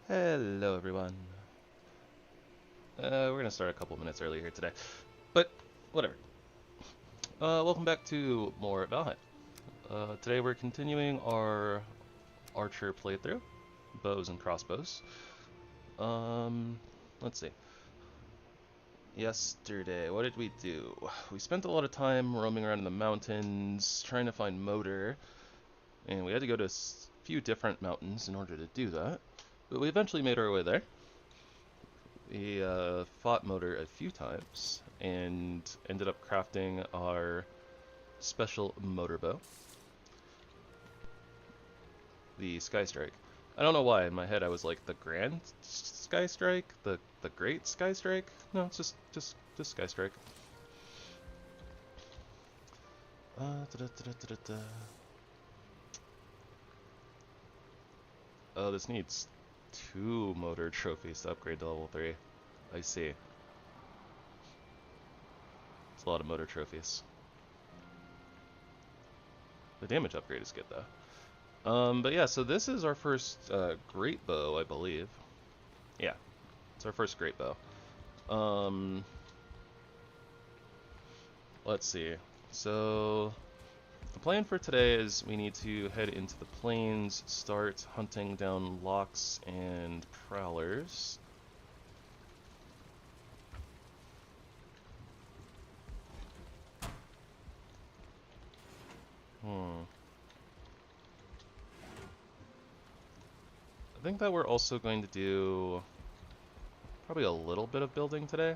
Hello everyone. We're gonna start a couple minutes early here today, but whatever. Welcome back to more Valheim. Today we're continuing our archer playthrough, bows and crossbows. Let's see. Yesterday, what did we do? We spent a lot of time roaming around in the mountains, trying to find Motor, and we had to go to a few different mountains in order to do that, but we eventually made our way there. We fought Motor a few times and ended up crafting our special motor bow, the Sky Strike. I don't know why in my head I was like the Grand Sky Strike, the Great Sky Strike. No, it's just Sky Strike. Oh, this needs 2 motor trophies to upgrade to level 3. I see. It's a lot of motor trophies. The damage upgrade is good though. But yeah, so this is our first great bow, I believe. Yeah, it's our first great bow. Let's see. So the plan for today is we need to head into the plains, start hunting down locks and prowlers. I think that we're also going to do probably a little bit of building today.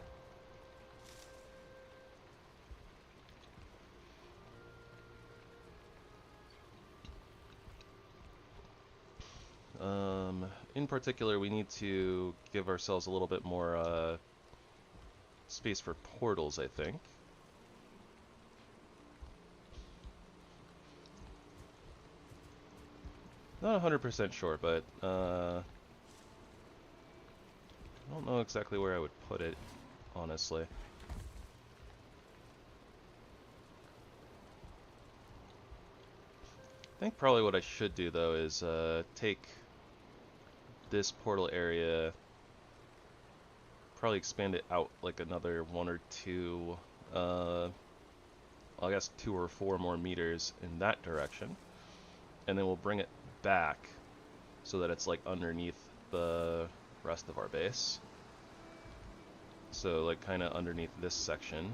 In particular, we need to give ourselves a little bit more space for portals, I think. Not 100% sure, but I don't know exactly where I would put it, honestly. I think probably what I should do, though, is take this portal area, probably expand it out like another 1 or 2, well, I guess 2 or 4 more meters in that direction, and then we'll bring it back so that it's like underneath the rest of our base. So like kind of underneath this section.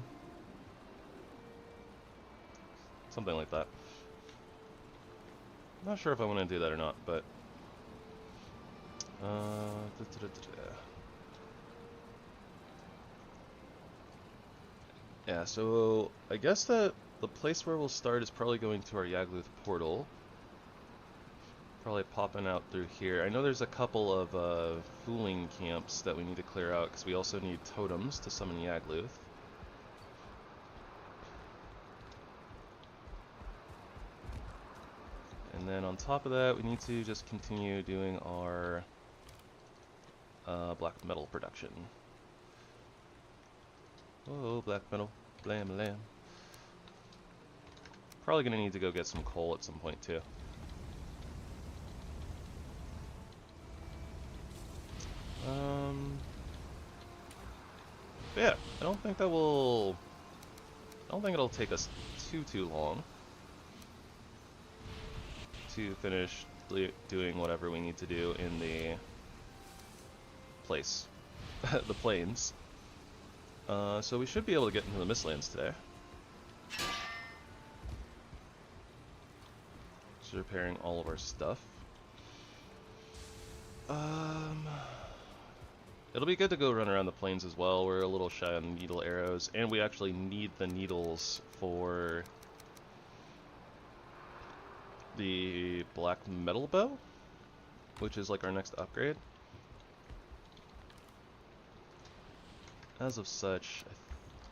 Something like that. Not sure if I want to do that or not, but yeah, so I guess that the place where we'll start is probably going to our Yagluth portal. Probably popping out through here. I know there's a couple of fooling camps that we need to clear out because we also need totems to summon Yagluth. And then on top of that, we need to just continue doing our black metal production. Oh, black metal. Blam, lamb. Probably gonna need to go get some coal at some point too. But yeah, I don't think it'll take us too long to finish doing whatever we need to do in the place, the plains. So we should be able to get into the Mistlands today. Just repairing all of our stuff. It'll be good to go run around the plains as well. We're a little shy on needle arrows, and we actually need the needles for the black metal bow, which is like our next upgrade. As of such,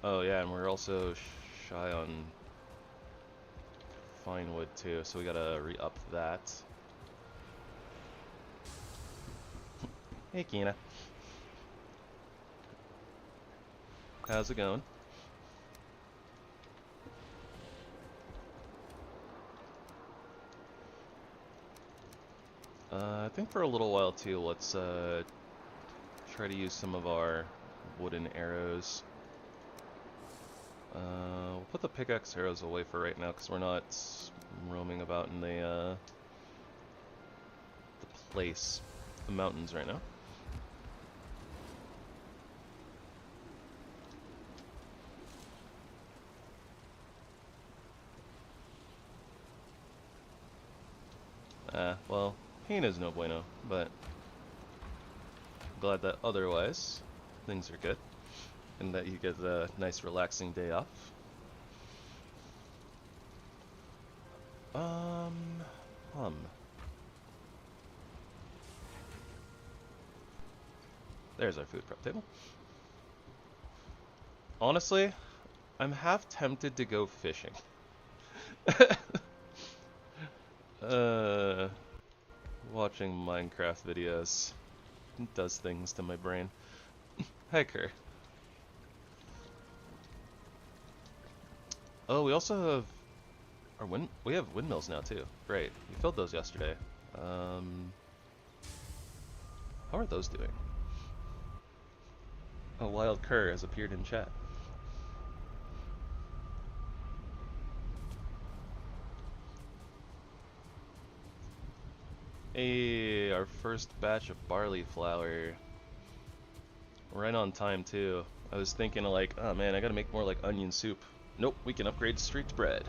oh yeah, and we're also shy on fine wood too, so we gotta re-up that. Hey Kina. How's it going? I think for a little while too, let's try to use some of our wooden arrows. We'll put the pickaxe arrows away for right now because we're not roaming about in the place, the mountains right now. Well, pain is no bueno, but I'm glad that otherwise things are good and that you get a nice relaxing day off. There's our food prep table. Honestly, I'm half tempted to go fishing. Watching Minecraft videos does things to my brain. Hecker. Oh, we also have we have windmills now too. Great. We filled those yesterday. How are those doing? A wild cur has appeared in chat. Hey, our first batch of barley flour. Right on time too. I was thinking like, oh man, I gotta make more like onion soup. Nope, we can upgrade straight to bread.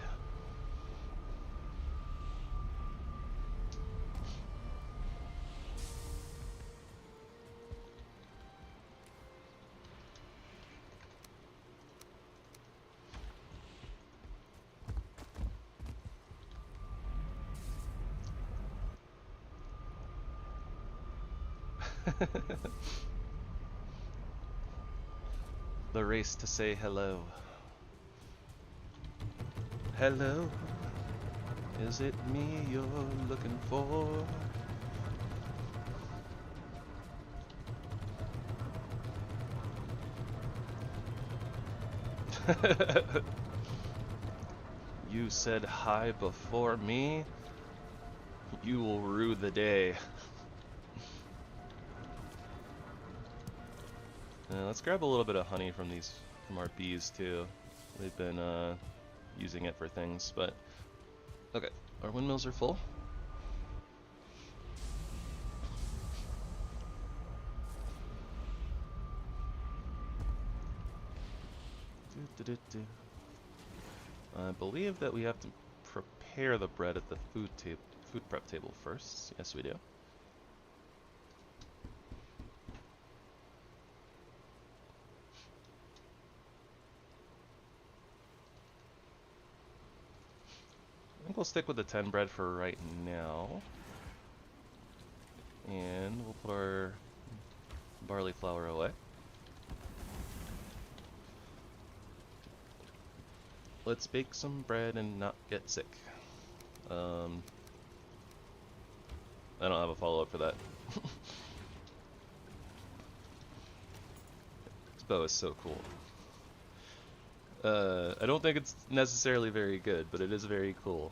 The race to say hello. Hello, is it me you're looking for? You said hi before me, you will rue the day. Let's grab a little bit of honey from our bees too. They've been using it for things, but okay, our windmills are full. I believe that we have to prepare the bread at the food prep table first. Yes, we do. I think we'll stick with the 10 bread for right now. And we'll put our barley flour away. Let's bake some bread and not get sick. I don't have a follow-up for that. This bow is so cool. I don't think it's necessarily very good, but it is very cool.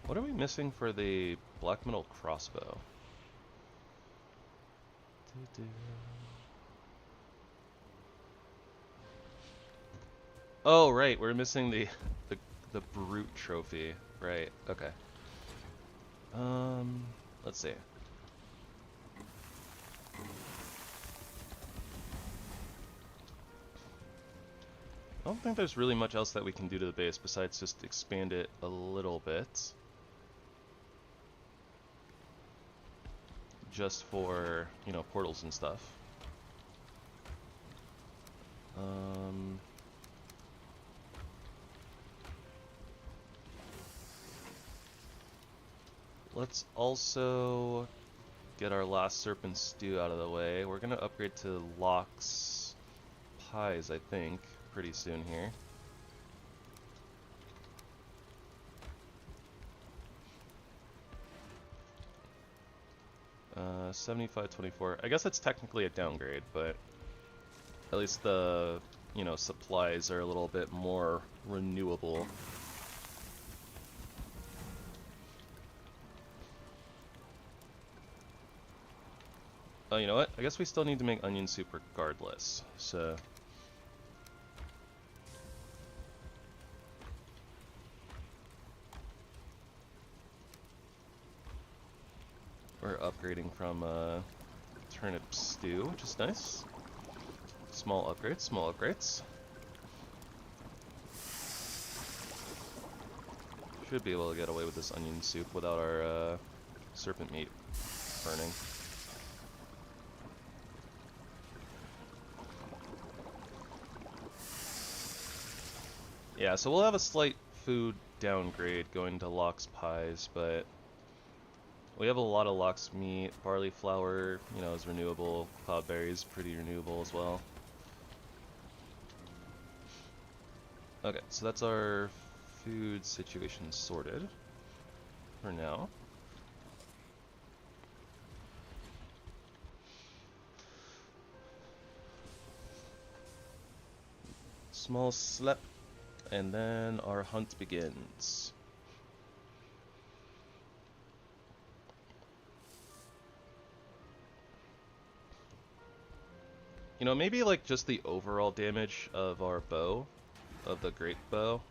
What are we missing for the black metal crossbow? Oh, right, we're missing the brute trophy. Right, okay. Let's see. I don't think there's really much else that we can do to the base besides just expand it a little bit. Just for, you know, portals and stuff. Let's also get our last serpent stew out of the way. We're gonna upgrade to Locke's pies, I think, pretty soon here. 75-24. I guess it's technically a downgrade, but at least the you know, supplies are a little bit more renewable. Oh, you know what? I guess we still need to make onion soup regardless, so... We're upgrading from turnip stew, which is nice. Small upgrades, small upgrades. Should be able to get away with this onion soup without our serpent meat burning. Yeah, so we'll have a slight food downgrade going to lox pies, but we have a lot of lox meat. Barley flour, you know, is renewable. Cloudberries, pretty renewable as well. Okay, so that's our food situation sorted for now. Small slep, and then our hunt begins. You know, maybe like just the overall damage of our bow, of the great bow,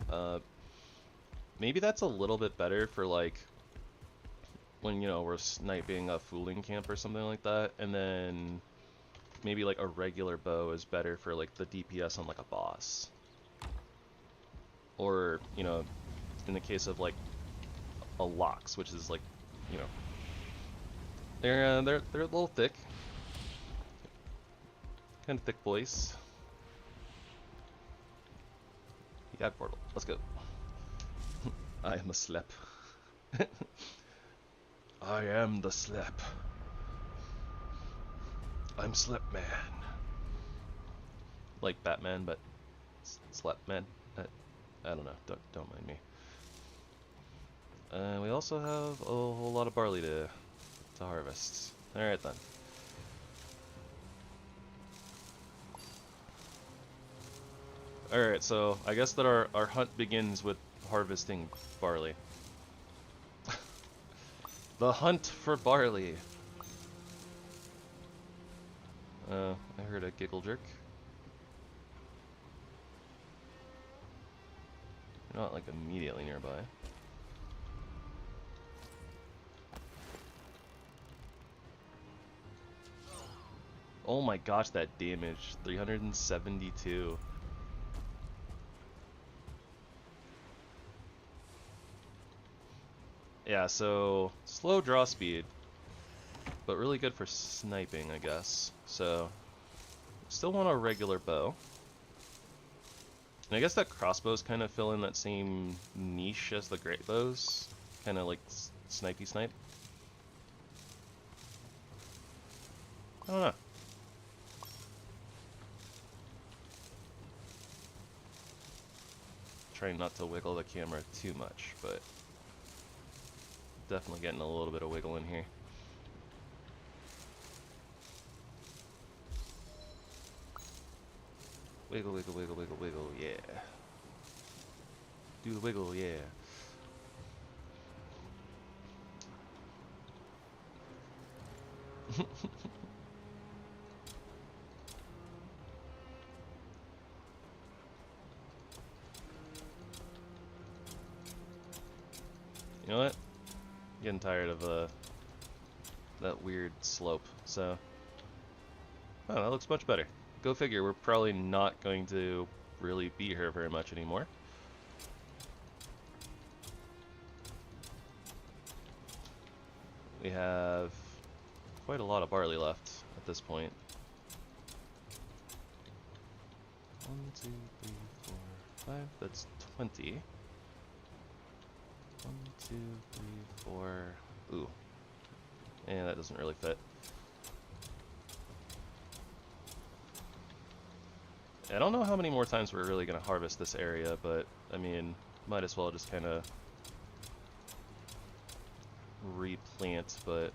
maybe that's a little bit better for like when, you know, we're sniping a fooling camp or something like that, and then maybe like a regular bow is better for like the DPS on like a boss. Or, you know, in the case of like a lox, which is like, you know, they're a little thick. Kind of thick boys. Yeah, portal. Let's go. I am a slep. I am the slep. I'm Slep Man. Like Batman, but Slep Man. I don't know. Don't mind me. We also have a whole lot of barley to harvest. All right then. Alright, so I guess that our hunt begins with harvesting barley. The hunt for barley! I heard a giggle jerk. You're not like immediately nearby. Oh my gosh, that damage. 372. Yeah, so slow draw speed, but really good for sniping, I guess. So, still want a regular bow. And I guess that crossbows kind of fill in that same niche as the great bows, kind of like snipey snipe. I don't know. Trying not to wiggle the camera too much, but definitely getting a little bit of wiggle in here. Wiggle, wiggle, wiggle, wiggle, wiggle, yeah. Do the wiggle, yeah. You know what? Getting tired of that weird slope, so oh, that looks much better. Go figure, we're probably not going to really beat her very much anymore. We have quite a lot of barley left at this point. 1, 2, 3, 4, 5, that's 20. 1, 2, 3, 4. Ooh. And that doesn't really fit. I don't know how many more times we're really going to harvest this area, but, I mean, might as well just kind of replant, but...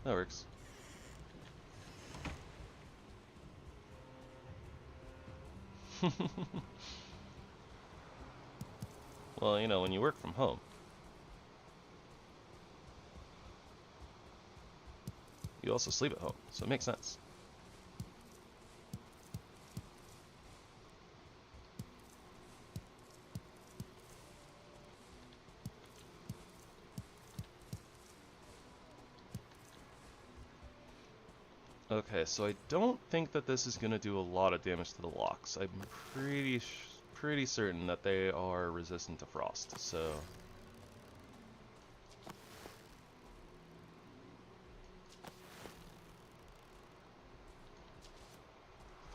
That works. Well, you know, when you work from home, you also sleep at home, so it makes sense. Okay, so I don't think that this is going to do a lot of damage to the locks. I'm pretty certain that they are resistant to frost, so...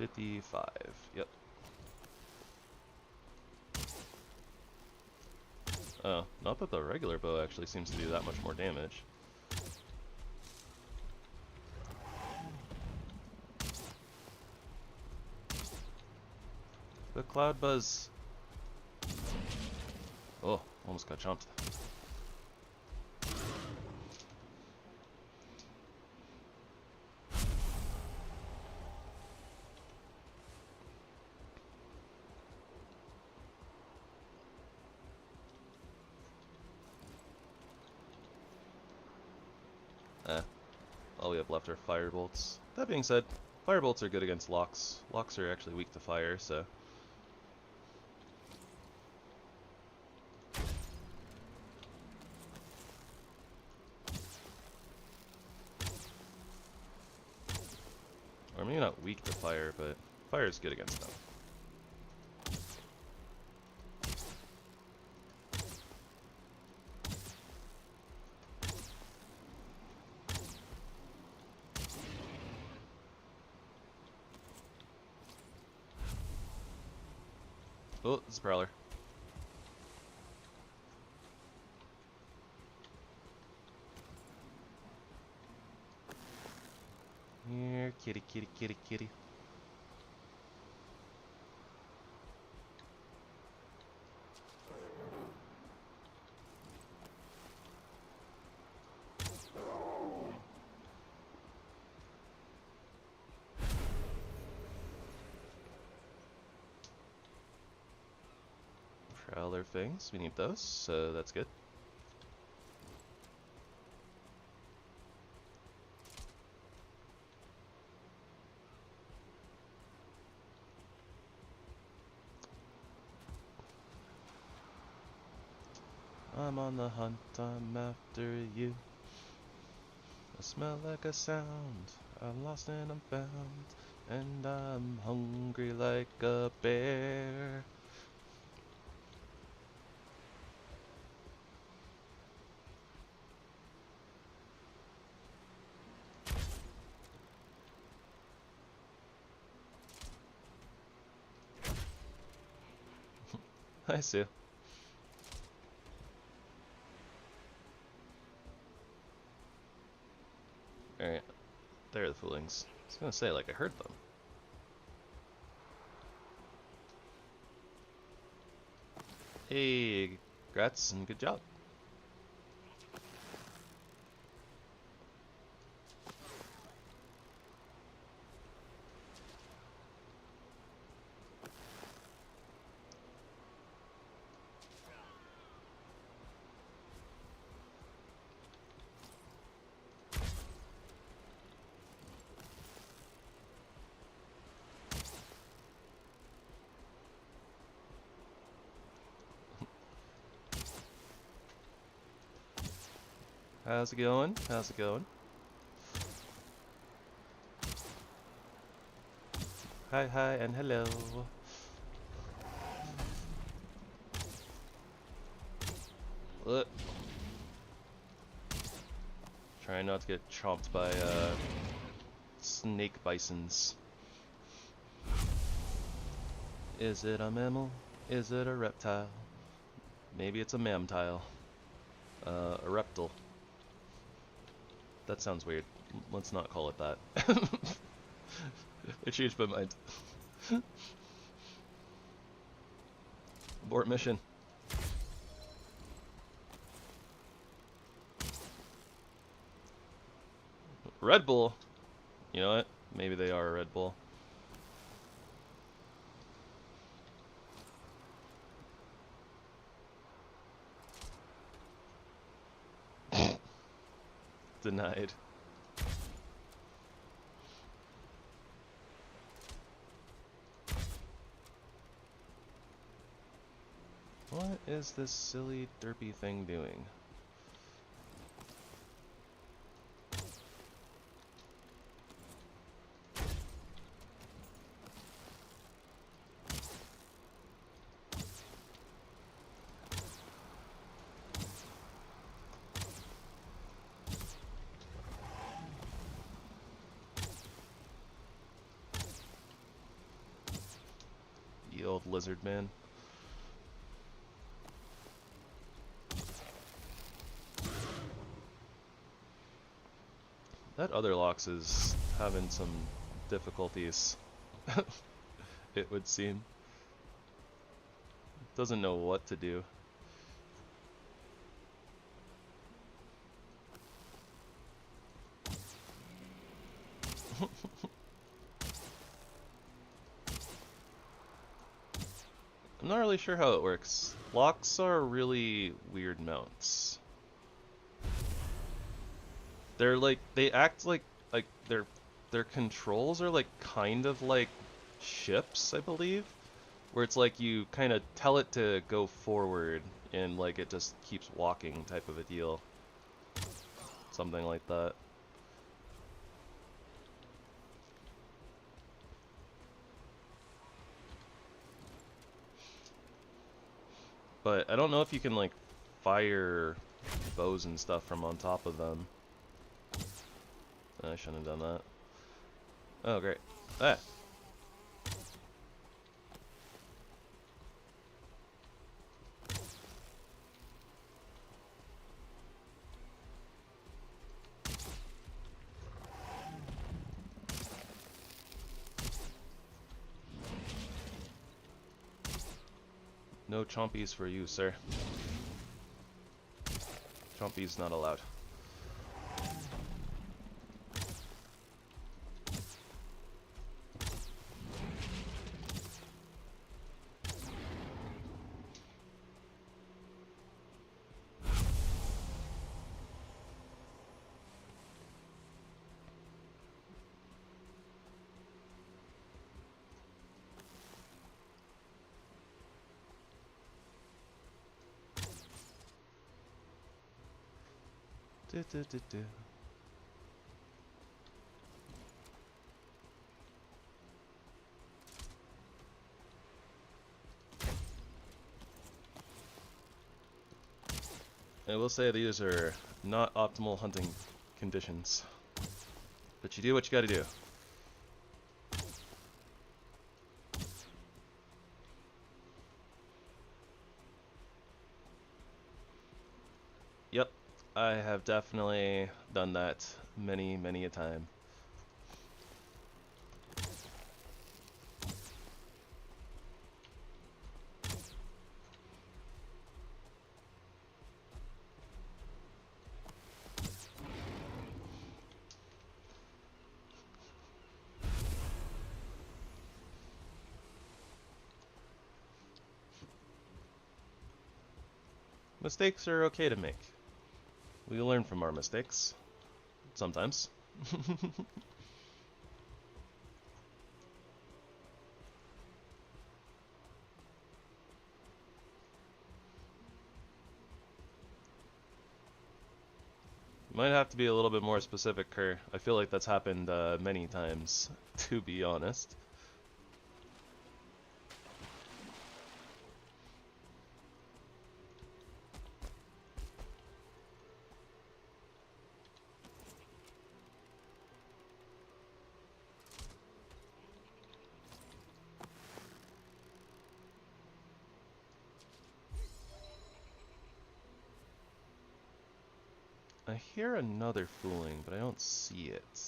$55, yep. Oh, not that the regular bow actually seems to do that much more damage. The cloud buzz. Oh, almost got chomped. All we have left are firebolts. That being said, firebolts are good against locks. Locks are actually weak to fire, so... Or maybe not weak to fire, but fire is good against them. Oh, it's a prowler. Here, kitty, kitty, kitty, kitty. Prowler fangs, we need those, so that's good. I'm on the hunt, I'm after you. I smell like a sound, I'm lost and I'm found, and I'm hungry like a bear. I see. Alright, there are the foolings. I was gonna say, like, I heard them. Hey, congrats and good job. How's it going? How's it going? Hi, hi, and hello. What? Trying not to get chomped by snake bisons. Is it a mammal? Is it a reptile? Maybe it's a mamtile. A reptile. That sounds weird. Let's not call it that. I changed my mind. Abort mission. Red Bull. You know what? Maybe they are a Red Bull. Denied. What is this silly derpy thing doing? You old lizard man. That other Lox is having some difficulties, it would seem. Doesn't know what to do. I'm not really sure how it works. Lox are really weird mounts. They're like, they act like their controls are like kind of like ships, I believe, where it's like you kind of tell it to go forward and like it just keeps walking type of a deal. Something like that. But I don't know if you can like fire bows and stuff from on top of them. I shouldn't have done that. Oh, great. Ah! No chompies for you, sir. Chompies not allowed. Do, do, do, do. I will say these are not optimal hunting conditions, but you do what you gotta do. Yep, I have definitely done that many, many a time. Mistakes are okay to make. We learn from our mistakes. Sometimes. Might have to be a little bit more specific, Kerr. I feel like that's happened many times, to be honest. I hear another fooling, but I don't see it.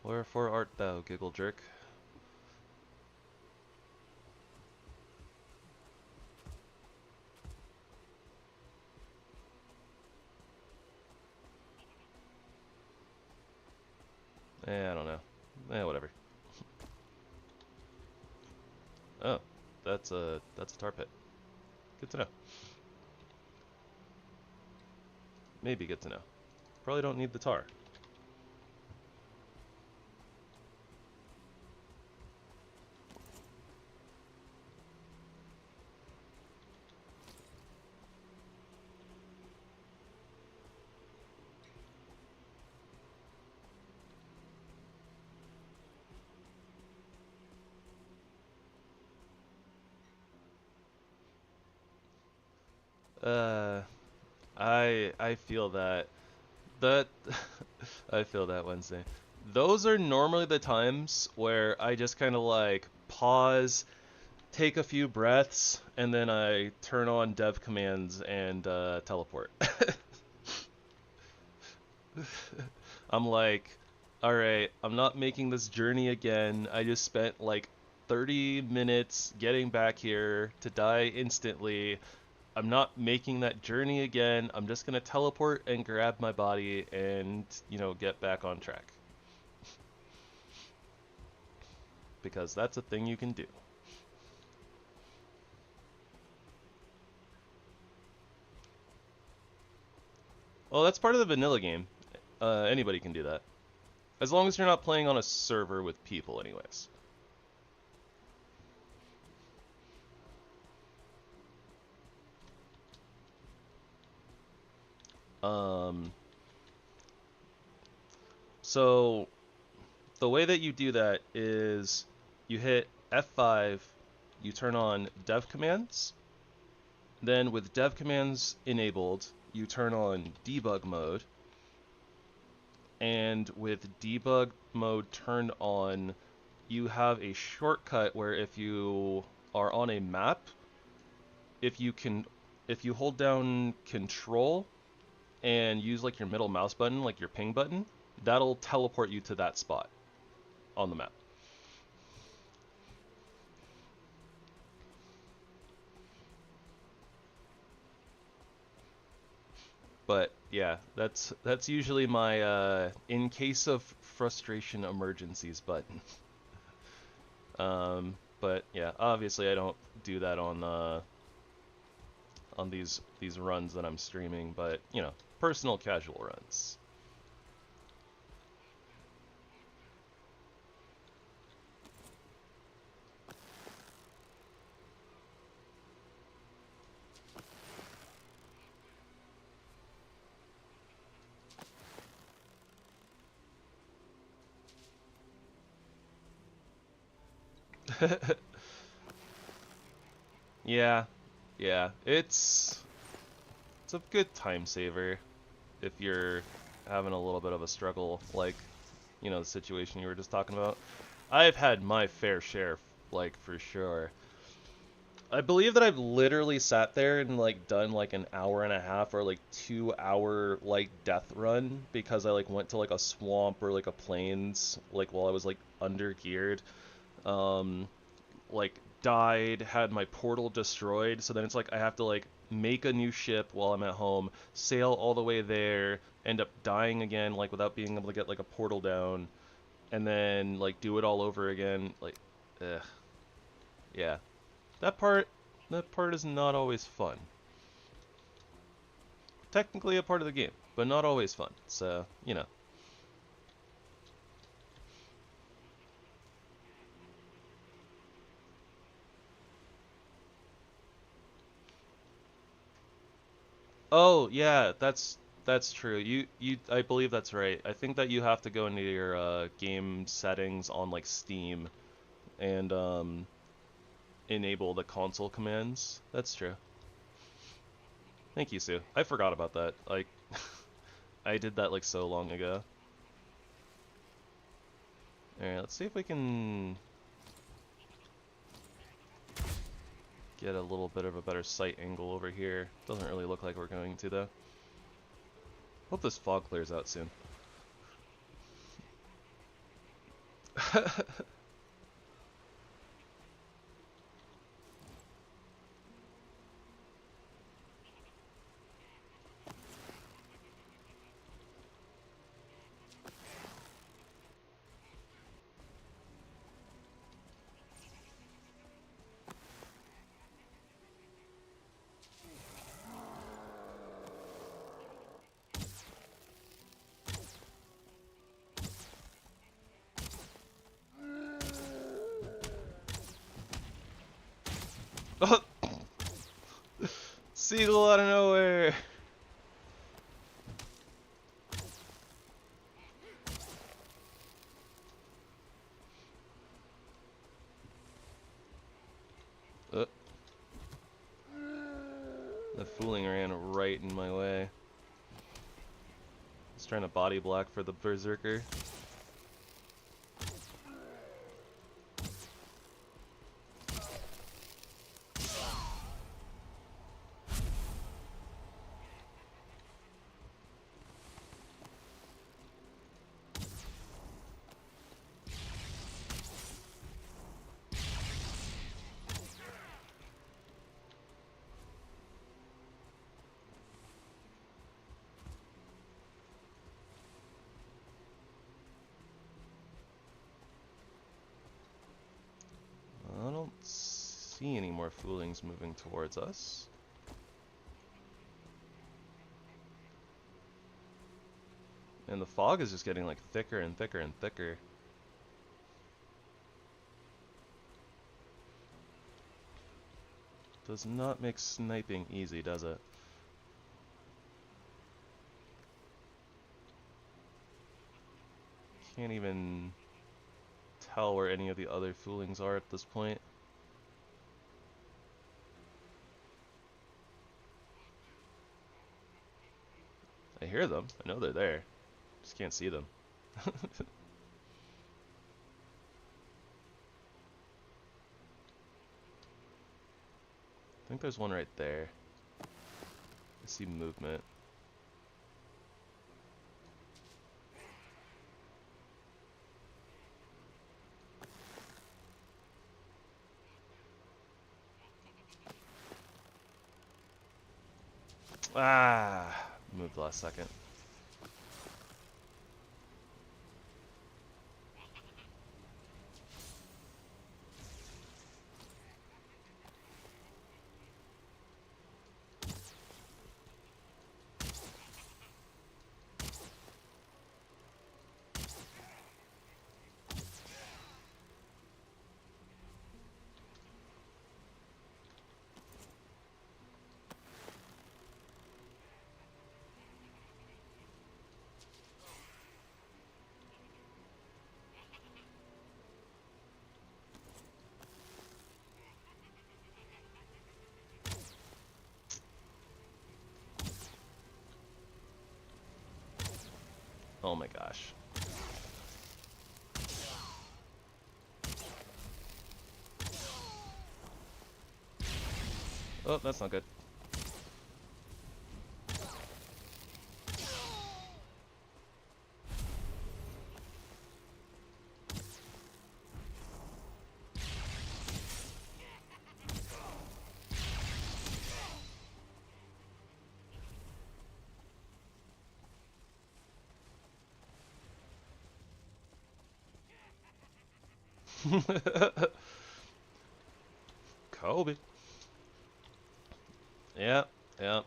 Wherefore art thou, giggle jerk? I don't know. Whatever. Oh, that's a tar pit. Good to know. Maybe good to know. Probably don't need the tar. Uh, I feel that. That I feel that Wednesday. Those are normally the times where I just kind of like pause, take a few breaths, and then I turn on dev commands and teleport. I'm like, all right, I'm not making this journey again. I just spent like 30 minutes getting back here to die instantly. I'm not making that journey again. I'm just going to teleport and grab my body and, get back on track. Because that's a thing you can do. Well, that's part of the vanilla game. Anybody can do that. As long as you're not playing on a server with people anyways. So the way that you do that is you hit F5, you turn on dev commands, then with dev commands enabled, you turn on debug mode, and with debug mode turned on, you have a shortcut where if you are on a map, if you hold down control and use like your middle mouse button, like your ping button, that'll teleport you to that spot on the map. But yeah, that's usually my in case of frustration emergencies button. But yeah, obviously I don't do that on these runs that I'm streaming, but personal casual runs. Yeah, it's a good time saver if you're having a little bit of a struggle, like the situation you were just talking about. I've had my fair share, like for sure. I believe that I've literally sat there and like done like an hour and a half or like 2 hour like death run because I like went to like a swamp or like a plains like while I was like under geared. Um, like died, had my portal destroyed, so then it's like I have to like make a new ship while I'm at home, sail all the way there, end up dying again like without being able to get like a portal down, and then like do it all over again. Like, ugh. Yeah. That part is not always fun. Technically a part of the game, but not always fun. So, Oh, yeah, that's true. I believe that's right. I think that you have to go into your game settings on like Steam and enable the console commands. That's true. Thank you, Sue. I forgot about that. Like I did that like so long ago. Alright, let's see if we can get a little bit of a better sight angle over here. Doesn't really look like we're going to though. Hope this fog clears out soon. Seagull out of nowhere! The fooling ran right in my way. He's trying to body block for the berserker. I don't see any more foolings moving towards us. And the fog is just getting like thicker and thicker and thicker. Does not make sniping easy, does it? Can't even tell where any of the other foolings are at this point. I hear them. I know they're there. Just can't see them. I think there's one right there. I see movement. Ah, moved last second. Oh my gosh. Oh, that's not good. Kobe. Yep, yep.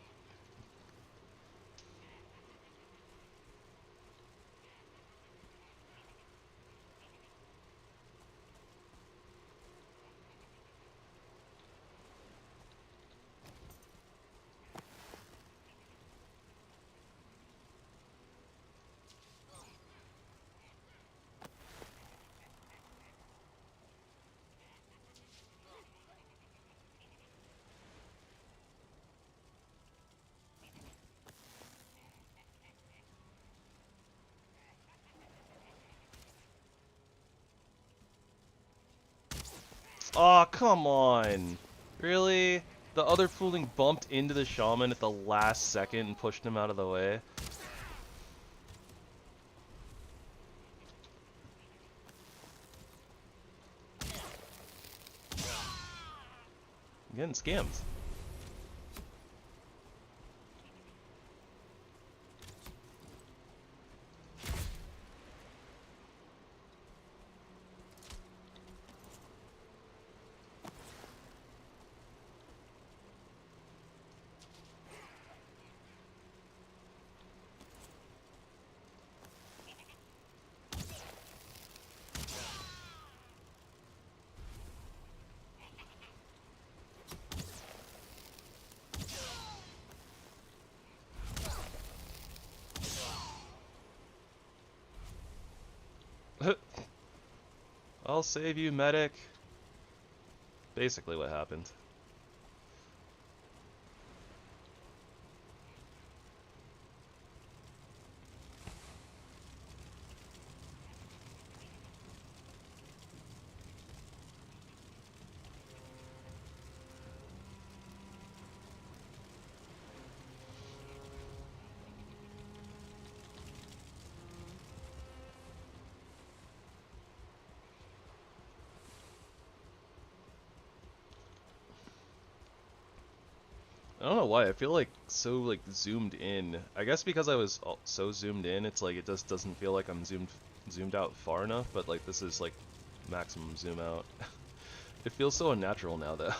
Oh, come on. Really? The other fooling bumped into the shaman at the last second and pushed him out of the way? I'm getting scammed. I'll save you, medic. Basically what happened. I don't know why, I feel like so like zoomed in. I guess because I was so zoomed in, it's like it just doesn't feel like I'm zoomed out far enough, but like this is like maximum zoom out. It feels so unnatural now though.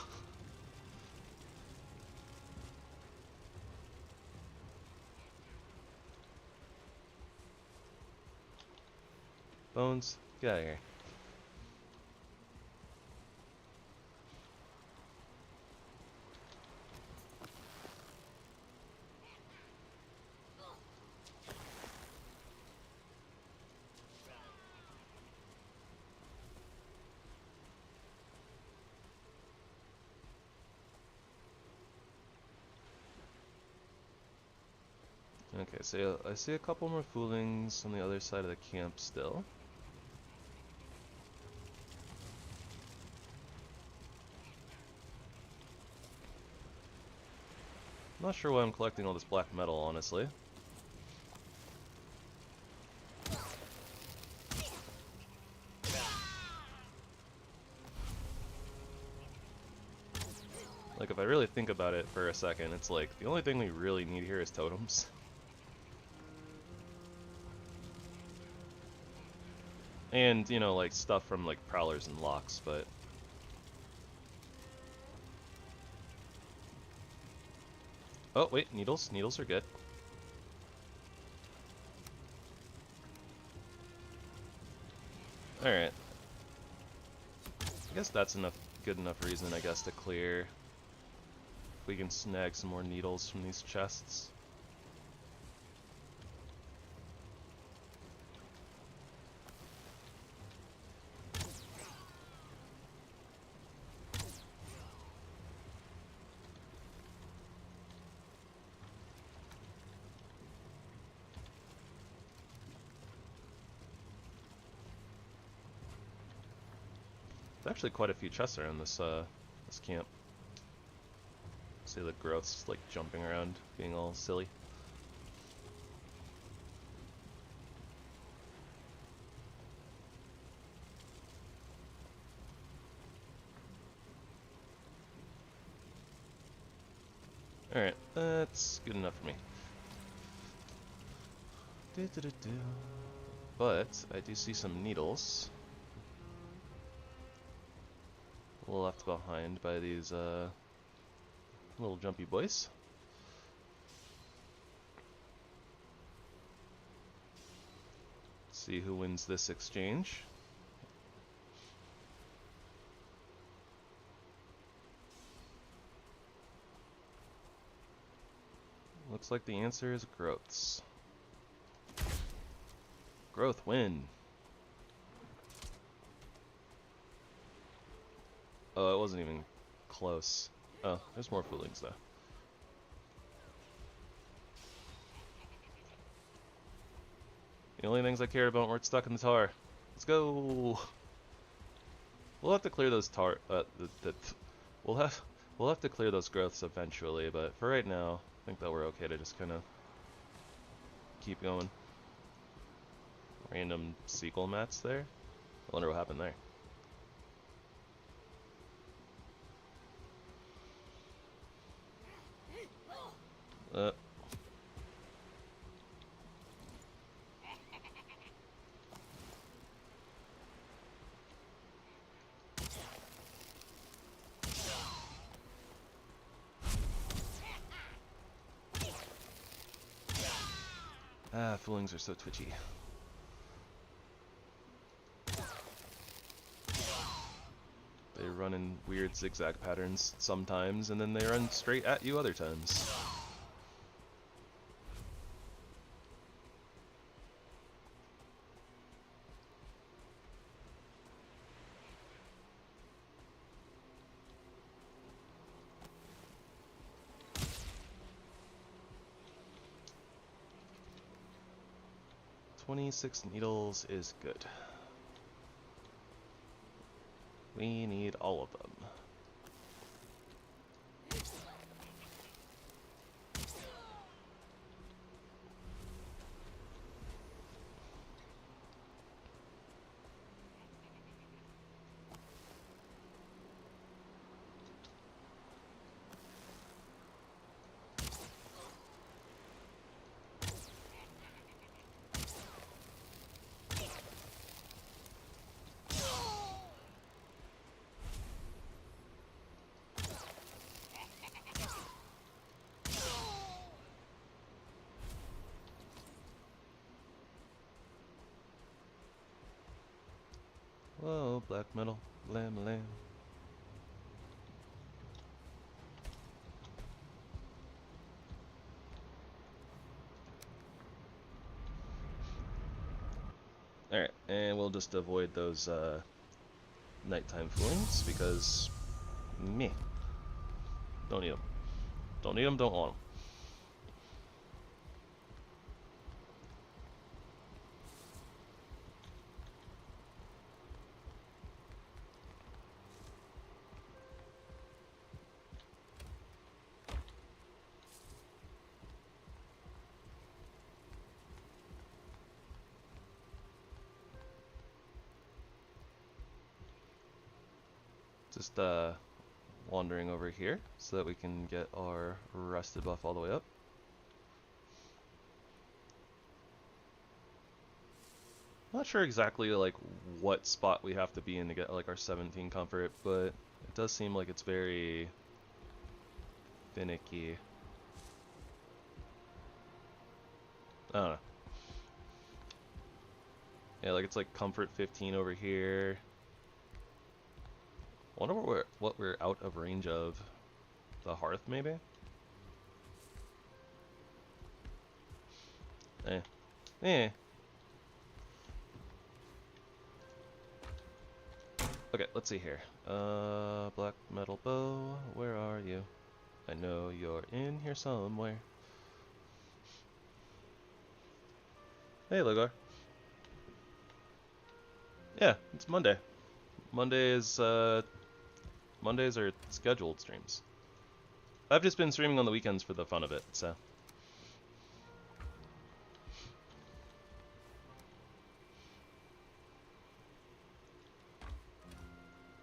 Bones, get out of here. Okay, so I see a couple more foolings on the other side of the camp still. I'm not sure why I'm collecting all this black metal, honestly. Like, if I really think about it for a second, it's like, the only thing we really need here is totems. And, you know, like, stuff from, like, prowlers and locks, but... Oh, wait, needles. Needles are good. Alright. I guess that's good enough reason, I guess, to clear. If we can snag some more needles from these chests. There's actually quite a few chests around this this camp. See the growths like jumping around, being all silly. Alright, that's good enough for me. But I do see some needles. A little left behind by these little jumpy boys. See who wins this exchange. Looks like the answer is growths. Growth win. Oh, it wasn't even close. Oh, there's more foolings though. The only things I cared about weren't stuck in the tar. Let's go. We'll have to clear those we'll have to clear those growths eventually, but for right now, I think that we're okay to just kind of keep going. Random sequel mats there. I wonder what happened there. Foolings are so twitchy. They run in weird zigzag patterns sometimes, and then they run straight at you other times. 26 needles is good. We need all of them. Whoa, black metal, lamb. Alright, and we'll just avoid those nighttime flings because meh. Don't need them. Don't need them, don't want them. Just wandering over here so that we can get our rusted buff all the way up. Not sure exactly like what spot we have to be in to get like our 17 comfort, but it does seem like it's very finicky. I don't know. Yeah, like it's like comfort 15 over here. I wonder what we're out of range of. The hearth, maybe? Eh. Okay, let's see here. Black metal bow, where are you? I know you're in here somewhere. Hey, Logar. Yeah, it's Monday. Mondays are scheduled streams. I've just been streaming on the weekends for the fun of it, so.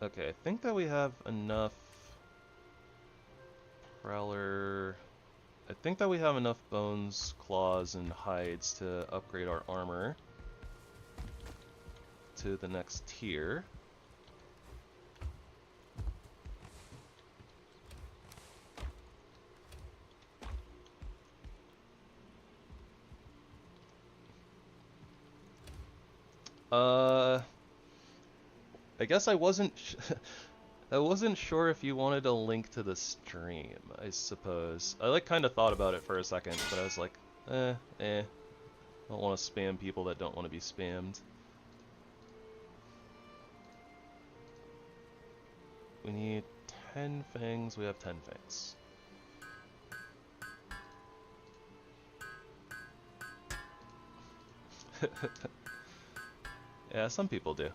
Okay, I think that we have enough Prowler. I think that we have enough bones, claws, and hides to upgrade our armor to the next tier. I guess I wasn't sure if you wanted a link to the stream, I suppose. I like kind of thought about it for a second, but I was like, I don't want to spam people that don't want to be spammed. We need 10 fangs, we have 10 fangs. Yeah, some people do.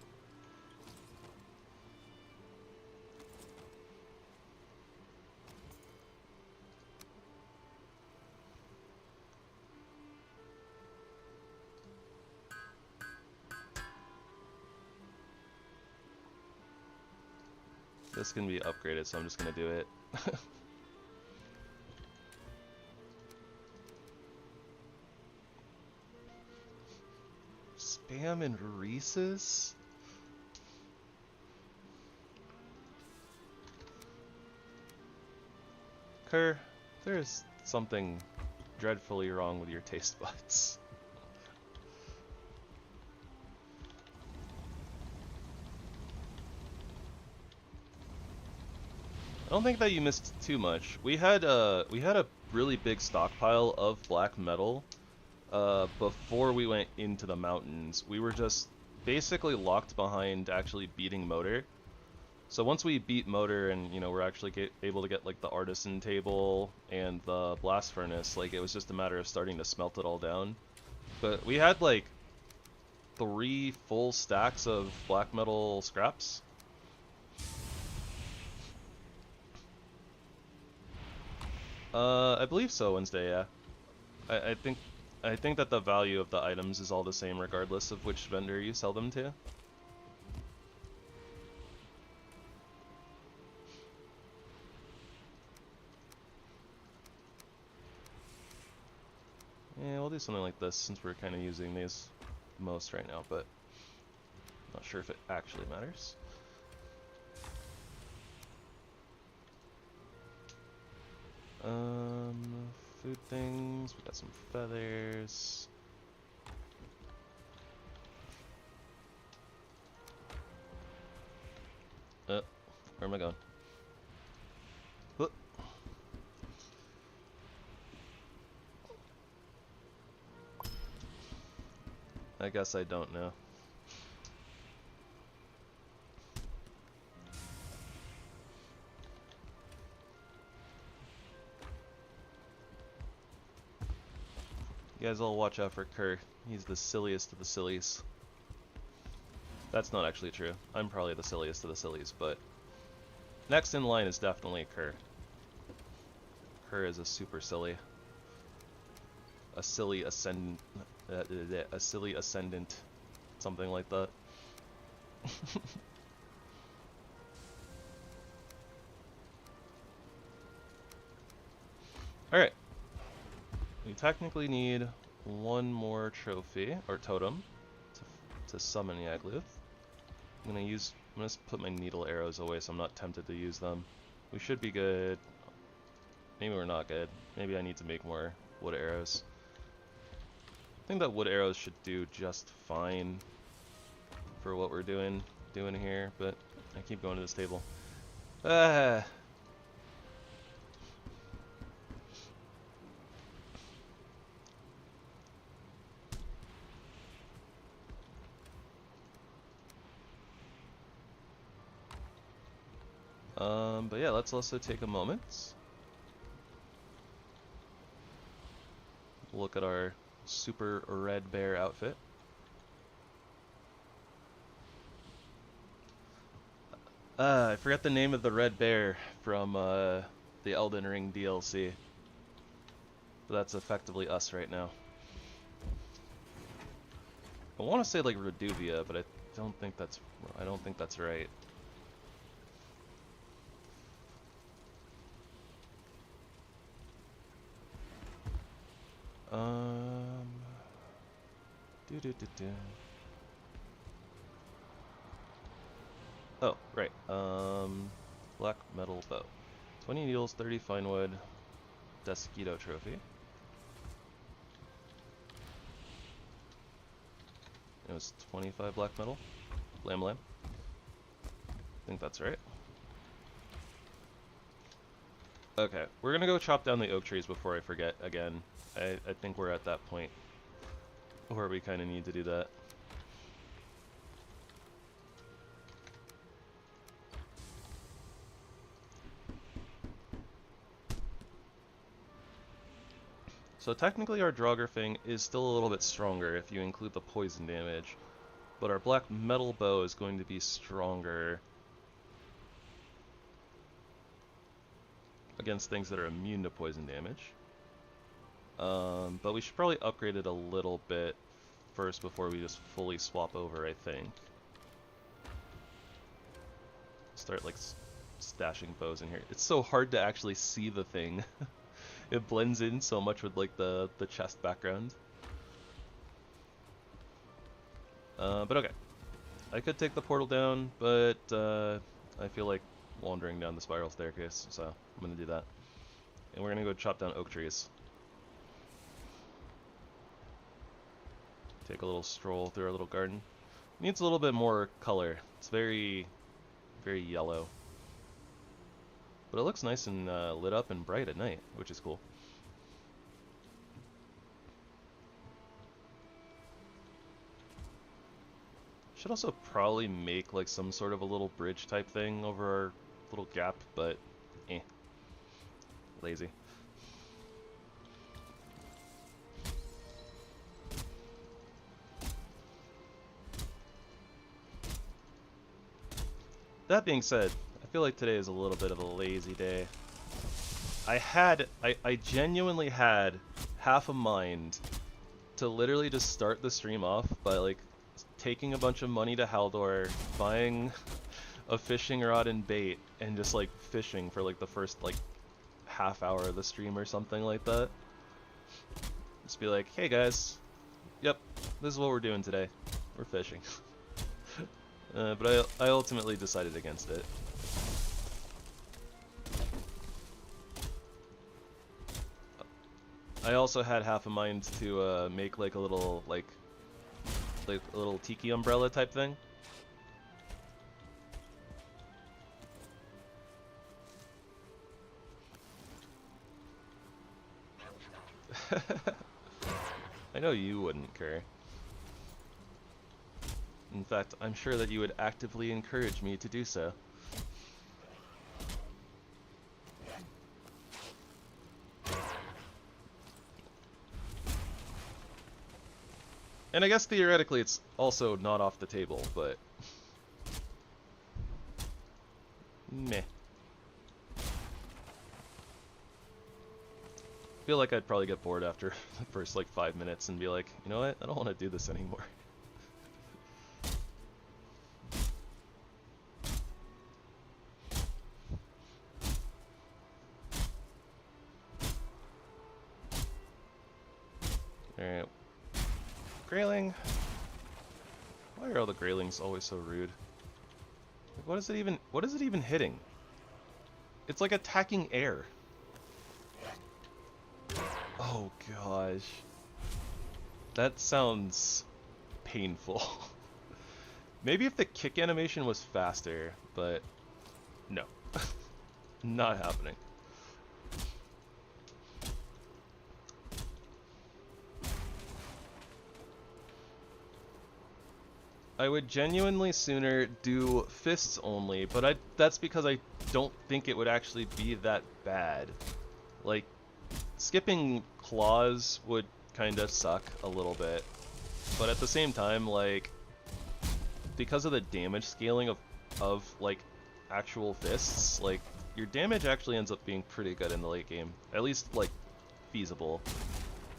This can be upgraded, so I'm just gonna do it. Spam and Reese's? Kerr, there's something dreadfully wrong with your taste buds. I don't think that you missed too much. We had a really big stockpile of black metal before we went into the mountains. We were just basically locked behind actually beating Motor. So once we beat Motor and, you know, we're actually able to get like the artisan table and the blast furnace, like it was just a matter of starting to smelt it all down. But we had like 3 full stacks of black metal scraps. I believe so, Wednesday, yeah. I think that the value of the items is all the same regardless of which vendor you sell them to. Yeah, we'll do something like this since we're kind of using these most right now, but not sure if it actually matters. Food things, we got some feathers. Where am I going? Whoop. I guess I don't know. You guys all watch out for Kerr. He's the silliest of the sillies. That's not actually true. I'm probably the silliest of the sillies, but next in line is definitely Kerr. Kerr is a super silly. A silly ascendant. A silly ascendant. Something like that. Alright. We technically need one more trophy, or totem, to summon Yagluth. I'm gonna put my needle arrows away so I'm not tempted to use them. We should be good. Maybe we're not good. Maybe I need to make more wood arrows. I think that wood arrows should do just fine for what we're doing here, but I keep going to this table. Ah. But yeah, let's also take a moment. Look at our super red bear outfit. I forgot the name of the red bear from the Elden Ring DLC. But that's effectively us right now. I want to say like Reduvia, but I don't think that's right. Oh, right. Black metal bow. 20 needles, 30 fine wood, Desquito trophy. It was 25 black metal. Lamb. I think that's right. Okay, we're gonna go chop down the oak trees before I forget again. I think we're at that point where we kind of need to do that. So technically our Draugr is still a little bit stronger if you include the poison damage, but our black metal bow is going to be stronger against things that are immune to poison damage. But we should probably upgrade it a little bit first before we just fully swap over, I think. Start like stashing bows in here. It's so hard to actually see the thing. It blends in so much with like the chest background. But okay. I could take the portal down, but I feel like wandering down the spiral staircase, so I'm gonna do that. And we're gonna go chop down oak trees. Take a little stroll through our little garden. Needs a little bit more color. It's very, very yellow. But it looks nice and lit up and bright at night, which is cool. Should also probably make like some sort of a little bridge type thing over our little gap, but lazy. That being said, I feel like today is a little bit of a lazy day. I genuinely had half a mind to literally just start the stream off by like taking a bunch of money to Haldor, buying a fishing rod and bait, and just like fishing for like the first like half hour of the stream or something like that. Just be like, hey guys, yep, this is what we're doing today. We're fishing. But I ultimately decided against it. I also had half a mind to make like a little like a little tiki umbrella type thing. I know you wouldn't care. In fact, I'm sure that you would actively encourage me to do so. And I guess theoretically it's also not off the table, but meh. I feel like I'd probably get bored after the first like 5 minutes and be like, you know what, I don't want to do this anymore. Alright. Grayling. Why are all the Graylings always so rude? Like, what is it even hitting? It's like attacking air. Oh gosh. That sounds painful. Maybe if the kick animation was faster, but no. Not happening. I would genuinely sooner do fists only, but that's because I don't think it would actually be that bad. Like, skipping claws would kind of suck a little bit, but at the same time, like, because of the damage scaling of like actual fists, like your damage actually ends up being pretty good in the late game, at least like feasible.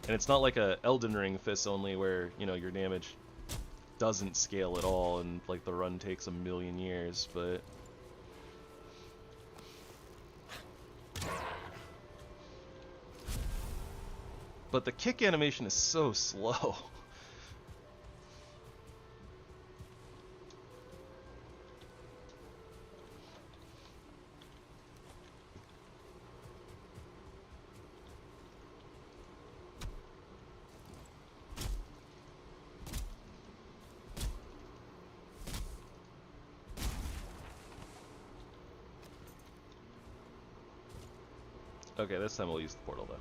And it's not like a Elden Ring fist only where, you know, your damage doesn't scale at all and like the run takes a million years, but the kick animation is so slow. Okay, this time we'll use the portal though.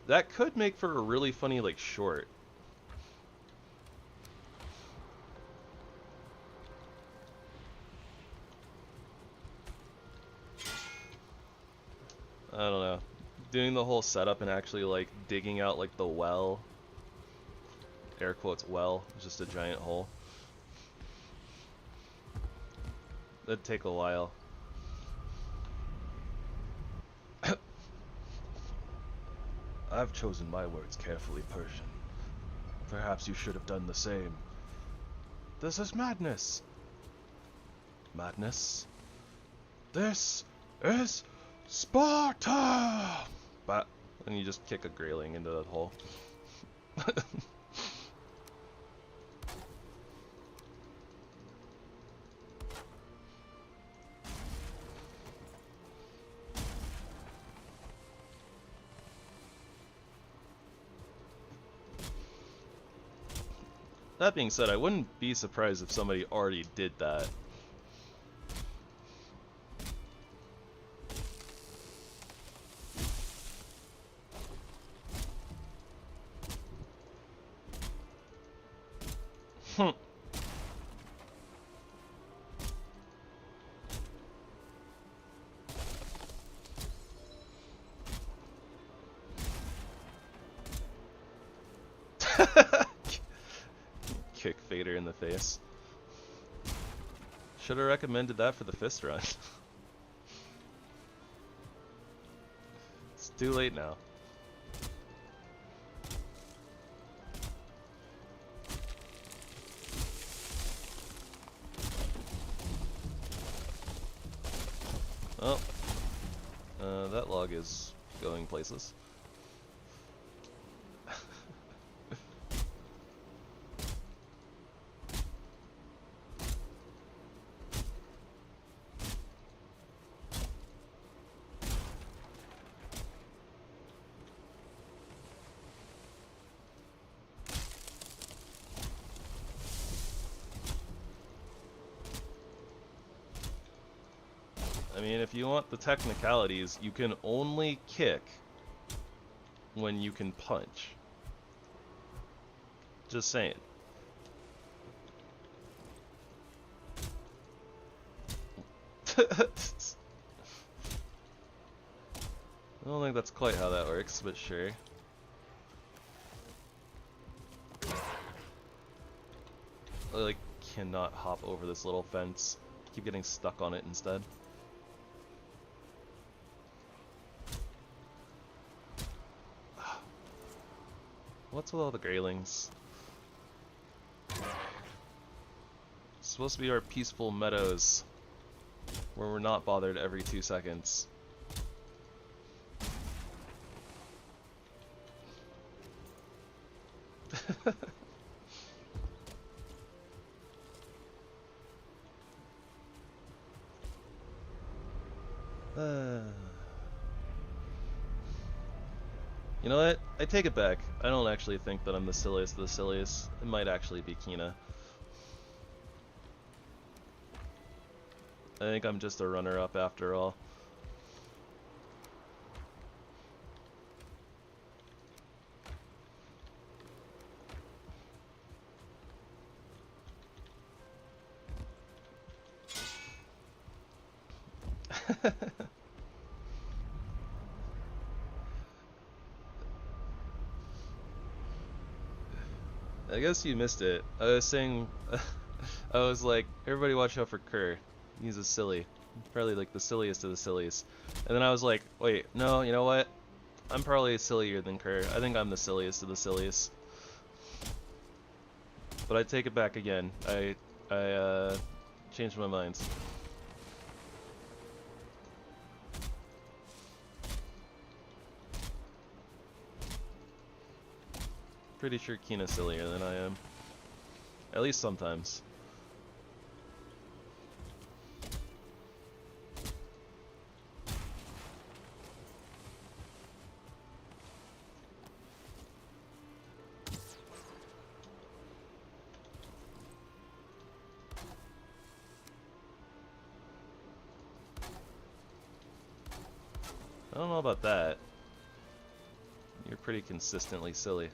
That could make for a really funny like short. I don't know. Doing the whole setup and actually like digging out like the well, air quotes well, just a giant hole. That'd take a while. I've chosen my words carefully, Persian. Perhaps you should have done the same. This is madness. Madness? This is Sparta! But and you just kick a Grayling into that hole. That being said, I wouldn't be surprised if somebody already did that. Vader in the face. Should have recommended that for the fist run. It's too late now. Oh, that log is going places. I mean, if you want the technicalities, you can only kick when you can punch. Just saying. I don't think that's quite how that works, but sure. I like cannot hop over this little fence. Keep getting stuck on it instead. What's with all the graylings? It's supposed to be our peaceful meadows, where we're not bothered every 2 seconds. You know what? I take it back. I don't actually think that I'm the silliest of the silliest. It might actually be Kina. I think I'm just a runner-up after all. I guess you missed it. I was saying, I was like, everybody watch out for Kerr. He's a silly. Probably like the silliest of the silliest. And then I was like, wait, no, you know what? I'm probably sillier than Kerr. I think I'm the silliest of the silliest. But I take it back again. I changed my mind. Pretty sure Kina's sillier than I am. At least sometimes. I don't know about that. You're pretty consistently silly.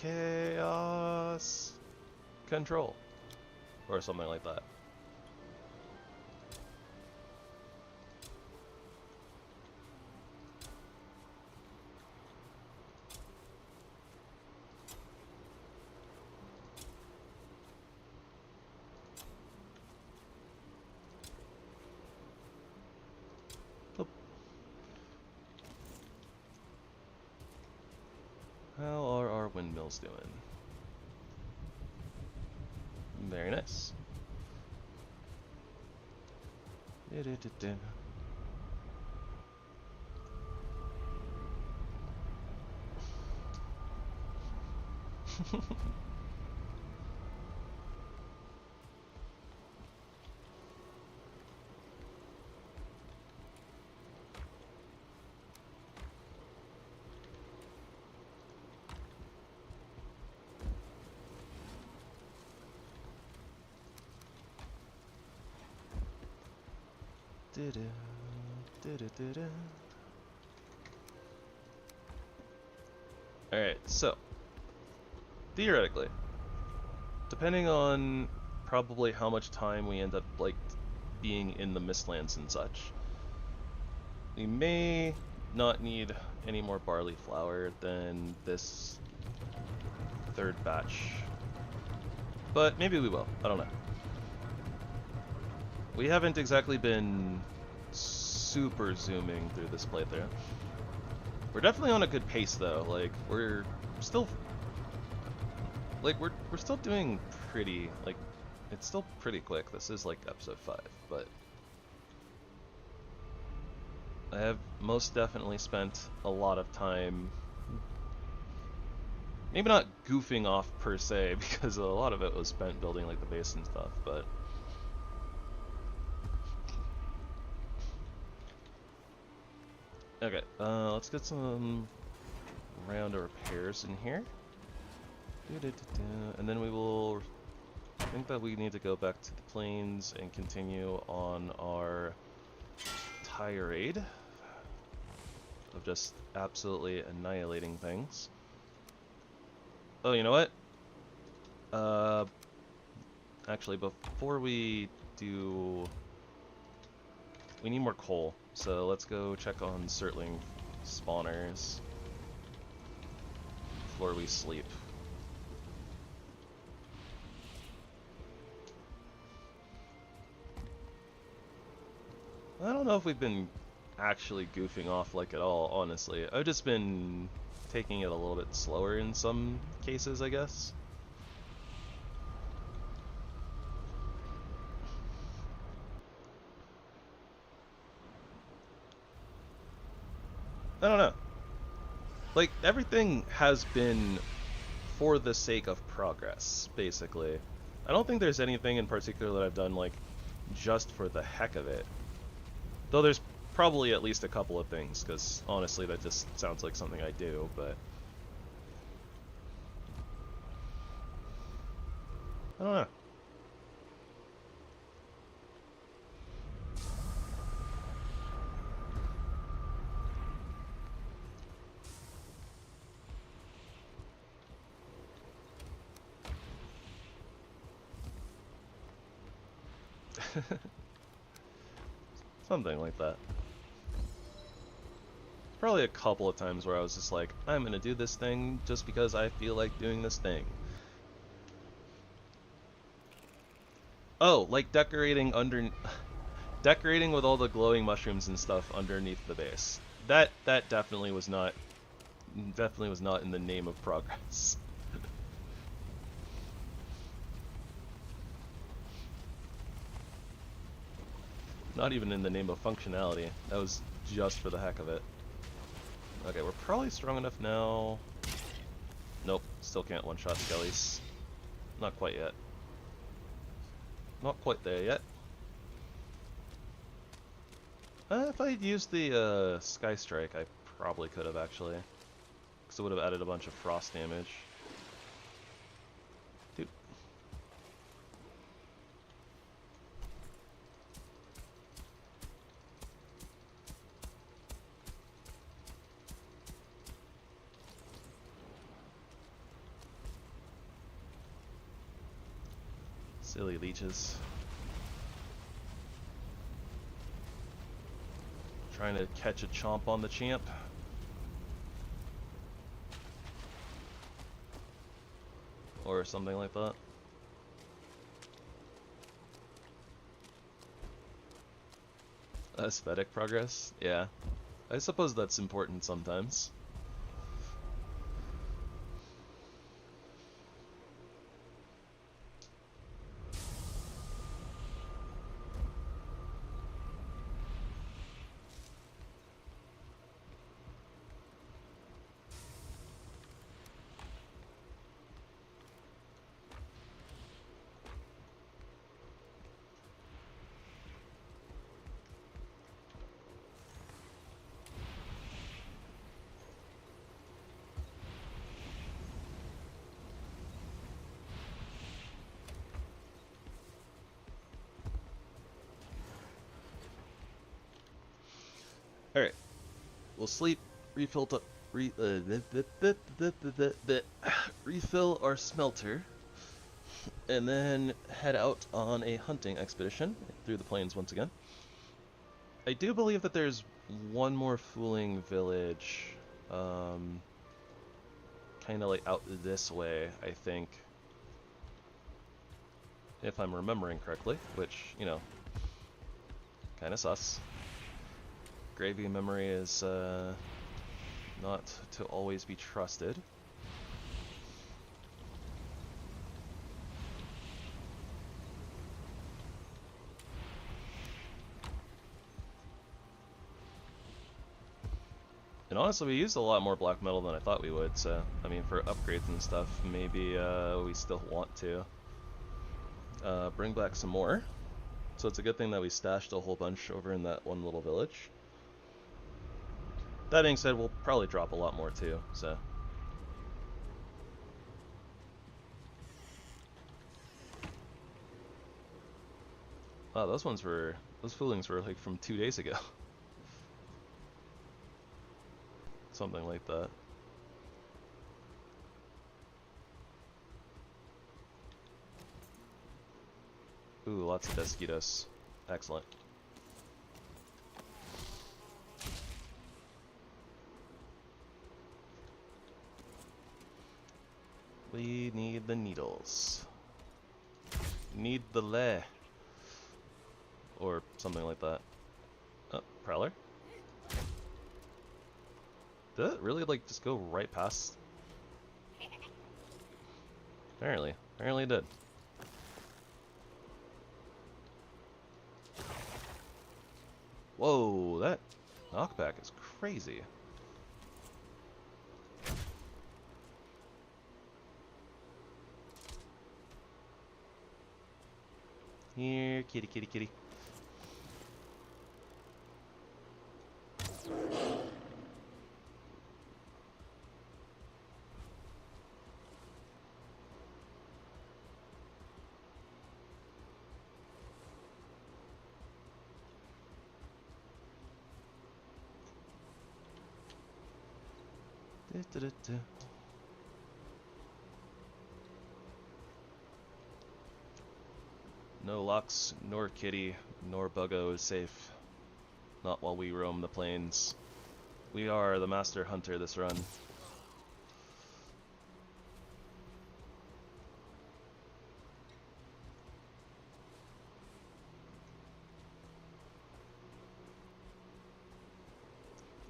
Chaos control or something like that. How are our windmills doing? Very nice. Alright, so theoretically, depending on probably how much time we end up like being in the Mistlands and such, We may not need any more barley flour than this third batch. But maybe we will. I don't know. We haven't exactly been super zooming through this playthrough. We're definitely on a good pace though. Like we're still we're still doing pretty, like, it's still pretty quick. This is like episode 5, but I have most definitely spent a lot of time, maybe not goofing off per se, because a lot of it was spent building like the base and stuff, but okay, let's get some round of repairs in here. And then we will, I think that we need to go back to the plains and continue on our tirade of just absolutely annihilating things. Oh, you know what? Actually, before we do, we need more coal. So let's go check on Certling spawners before we sleep. I don't know if we've been actually goofing off like at all, honestly. I've just been taking it a little bit slower in some cases, I guess. I don't know. Like, everything has been for the sake of progress, basically. I don't think there's anything in particular that I've done, like, just for the heck of it. Though there's probably at least a couple of things, because honestly that just sounds like something I do, but I don't know. Something like that. Probably a couple of times where I was just like, I'm gonna do this thing just because I feel like doing this thing. Oh, like decorating decorating with all the glowing mushrooms and stuff underneath the base. That definitely was not in the name of progress. Not even in the name of functionality. That was just for the heck of it. Okay, we're probably strong enough now. Nope, still can't one-shot skellies. Not quite yet. Not quite there yet. If I'd used the Sky Strike, I probably could have actually. Because it would have added a bunch of frost damage. Dude. Silly leeches. Trying to catch a chomp on the champ. Or something like that. Aesthetic progress? Yeah. I suppose that's important sometimes. Alright, we'll sleep, refill our smelter, and then head out on a hunting expedition through the plains once again. I do believe that there's one more fooling village, kind of like out this way, I think. If I'm remembering correctly, which, you know, kind of sus. Gravy memory is not to always be trusted. And honestly, we used a lot more black metal than I thought we would, so, I mean, for upgrades and stuff, maybe we still want to bring back some more. So it's a good thing that we stashed a whole bunch over in that one little village. That being said, we'll probably drop a lot more too, so. Wow, those foolings were like from 2 days ago. Something like that. Ooh, lots of mosquitoes. Excellent. We need the needles. Need the leh. Or something like that. Oh, Prowler? Did it really, like, just go right past? Apparently. Apparently it did. Whoa, that knockback is crazy. Here, kitty, kitty, kitty. No Lux, nor Kitty, nor Buggo is safe. Not while we roam the plains. We are the master hunter this run.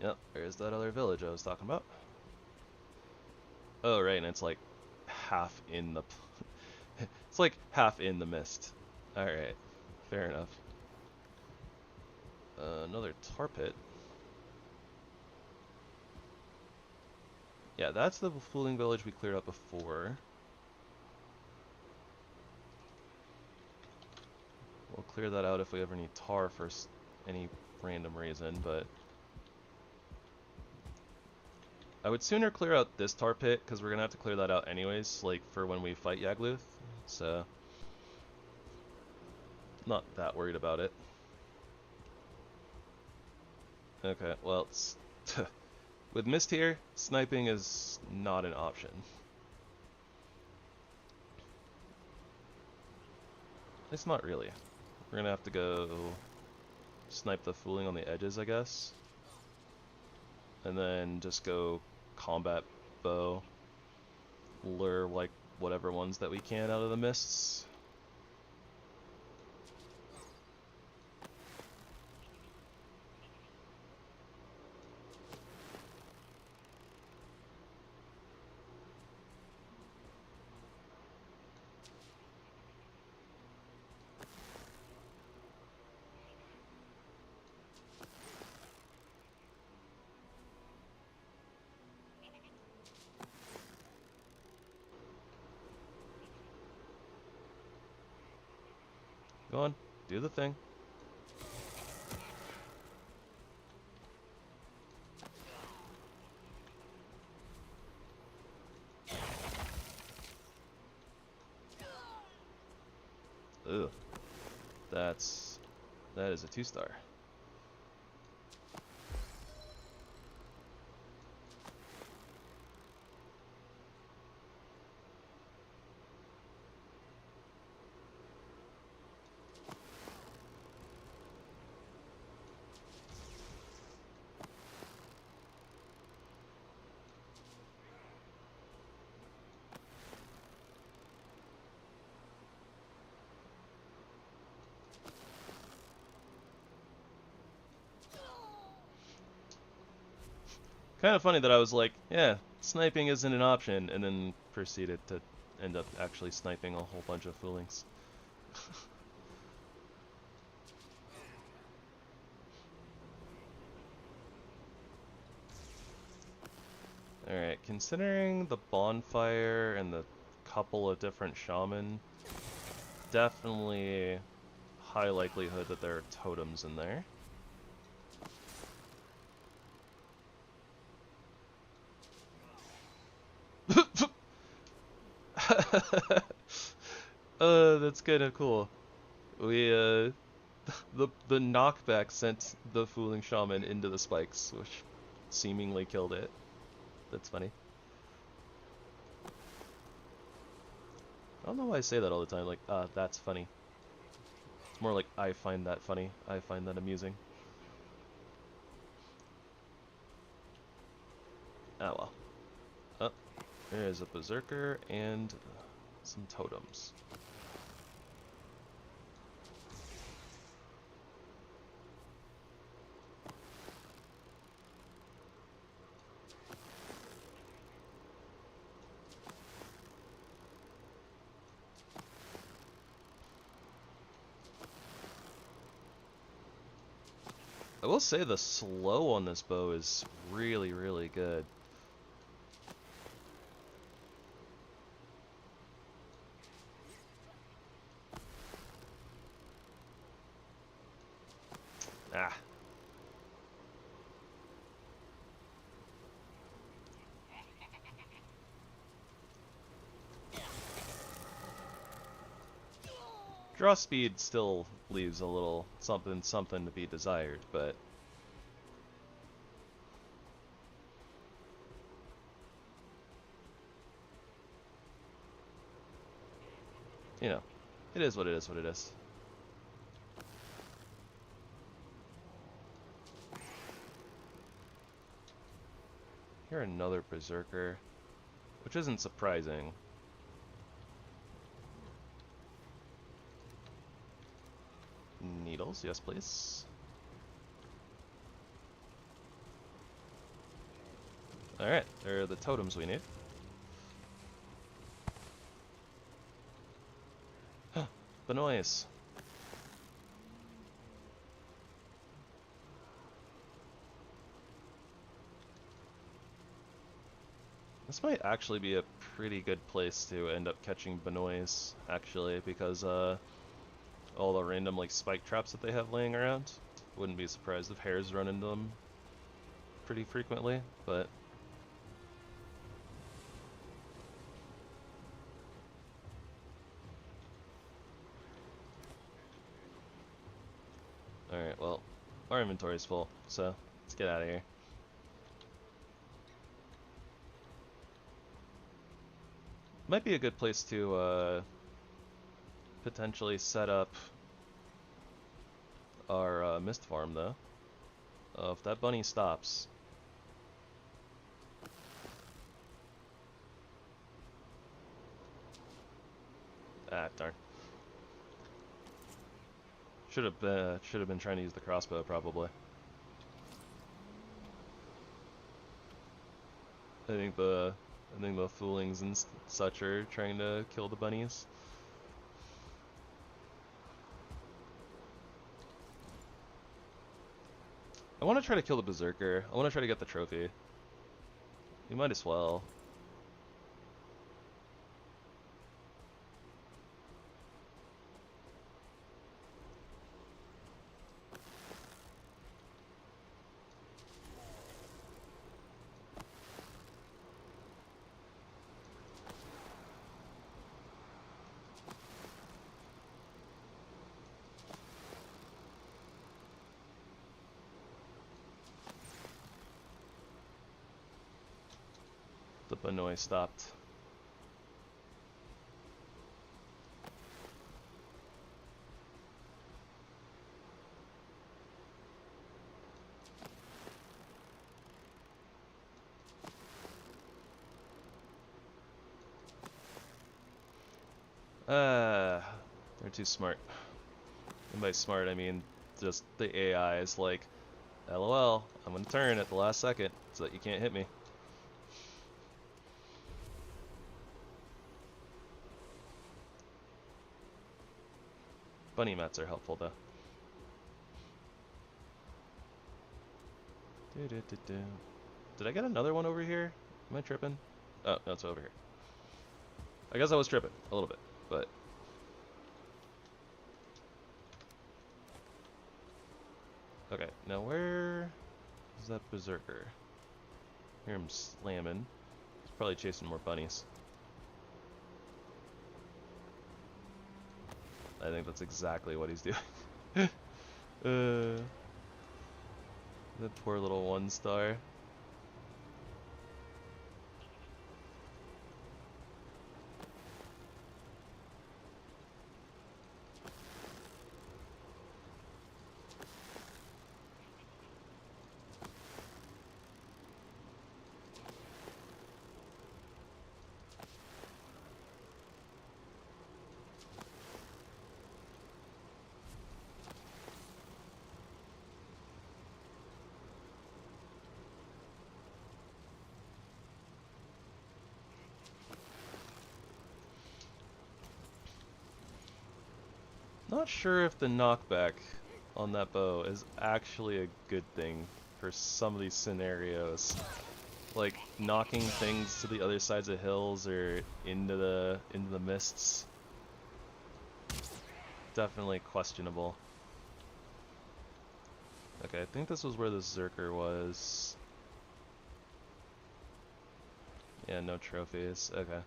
Yep, there's that other village I was talking about. Oh, right, and it's like half in the... it's like half in the mist. Alright, fair enough. Another tar pit. Yeah, that's the fooling village we cleared up before. We'll clear that out if we ever need tar for any random reason, but... I would sooner clear out this tar pit, because we're going to have to clear that out anyways, like, for when we fight Yagluth, so... Not that worried about it. Okay, well, it's with Mist here, sniping is not an option. It's not really. We're gonna have to go snipe the fooling on the edges, I guess. And then just go combat bow. Lure, like, whatever ones that we can out of the mists. Go on, do the thing. Ugh. That is a 2-star. Kind of funny that I was like, yeah, sniping isn't an option, and then proceeded to end up actually sniping a whole bunch of foolings. Alright, considering the bonfire and the couple of different shaman, definitely high likelihood that there are totems in there. That's kind of cool. We, the knockback sent the fooling shaman into the spikes, which seemingly killed it. That's funny. I don't know why I say that all the time, like, that's funny. It's more like, I find that funny. I find that amusing. Ah, well. Oh, there's a berserker and some totems. I will say the slow on this bow is really, really good. Ah. Draw speed still leaves a little something to be desired, but you know, it is what it is what it is. Here another berserker, which isn't surprising. Needles, yes please. Alright, there are the totems we need. The noise. This might actually be a pretty good place to end up catching Benoist, actually, because all the random like spike traps that they have laying around. Wouldn't be surprised if hares run into them pretty frequently, but alright, well, our inventory's full, so let's get out of here. Might be a good place to potentially set up our mist farm, though. If that bunny stops. Ah, darn. Should have been trying to use the crossbow, probably. I think the foolings and such are trying to kill the bunnies. I want to try to kill the berserker. I want to try to get the trophy. We might as well. The Benoist stopped. They're too smart. And by smart, I mean just the AI is like, LOL, I'm gonna turn at the last second so that you can't hit me. Bunny mats are helpful though. Did I get another one over here? Am I tripping? Oh, no, it's over here. I guess I was tripping a little bit, but... Okay, now where is that berserker? Hear him slamming. He's probably chasing more bunnies. I think that's exactly what he's doing. That poor little 1-star. Not sure if the knockback on that bow is actually a good thing for some of these scenarios. Like knocking things to the other sides of hills or into the mists. Definitely questionable. Okay, I think this was where the Zerker was. Yeah, no trophies. Okay.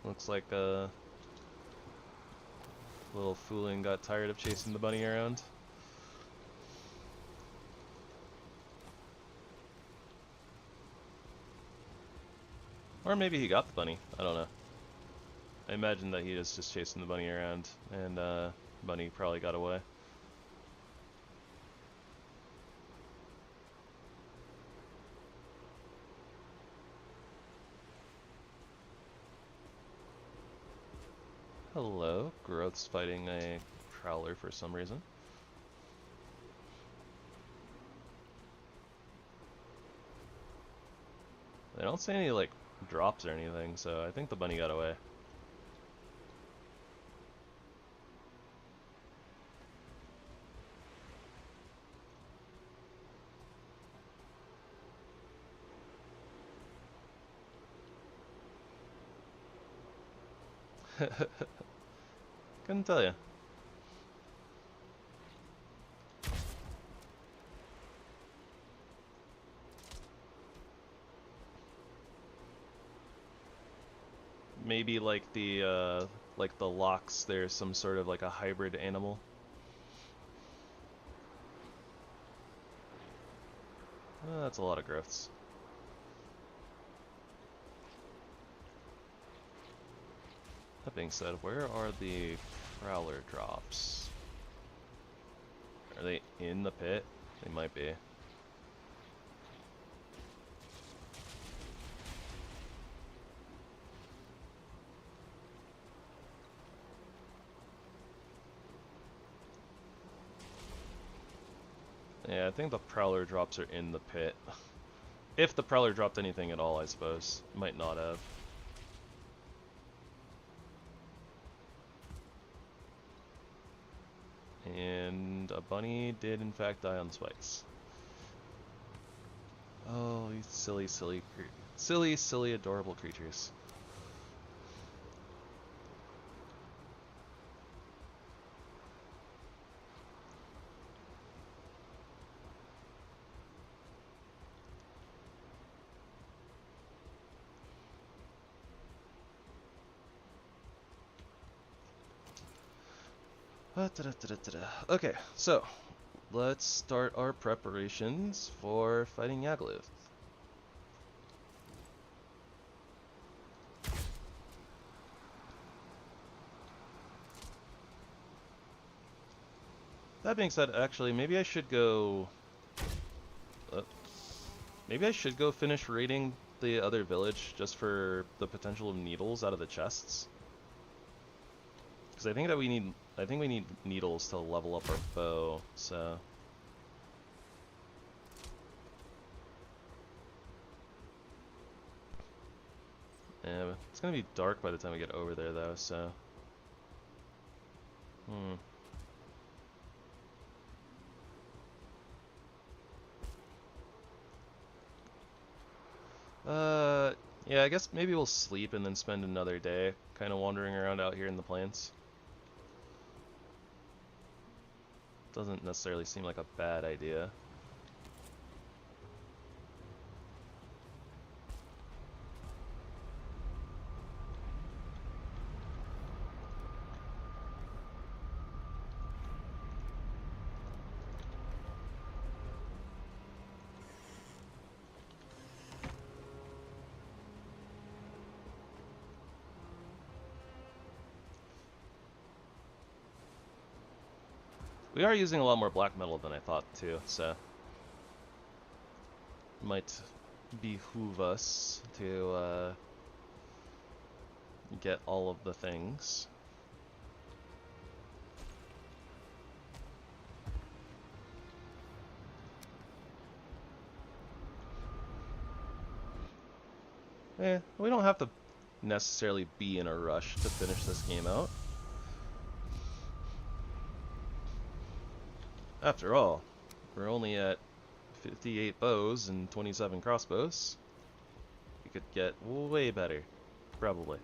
Looks like little fooling got tired of chasing the bunny around. Or maybe he got the bunny. I don't know. I imagine that he is just chasing the bunny around, and bunny probably got away. Hello, Growth's fighting a prowler for some reason. I don't see any like drops or anything, so I think the bunny got away. Couldn't tell you. Maybe like the locks, there's some sort of like a hybrid animal. That's a lot of growths. That being said, where are the prowler drops? Are they in the pit? They might be. Yeah, I think the prowler drops are in the pit. If the prowler dropped anything at all, I suppose. Might not have. And a bunny did in fact die on spikes. Oh, these silly, adorable creatures. Okay, so let's start our preparations for fighting Yagluth. That being said, actually, maybe I should go... Maybe I should go finish raiding the other village just for the potential of needles out of the chests. Because I think that we need needles to level up our bow, so. Yeah, it's gonna be dark by the time we get over there though, so. Yeah, I guess maybe we'll sleep and then spend another day kind of wandering around out here in the plains. Doesn't necessarily seem like a bad idea. We are using a lot more black metal than I thought too, so might behoove us to get all of the things. We don't have to necessarily be in a rush to finish this game out. After all, we're only at 58 bows and 27 crossbows. We could get way better, probably.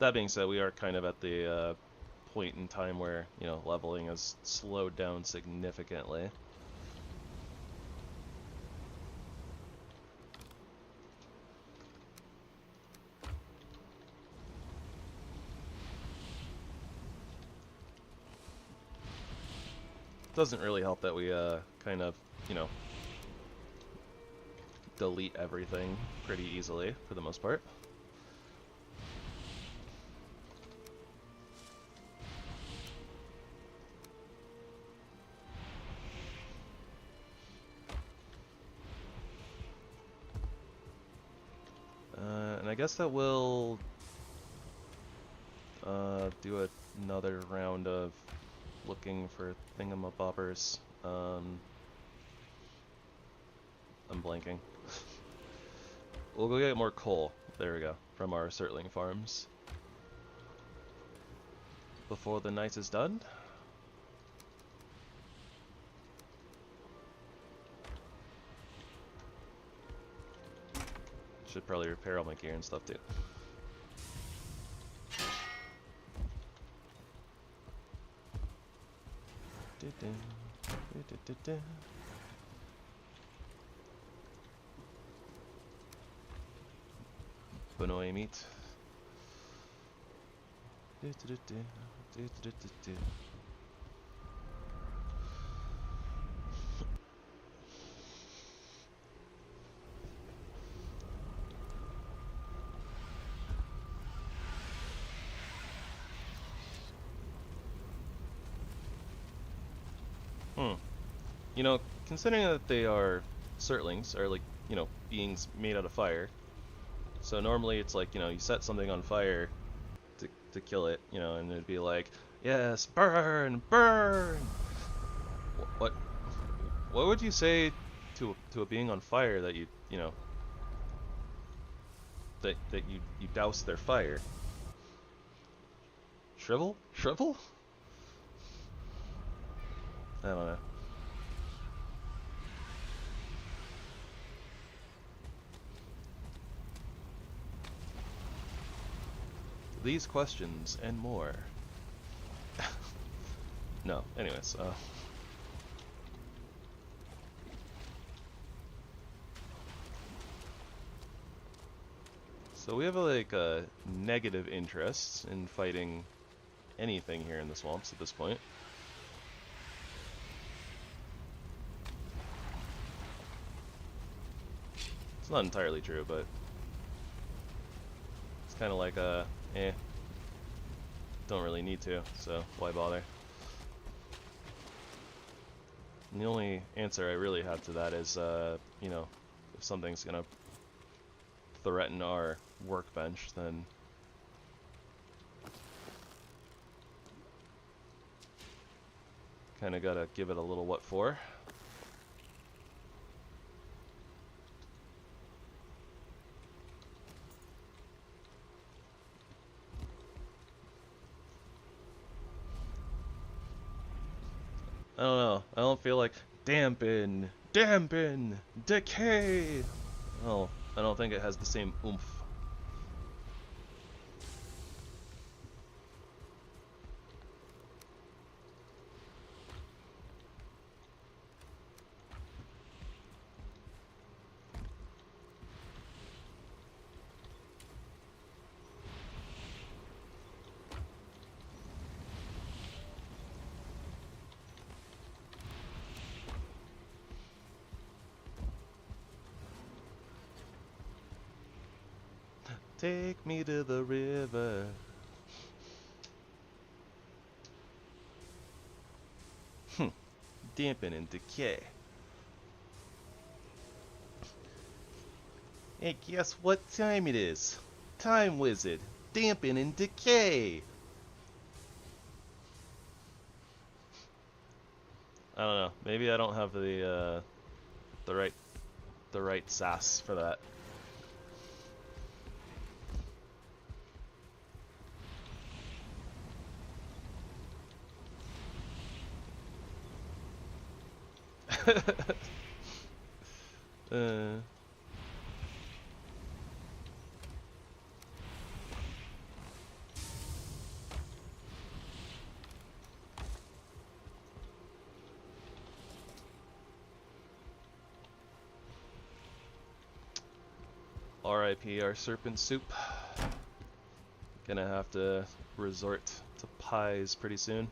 That being said, we are kind of at the point in time where, you know, leveling has slowed down significantly. Doesn't really help that we kind of, you know, delete everything pretty easily for the most part. And I guess that we'll do another round of looking for thingamabobbers. I'm blanking. We'll go get more coal. There we go. From our Surtling farms. Before the night is done. Should probably repair all my gear and stuff too. Bonoi meat. You know, considering that they are Surtlings, or like, you know, beings made out of fire. So normally it's like, you know, you set something on fire to kill it, you know, and it'd be like, yes, burn, burn. What would you say to a being on fire that you know, that you douse their fire? Shrivel? Shrivel? I don't know. These questions and more. No, anyways, so we have like a negative interest in fighting anything here in the swamps at this point. It's not entirely true, but it's kind of like eh. don't really need to, so why bother? And the only answer I really have to that is, you know, if something's gonna threaten our workbench, then kinda gotta give it a little what for. I don't know. I don't feel like dampen, decay. Oh, I don't think it has the same oomph. Take me to the river. Dampen and decay. Hey, guess what time it is? Time wizard. Dampen and decay. I don't know. Maybe I don't have the right sass for that. RIP our serpent soup. Gonna have to resort to pies pretty soon.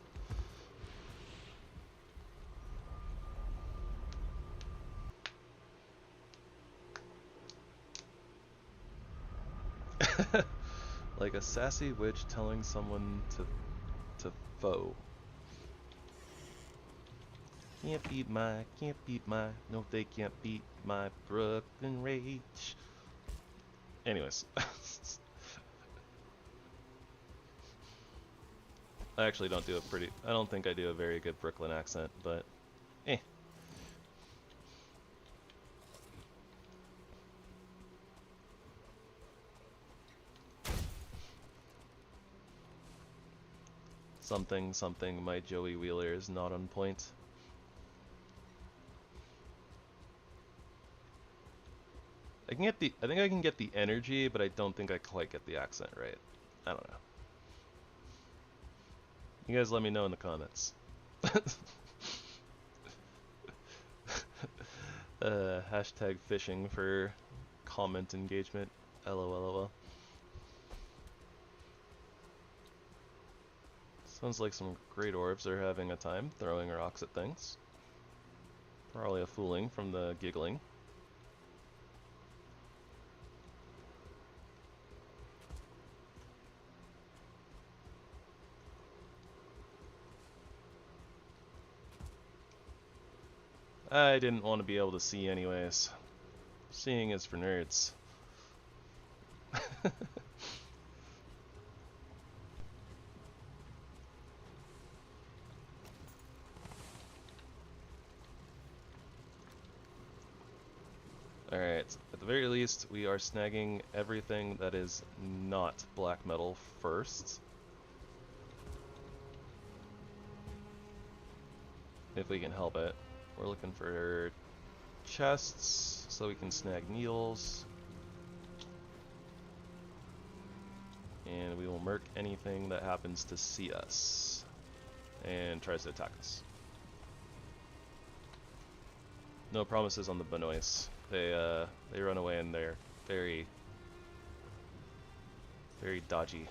Like a sassy witch telling someone to foe. Can't beat my, no they can't beat my Brooklyn rage. Anyways. I actually don't do I don't think I do a very good Brooklyn accent, but eh. Something, my Joey Wheeler is not on point. I think I can get the energy, but I don't think I quite get the accent right. I don't know. You guys let me know in the comments. Hashtag fishing for comment engagement. LOLOL. Sounds like some great orbs are having a time throwing rocks at things. Probably a fooling from the giggling. I didn't want to be able to see anyways. Seeing is for nerds. Alright, at the very least, we are snagging everything that is not black metal first. If we can help it. We're looking for chests so we can snag needles. And we will murk anything that happens to see us and tries to attack us. No promises on the Benoist. They run away and they're very dodgy.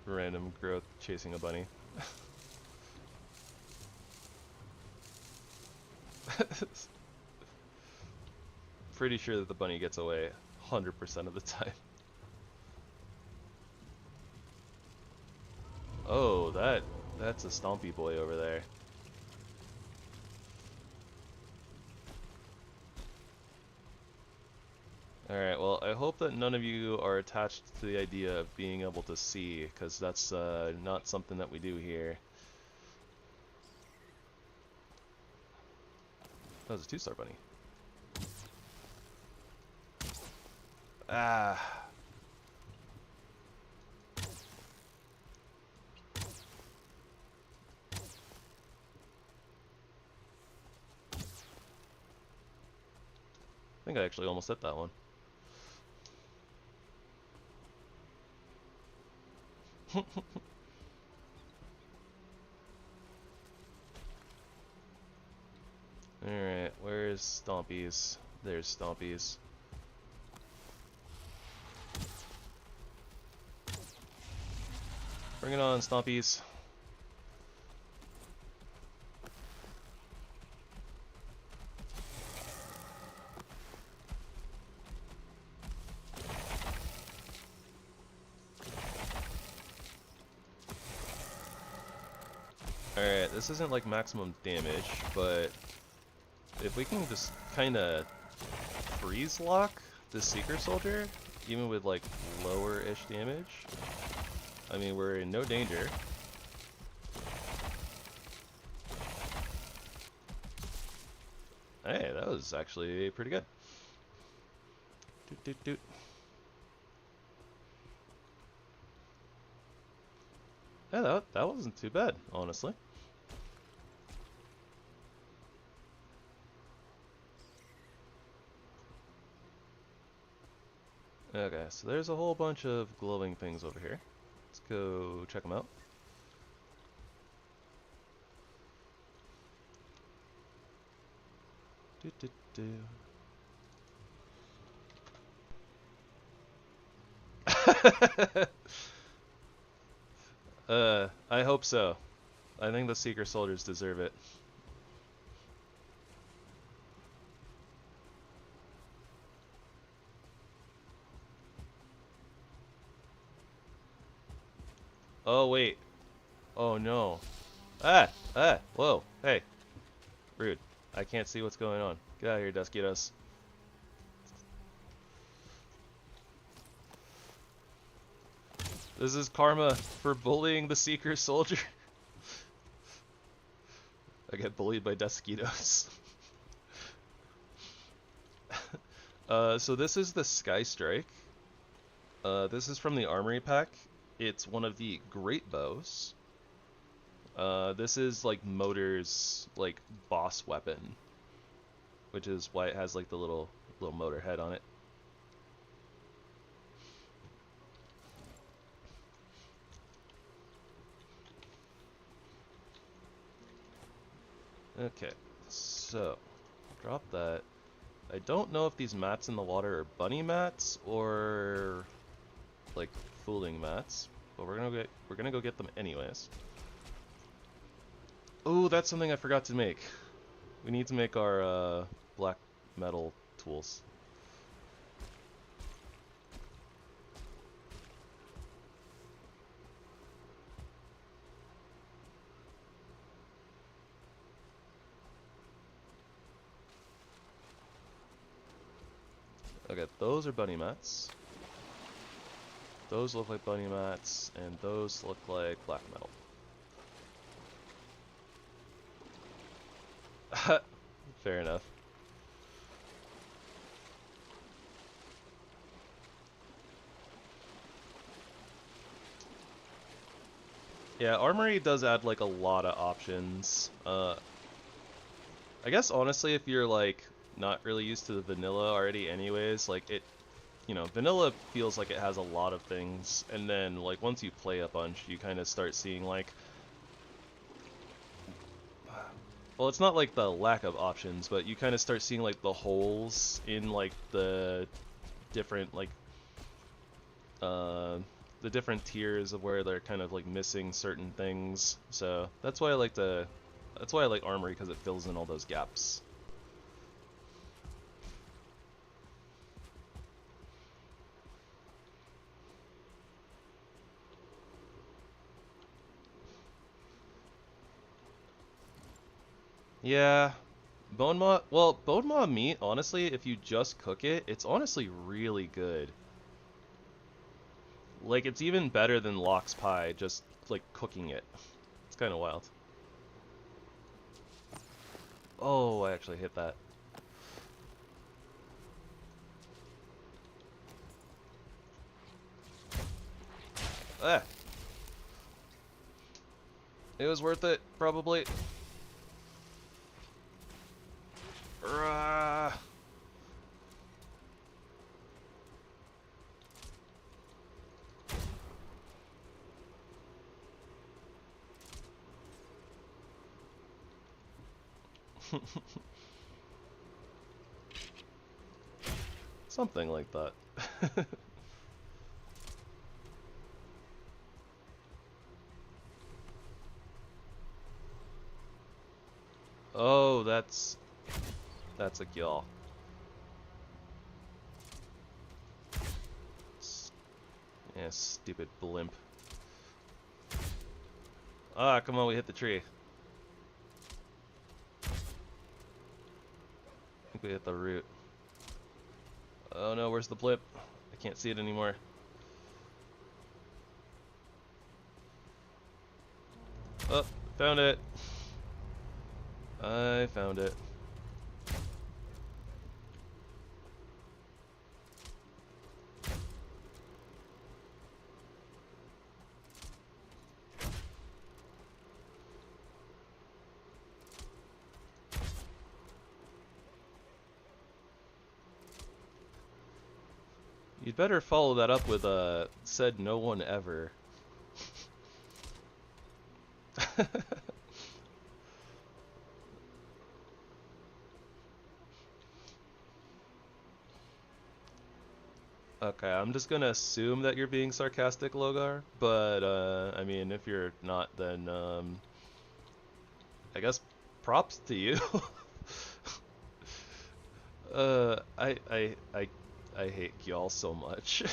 Random growth chasing a bunny. Pretty sure that the bunny gets away 100% of the time. Oh, that's a stompy boy over there. Alright, well, I hope that none of you are attached to the idea of being able to see, because that's not something that we do here. That was a 2-star bunny. Ah. I think I actually almost hit that one. Alright, where's Stompies? There's Stompies. Bring it on, Stompies. Alright, this isn't like maximum damage, but if we can just kinda freeze lock the Seeker Soldier, even with like lower-ish damage, I mean, we're in no danger. Hey, that was actually pretty good. Doot, doot, doot. Yeah, that wasn't too bad, honestly. Okay, so there's a whole bunch of glowing things over here. Let's go check them out. Do, do, do. I hope so. I think the Seeker Soldiers deserve it. Oh, wait. Oh, no. Ah! Ah! Whoa. Hey. Rude. I can't see what's going on. Get out of here, Duskitos. This is karma for bullying the Seeker Soldier. I get bullied by Duskitos. So this is the Sky Strike. This is from the Armory pack. It's one of the great bows. This is like Motor's like boss weapon, which is why it has like the little motor head on it. Okay, so drop that. I don't know if these mats in the water are bunny mats or like fooling mats, but we're gonna go get them anyways. Oh, that's something I forgot to make. We need to make our black metal tools. Okay, those are bunny mats. Those look like bunny mats, and those look like black metal. Fair enough. Yeah, Armory does add like a lot of options. I guess honestly, if you're like not really used to the vanilla already anyways, like it, you know, vanilla feels like it has a lot of things, and then like once you play a bunch, you kind of start seeing like, well, it's not like the lack of options, but you kind of start seeing like the holes in like the different like the different tiers of where they're kind of like missing certain things. So that's why I like Armory, because it fills in all those gaps. Yeah, bone maw. Well, bone maw meat, honestly, if you just cook it, it's honestly really good. Like, it's even better than lox pie, just like cooking it. It's kind of wild. Oh, I actually hit that. Ah, it was worth it, probably. Rah. Something like that. Oh, that's a gill. Yeah, stupid blimp. Ah, come on, we hit the tree. I think we hit the root. Oh no, where's the blimp? I can't see it anymore. Oh, found it. I found it. You'd better follow that up with said no one ever. Okay, I'm just gonna assume that you're being sarcastic, Logar, but I mean, if you're not, then I guess props to you. I hate y'all so much.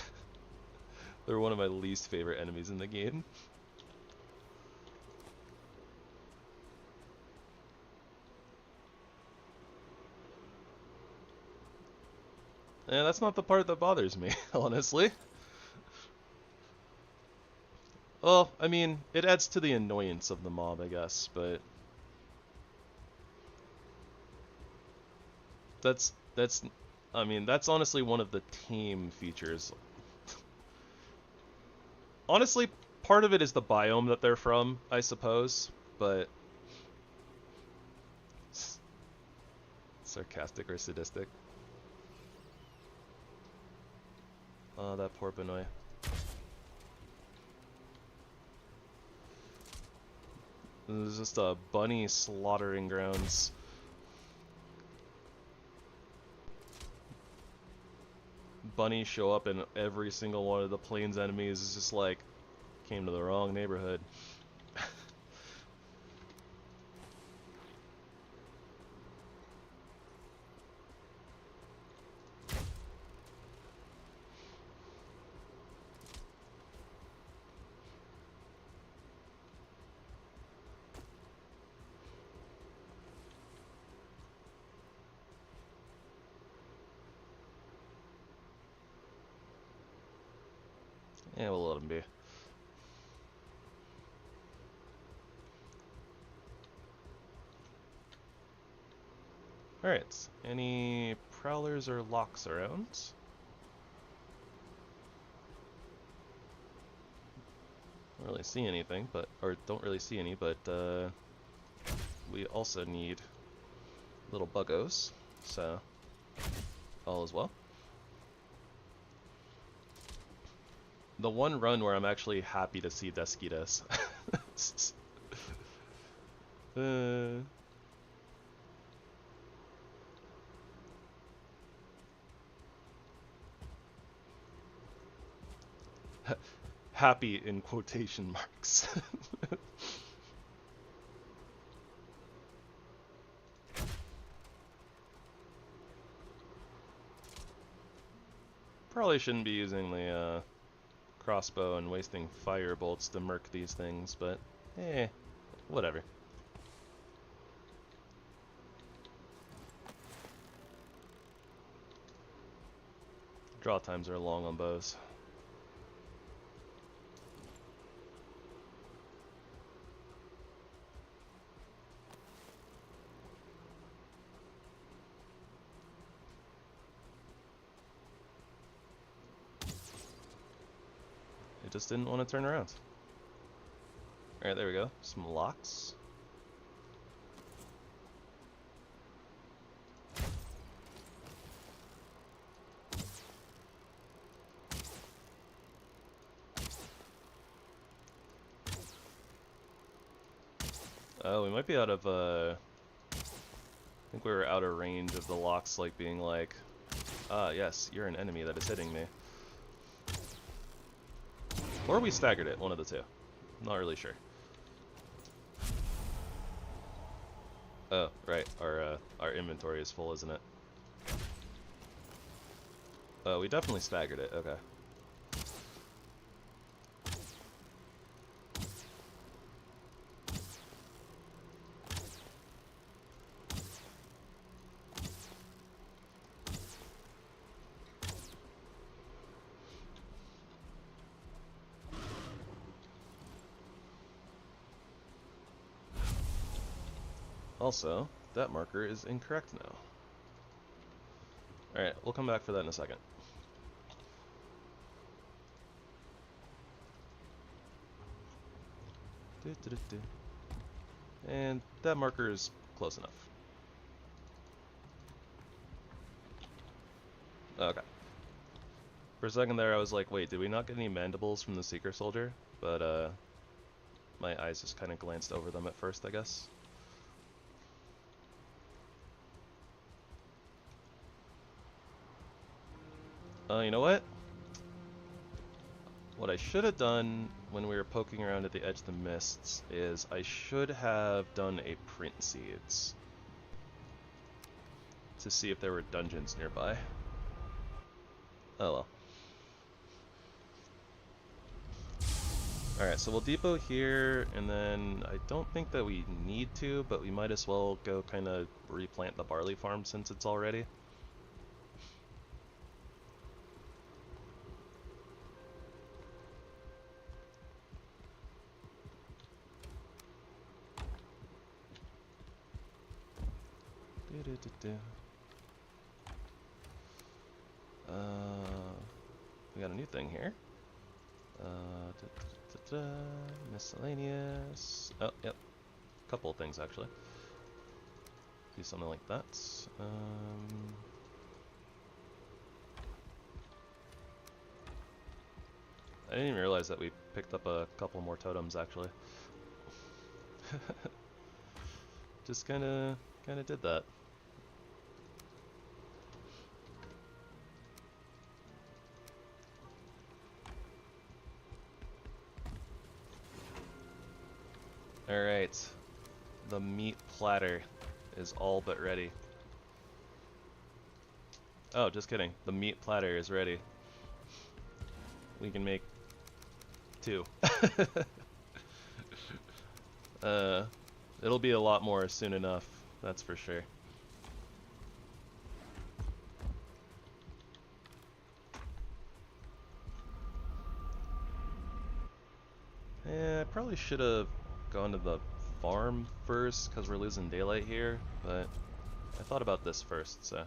They're one of my least favorite enemies in the game. And that's not the part that bothers me, honestly. Well, I mean, it adds to the annoyance of the mob, I guess, but that's I mean, that's honestly one of the tame features. Honestly, part of it is the biome that they're from, I suppose, but sarcastic or sadistic. Oh, that poor Benoit. This is just a bunny slaughtering grounds. Bunnies show up in every single one of the plains enemies. It's just like, came to the wrong neighborhood. Yeah, we'll let him be. Alright, any prowlers or locks around? Don't really see anything, but, or don't really see any, but we also need little buggos, so all is well. The one run where I'm actually happy to see Desquitas. Happy in quotation marks. Probably shouldn't be using the crossbow and wasting fire bolts to murk these things, but whatever. Draw times are long on bows. It just didn't want to turn around. Alright, there we go. Some locks. Oh, we might be out of, I think we were out of range of the locks, like, being like, ah, yes, you're an enemy that is hitting me. Or we staggered it, one of the two. I'm not really sure. Oh, right, our inventory is full, isn't it? Oh, we definitely staggered it, okay. Also, that marker is incorrect now. Alright, we'll come back for that in a second. And that marker is close enough. Okay. For a second there I was like, wait, did we not get any mandibles from the Seeker Soldier? But, my eyes just kind of glanced over them at first, I guess. You know what? What I should have done when we were poking around at the edge of the mists is I should have done a print seeds to see if there were dungeons nearby. Oh well. Alright, so we'll depot here, and then I don't think that we need to, but we might as well go kind of replant the barley farm since it's all ready. We got a new thing here. Miscellaneous. Oh, yep. Couple of things actually. Do something like that. I didn't even realize that we picked up a couple more totems actually. Just kinda did that. Alright, the meat platter is all but ready. Oh, just kidding. The meat platter is ready. We can make 2. It'll be a lot more soon enough, that's for sure. I probably should have gone to the farm first because we're losing daylight here, but I thought about this first, so.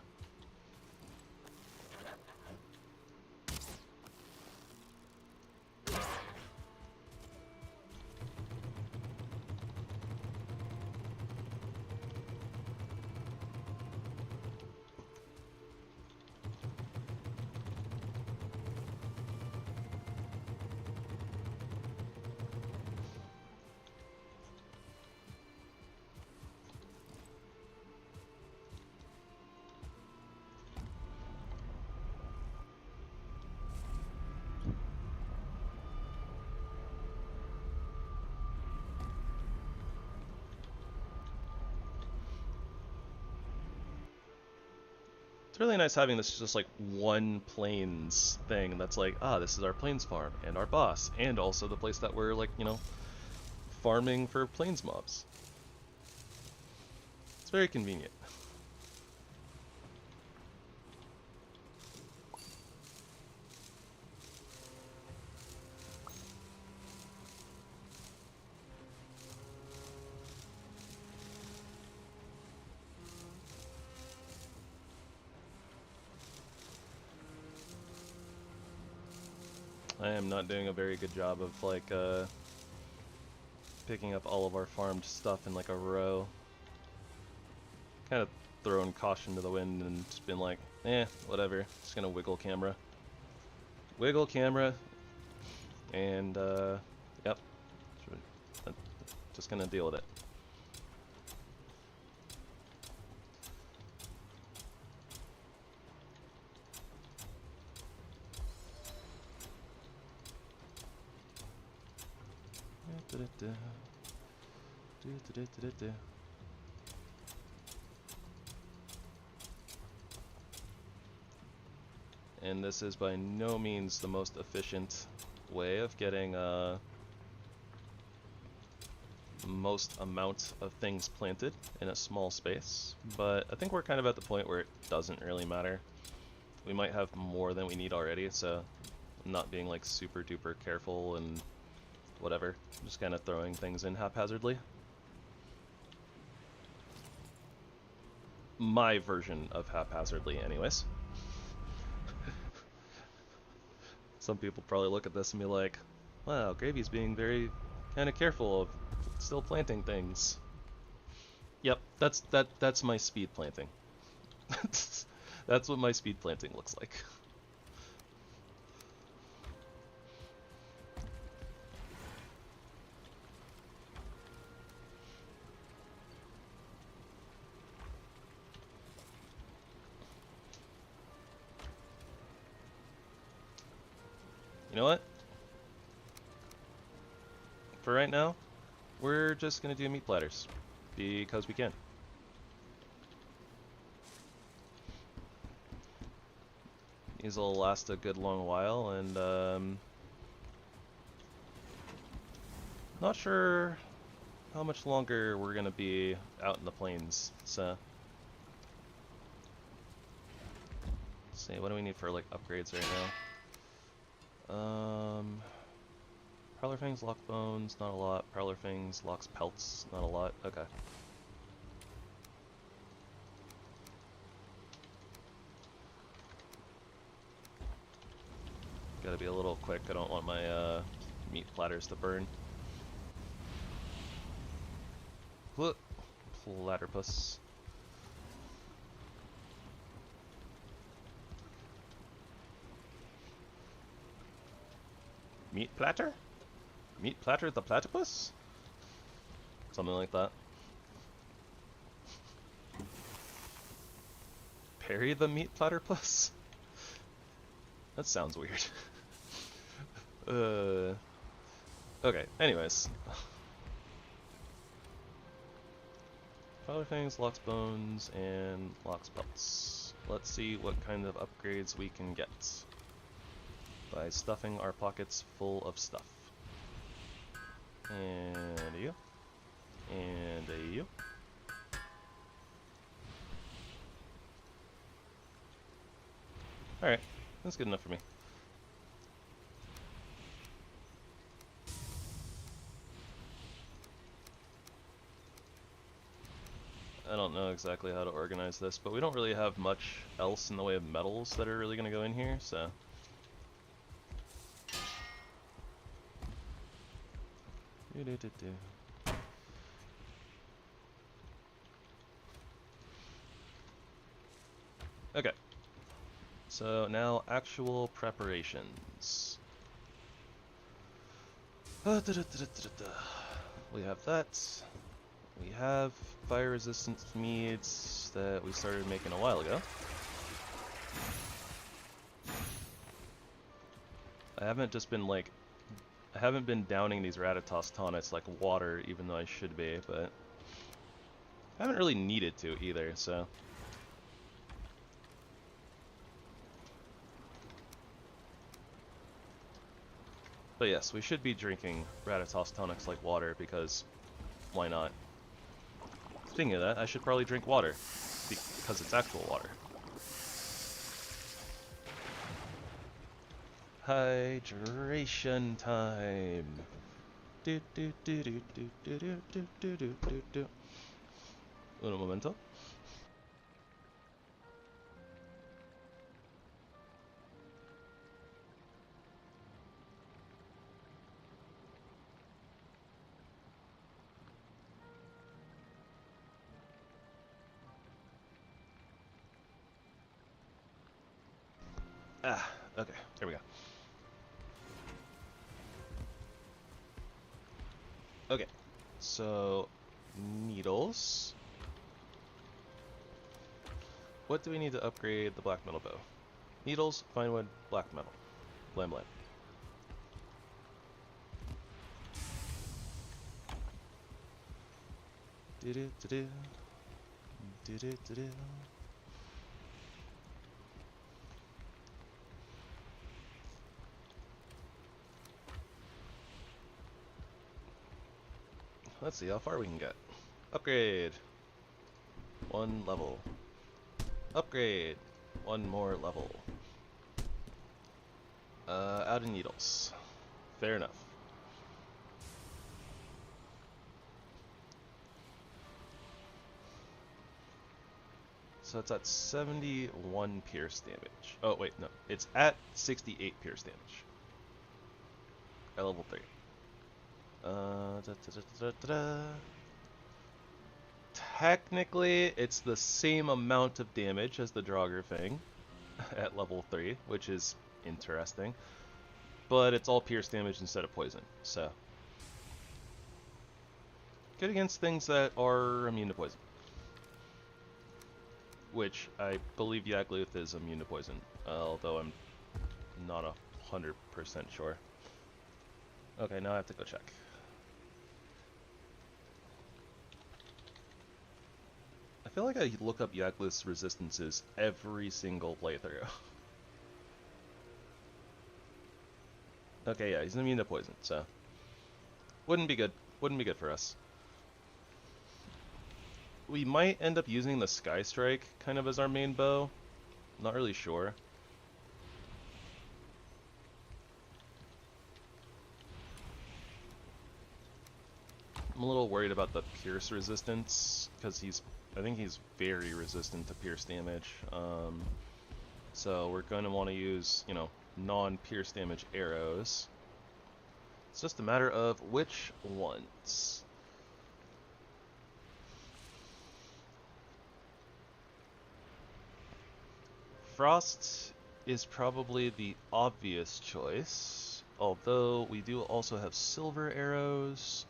It's really nice having this just like one plains thing that's like, ah, this is our plains farm, and our boss, and also the place that we're like, you know, farming for plains mobs. It's very convenient. I am not doing a very good job of like picking up all of our farmed stuff in like a row. Kind of throwing caution to the wind and just been like, eh, whatever. Just gonna wiggle camera. Wiggle camera. And yep. Just gonna deal with it. And this is by no means the most efficient way of getting most amount of things planted in a small space, but I think we're kind of at the point where it doesn't really matter. We might have more than we need already, so I'm not being like super duper careful and whatever. I'm just kind of throwing things in haphazardly. My version of haphazardly, anyways. Some people probably look at this and be like, wow, Gravy's being very kind of careful of still planting things. Yep, that's my speed planting. That's what my speed planting looks like. You know what? For right now, we're just gonna do meat platters because we can. These will last a good long while, and not sure how much longer we're gonna be out in the plains. So, let's see, what do we need for like upgrades right now? Prowler Fangs, Lock Bones, not a lot. Prowler Fangs, Locks Pelts, not a lot. Okay. Gotta be a little quick, I don't want my meat platters to burn. Look, Platypus. Meat platter? Meat platter the platypus? Something like that. Parry the meat platypus? That sounds weird. Okay, anyways. Prowler Fangs, Locks Bones, and Locks Pelts. Let's see what kind of upgrades we can get by stuffing our pockets full of stuff. And you. And you. Alright, that's good enough for me. I don't know exactly how to organize this, but we don't really have much else in the way of metals that are really going to go in here, so... Okay, so now actual preparations. We have that. We have fire resistance meats that we started making a while ago. I haven't been downing these Rathatos tonics like water, even though I should be, but I haven't really needed to either, so. But yes, we should be drinking Rathatos tonics like water, because why not? Speaking of that, I should probably drink water, because it's actual water. Hydration time. Do do do do do do do do do do do do. Un momento. Ah, okay, there we go. Okay, so needles. What do we need to upgrade the black metal bow? Needles, fine wood, black metal. Blam blam. Do do do do. Do do do do. Let's see how far we can get. Upgrade. 1 level. Upgrade. 1 more level. Out of needles. Fair enough. So it's at 71 pierce damage. Oh wait, no. It's at 68 pierce damage. At level 3. Technically, it's the same amount of damage as the Draugr thing at level 3, which is interesting. But it's all pierce damage instead of poison, so good against things that are immune to poison. Which I believe Yagluth is immune to poison, although I'm not 100% sure. Okay, now I have to go check. I feel like I look up Yagluth's resistances every single playthrough. Okay, yeah, he's immune to poison, so wouldn't be good. Wouldn't be good for us. We might end up using the Sky Strike kind of as our main bow. Not really sure. I'm a little worried about the pierce resistance because I think he's very resistant to pierce damage. So we're going to want to use, you know, non-pierce damage arrows. It's just a matter of which ones. Frost is probably the obvious choice, although we do also have silver arrows,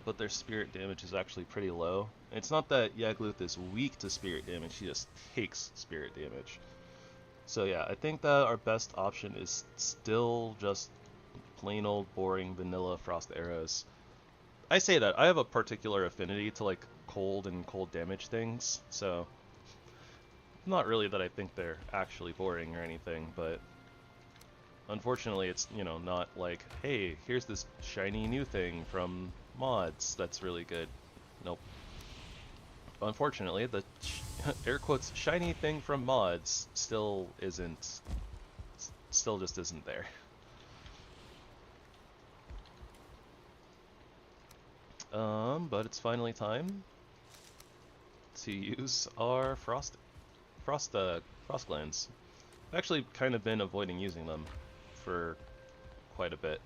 but their spirit damage is actually pretty low. It's not that Yagluth is weak to spirit damage, he just takes spirit damage. So yeah, I think that our best option is still just plain old boring vanilla frost arrows. I say that, I have a particular affinity to like cold and cold damage things, so not really that I think they're actually boring or anything, but unfortunately it's, you know, not like, hey, here's this shiny new thing from mods that's really good. Nope. Unfortunately, the air quotes shiny thing from mods still just isn't there. But it's finally time to use our frost glands. I've actually kind of been avoiding using them for quite a bit,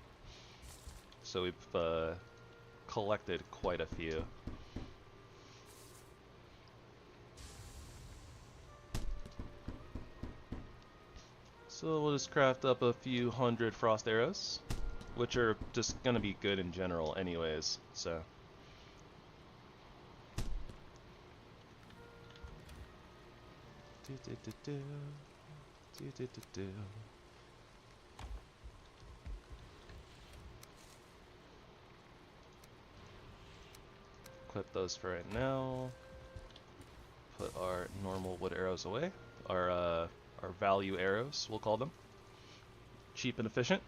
so we've collected quite a few. So we'll just craft up a few hundred frost arrows, which are just gonna be good in general anyways, so. Equip those for right now. Put our normal wood arrows away. Our value arrows, we'll call them. Cheap and efficient.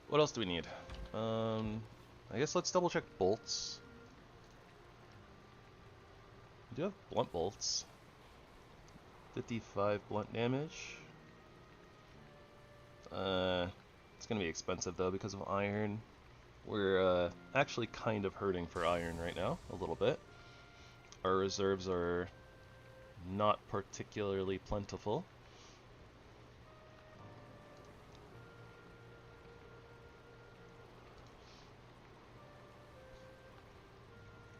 What else do we need? I guess let's double check bolts. We do have blunt bolts. 55 blunt damage. It's gonna be expensive though because of iron. We're actually kind of hurting for iron right now, a little bit. Our reserves are not particularly plentiful.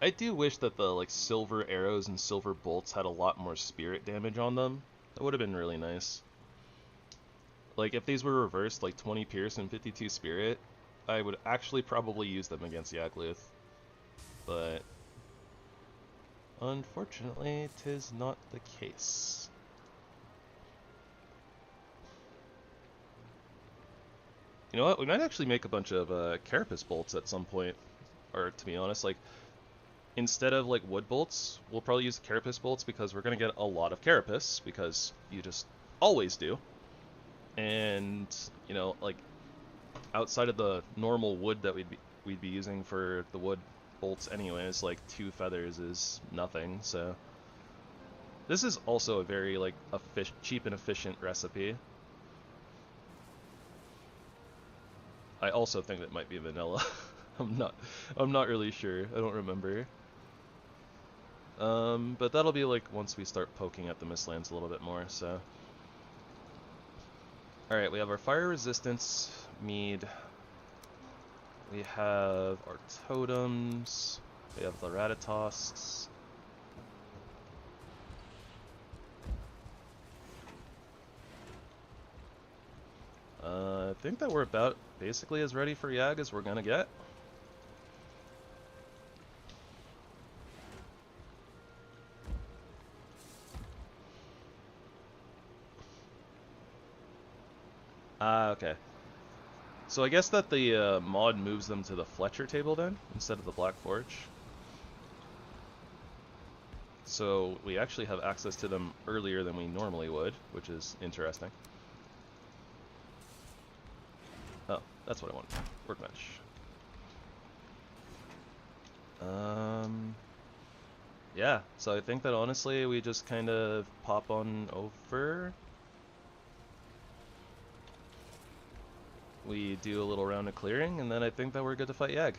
I do wish that the like silver arrows and silver bolts had a lot more spirit damage on them. That would have been really nice. Like if these were reversed, like 20 pierce and 52 spirit, I would actually probably use them against Yagluth. But unfortunately, 'tis not the case. You know what? We might actually make a bunch of carapace bolts at some point. Or to be honest, like instead of like wood bolts, we'll probably use carapace bolts because we're gonna get a lot of carapace because you just always do. And you know, like outside of the normal wood that we'd be using for the wood bolts anyways, like 2 feathers is nothing. So this is also a very like cheap and efficient recipe. I also think that might be vanilla. I'm not really sure. I don't remember. But that'll be like once we start poking at the Mistlands a little bit more, so. Alright, we have our fire resistance mead. We have our totems. We have the Ratatosts. I think that we're about basically as ready for Yag as we're gonna get. Okay. So I guess that the mod moves them to the Fletcher table then, instead of the Black Forge. So we actually have access to them earlier than we normally would, which is interesting. Oh, that's what I want. Workbench. Yeah, so I think that honestly we just kind of pop on over. We do a little round of clearing, and then I think that we're good to fight Yag.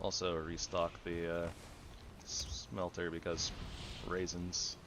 Also restock the smelter because raisins.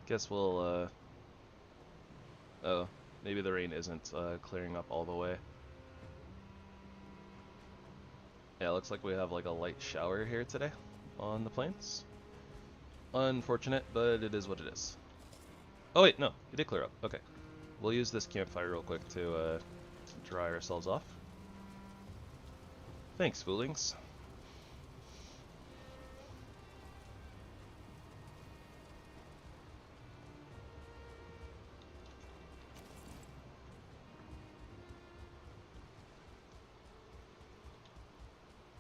Guess we'll, oh, maybe the rain isn't clearing up all the way. Yeah, looks like we have like a light shower here today on the plains. Unfortunate, but it is what it is. Oh wait, no, it did clear up. Okay. We'll use this campfire real quick to dry ourselves off. Thanks, foolings.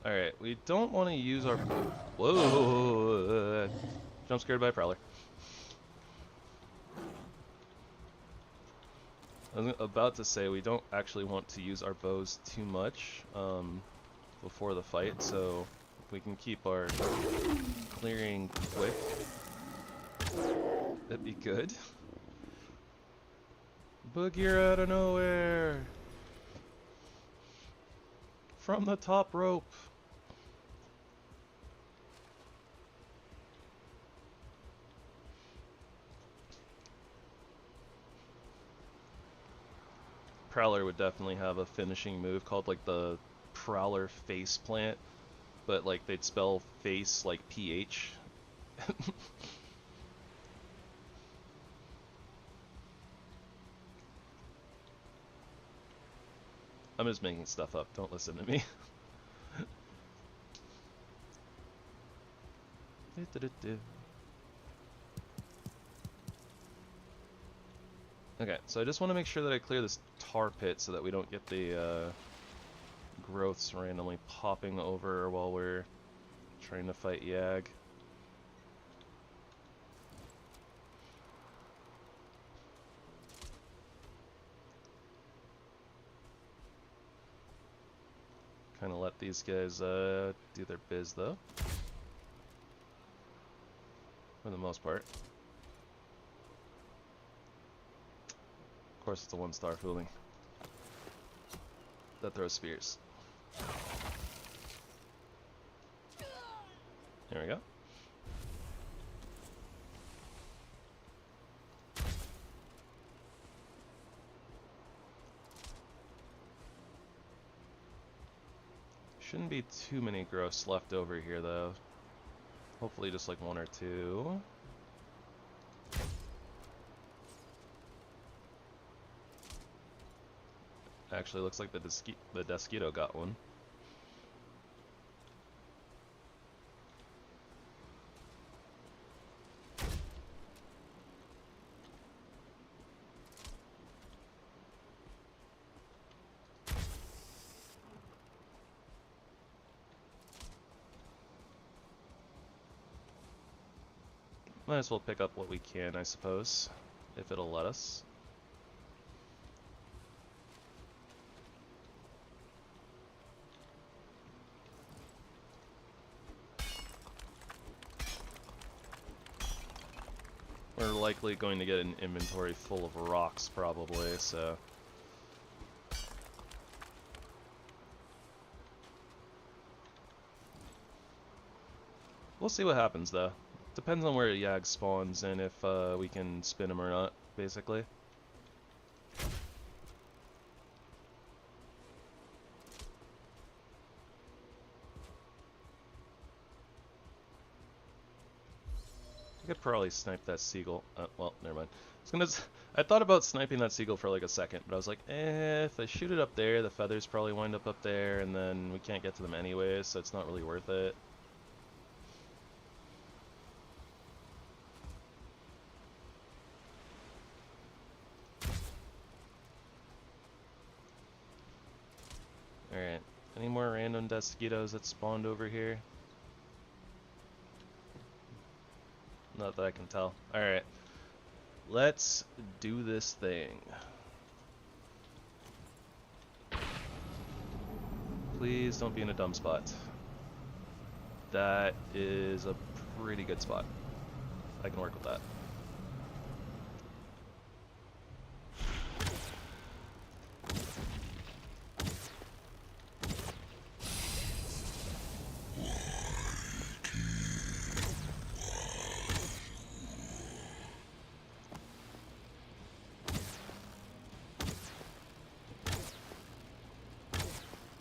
Alright, we don't want to use our... Whoa! Jump scared by a prowler. I was about to say we don't actually want to use our bows too much before the fight, so if we can keep our clearing quick, that'd be good. Boogier out of nowhere! From the top rope! Prowler would definitely have a finishing move called like the Prowler face plant, but like they'd spell face like PH. I'm just making stuff up, don't listen to me. Okay, so I just want to make sure that I clear this tar pit so that we don't get the growths randomly popping over while we're trying to fight Yag. Kind of let these guys do their biz though, for the most part. Of course, it's a 1-star fooling that throws spears. There we go. Shouldn't be too many growths left over here though. Hopefully just like 1 or 2. Actually looks like the Desquito got one. Might as well pick up what we can, I suppose, if it'll let us. We're likely going to get an inventory full of rocks, probably, so... We'll see what happens, though. Depends on where Yag spawns and if we can spin him or not, basically. I could probably snipe that seagull. Well, never mind. I thought about sniping that seagull for like a second, but I was like, if I shoot it up there, the feathers probably wind up there, and then we can't get to them anyway, so it's not really worth it. Alright, any more random Desquitos that spawned over here? Not that I can tell. Alright, let's do this thing. Please don't be in a dumb spot. That is a pretty good spot. I can work with that.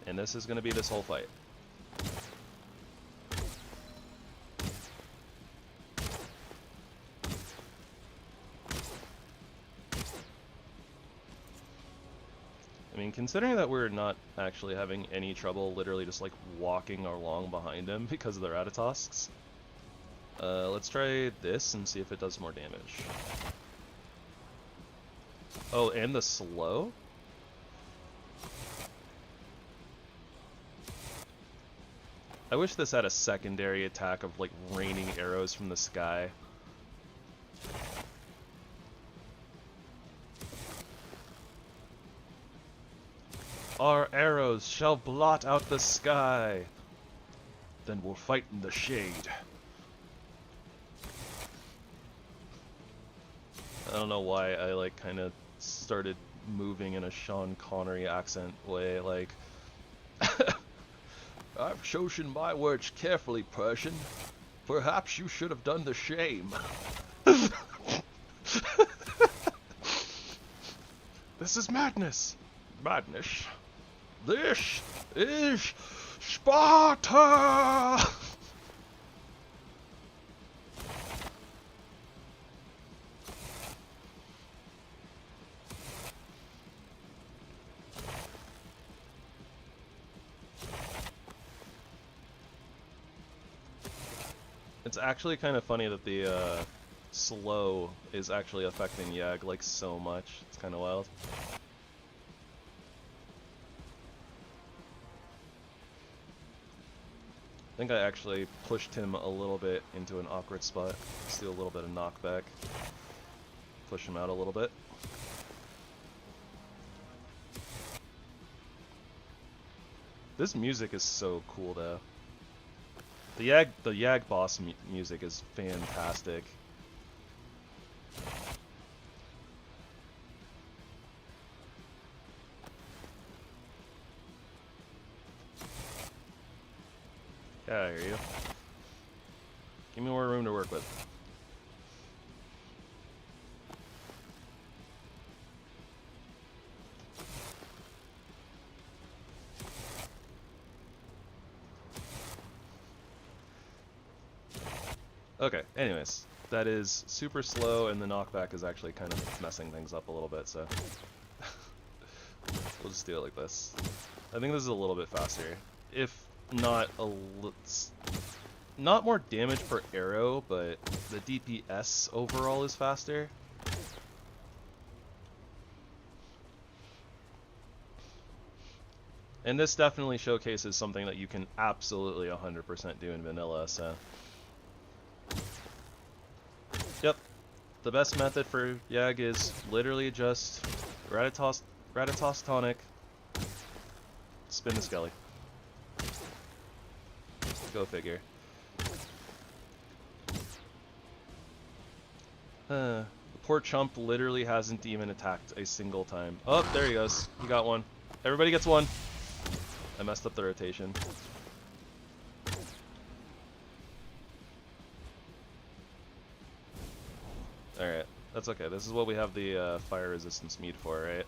And this is going to be this whole fight. I mean, considering that we're not actually having any trouble literally just like walking along behind him because of the Ratatasks, let's try this and see if it does more damage. Oh, and the slow? I wish this had a secondary attack of like raining arrows from the sky. Our arrows shall blot out the sky. Then we'll fight in the shade. I don't know why I like kind of started moving in a Sean Connery accent way, like I've chosen my words carefully, Persian. Perhaps you should have done the same. This is madness. Madness. This is Sparta! It's actually kind of funny that the slow is actually affecting Yag like so much. It's kind of wild. think I actually pushed him a little bit into an awkward spot. Let's do a little bit of knockback. Push him out a little bit. This music is so cool though. The Yag boss music is fantastic. Yeah, I hear you. Give me more room to work with. Okay, anyways, that is super slow, and the knockback is actually kind of messing things up a little bit, so we'll just do it like this. I think this is a little bit faster. If not not more damage per arrow, but the DPS overall is faster. And this definitely showcases something that you can absolutely 100% do in vanilla, so... Yep, the best method for Yag is literally just Gratitos tonic, spin the skelly. Go figure. The poor chump literally hasn't even attacked a single time. Oh, there he goes. He got one. Everybody gets one. I messed up the rotation. Alright, that's okay. This is what we have the fire resistance mead for, right?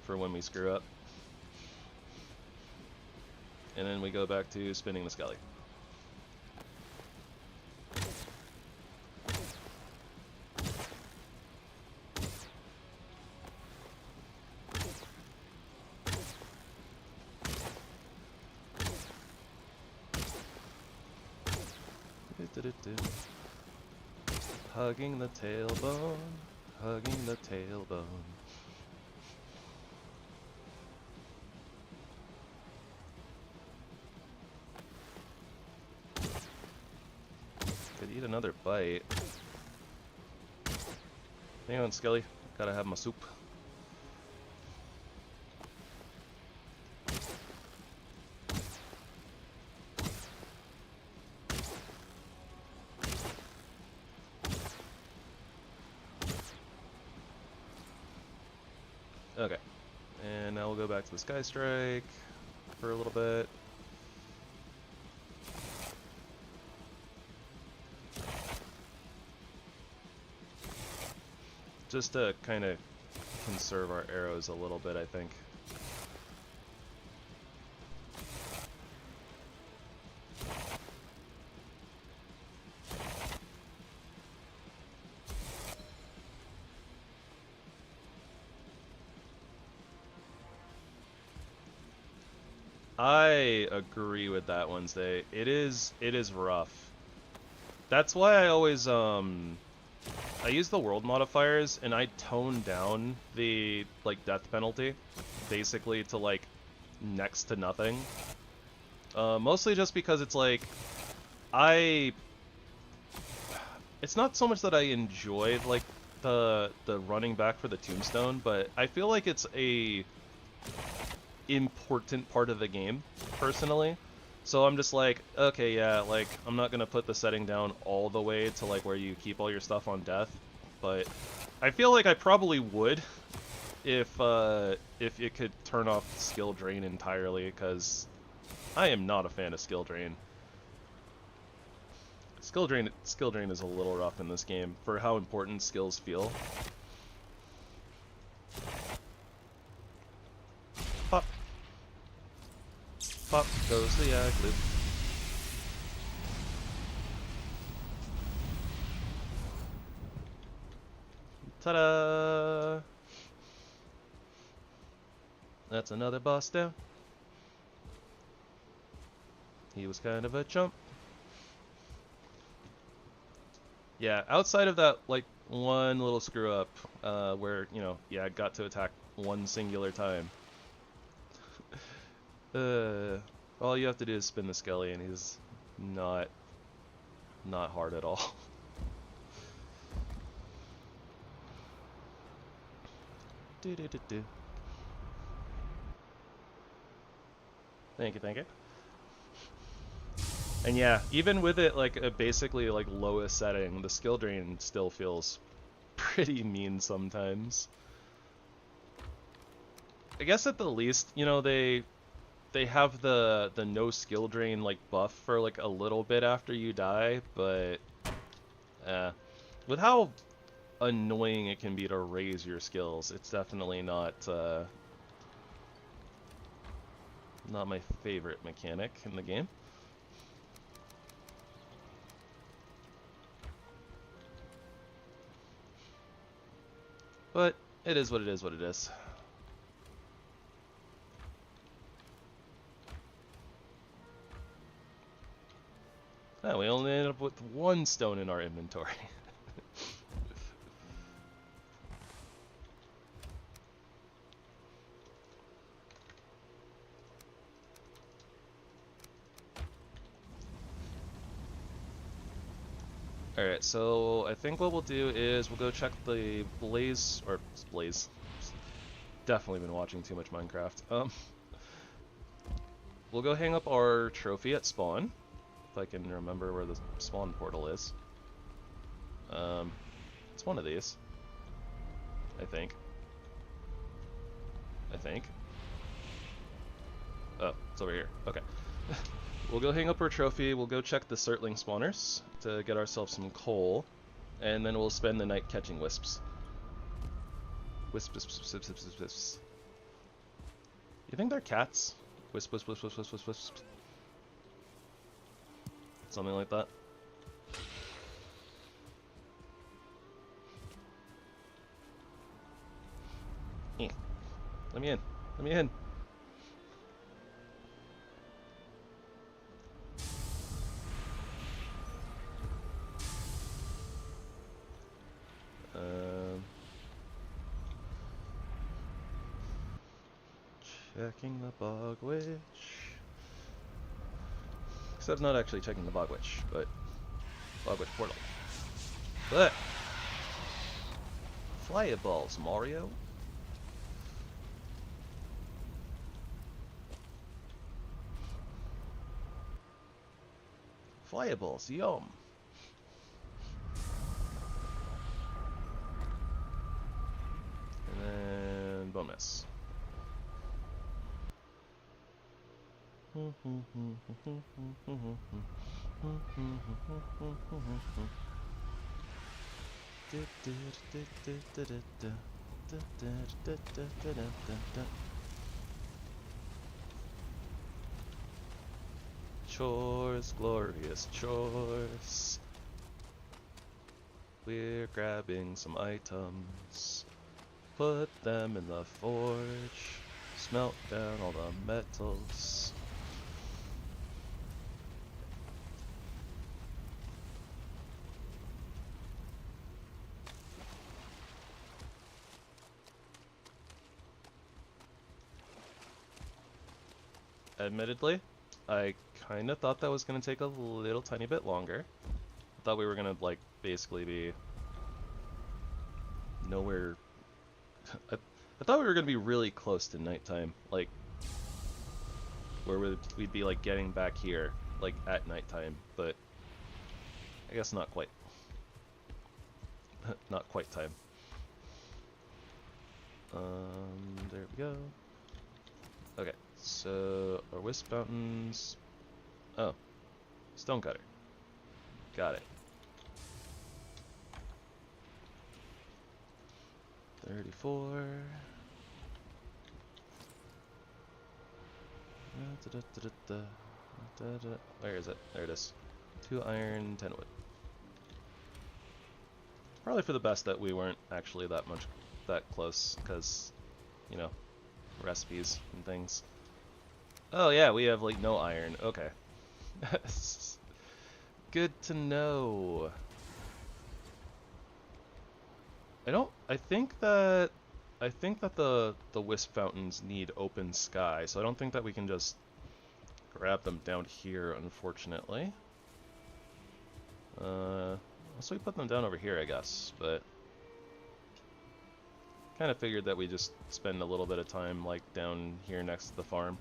For when we screw up. And then we go back to spinning the skelly. Hugging the tailbone, hugging the tailbone. Could eat another bite. Hang on, Skelly. Gotta have my soup. Okay, and now we'll go back to the Sky Strike for a little bit. Just to kind of conserve our arrows a little bit, I think. I agree with that, Wednesday. It is rough. That's why I always I use the world modifiers and I tone down the like death penalty basically to like next to nothing. Mostly just because it's like it's not so much that I enjoy like the running back for the tombstone, but I feel like it's a important part of the game personally. So I'm just like, okay, yeah, like I'm not gonna put the setting down all the way to like where you keep all your stuff on death, but I feel like I probably would if it could turn off skill drain entirely, because I am not a fan of skill drain. Skill drain is a little rough in this game for how important skills feel. Pop. Pop goes the Yag loop. Ta-da! That's another boss down. He was kind of a chump. Yeah, outside of that, like, one little screw up, where, you know, yeah, I got to attack one singular time. All you have to do is spin the skelly, and he's not hard at all. Do. Thank you, thank you. And yeah, even with it like a basically like lowest setting, the skill drain still feels pretty mean sometimes. I guess at the least, you know, they have the no skill drain like buff for like a little bit after you die, but with how annoying it can be to raise your skills, it's definitely not my favorite mechanic in the game. But it is what it is what it is. Oh, we only ended up with one stone in our inventory. Alright, so I think what we'll do is we'll go check the Blaze, or Blaze. Definitely been watching too much Minecraft. We'll go hang up our trophy at spawn, if I can remember where the spawn portal is. It's one of these, I think. Oh, it's over here. Okay. We'll go hang up our trophy, we'll go check the Surtling spawners to get ourselves some coal, and then we'll spend the night catching wisps. Wisps. You think they're cats? Wisp. Something like that. Let me in. Checking the bog witch. Except not actually checking the bog witch, but bog witch portal. But fireballs, Mario. Fireballs, yum. And then bone mess. Chores, glorious chores. We're grabbing some items, put them in the forge, smelt down all the metals. Admittedly, I kind of thought that was going to take a little tiny bit longer. I thought we were going to, like, basically be nowhere... I thought we were going to be really close to nighttime, like, where we'd be, like, getting back here, like, at nighttime, but I guess not quite. Not quite time. There we go. Okay, so our wisp fountains... Oh, stonecutter. Got it. 34. Where is it? There it is. 2 iron, 10 wood. Probably for the best that we weren't actually that close, because, you know, recipes and things. Oh yeah, we have like no iron. Okay. Good to know. I think that the wisp fountains need open sky, so I don't think that we can just grab them down here, unfortunately. So we put them down over here, I guess, but kind of figured that we just spend a little bit of time like down here next to the farm.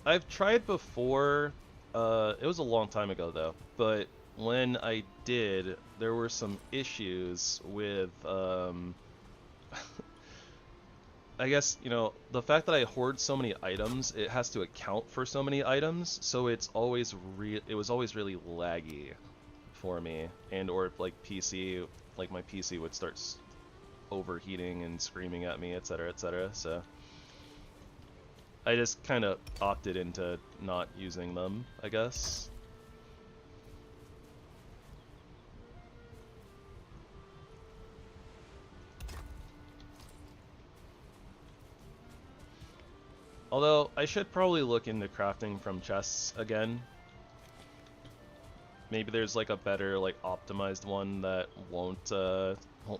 I've tried before. It was a long time ago though, but when I did, there were some issues with I guess, you know, the fact that I hoard so many items, it has to account for so many items, so it was always really laggy for me, and or like PC, like my PC would start overheating and screaming at me, etc., etc. So I just kind of opted into not using them, I guess. Although, I should probably look into crafting from chests again. Maybe there's like a better, like optimized one that won't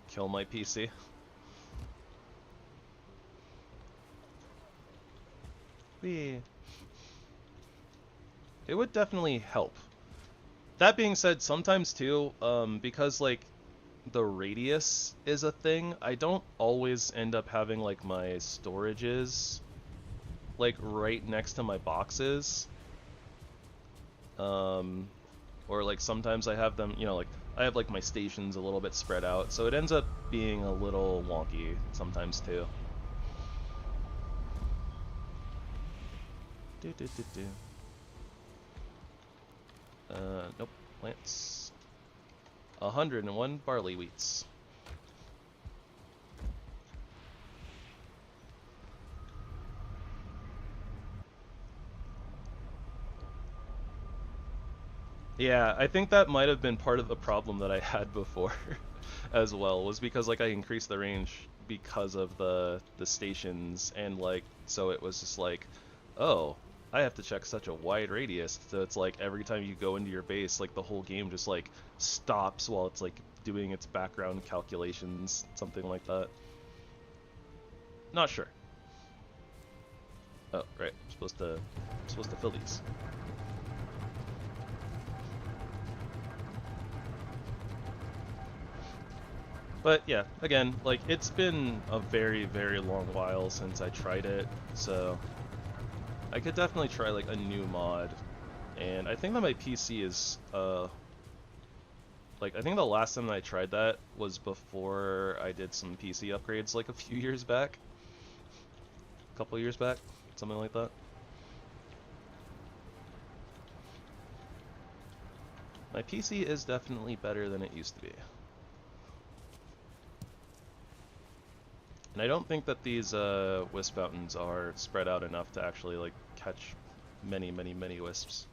kill my PC. It would definitely help. That being said, sometimes too, because like the radius is a thing, I don't always end up having like my storages like right next to my boxes. Or like sometimes I have them, you know, like I have like my stations a little bit spread out, so it ends up being a little wonky sometimes too. Nope, plants. 101 barley wheats. Yeah, I think that might have been part of the problem that I had before as well, was because like I increased the range because of the stations, and like so it was just like, oh, I have to check such a wide radius, so it's like every time you go into your base, like the whole game just like stops while it's like doing its background calculations, something like that. Not sure. Oh, right. I'm supposed to fill these. But yeah, again, like it's been a very, very long while since I tried it, so I could definitely try like a new mod. And I think that my PC is like I think the last time that I tried that was before I did some PC upgrades like a few years back. A couple years back, something like that. My PC is definitely better than it used to be. And I don't think that these wisp fountains are spread out enough to actually like catch many, many, many wisps.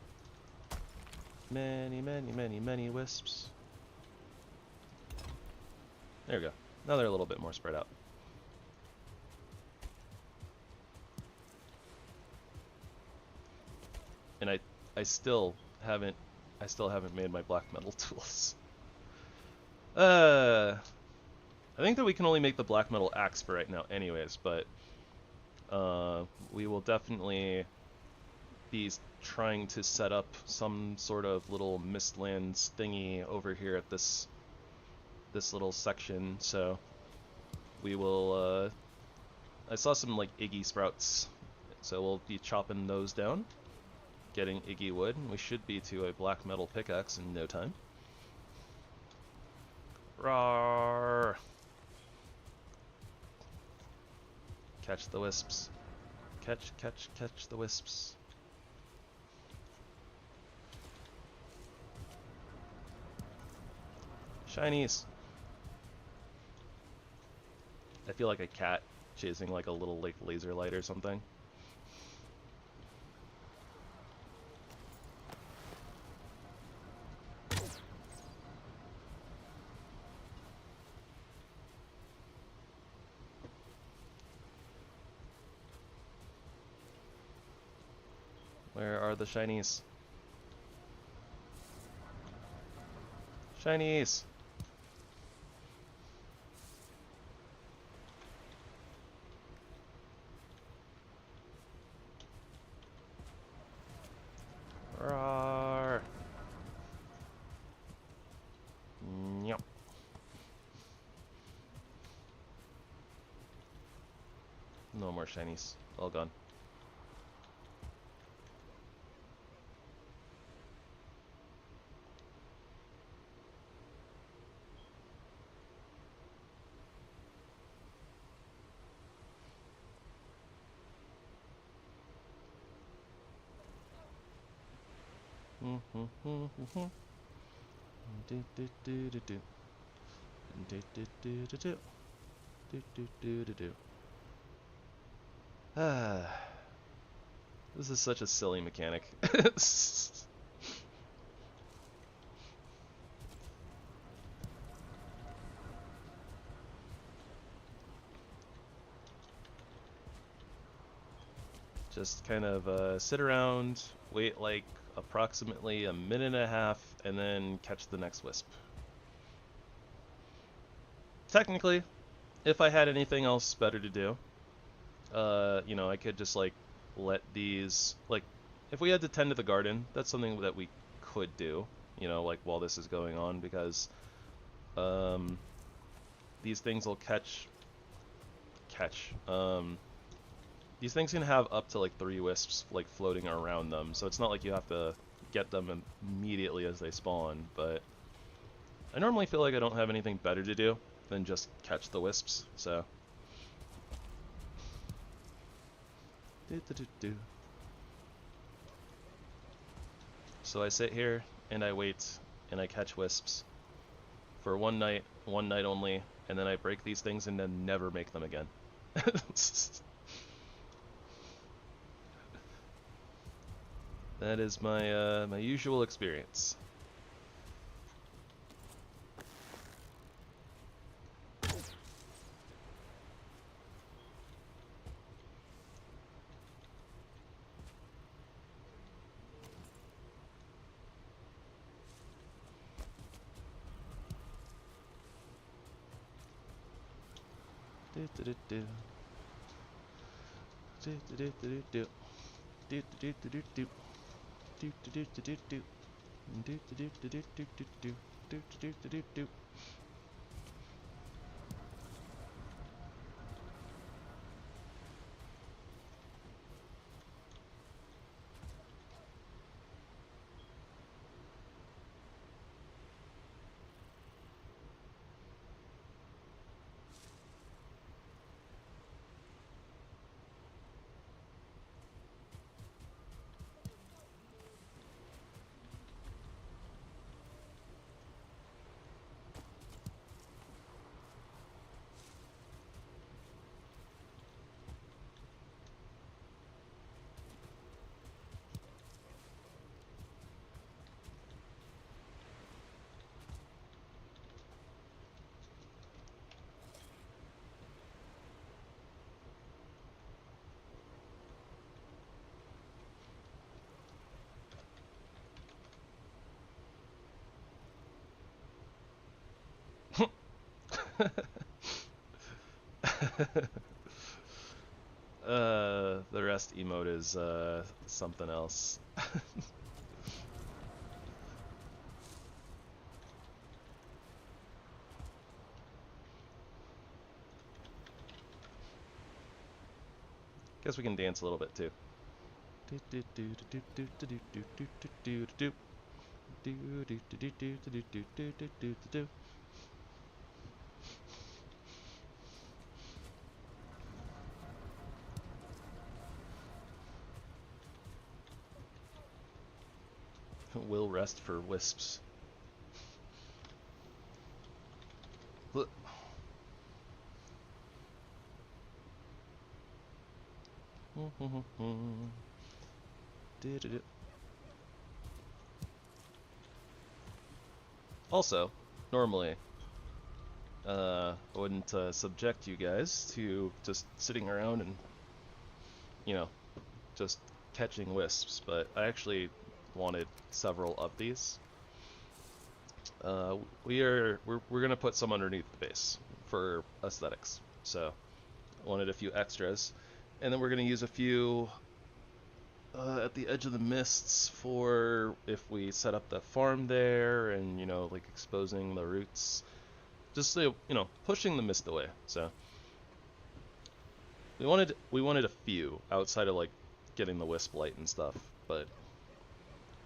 Many, many, many, many wisps. There we go. Now they're a little bit more spread out. And I still haven't made my black metal tools. I think that we can only make the black metal axe for right now anyways, but we will definitely be trying to set up some sort of little Mistlands thingy over here at this little section, so we will I saw some like Iggy sprouts, so we'll be chopping those down, getting Iggy wood, and we should be to a black metal pickaxe in no time. Rawr! Catch the wisps. Catch, catch, catch the wisps. Shinies! I feel like a cat chasing like a little like laser light or something. Where are the shinies? Shinies! more shinies. All gone. This is such a silly mechanic. Just kind of sit around, wait like approximately a minute and a half, and then catch the next wisp. Technically, if I had anything else better to do, you know, I could just like let these, like, if we had to tend to the garden, that's something that we could do, you know, like while this is going on, because these things will catch, these things can have up to like 3 wisps like floating around them, so it's not like you have to get them immediately as they spawn, but I normally feel like I don't have anything better to do than just catch the wisps, so. So I sit here and I wait and I catch wisps for one night only, and then I break these things and then never make them again. That is my my usual experience. The rest emote is something else. Guess we can dance a little bit too. Will rest for wisps. Also, normally, I wouldn't subject you guys to just sitting around and, you know, just catching wisps, but I actually wanted several of these. We're gonna put some underneath the base for aesthetics, so I wanted a few extras, and then we're gonna use a few at the edge of the mists for if we set up the farm there, and, you know, like exposing the roots, just so, you know, pushing the mist away. So we wanted a few outside of like getting the wisp light and stuff, but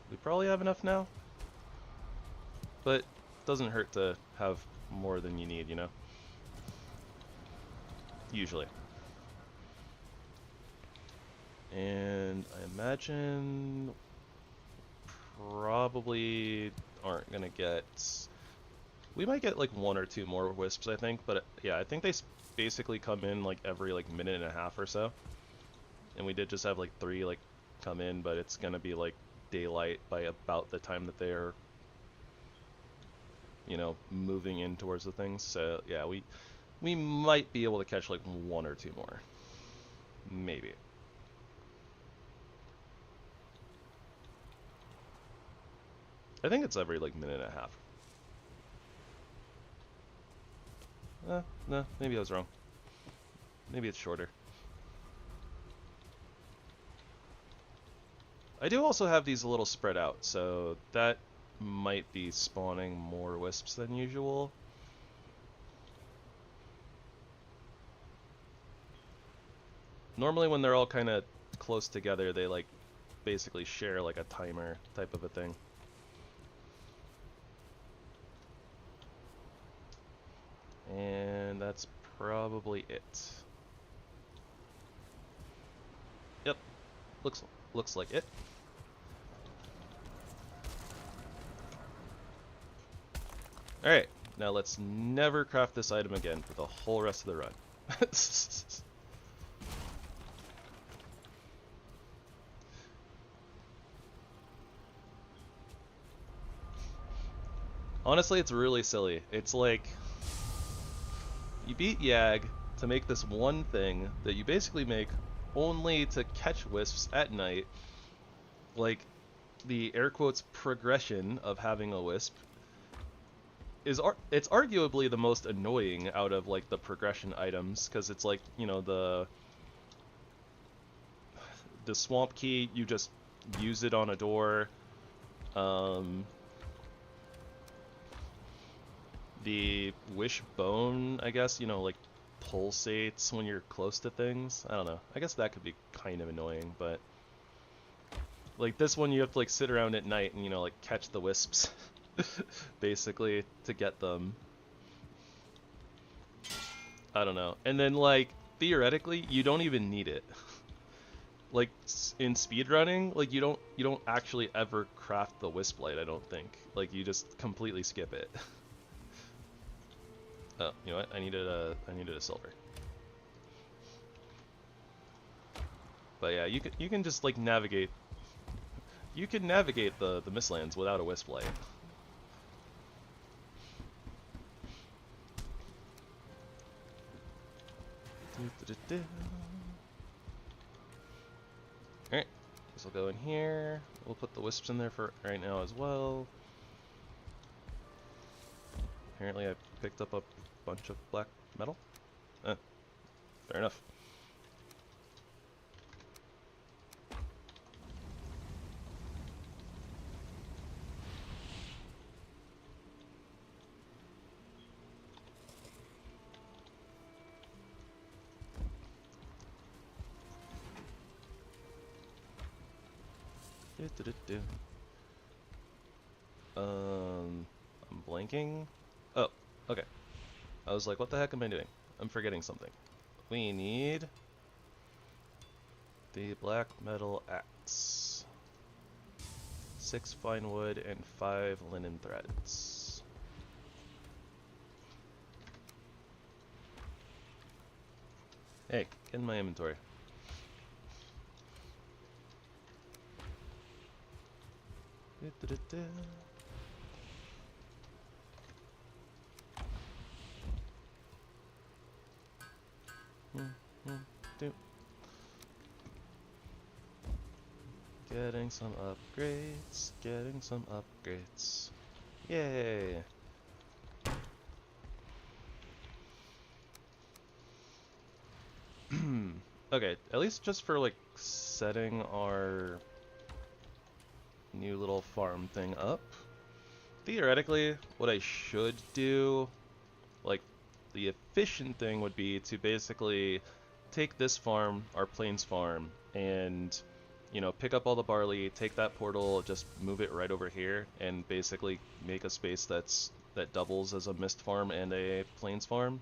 we probably have enough now. But doesn't hurt to have more than you need, you know? Usually. And I imagine probably aren't gonna get... We might get like 1 or 2 more wisps, I think, but yeah, I think they basically come in like every like minute and a half or so. And we did just have like 3 like come in, but it's gonna be like daylight by about the time that they're, you know, moving in towards the things. So yeah, we might be able to catch like 1 or 2 more. Maybe. I think it's every like minute and a half. No, maybe I was wrong. Maybe it's shorter. I do also have these a little spread out, so that might be spawning more wisps than usual. Normally when they're all kind of close together, they like basically share like a timer type of a thing. And that's probably it. Yep, looks like it. Alright, now let's never craft this item again for the whole rest of the run. Honestly, it's really silly. It's like, you beat Yag to make this one thing that you basically make only to catch wisps at night. Like, the air quotes progression of having a wisp it's arguably the most annoying out of like the progression items, because it's like, you know, the swamp key, you just use it on a door. The wishbone, I guess, you know, like pulsates when you're close to things. I don't know. I guess that could be kind of annoying, but like this one you have to like sit around at night and, you know, like catch the wisps basically to get them. I don't know. And then like theoretically you don't even need it. Like in speedrunning, like you don't actually ever craft the wisp light, I don't think. Like you just completely skip it. Oh, you know what? I needed a silver. But yeah, you can just like navigate. You can navigate the Mistlands without a wisp light. Alright, this will go in here. We'll put the wisps in there for right now as well. Apparently I picked up a bunch of black metal. Fair enough. I'm blanking. Oh, okay. I was like, what the heck am I doing? I'm forgetting something. We need the black metal axe, 6 fine wood, and 5 linen threads. Hey, get in my inventory. Getting some upgrades, getting some upgrades. Yay! Okay, at least just for like setting our new little farm thing up. Theoretically, what I should do, like the efficient thing would be to basically take this farm, our plains farm, and you know, pick up all the barley, take that portal, just move it right over here, and basically make a space that doubles as a mist farm and a plains farm.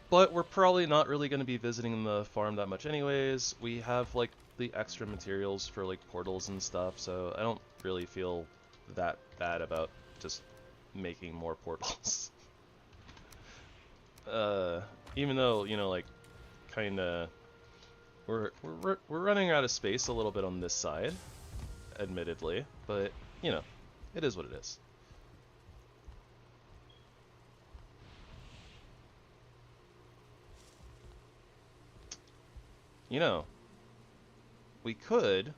But we're probably not really going to be visiting the farm that much anyways. We have like the extra materials for like portals and stuff, so I don't really feel that bad about just making more portals. Even though, you know, like kind of we're running out of space a little bit on this side, admittedly, but you know, it is what it is. You know, we could,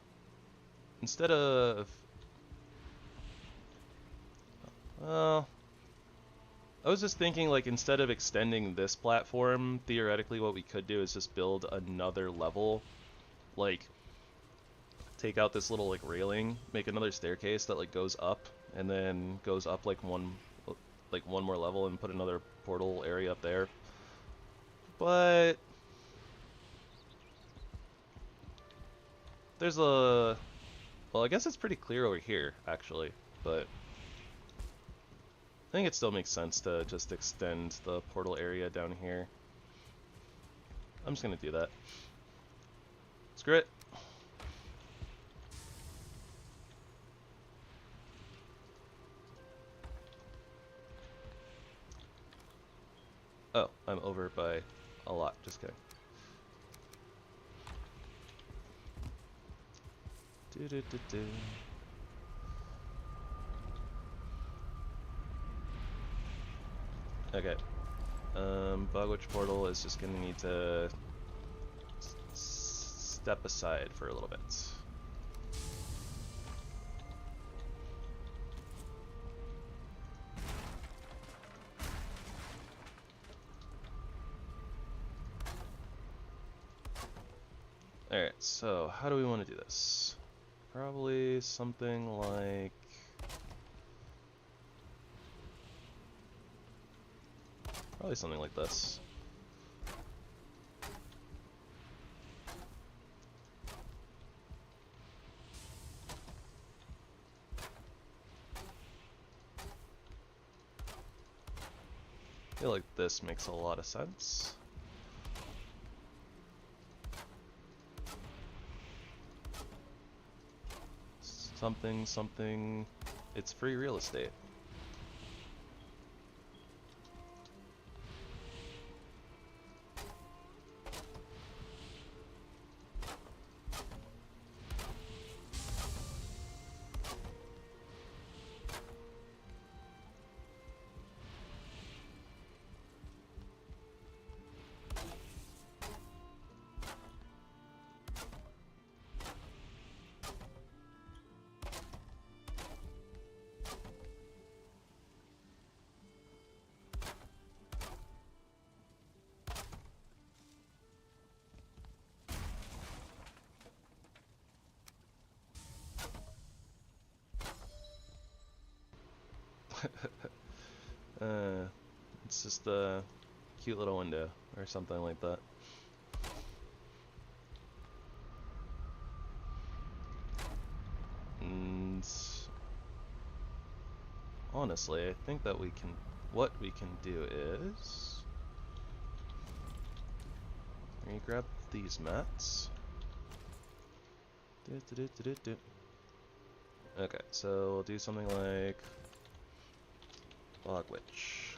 instead of, well, I was just thinking, like, instead of extending this platform, theoretically what we could do is just build another level, like, take out this little, like, railing, make another staircase that, like, goes up, and then goes up, like, one more level, and put another portal area up there. But there's a, well, I guess it's pretty clear over here, actually, but I think it still makes sense to just extend the portal area down here. I'm just gonna do that. Screw it. Oh, I'm over by a lot, just kidding. Do-do-do-do. Okay. Bugwitch portal is just gonna need to step aside for a little bit. Alright, so how do we want to do this? Probably something like... Probably something like this. I feel like this makes a lot of sense. Something, it's free real estate. It's just a cute little window or something like that. And honestly, I think that what we can do is, let me grab these mats. Okay, so we'll do something like Log Witch.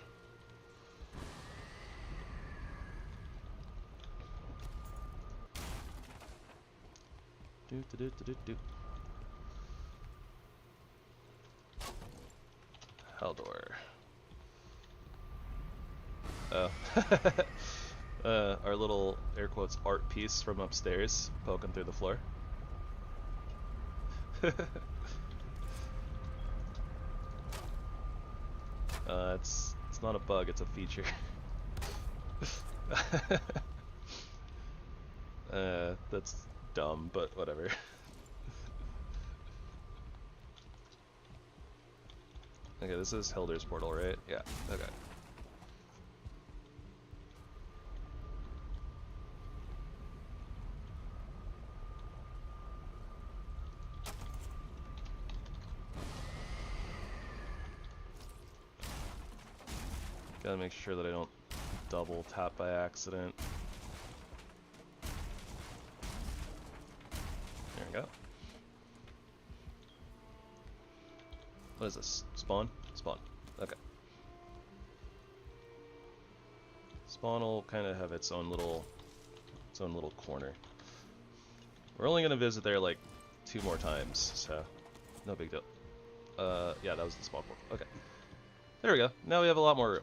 Haldor. Oh. Our little, air quotes, art piece from upstairs poking through the floor. It's not a bug, it's a feature. That's dumb, but whatever. Okay, this is Hilder's portal, right? Yeah, okay. Gotta make sure that I don't double tap by accident. There we go. What is this? Spawn? Spawn. Okay. Spawn will kind of have its own little corner. We're only gonna visit there like 2 more times, so no big deal. Yeah, that was the spawn portal. Okay. There we go. Now we have a lot more room.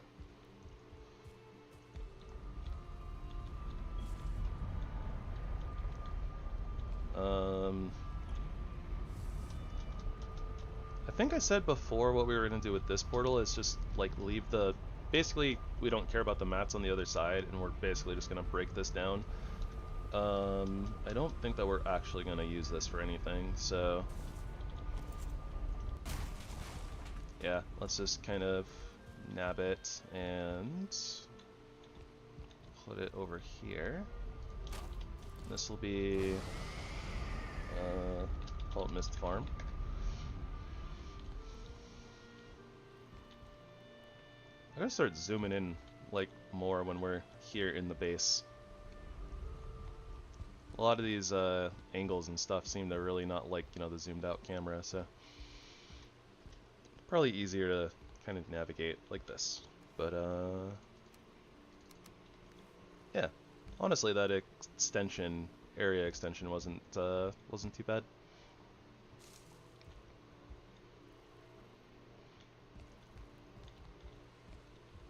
I think I said before what we were going to do with this portal is just like leave the... Basically, we don't care about the mats on the other side, and we're basically just going to break this down. I don't think that we're actually going to use this for anything, so... Yeah, let's just kind of nab it and put it over here. This will be... call it Mist Farm. I gotta start zooming in like more when we're here in the base. A lot of these angles and stuff seem to really not like, you know, the zoomed out camera, so probably easier to kind of navigate like this. But yeah, honestly, that area extension wasn't too bad.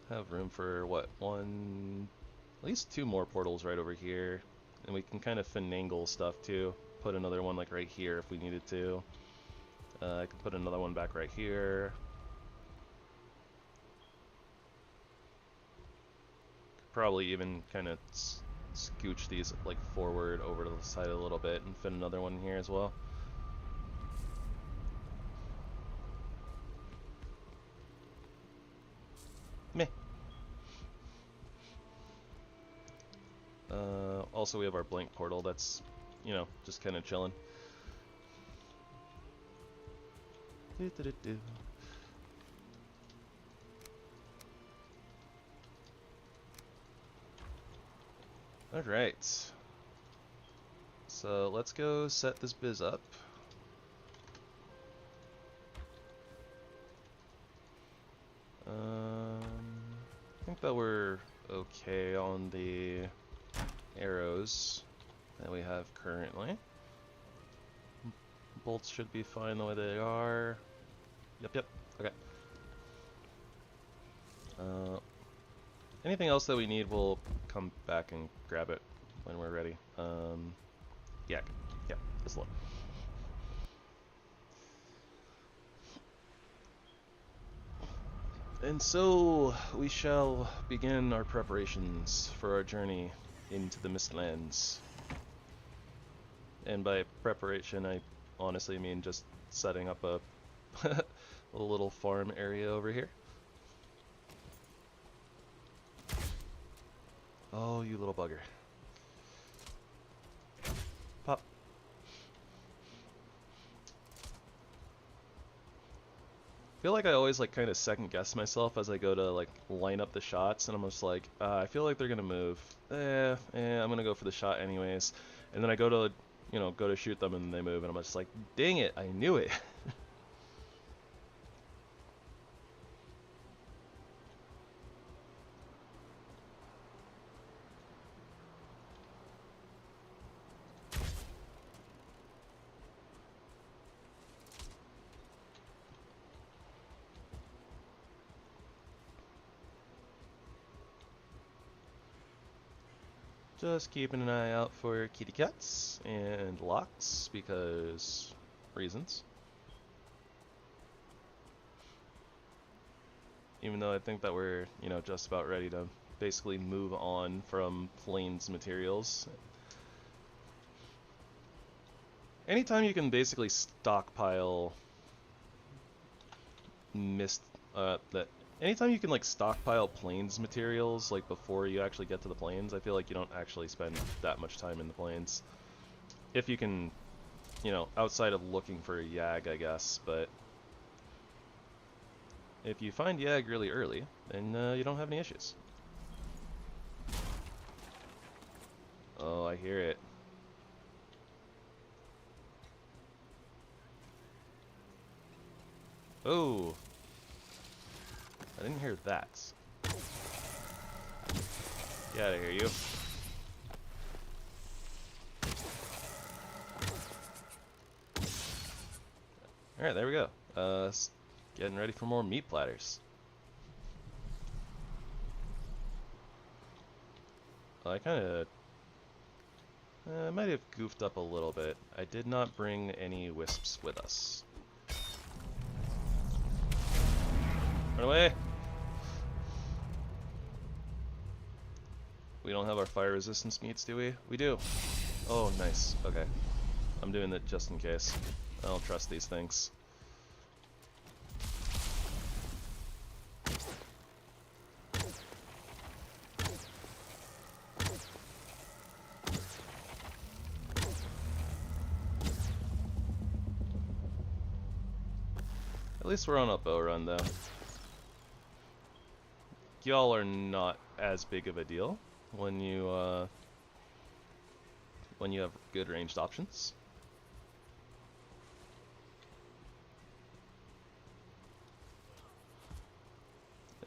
Have room for what, at least 2 more portals right over here, and we can kind of finagle stuff too. Put another one like right here if we needed to. I could put another one back right here. Could probably even kind of scooch these like forward over to the side a little bit and fit another one here as well. Meh. Also, we have our blank portal that's, you know, just kind of chilling. Alright. So let's go set this biz up. I think that we're okay on the arrows that we have currently. Bolts should be fine the way they are. Yep, okay. Anything else that we need, we'll come back and grab it when we're ready. Yeah, this one. And so we shall begin our preparations for our journey into the Mistlands. And by preparation, I honestly mean just setting up a little farm area over here. Oh, you little bugger. Pop. I feel like I always like kind of second guess myself as I go to like line up the shots, and I'm just like, I feel like they're gonna move. I'm gonna go for the shot anyways. And then I go to, you know, go to shoot them and they move, and I'm just like, dang it, I knew it. Just keeping an eye out for kitty cats and locks, because reasons. Even though I think that we're, you know, just about ready to basically move on from Plains materials. Anytime you can basically stockpile anytime you can like stockpile Plains materials like before you actually get to the Plains, I feel like you don't actually spend that much time in the Plains. If you can, you know, outside of looking for a Yag, I guess, but if you find Yag really early, then you don't have any issues. Oh, I hear it. Oh! I didn't hear that. Get out of here, you. Alright, there we go. Getting ready for more meat platters. I kinda... might have goofed up a little bit. I did not bring any wisps with us. Run away! We don't have our fire resistance meats, do we? We do! Oh, nice. Okay. I'm doing that just in case. I don't trust these things. At least we're on a bow run, though. Y'all are not as big of a deal when you have good ranged options.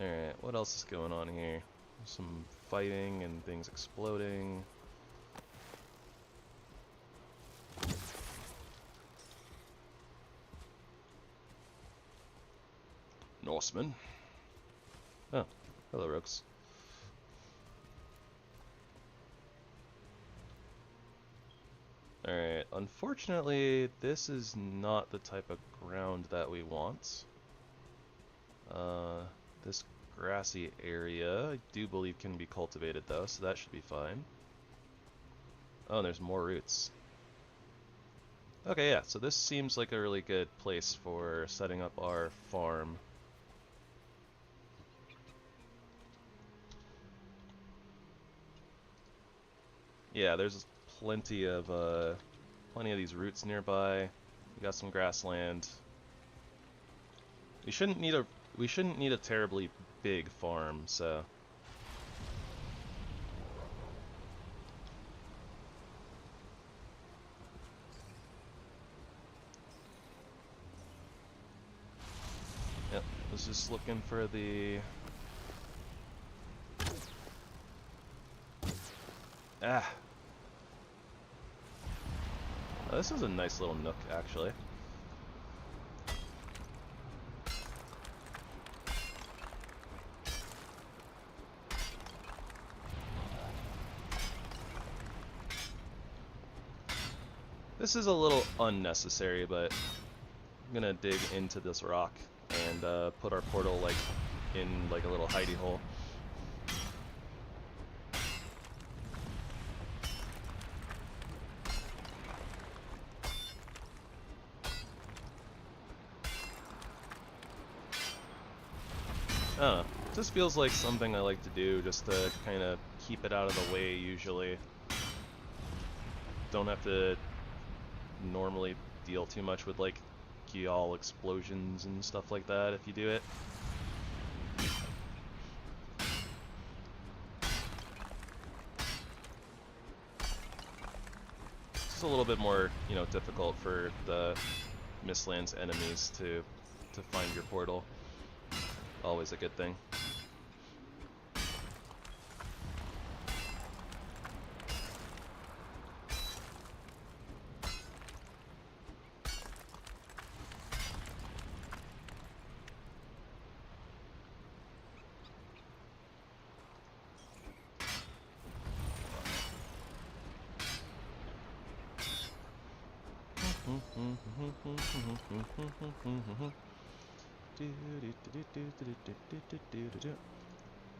Alright, what else is going on here? Some fighting and things exploding. Norseman. Oh, hello, Rogues. Alright, unfortunately, this is not the type of ground that we want. This grassy area, I do believe can be cultivated though, so that should be fine. Oh, and there's more roots. Okay, yeah, so this seems like a really good place for setting up our farm. Yeah, there's plenty of these roots nearby. We got some grassland. We shouldn't need a terribly big farm, so yep, was just looking for the Oh, this is a nice little nook, actually. This is a little unnecessary, but I'm gonna dig into this rock and put our portal like in like a little hidey hole. I don't know. This feels like something I like to do just to kind of keep it out of the way usually. Don't have to normally deal too much with like Gyal explosions and stuff like that if you do it. It's just a little bit more, you know, difficult for the Mistlands enemies to find your portal. Always a good thing.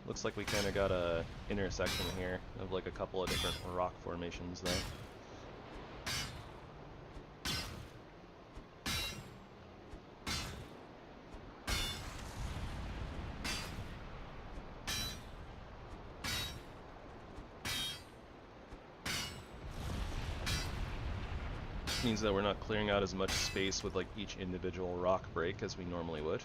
Looks like we kind of got a intersection here of like a couple of different rock formations there. Means that we're not clearing out as much space with like each individual rock break as we normally would.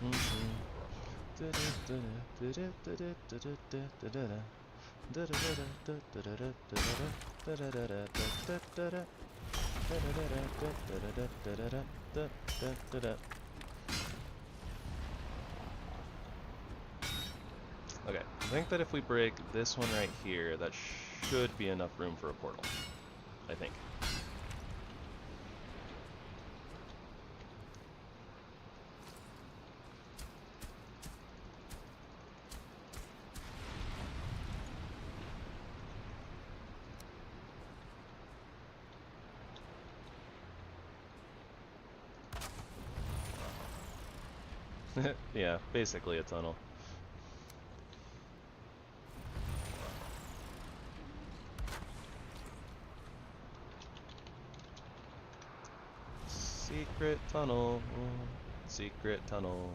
Okay, I think that if we break this one right here, that should be enough room for a portal. I think. Yeah, basically a tunnel. Secret tunnel. Secret tunnel.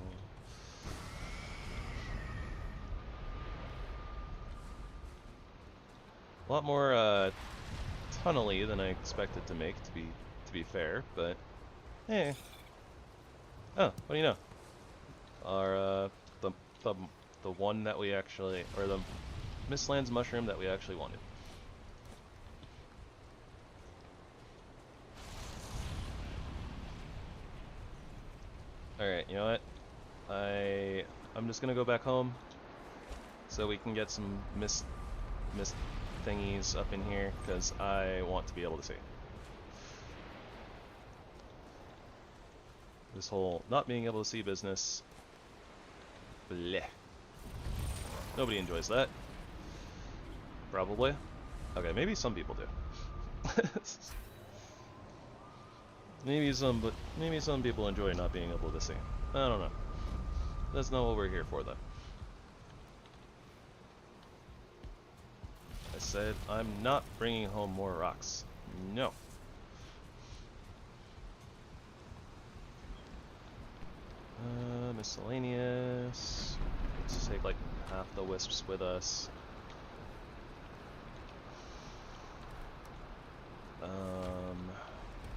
A lot more tunnely than I expected to make, to be fair, but eh. Oh, what do you know? Our the the the one that we actually, or the Mistlands mushroom that we actually wanted. All right, you know what? I'm just gonna go back home so we can get some mist thingies up in here because I want to be able to see. This whole not being able to see business. Bleh. Nobody enjoys that. Probably. Okay, maybe some people do. maybe some people enjoy not being able to see. I don't know. That's not what we're here for, though. I said I'm not bringing home more rocks. No. Miscellaneous. Let's take like half the wisps with us.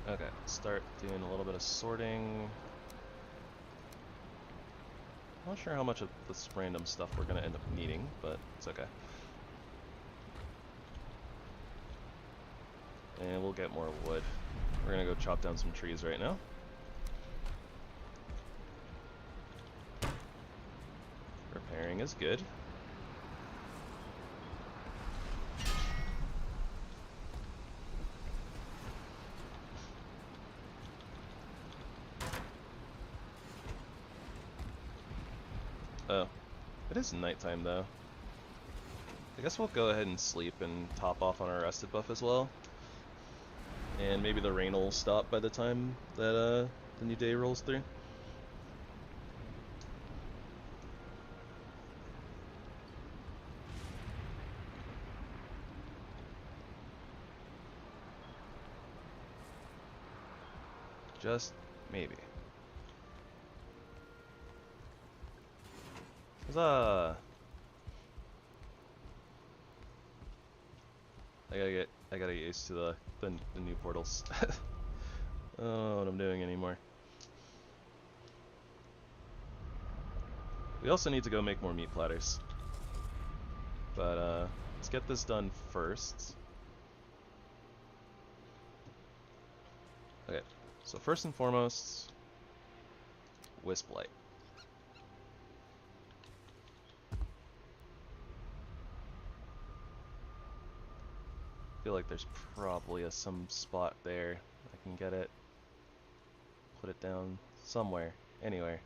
Okay, start doing a little bit of sorting. Not sure how much of this random stuff we're gonna end up needing, but it's okay. And we'll get more wood. We're gonna go chop down some trees right now. Repairing is good. Oh, it is nighttime though. I guess we'll go ahead and sleep and top off on our rested buff as well. And maybe the rain will stop by the time that the new day rolls through. Just maybe. Huzzah! I gotta get used to the new portals. I don't know what I'm doing anymore. We also need to go make more meat platters. But let's get this done first. Okay, so first and foremost, wisp light. I feel like there's probably some spot there I can get it, put it down somewhere, anywhere.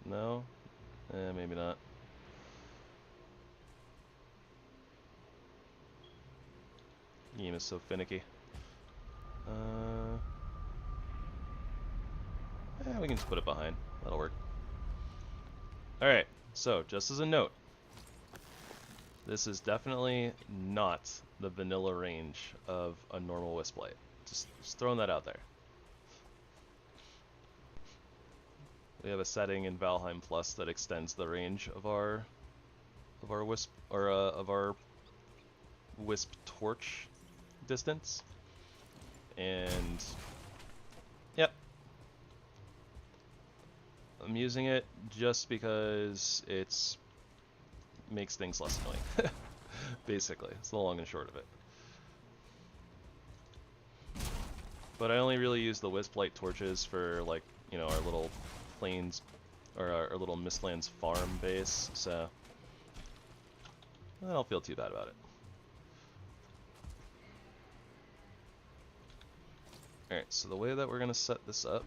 No? Maybe not. Game is so finicky. We can just put it behind. That'll work. Alright, so just as a note, this is definitely not the vanilla range of a normal wisp light. Just throwing that out there. We have a setting in Valheim Plus that extends the range of our wisp, or of our wisp torch distance. And yep, I'm using it just because it's makes things less annoying. Basically, it's the long and short of it. But I only really use the wisp light torches for, like, you know, our little plains or our little Mistlands farm base, so I don't feel too bad about it. Alright, so the way that we're gonna set this up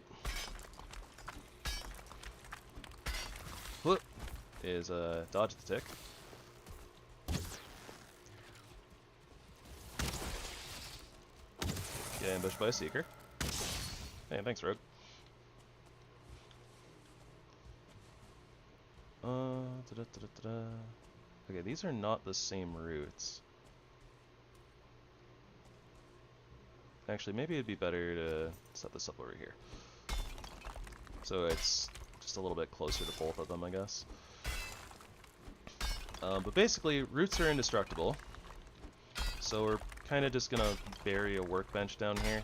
is dodge the tick. Get ambushed by a seeker. Hey, thanks, Rogue. Okay, these are not the same routes. Actually, maybe it'd be better to set this up over here. So it's just a little bit closer to both of them, I guess. But basically, routes are indestructible. So we're kind of just going to bury a workbench down here.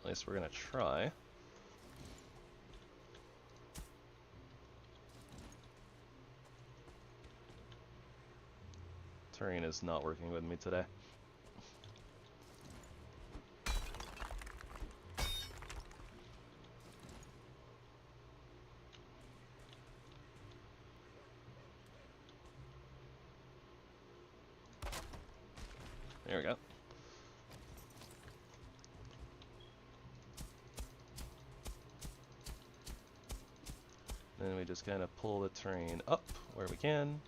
At least we're gonna try. Terrain is not working with me today. There we go. Then we just kind of pull the terrain up where we can.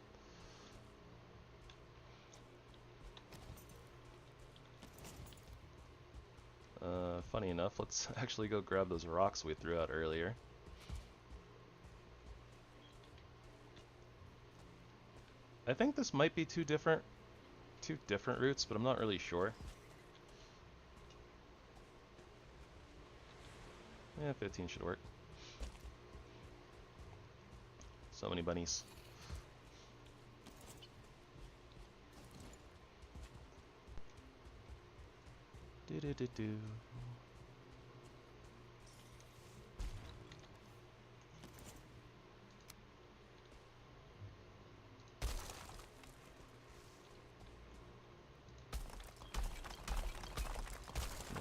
Funny enough, let's actually go grab those rocks we threw out earlier. I think this might be two different routes, but I'm not really sure. Yeah, 15 should work. So many bunnies. Do.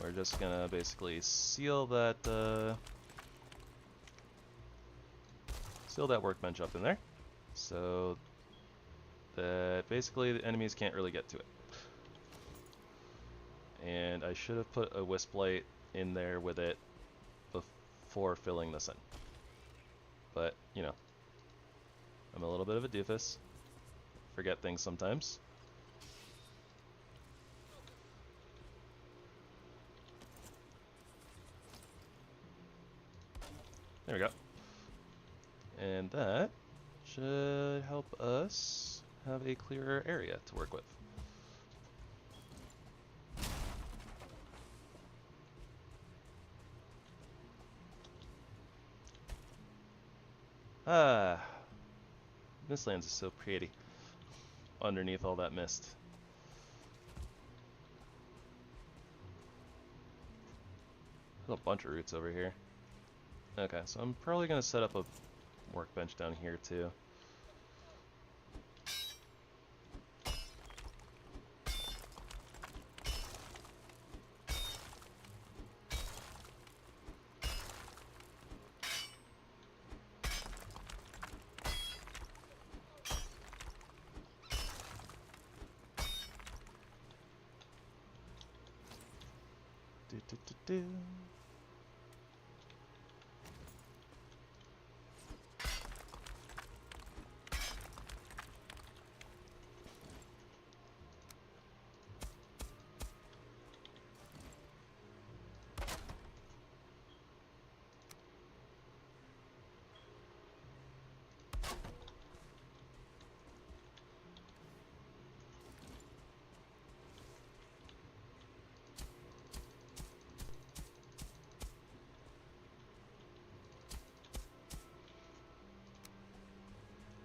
We're just gonna basically seal that workbench up in there, so that basically the enemies can't really get to it. And I should have put a wisp light in there with it before filling this in. But, you know, I'm a little bit of a doofus. Forget things sometimes. There we go. And that should help us have a clearer area to work with. Ah, Mistlands is so pretty underneath all that mist. There's a bunch of roots over here. Okay, so I'm probably going to set up a workbench down here too. Do.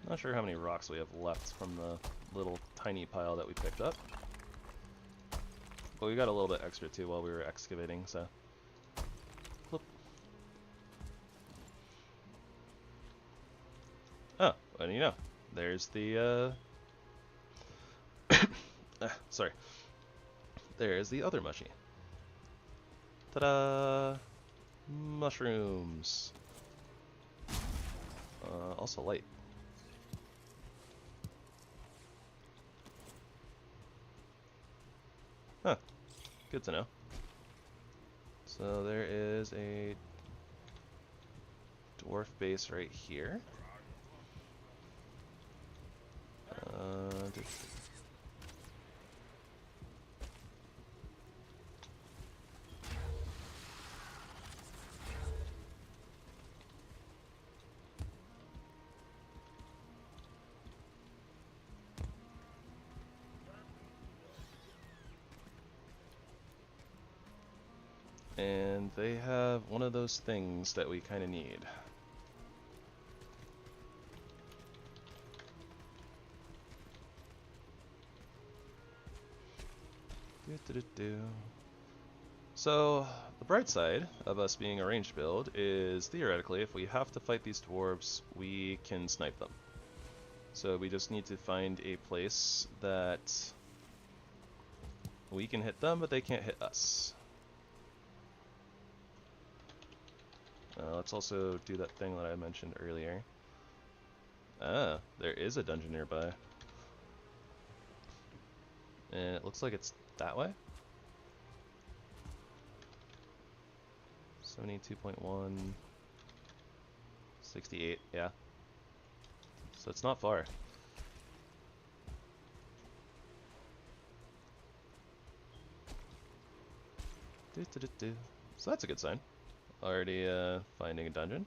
Not sure how many rocks we have left from the little tiny pile that we picked up. But we got a little bit extra too while we were excavating, so. Whoop. Oh, what do you know? There's the, sorry. There's the other mushy. Ta-da! Mushrooms. Also light. Huh. Good to know. So there is a dwarf base right here. And they have one of those things that we kind of need. So, the bright side of us being a ranged build is theoretically, if we have to fight these dwarves, we can snipe them. So we just need to find a place that we can hit them, but they can't hit us. Let's also do that thing that I mentioned earlier. Ah, there is a dungeon nearby. And it looks like it's that way. 72.1, 68, yeah. So it's not far. So that's a good sign. Already finding a dungeon.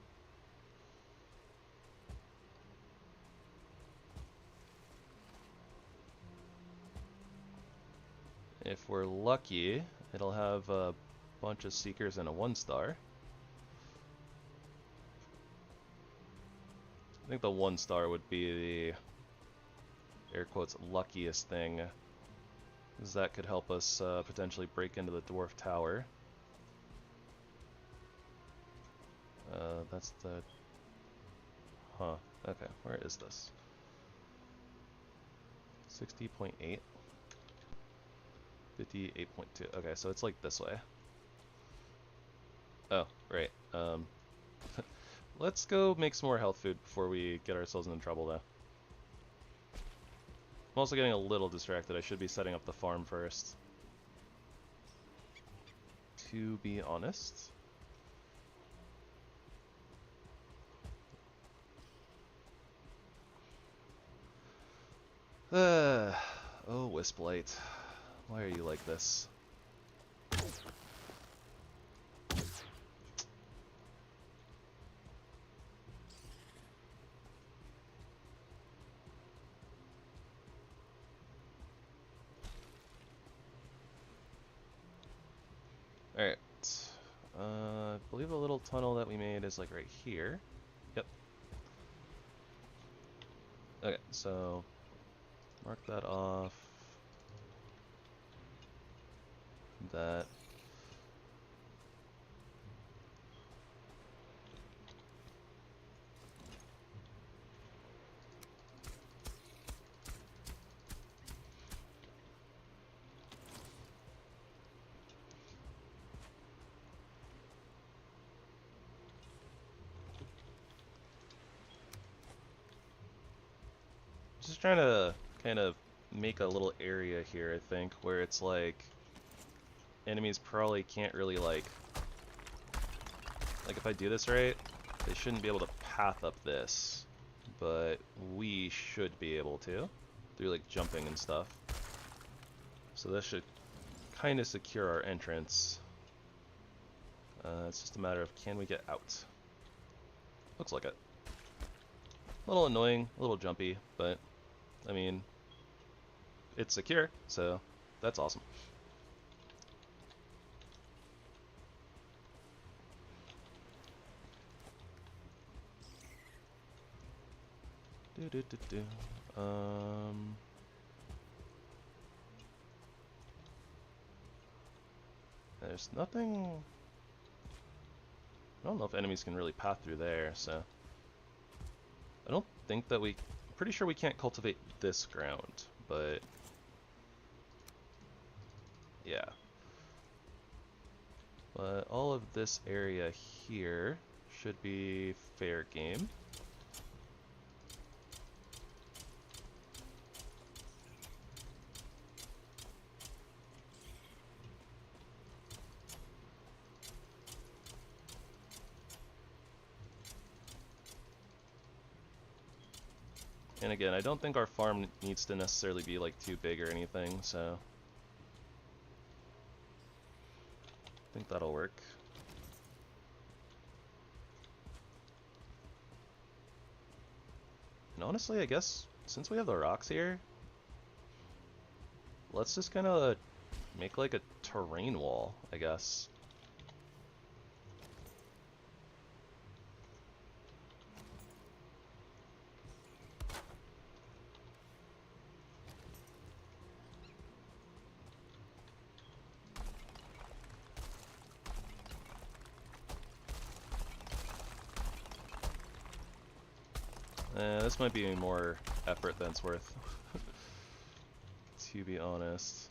If we're lucky, it'll have a bunch of seekers and a 1-star. I think the 1-star would be the air quotes luckiest thing, because that could help us potentially break into the dwarf tower. That's the... Huh. Okay, where is this? 60.8? 58.2. Okay, so it's like this way. Oh, right. Let's go make some more health food before we get ourselves into trouble, though. I'm also getting a little distracted. I should be setting up the farm first. To be honest. Oh, Wisplight. Why are you like this? Alright. I believe the little tunnel that we made is like right here. Yep. Okay, so mark that off. That. Just trying to kind of make a little area here, I think, where it's like enemies probably can't really like if I do this right, they shouldn't be able to path up this, but we should be able to through like jumping and stuff. So this should kind of secure our entrance. It's just a matter of can we get out. Looks like it. A little annoying, a little jumpy, but I mean, it's secure, so that's awesome. There's nothing. I don't know if enemies can really path through there, so I don't think that I'm pretty sure we can't cultivate this ground, but yeah. But all of this area here should be fair game. And again, I don't think our farm needs to necessarily be like too big or anything, so I think that'll work. And honestly, I guess since we have the rocks here, let's just kind of make like a terrain wall, I guess. This might be more effort than it's worth, to be honest.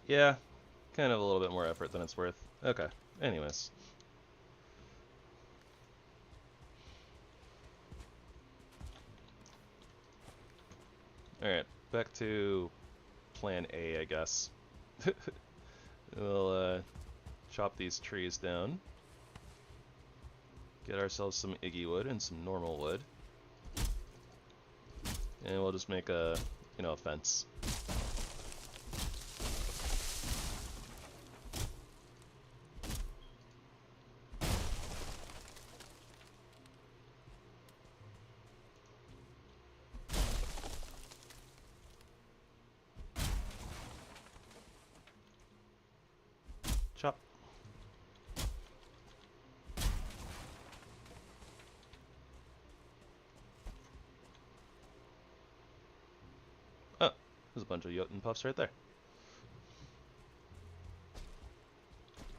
Yeah, kind of a little bit more effort than it's worth. Okay, anyways. Alright, back to plan A, I guess. We'll chop these trees down. Get ourselves some Iggy wood and some normal wood. And we'll just make a, a fence. Chop. Oh, there's a bunch of Jotun puffs right there.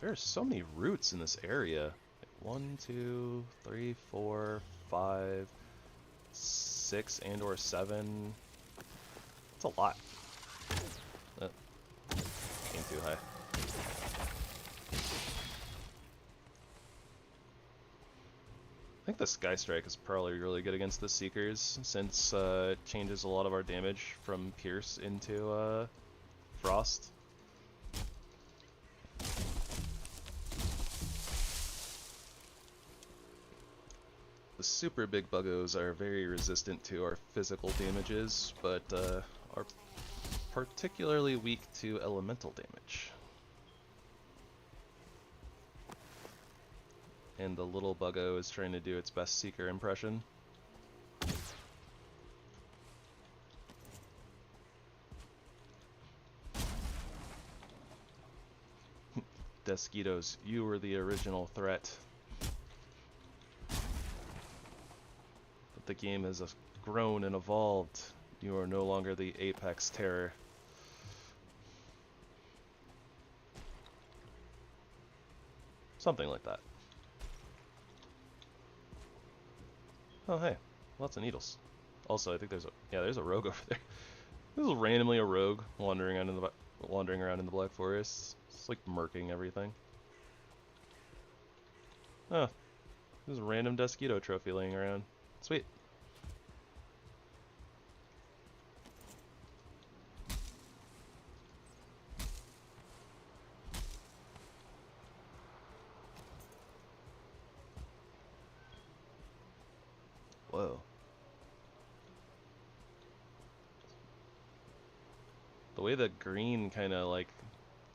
There are so many roots in this area. 1, 2, 3, 4, 5, 6, and or 7. It's a lot. Came too high. I think the Sky Strike is probably really good against the Seekers, since it changes a lot of our damage from Pierce into Frost. The super big buggos are very resistant to our physical damages, but are particularly weak to elemental damage. And the little buggo is trying to do its best Seeker impression. Desquitos, you were the original threat. But the game has grown and evolved. You are no longer the apex terror. Something like that. Oh hey, lots of needles. Also, I think there's a rogue over there. This is randomly a rogue wandering around in the Black Forest. It's like murking everything. Oh, there's a random Desquito trophy laying around. Sweet. Whoa. The way the green kind of like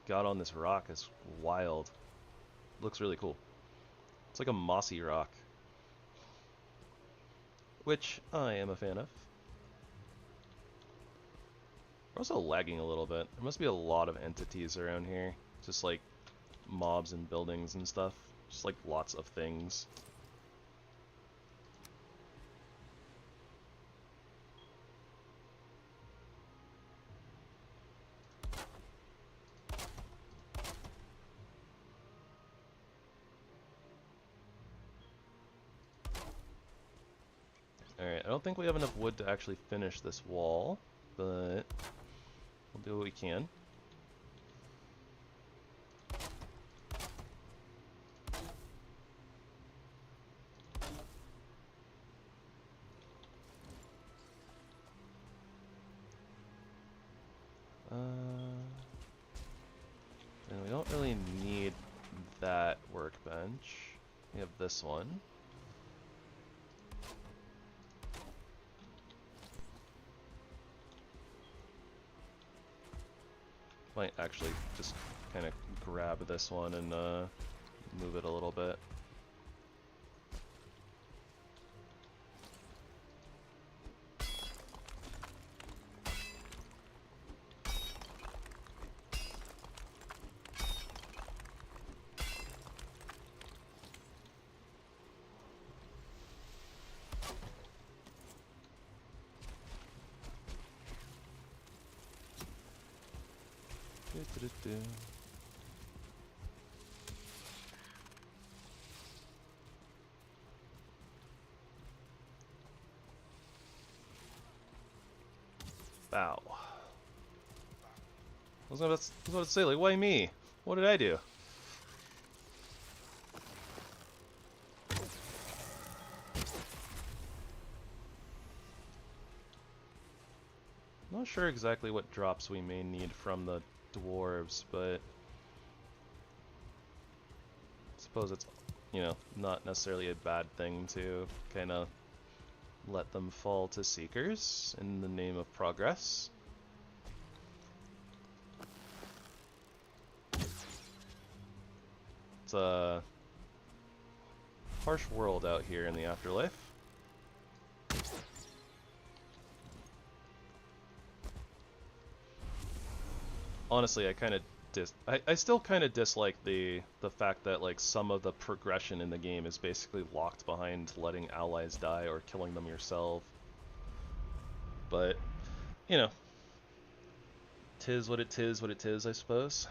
got on this rock is wild. Looks really cool. It's like a mossy rock, which I am a fan of. We're also lagging a little bit. There must be a lot of entities around here. Just like mobs and buildings and stuff. Just like lots of things. Alright, I don't think we have enough wood to actually finish this wall, but we'll do what we can. And we don't really need that workbench. We have this one. Might actually just kind of grab this one and move it a little bit. Bow. I was about to say, like, why me? What did I do? Not sure exactly what drops we may need from the dwarves, but I suppose it's, you know, not necessarily a bad thing to kind of let them fall to seekers in the name of progress. It's a harsh world out here in the afterlife. Honestly, I still kind of dislike the fact that like some of the progression in the game is basically locked behind letting allies die or killing them yourself. But, you know, tis what it is, I suppose.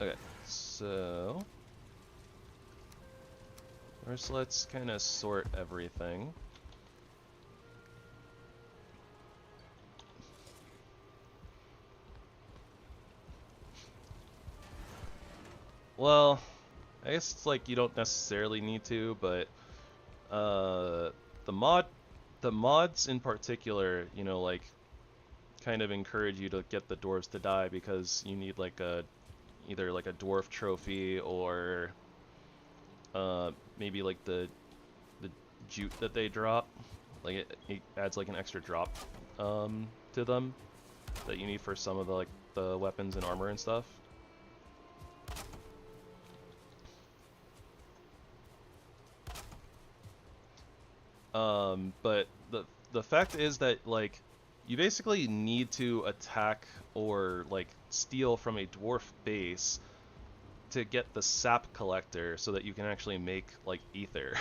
Okay, so first, let's kind of sort everything. Well, I guess it's like you don't necessarily need to, but the mods in particular, you know, like kind of encourage you to get the dwarves to die because you need like either like a dwarf trophy or maybe like the jute that they drop, like it adds like an extra drop to them that you need for some of the like the weapons and armor and stuff. But the fact is that like you basically need to attack or like steal from a dwarf base to get the sap collector so that you can actually make like ether.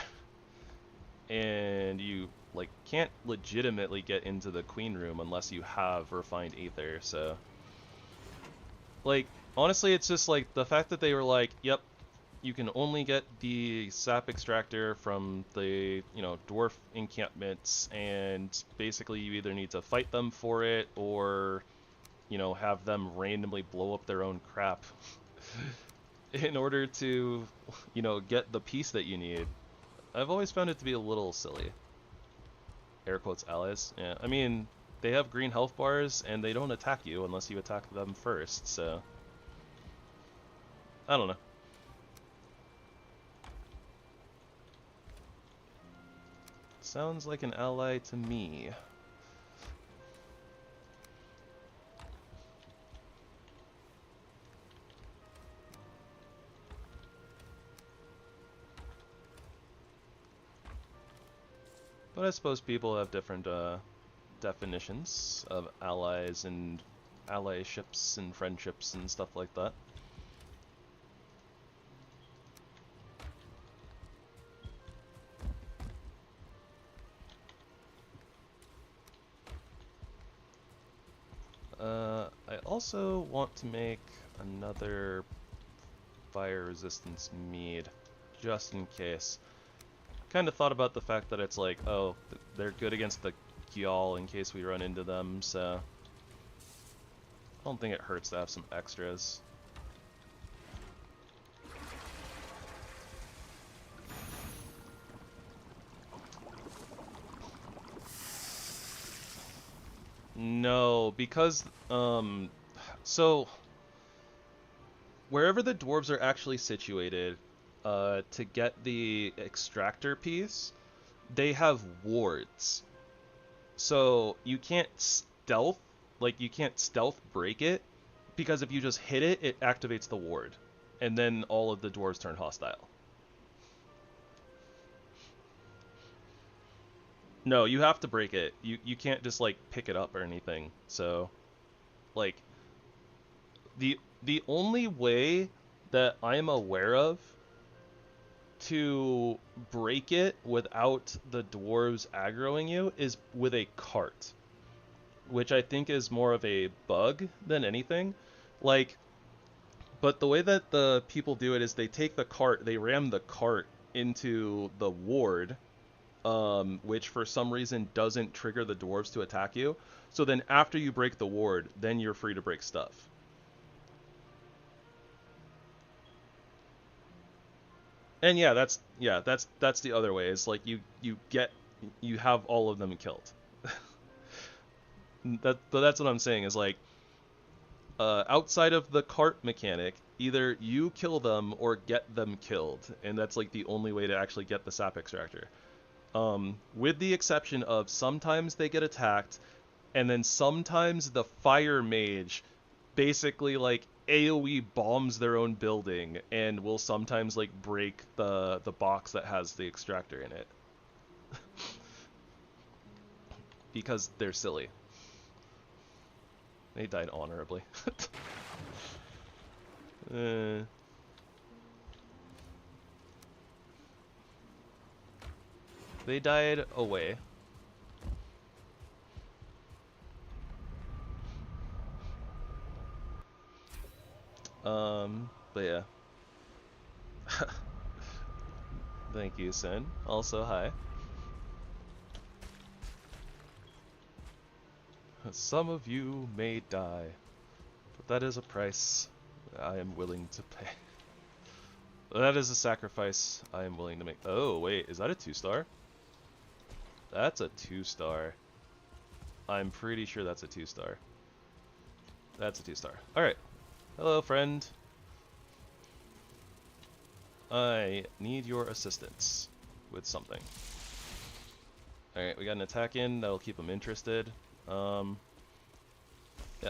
And you like can't legitimately get into the queen room unless you have refined ether. So like honestly, it's just like the fact that they were like, yep, you can only get the sap extractor from the, you know, dwarf encampments, and basically you either need to fight them for it or, you know, have them randomly blow up their own crap in order to, you know, get the piece that you need. I've always found it to be a little silly. Air quotes allies. Yeah, I mean, they have green health bars and they don't attack you unless you attack them first, so I don't know. Sounds like an ally to me. But I suppose people have different definitions of allies and allyships and friendships and stuff like that. I also want to make another fire resistance mead, just in case. Kind of thought about the fact that it's like, oh, they're good against the Gyal in case we run into them, so I don't think it hurts to have some extras. No, because, so, wherever the dwarves are actually situated, to get the extractor piece, they have wards. So, you can't stealth break it, because if you just hit it, it activates the ward. And then all of the dwarves turn hostile. No, you have to break it. You can't just like pick it up or anything. So, like, the only way that I'm aware of to break it without the dwarves aggroing you is with a cart, which I think is more of a bug than anything. Like, but the way that the people do it is they take the cart, they ram the cart into the ward, which for some reason doesn't trigger the dwarves to attack you. So then after you break the ward, then you're free to break stuff. And yeah, that's the other way. It's like you have all of them killed. But that's what I'm saying is like, outside of the cart mechanic, either you kill them or get them killed, and that's like the only way to actually get the sap extractor. With the exception of sometimes they get attacked, and then sometimes the fire mage basically like AoE bombs their own building and will sometimes like break the box that has the extractor in it. Because they're silly. They died honorably. They died away. But yeah. Thank you, Sin. Also, hi. Some of you may die, but that is a price I am willing to pay. That is a sacrifice I am willing to make. Oh, wait, is that a 2-star? That's a 2-star. I'm pretty sure that's a 2-star. That's a 2-star. Alright. Hello, friend. I need your assistance with something. Alright, we got an attack in. That'll keep them interested. Yeah,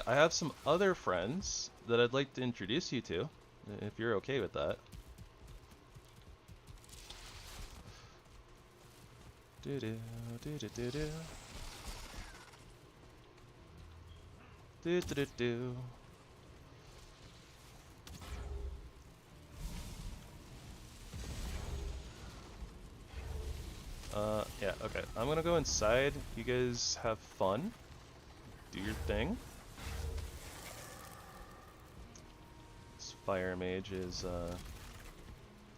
I have some other friends that I'd like to introduce you to, if you're okay with that. Do-do, do-do-do-do. Do-do-do-do. Yeah, okay. I'm gonna go inside. You guys have fun. Do your thing. This fire mage is,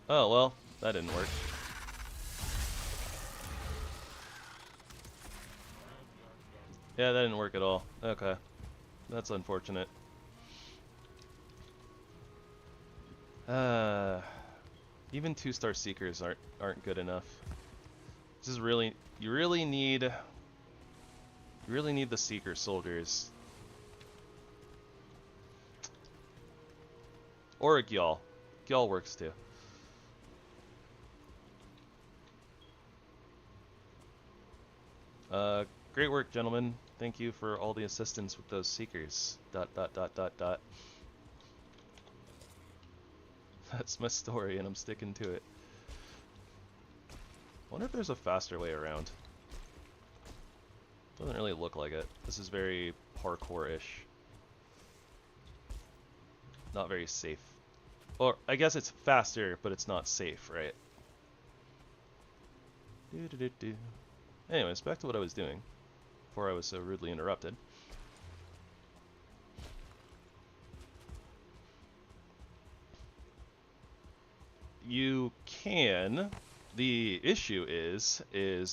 oh, well, that didn't work. Yeah, that didn't work at all. Okay. That's unfortunate. Even 2-star seekers aren't good enough. This is really, you really need the seeker soldiers. Or a Gyal. Gyal works too. Great work, gentlemen. Thank you for all the assistance with those seekers. ... That's my story, and I'm sticking to it. I wonder if there's a faster way around. Doesn't really look like it. This is very parkour-ish. Not very safe. Or, I guess it's faster, but it's not safe, right? Anyways, back to what I was doing before I was so rudely interrupted. You can. The issue is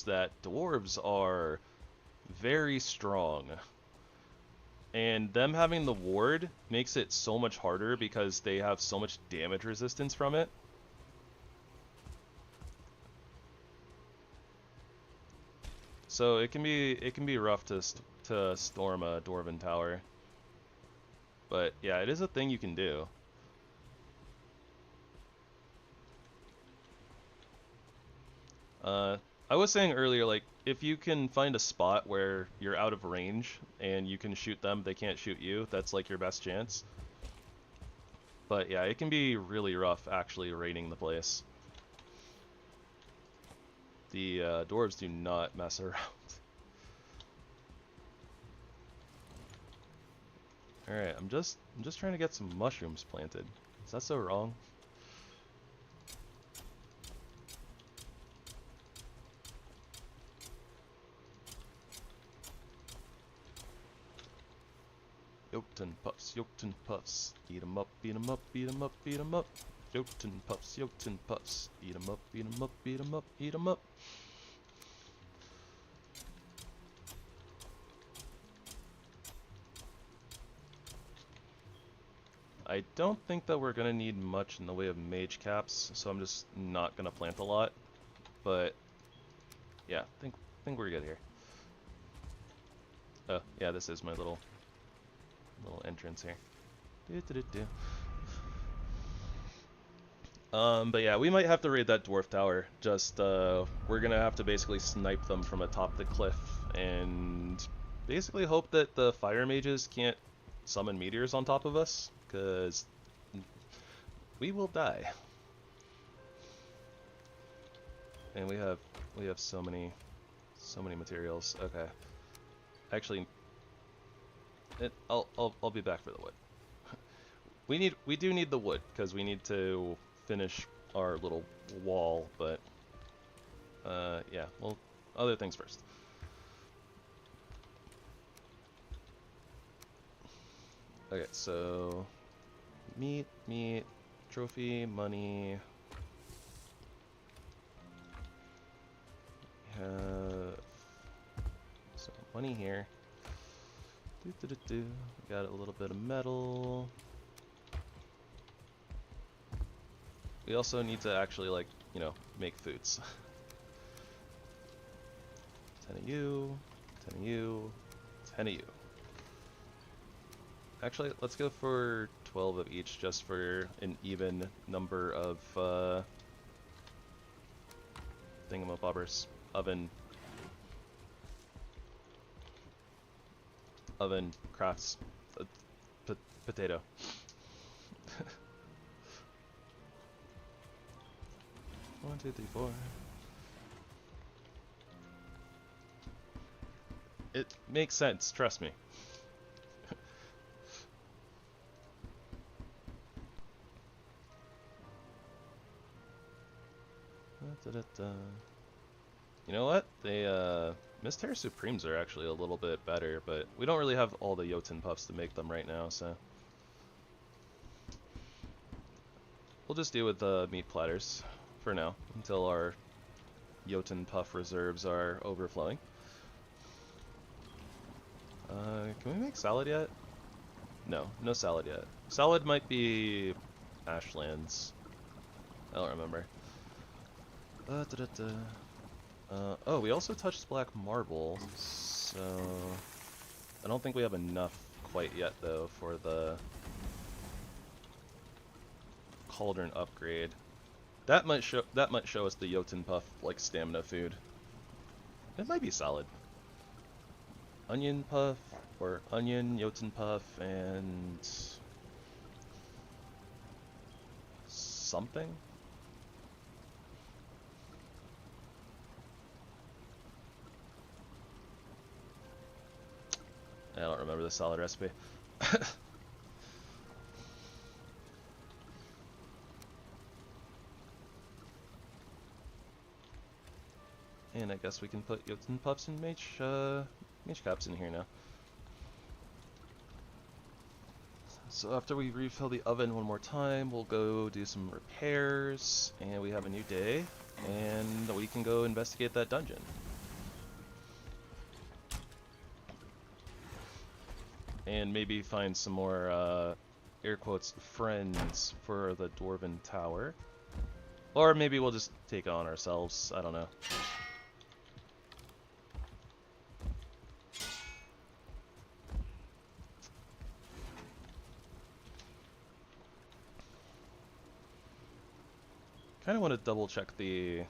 that dwarves are very strong. And them having the ward makes it so much harder because they have so much damage resistance from it. So it can be rough to storm a dwarven tower. But yeah, it is a thing you can do. I was saying earlier, like, if you can find a spot where you're out of range and you can shoot them, they can't shoot you, that's like your best chance. But yeah, it can be really rough actually raiding the place. The dwarves do not mess around. Alright, I'm just trying to get some mushrooms planted. Is that so wrong? Yoked and puffs, eat 'em up, beat 'em up, beat 'em up, beat 'em up. Yoked and puffs, eat 'em up, beat 'em up, beat 'em up, eat 'em up. I don't think that we're gonna need much in the way of mage caps, so I'm just not gonna plant a lot. But yeah, think we're good here. Oh yeah, this is my little entrance here. But yeah, we might have to raid that dwarf tower. Just we're gonna have to basically snipe them from atop the cliff and basically hope that the fire mages can't summon meteors on top of us, because we will die. And we have so many materials. Okay, actually, I'll be back for the wood. We do need the wood because we need to finish our little wall, but yeah, well, other things first. Okay, so meat, trophy, money. We have some money here. We got a little bit of metal. We also need to actually, like, you know, make foods. 10 of you, 10 of you, 10 of you. Actually, let's go for 12 of each, just for an even number of thingamabobbers. Oven crafts potato. 1, 2, 3, 4. It makes sense, trust me. You know what? They Mystera Supremes are actually a little bit better, but we don't really have all the Jotun puffs to make them right now, so we'll just deal with the meat platters for now until our Jotun puff reserves are overflowing. Can we make salad yet? No salad yet. Salad might be Ashlands. I don't remember. Oh, we also touched black marble, so I don't think we have enough quite yet, though, for the cauldron upgrade. That might show us the Jotun puff, like, stamina food. It might be salad. onion puff, or onion, Jotun puff, and something? I don't remember the salad recipe. And I guess we can put Jotun puffs and mage caps in here now. So after we refill the oven one more time, we'll go do some repairs, and we have a new day, and we can go investigate that dungeon. And maybe find some more, air quotes, friends for the Dwarven Tower. Or maybe we'll just take it on ourselves, I don't know. Kind of want to double check the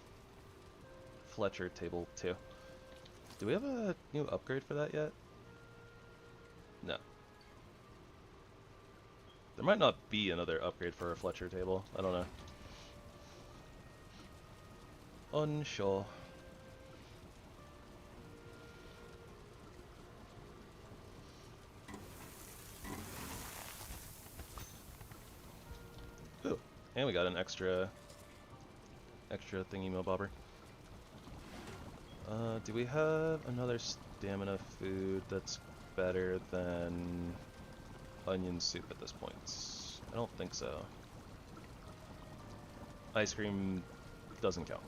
Fletcher table too. Do we have a new upgrade for that yet? No. There might not be another upgrade for a Fletcher table. I don't know. Unsure. Ooh, and we got an extra thingy bobber. Do we have another stamina food that's better than onion soup at this point? I don't think so. Ice cream doesn't count.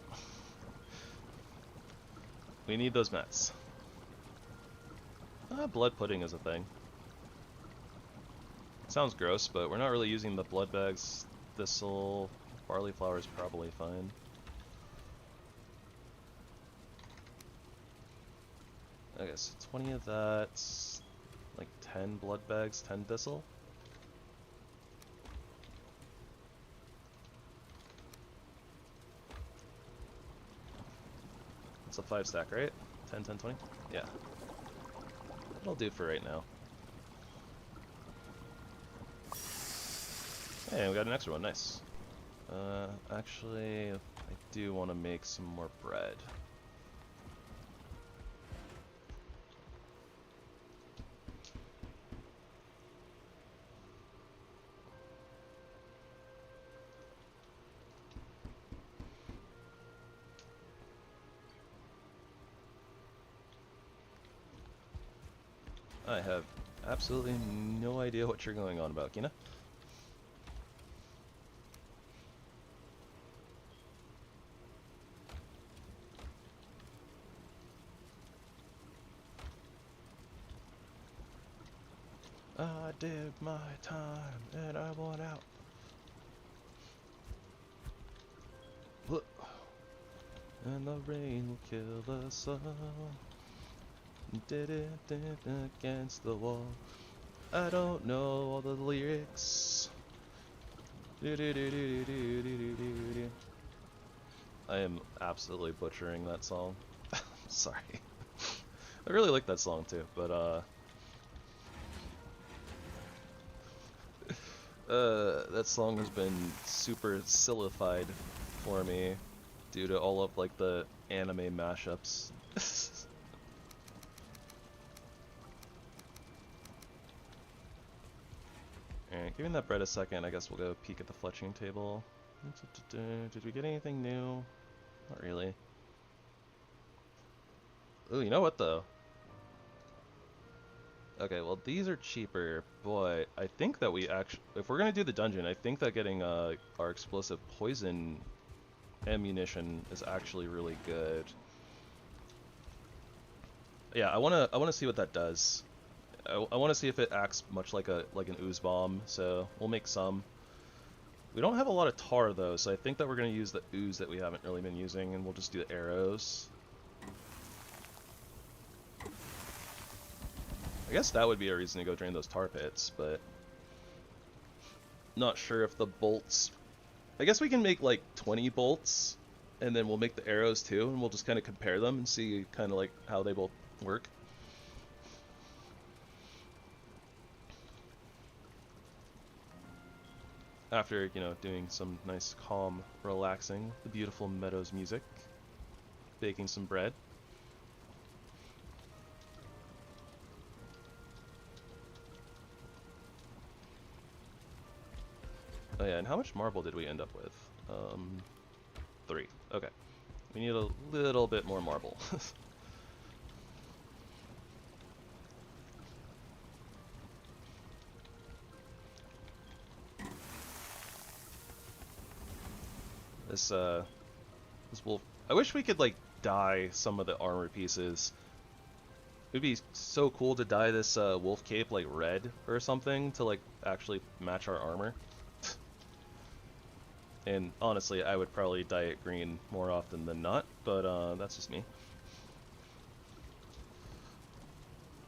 We need those mats. Blood pudding is a thing. Sounds gross, but we're not really using the blood bags. Thistle, barley flour is probably fine. Okay, so 20 of that, like 10 blood bags, 10 thistle. It's a 5 stack, right? 10, 10, 20? Yeah. That'll do for right now. Hey, we got an extra one, nice. Actually, I do want to make some more bread. I have absolutely no idea what you're going on about, Kina. I did my time and I want out. Look. And the rain will kill us all. Did it against the wall. I don't know all the lyrics. I am absolutely butchering that song. Sorry. I really like that song too, but that song has been super sillified for me due to all of like the anime mashups. Alright, giving that bread a second, I guess we'll go peek at the fletching table. Did we get anything new? Not really. Ooh, you know what though? Okay, well these are cheaper. Boy, I think that we actually, if we're gonna do the dungeon, I think that getting our explosive poison ammunition is actually really good. Yeah, I wanna see what that does. I want to see if it acts much like an ooze bomb, so we'll make some. We don't have a lot of tar though, so I think that we're going to use the ooze that we haven't really been using, and we'll just do the arrows. I guess that would be a reason to go drain those tar pits, but not sure if the bolts... I guess we can make like 20 bolts, and then we'll make the arrows too, and we'll just kind of compare them and see kind of like how they both work. after, you know, doing some nice, calm, relaxing, the beautiful meadows music, baking some bread. Oh yeah, and how much marble did we end up with? 3. Okay. We need a little bit more marble. This wolf. I wish we could, like, dye some of the armor pieces. It would be so cool to dye this wolf cape, like, red or something to, like, actually match our armor. And honestly, I would probably dye it green more often than not, but that's just me.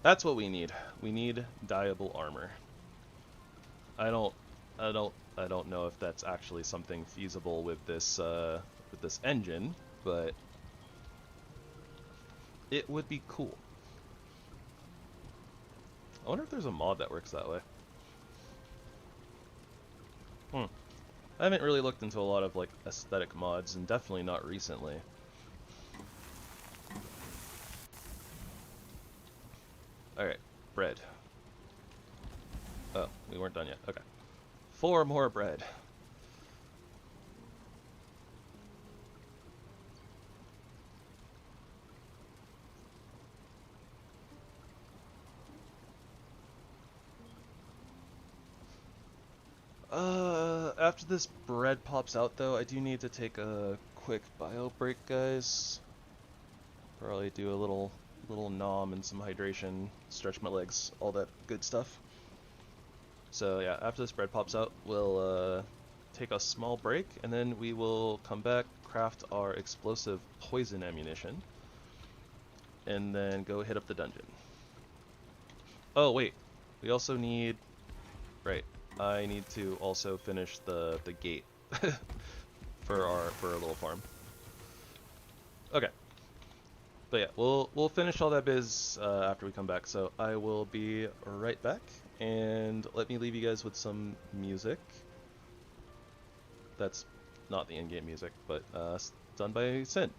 That's what we need. We need dyeable armor. I don't know if that's actually something feasible with this engine, but it would be cool. I wonder if there's a mod that works that way. I haven't really looked into a lot of, like, aesthetic mods, and definitely not recently. Alright, bread. Oh, we weren't done yet. Okay. 4 more bread. After this bread pops out, though, I do need to take a quick bio break, guys. Probably do a little nom and some hydration, stretch my legs, all that good stuff. So yeah, after this bread pops out, we'll take a small break, and then we will come back, craft our explosive poison ammunition, and then go hit up the dungeon. Oh wait, we also need... Right, I need to also finish the gate for our little farm. Okay. But yeah, we'll finish all that biz after we come back, so I will be right back, and let me leave you guys with some music. That's not the in-game music, but done by Sin.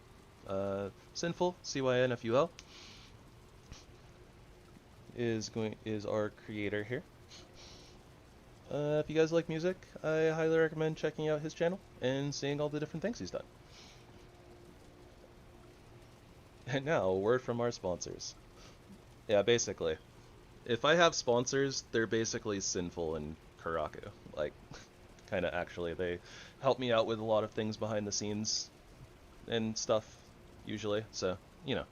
Sinful, CYNFUL, is our creator here. If you guys like music, I highly recommend checking out his channel and seeing all the different things he's done. And now, a word from our sponsors. Yeah, basically. If I have sponsors, they're basically Sinful and Karaku. Like, kind of actually. They help me out with a lot of things behind the scenes and stuff, usually. So, you know.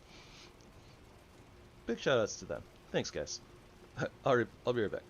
Big shoutouts to them. Thanks, guys. I'll be right back.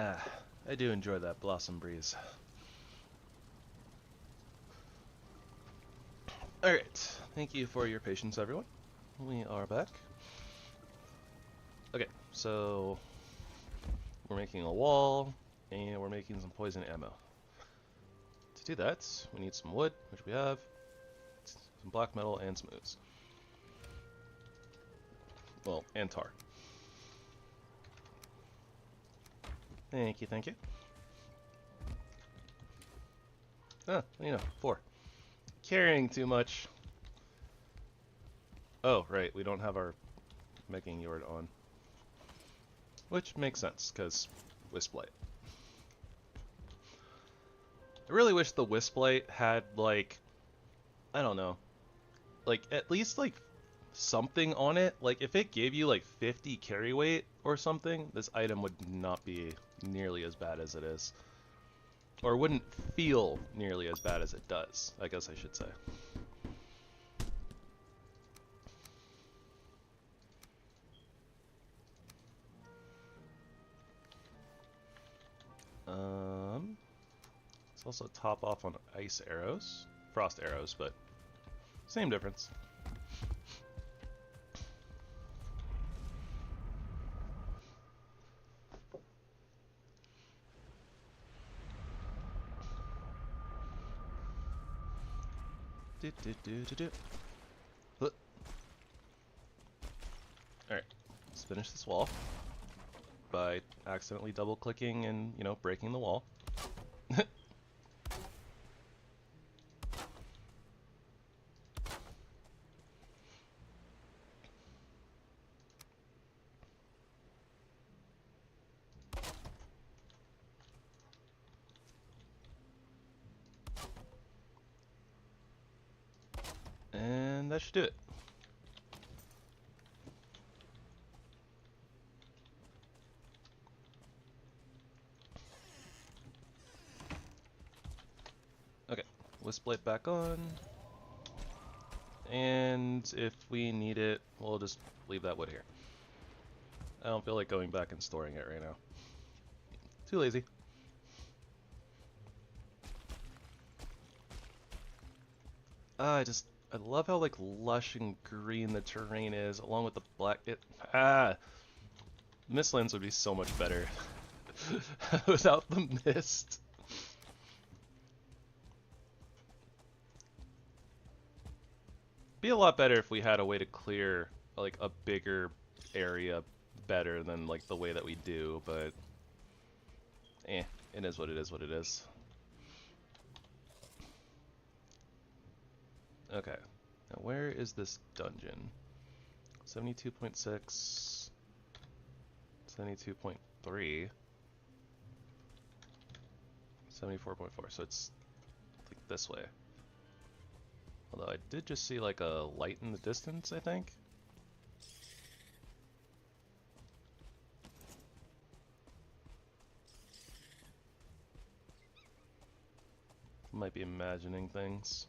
Ah, I do enjoy that blossom breeze. Alright, thank you for your patience, everyone. We are back. Okay, so we're making a wall, and we're making some poison ammo. To do that, we need some wood, which we have, some black metal, and some ooze. Well, and tar. Thank you, thank you. Ah, you know, 4. Carrying too much. Oh, right, we don't have our making yard on. Which makes sense, because Wisplight. I really wish the Wisplight had, like, I don't know, like, at least, like, something on it. Like, if it gave you, like, 50 carry weight or something, this item would not be nearly as bad as it is. Or wouldn't feel nearly as bad as it does, I guess I should say. Let's also top off on ice arrows. Frost arrows, but same difference. Alright, let's finish this wall by accidentally double clicking and, you know, breaking the wall. And that should do it. Okay, Wisplight back on. And if we need it, we'll just leave that wood here. I don't feel like going back and storing it right now. Too lazy. I love how, like, lush and green the terrain is, along with the black. Mistlands would be so much better without the mist. Be a lot better if we had a way to clear, like, a bigger area better than, like, the way that we do, but it is what it is what it is. Okay, now where is this dungeon? 72.6, 72.3, 74.4, so it's like this way. Although I did just see like a light in the distance, I think. Might be imagining things.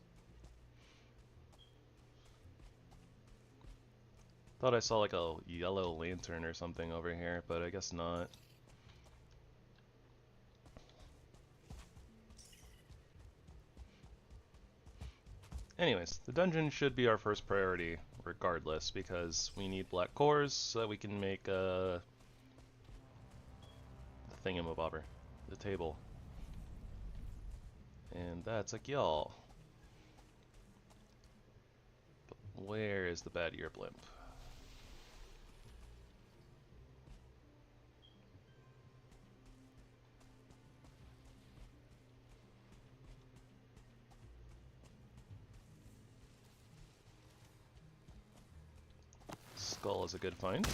Thought I saw like a yellow lantern or something over here, but I guess not. Anyways, the dungeon should be our first priority regardless, because we need black cores so that we can make the thingamabobber, the table. And that's a y'all. Where is the bad ear blimp? Skull is a good find.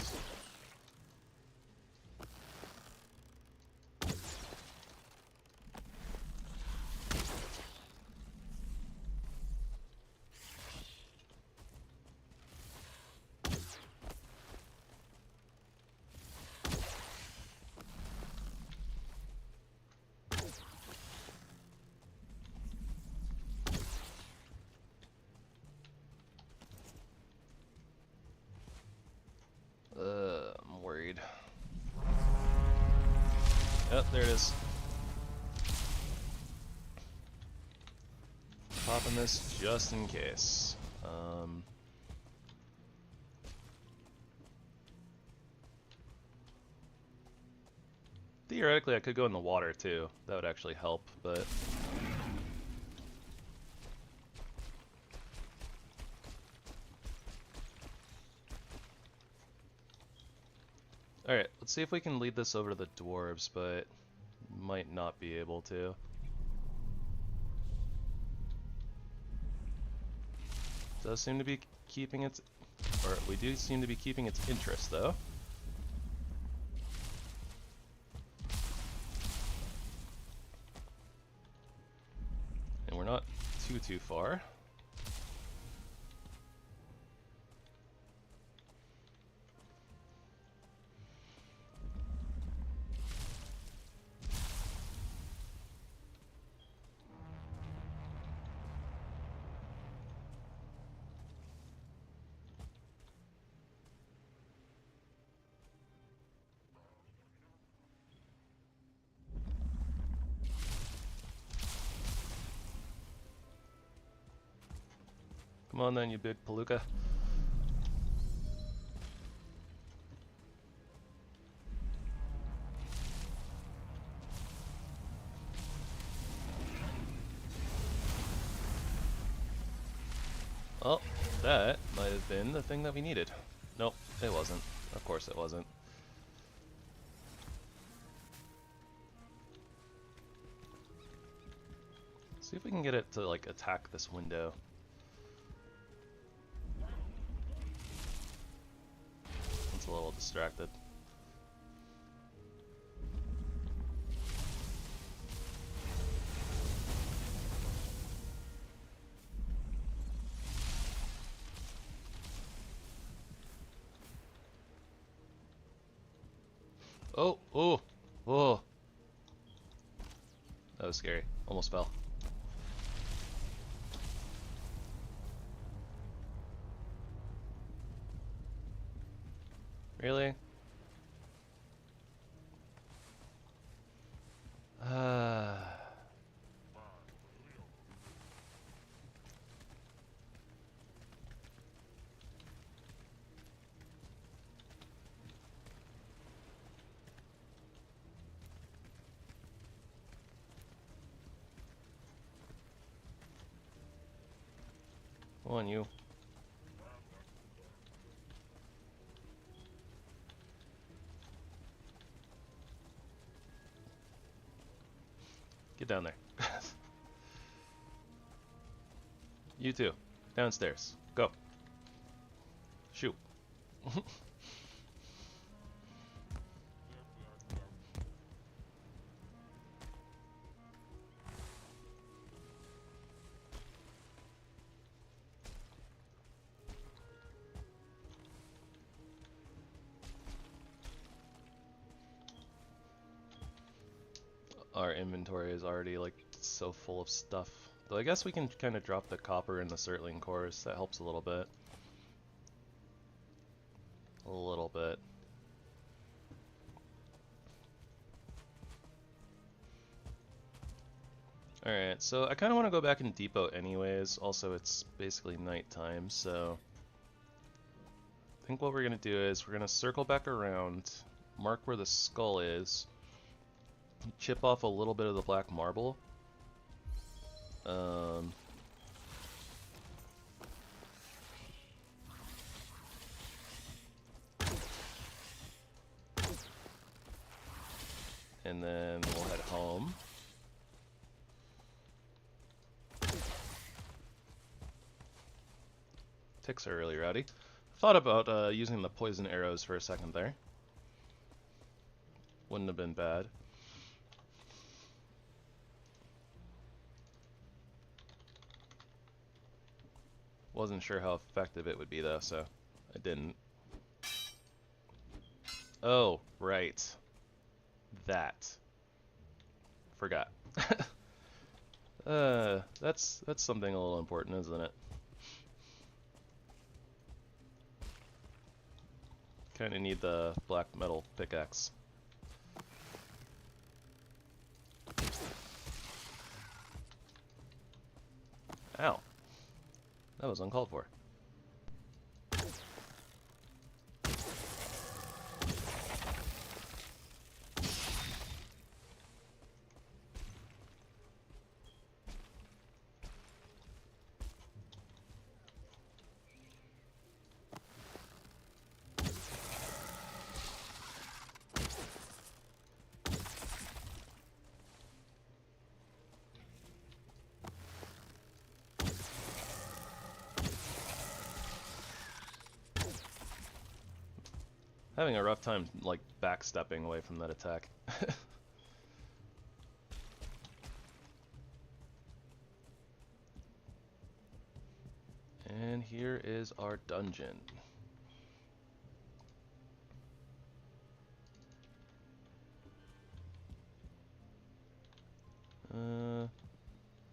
there it is. Popping this just in case. Theoretically, I could go in the water too. That would actually help, but... Alright, let's see if we can lead this over to the dwarves, but might not be able to. Does seem to be keeping its... or we do seem to be keeping its interest, though. And we're not too far. Come on then, you big palooka. Oh, that might have been the thing that we needed. Nope, it wasn't. Of course it wasn't. See if we can get it to, like, attack this window. It's a little distracted. Oh, oh, oh. That was scary. Almost fell. Really? Come on, you. Get down there. You too. Downstairs. Go. Shoot. Our inventory is already like so full of stuff. Though I guess we can kind of drop the copper and the Surtling cores. That helps a little bit. A little bit. Alright, so I kind of want to go back in depot anyways. Also, it's basically nighttime, so... I think what we're going to do is we're going to circle back around, mark where the skull is, chip off a little bit of the black marble. And then we'll head home. Ticks are really rowdy. Thought about using the poison arrows for a second there. Wouldn't have been bad. Wasn't sure how effective it would be though, so I didn't. Oh, right. That. Forgot. That's something a little important, isn't it? Kinda need the black metal pickaxe. Ow. That was uncalled for. Having a rough time, like, backstepping away from that attack. And here is our dungeon.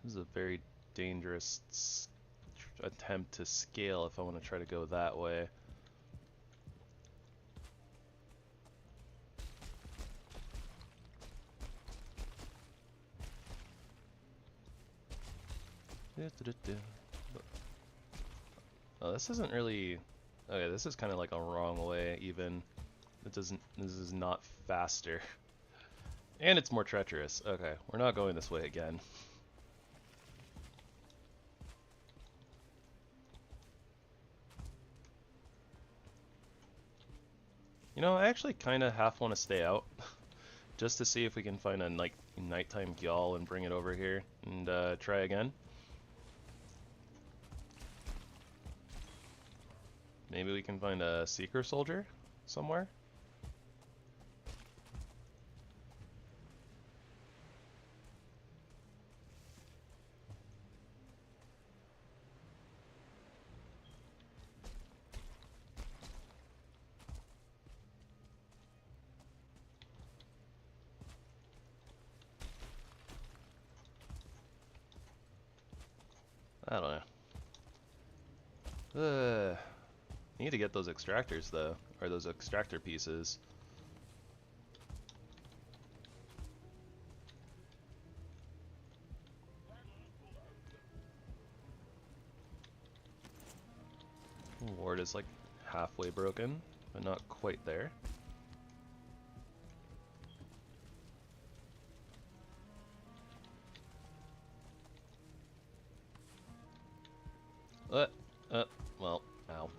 This is a very dangerous attempt to scale if I want to try to go that way. Oh, this isn't really... Okay, this is kind of like a wrong way, even. It doesn't... This is not faster. And it's more treacherous. Okay, we're not going this way again. You know, I actually kind of half want to stay out. Just to see if we can find a nighttime gyal and bring it over here and try again. Maybe we can find a seeker soldier somewhere. I don't know. Need to get those extractors though, or those extractor pieces. Ward is like halfway broken, but not quite there. Well, ow.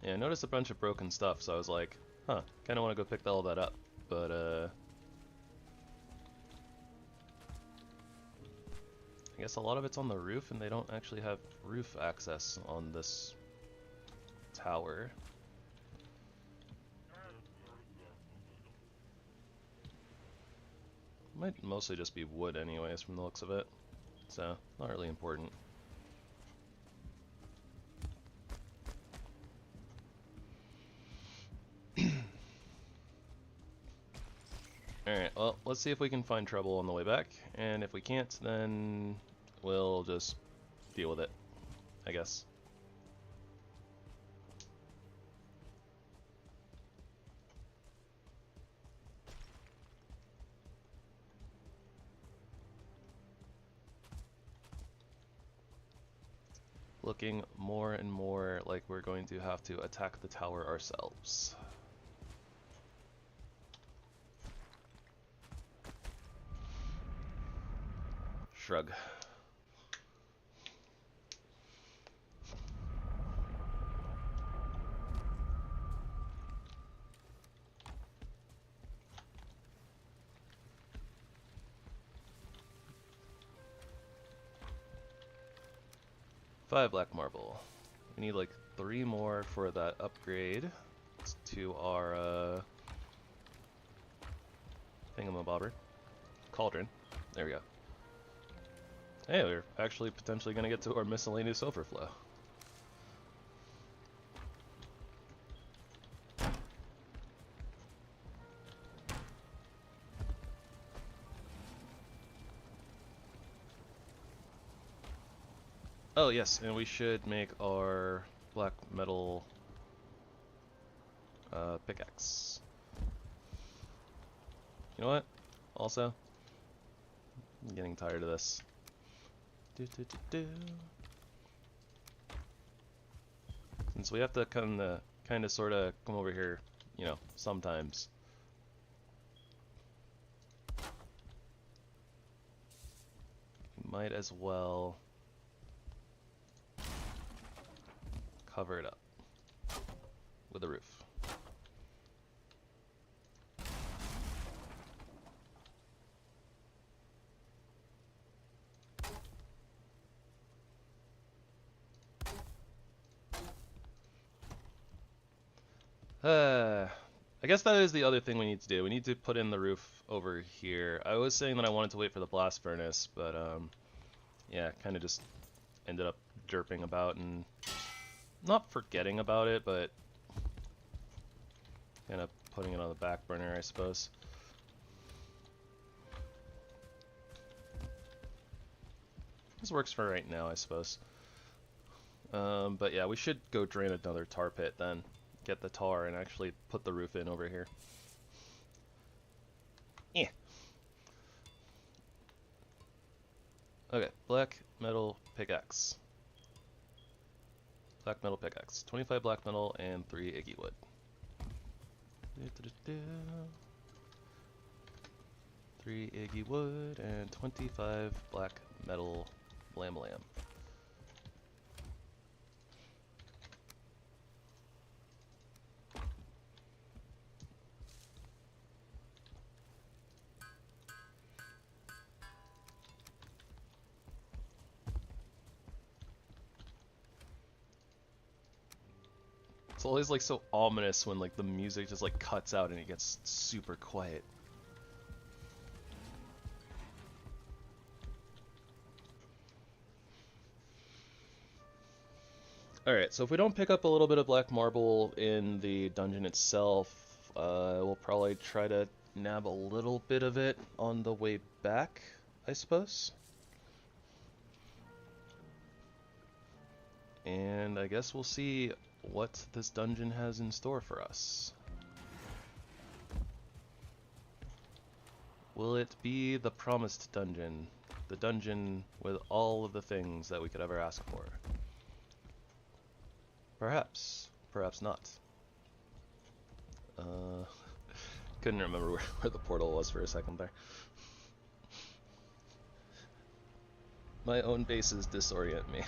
Yeah, I noticed a bunch of broken stuff, so I was like, huh, kinda wanna go pick all that up, but I guess a lot of it's on the roof, and they don't actually have roof access on this tower. Might mostly just be wood anyways from the looks of it, so not really important. Alright, well, let's see if we can find trouble on the way back, and if we can't, then we'll just deal with it, I guess. Looking more and more like we're going to have to attack the tower ourselves. Shrug. Five black marble. We need like 3 more for that upgrade to our thingamabobber. Cauldron. There we go. Hey, we're actually potentially going to get to our miscellaneous overflow. Oh yes, and we should make our black metal pickaxe. You know what? Also, I'm getting tired of this. Since we have to kind of sort of come over here, you know, sometimes. Might as well cover it up with a roof. I guess that is the other thing we need to do. We need to put in the roof over here. I was saying that I wanted to wait for the blast furnace, but yeah, kind of just ended up derping about and not forgetting about it, but kind of putting it on the back burner, I suppose. This works for right now, I suppose. But yeah, we should go drain another tar pit then. Get the tar and actually put the roof in over here. Yeah. Okay, black metal pickaxe. Black metal pickaxe. 25 black metal and 3 Iggy wood. 3 Iggy wood and 25 black metal lamb. It's always like so ominous when like the music just like cuts out and it gets super quiet. Alright, so if we don't pick up a little bit of black marble in the dungeon itself, we'll probably try to nab a little bit of it on the way back, I suppose. And I guess we'll see what this dungeon has in store for us. Will it be the promised dungeon? The dungeon with all of the things that we could ever ask for? Perhaps. Perhaps not. Couldn't remember where the portal was for a second there. My own bases disorient me.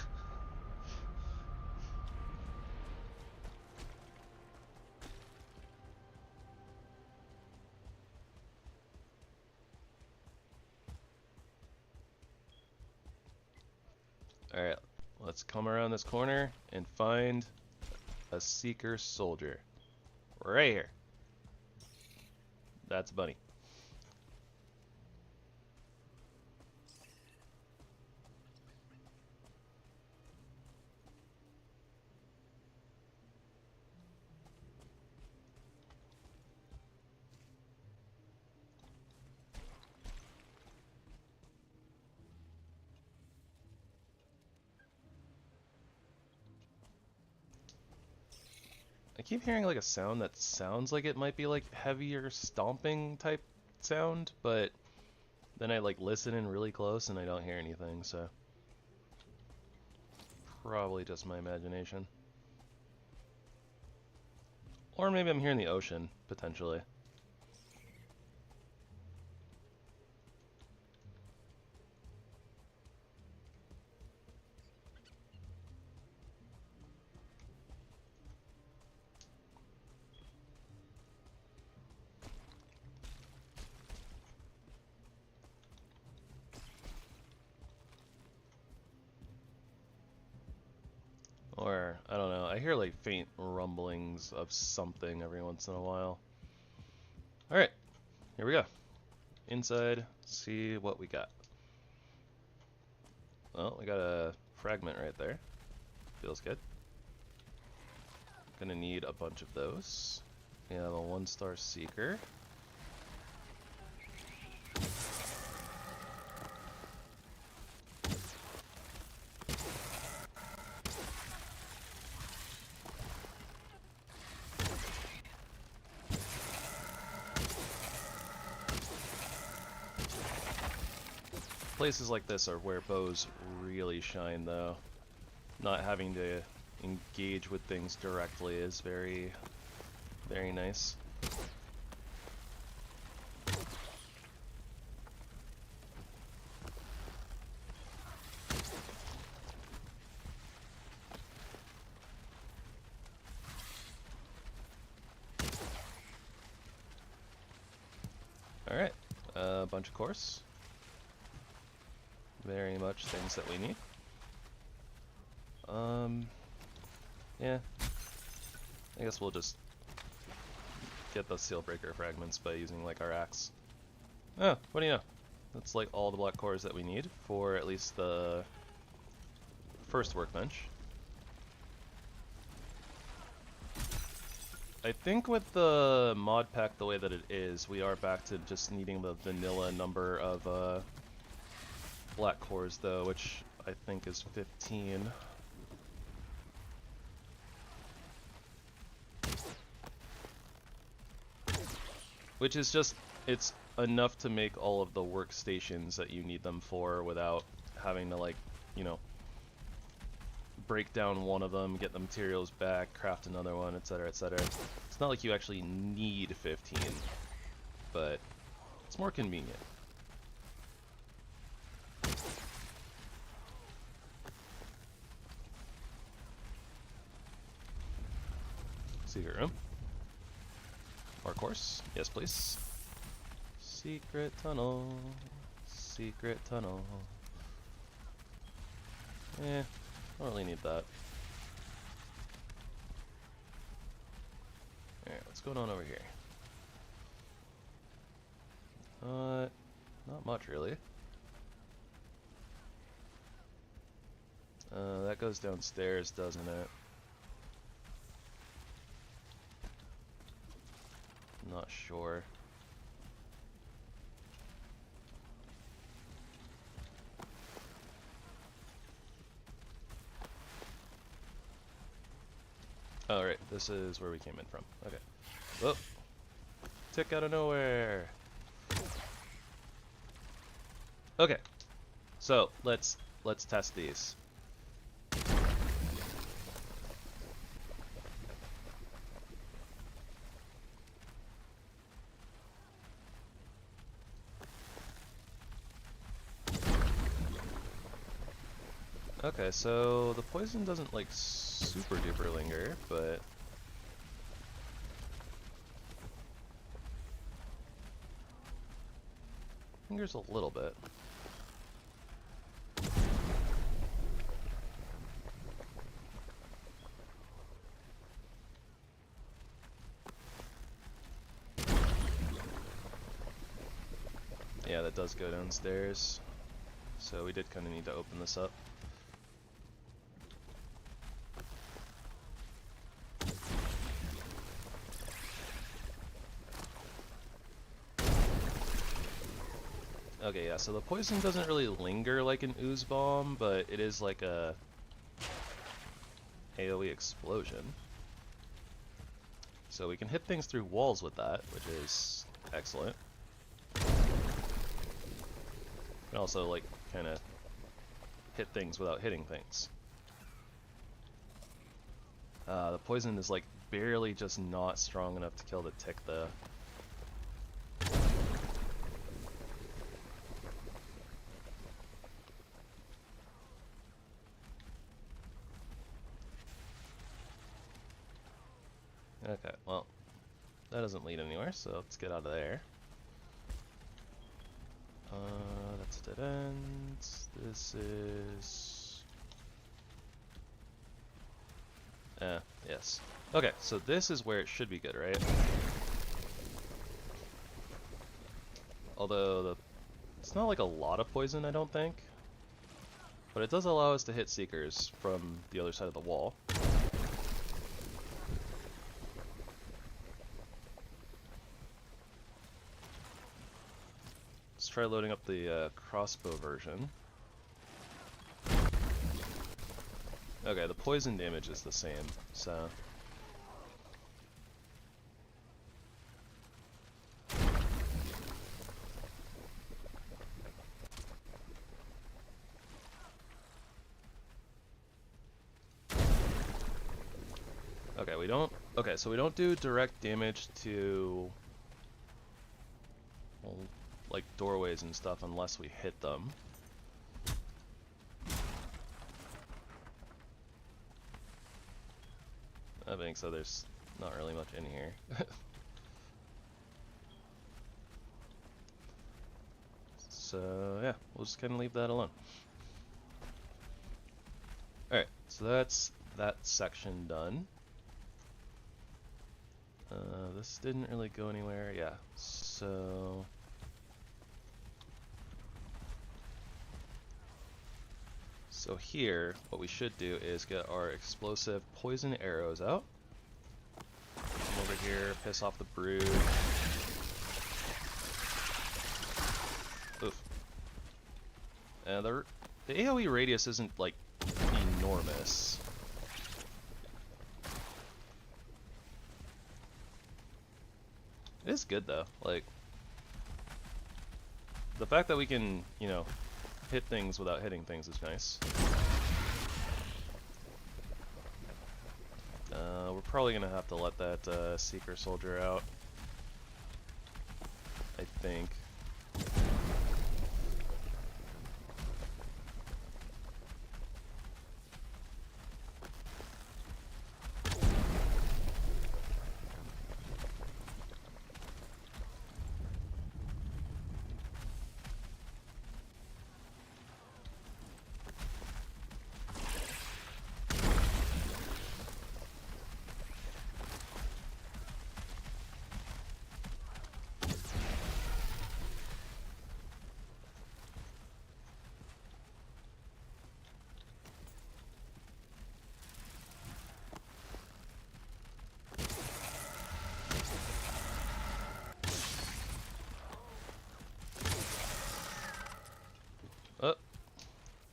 Alright, let's come around this corner and find a seeker soldier. Right here. That's Bunny. I keep hearing like a sound that sounds like it might be like heavier stomping type sound, but then I like listen in really close and I don't hear anything, so probably just my imagination. Or maybe I'm hearing the ocean, potentially. Or, I don't know, I hear like faint rumblings of something every once in a while. Alright, here we go. Inside, see what we got. Well, we got a fragment right there. Feels good. Gonna need a bunch of those. We have a 1-star seeker. Places like this are where bows really shine, though. Not having to engage with things directly is very, very nice. Alright, a bunch of course. Very much things that we need. Yeah. I guess we'll just get the seal breaker fragments by using like our axe. Oh, what do you know? That's like all the black cores that we need for at least the first workbench. I think with the mod pack the way that it is, we are back to just needing the vanilla number of black cores though, which I think is 15. Which is just, it's enough to make all of the workstations that you need them for without having to, like, you know, break down one of them, get the materials back, craft another one, etc., etc. It's not like you actually need 15, but it's more convenient. Secret room. More course. Yes, please. Secret tunnel. Secret tunnel. Don't really need that. Alright, what's going on over here? Not much really. That goes downstairs, doesn't it? Not sure. Oh, right, this is where we came in from. Okay. Whoop! Tick out of nowhere! Okay. So, let's test these. Okay, so the poison doesn't like super duper linger, but lingers a little bit. Yeah, that does go downstairs. So we did kind of need to open this up. Okay, yeah, so the poison doesn't really linger like an ooze bomb, but it is like a AoE explosion. So we can hit things through walls with that, which is excellent. We can also, like, kind of hit things without hitting things. The poison is, like, barely just not strong enough to kill the tick, though. Okay, well, that doesn't lead anywhere, so let's get out of there. That's dead end. This is... yes. Okay, so this is where it should be good, right? Although, it's not like a lot of poison, I don't think. But it does allow us to hit Seekers from the other side of the wall. Let's try loading up the crossbow version. Okay, the poison damage is the same, so... we don't. Okay, so we don't do direct damage to, well, like doorways and stuff unless we hit them. That being said, there's not really much in here. So yeah, we'll just kind of leave that alone. Alright, so that's that section done. This didn't really go anywhere, yeah, so... So here, what we should do is get our explosive poison arrows out. Come over here, piss off the brood. Oof. And the AoE radius isn't, like, enormous. It is good, though. Like, the fact that we can, you know, hit things without hitting things is nice. We're probably gonna have to let that Seeker Soldier out, I think.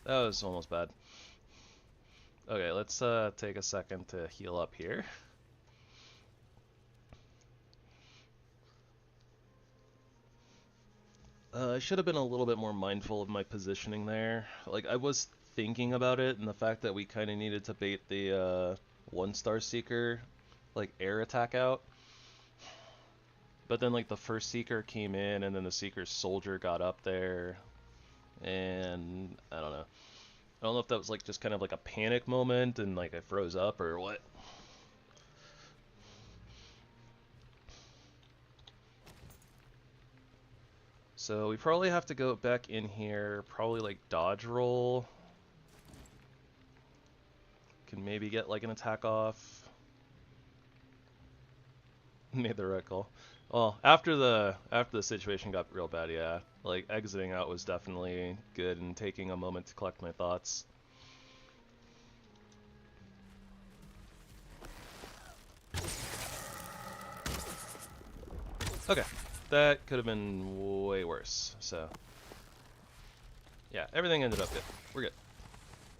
Oh, that was almost bad. Okay, let's take a second to heal up here. I should have been a little bit more mindful of my positioning there. Like, I was thinking about it, and the fact that we kind of needed to bait the 1-star Seeker, like, air attack out. But then, like, the first Seeker came in, and then the Seeker Soldier got up there, and I don't know. I don't know if that was, like, just kind of like a panic moment, and, like, I froze up, or what. So we probably have to go back in here, probably like dodge roll. Can maybe get like an attack off. Made the right call. Well, after the situation got real bad, yeah. Like exiting out was definitely good and taking a moment to collect my thoughts. Okay. That could have been way worse, so... Yeah, everything ended up good. We're good.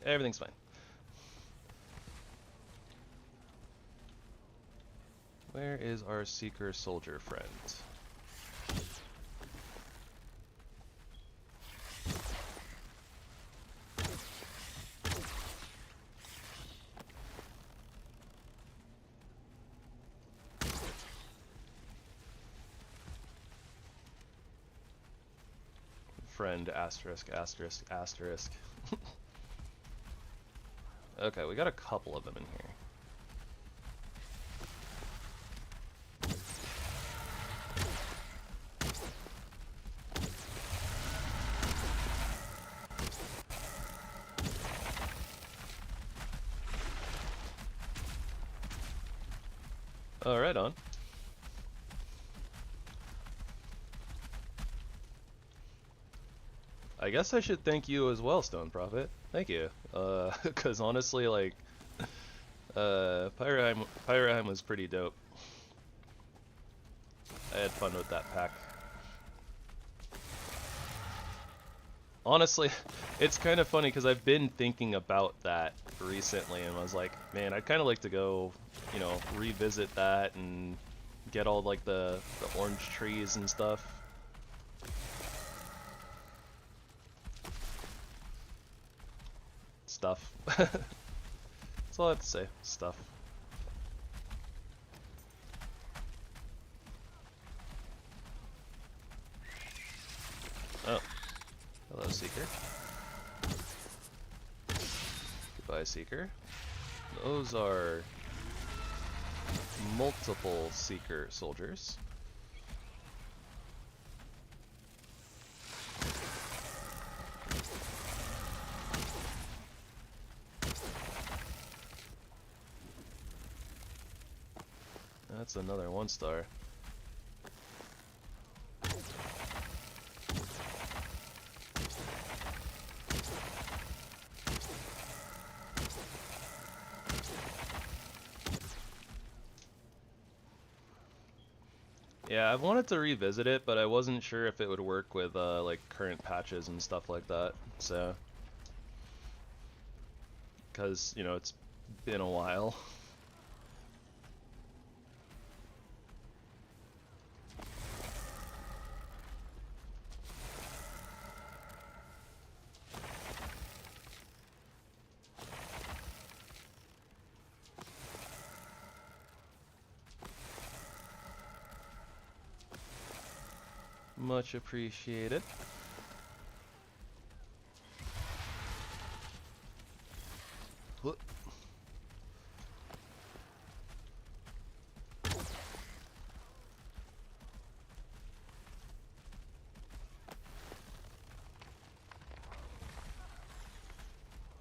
Everything's fine. Where is our Seeker Soldier friend? Friend, asterisk, asterisk, asterisk. Okay, we got a couple of them in here. Oh, right on. I guess I should thank you as well, Stone Prophet. Thank you. Because honestly, like, Pyroheim was pretty dope. I had fun with that pack. Honestly, it's kind of funny because I've been thinking about that recently, and I was like, man, I'd kind of like to go, you know, revisit that and get all like the orange trees and stuff. Stuff. That's all I have to say. Stuff. Oh, hello, Seeker. Goodbye, Seeker. Those are multiple Seeker soldiers. That's another 1-star. Yeah, I wanted to revisit it, but I wasn't sure if it would work with like current patches and stuff like that. So, because you know it's been a while. Much appreciated. Whoop.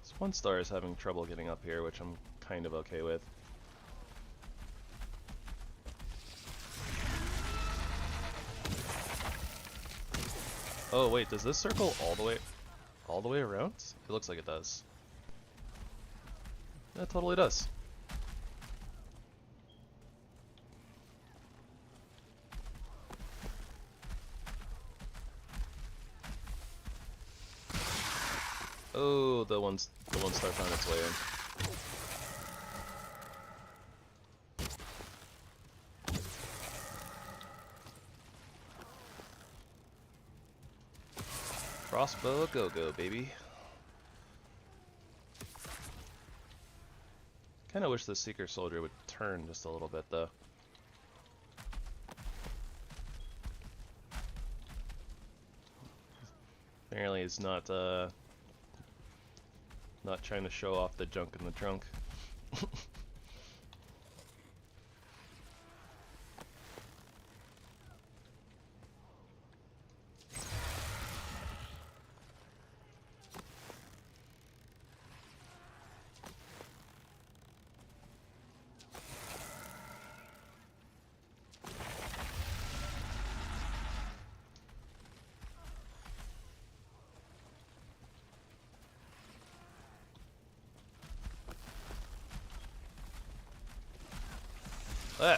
This 1-star is having trouble getting up here, which I'm kind of okay with. Oh wait, does this circle all the way around? It looks like it does. It totally does. Oh, the 1-star found its way in. Crossbow go-go, baby. Kinda wish the Seeker Soldier would turn just a little bit, though. Apparently he's not trying to show off the junk in the trunk. Ah.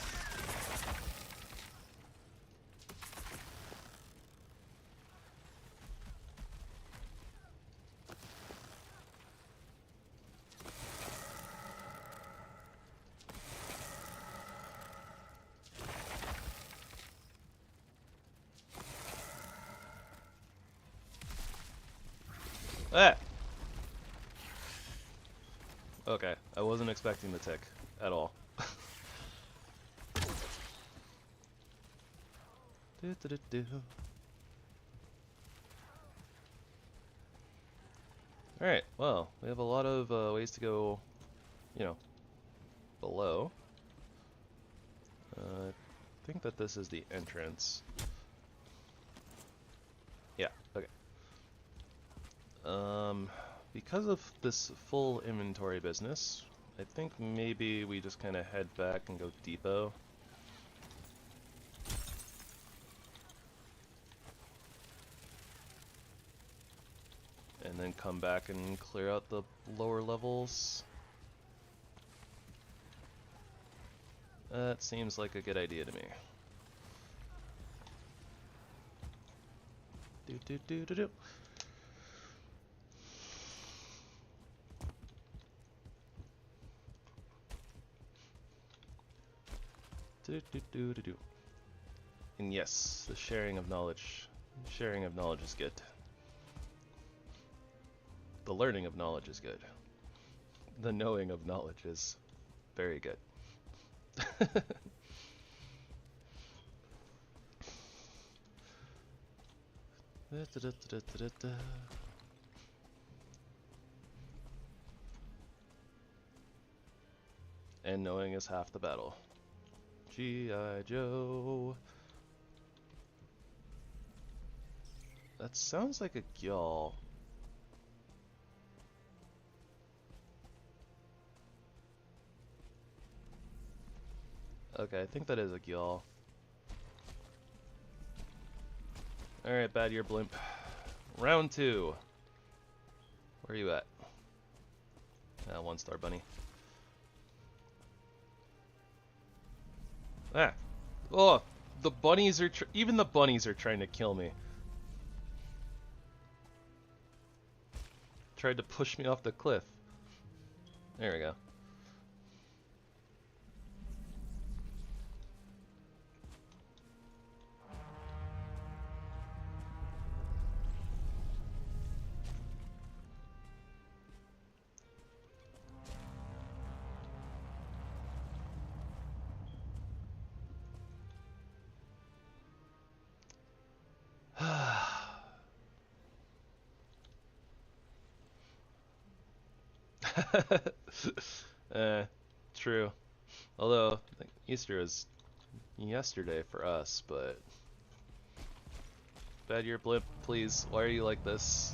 Ah. Okay, I wasn't expecting the tick at all. Alright, well, we have a lot of ways to go, you know, below. I think that this is the entrance. Yeah, okay. Because of this full inventory business, I think maybe we just kind of head back and go depot. And then come back and clear out the lower levels. That seems like a good idea to me. Do. Do. And yes, the sharing of knowledge. Sharing of knowledge is good. The learning of knowledge is good. The knowing of knowledge is very good. And knowing is half the battle. G.I. Joe. That sounds like a gyal. Okay, I think that is a gyal. Alright, Bad Year Blimp. Round 2. Where are you at? 1-star bunny. Ah! Oh! The bunnies are even the bunnies are trying to kill me. Tried to push me off the cliff. There we go. True. Although, I think Easter was yesterday for us, but... Bad Year Blimp, please, why are you like this?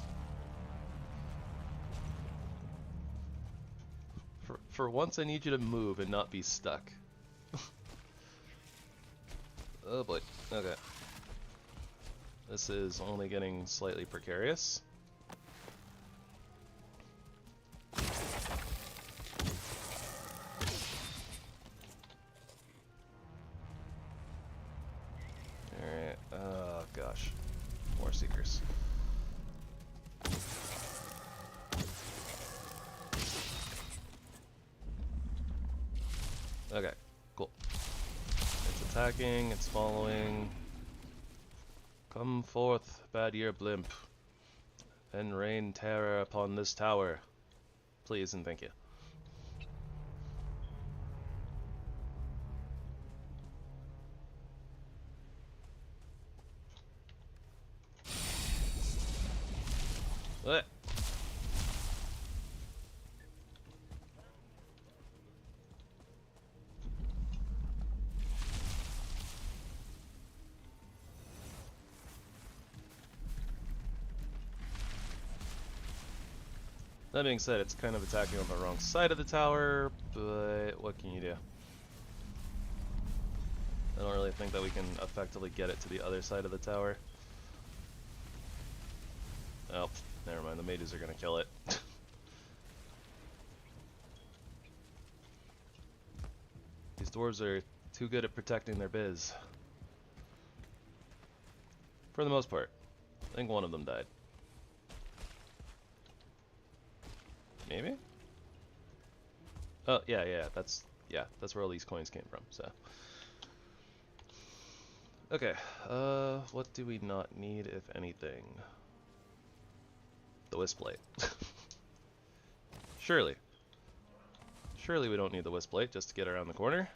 For once I need you to move and not be stuck. Oh boy, okay. This is only getting slightly precarious. Alright, oh gosh. More seekers. Okay, cool. It's attacking, it's following. Come forth, Bad Year Blimp, and rain terror upon this tower. Please and thank you. What? That being said, it's kind of attacking on the wrong side of the tower, but what can you do? I don't really think that we can effectively get it to the other side of the tower. Oh, never mind, the mages are gonna kill it. These dwarves are too good at protecting their biz. For the most part. I think one of them died. Maybe? Oh, yeah, that's where all these coins came from, so. Okay, what do we not need, if anything? The wisp plate. Surely. Surely we don't need the wisp plate just to get around the corner.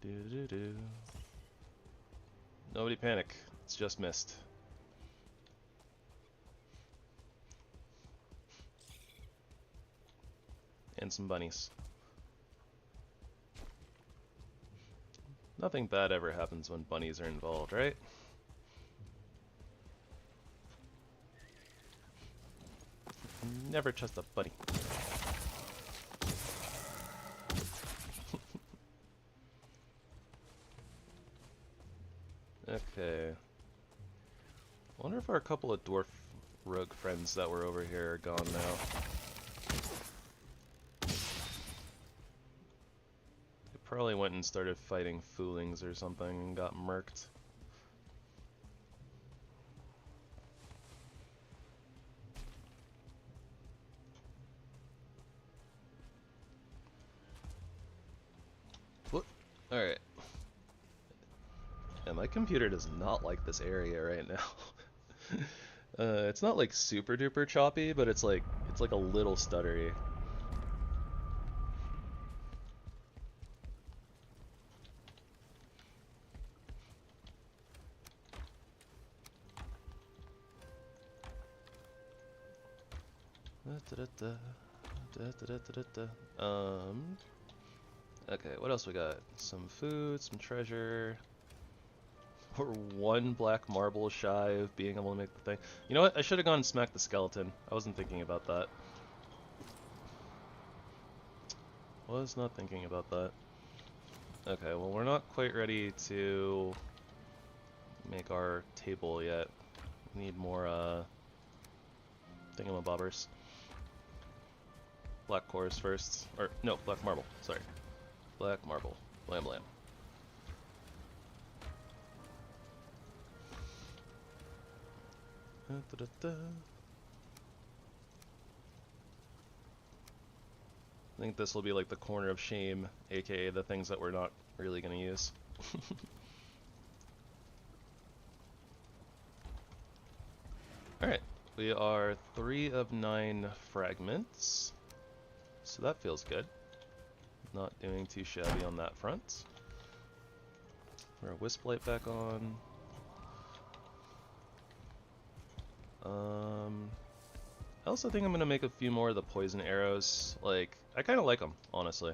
Do-do-do. Nobody panic. It's just mist. And some bunnies. Nothing bad ever happens when bunnies are involved, right? Never trust a bunny. Okay. I wonder if our couple of dwarf rogue friends that were over here are gone now. They probably went and started fighting foolings or something and got murked. What? Alright. Yeah, my computer does not like this area right now. It's not like super duper choppy, but it's like a little stuttery. Okay, what else we got? Some food, some treasure. We're one black marble shy of being able to make the thing. You know what? I should have gone and smacked the skeleton. I wasn't thinking about that. Was not thinking about that. Okay, well we're not quite ready to make our table yet. We need more thingamabobbers. Black cores first. Or no, black marble, sorry. Black marble. Blam blam. I think this will be like the corner of shame, aka the things that we're not really going to use. Alright, we are 3 of 9 fragments, so that feels good. Not doing too shabby on that front. Put our wisp light back on. I also think I'm going to make a few more of the poison arrows. Like, I kind of like them, honestly.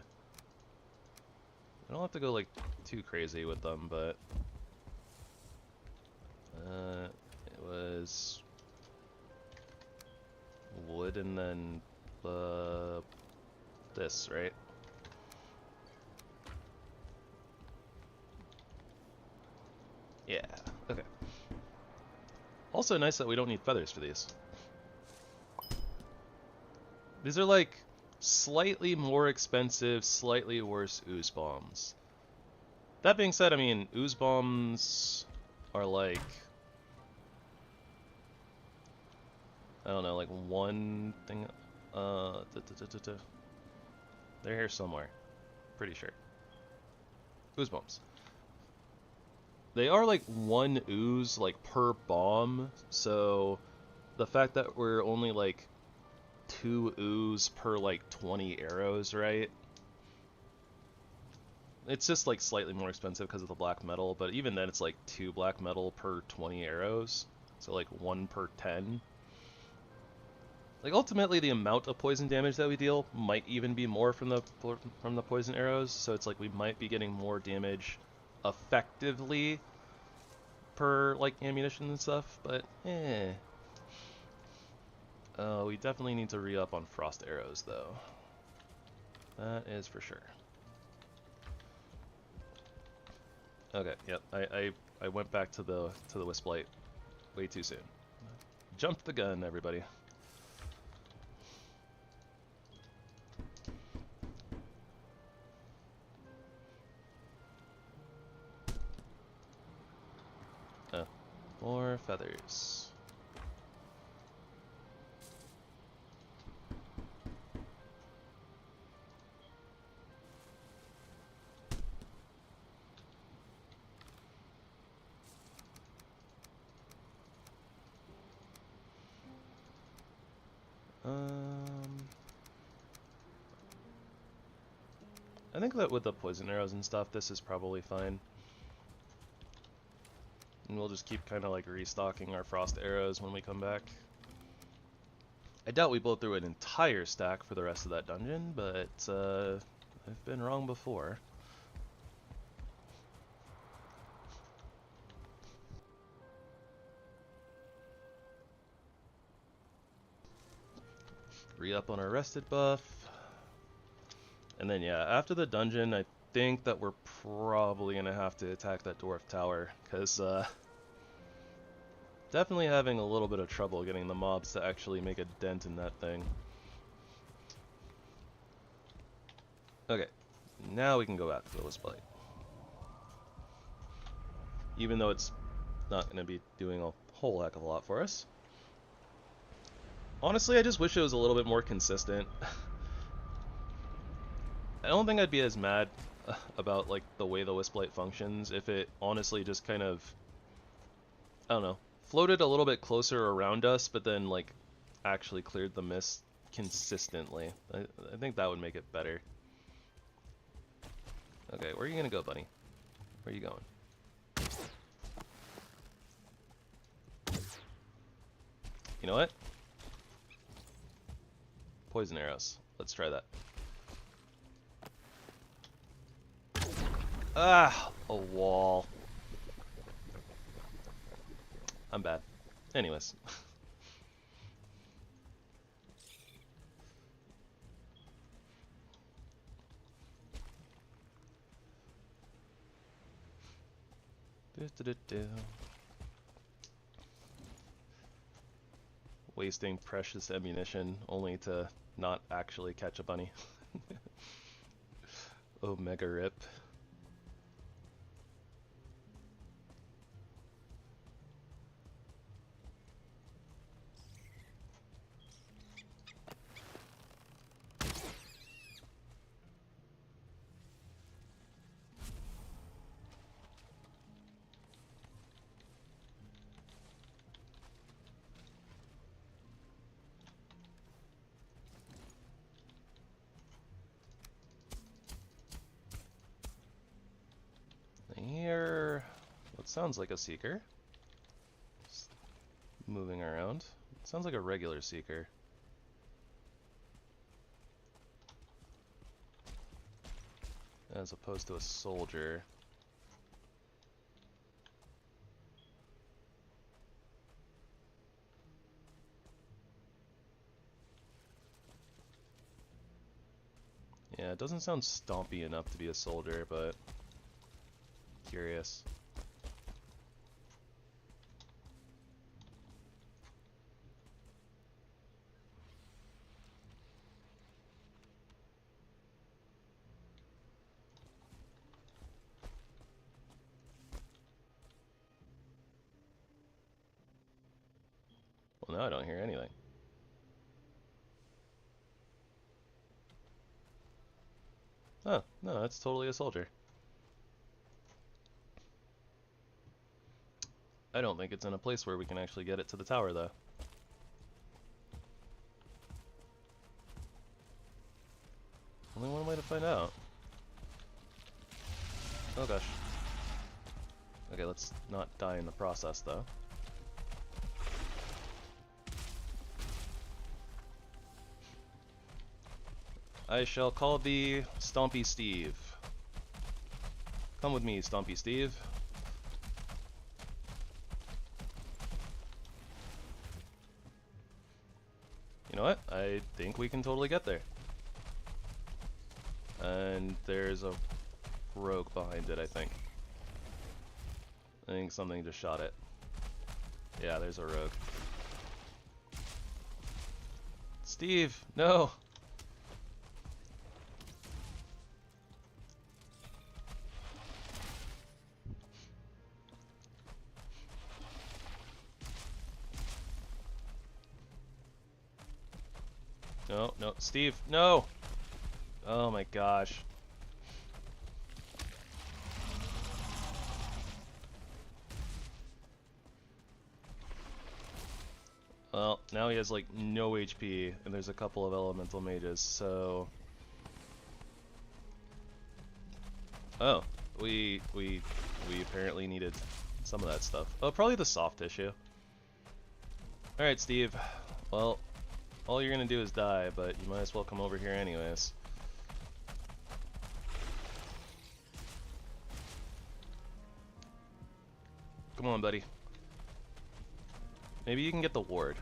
I don't have to go, like, too crazy with them, but... it was... wood and then... this, right? Yeah, okay. Also nice that we don't need feathers for these. These are like slightly more expensive, slightly worse ooze bombs. That being said, I mean, ooze bombs are like, I don't know, like one thing. They're here somewhere. Pretty sure. Ooze bombs. They are like one ooze like per bomb, so the fact that we're only like 2 ooze per like 20 arrows, right? It's just like slightly more expensive because of the black metal, but even then it's like 2 black metal per 20 arrows, so like 1 per 10. Like ultimately the amount of poison damage that we deal might even be more from the poison arrows, so it's like we might be getting more damage effectively per like ammunition and stuff, but we definitely need to re-up on frost arrows though. That is for sure. Okay, yep, I went back to the wisp light way too soon. Jumped the gun, everybody. More feathers. I think that with the poison arrows and stuff, this is probably fine. And we'll just keep kind of like restocking our frost arrows when we come back. I doubt we blow through an entire stack for the rest of that dungeon, but I've been wrong before. Re-up on our rested buff. And then yeah, after the dungeon, I think that we're probably going to have to attack that dwarf tower, because definitely having a little bit of trouble getting the mobs to actually make a dent in that thing. Okay, now we can go back to the wisp light. Even though it's not going to be doing a whole heck of a lot for us. Honestly, I just wish it was a little bit more consistent. I don't think I'd be as mad about like the way the wisp light functions if it honestly just kind of, I don't know, floated a little bit closer around us, but then like actually cleared the mist consistently. I think that would make it better. Okay, where are you gonna go, buddy? Where are you going? You know what? poison arrows. Let's try that. Ah, a wall. I'm bad. Anyways. Wasting precious ammunition only to not actually catch a bunny. Omega rip. Here, what sounds like a seeker. Just moving around. It sounds like a regular seeker. As opposed to a soldier. Yeah, it doesn't sound stompy enough to be a soldier, but curious. Well, now I don't hear anything. Oh, no, that's totally a soldier. I don't think it's in a place where we can actually get it to the tower, though. Only one way to find out. Oh gosh. Okay, let's not die in the process, though. I shall call thee Stompy Steve. Come with me, Stompy Steve. You know what? I think we can totally get there. And there's a rogue behind it, I think. I think something just shot it. Yeah, there's a rogue. Steve, no! No, no, Steve, no! Oh my gosh. Well, now he has like no HP, and there's a couple of elemental mages, so... Oh, we apparently needed some of that stuff. Oh, probably the soft tissue. Alright, Steve. Well, all you're gonna do is die, but you might as well come over here anyways. Come on, buddy. Maybe you can get the ward.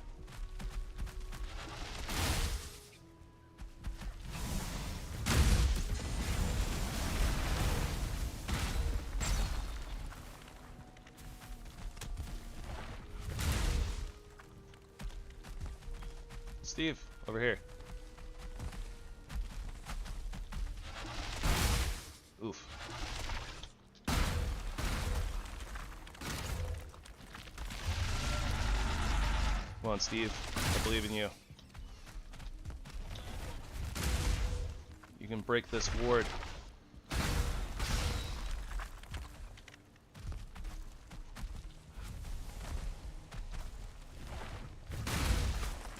Steve, over here. Oof. Come on, Steve. I believe in you. You can break this ward.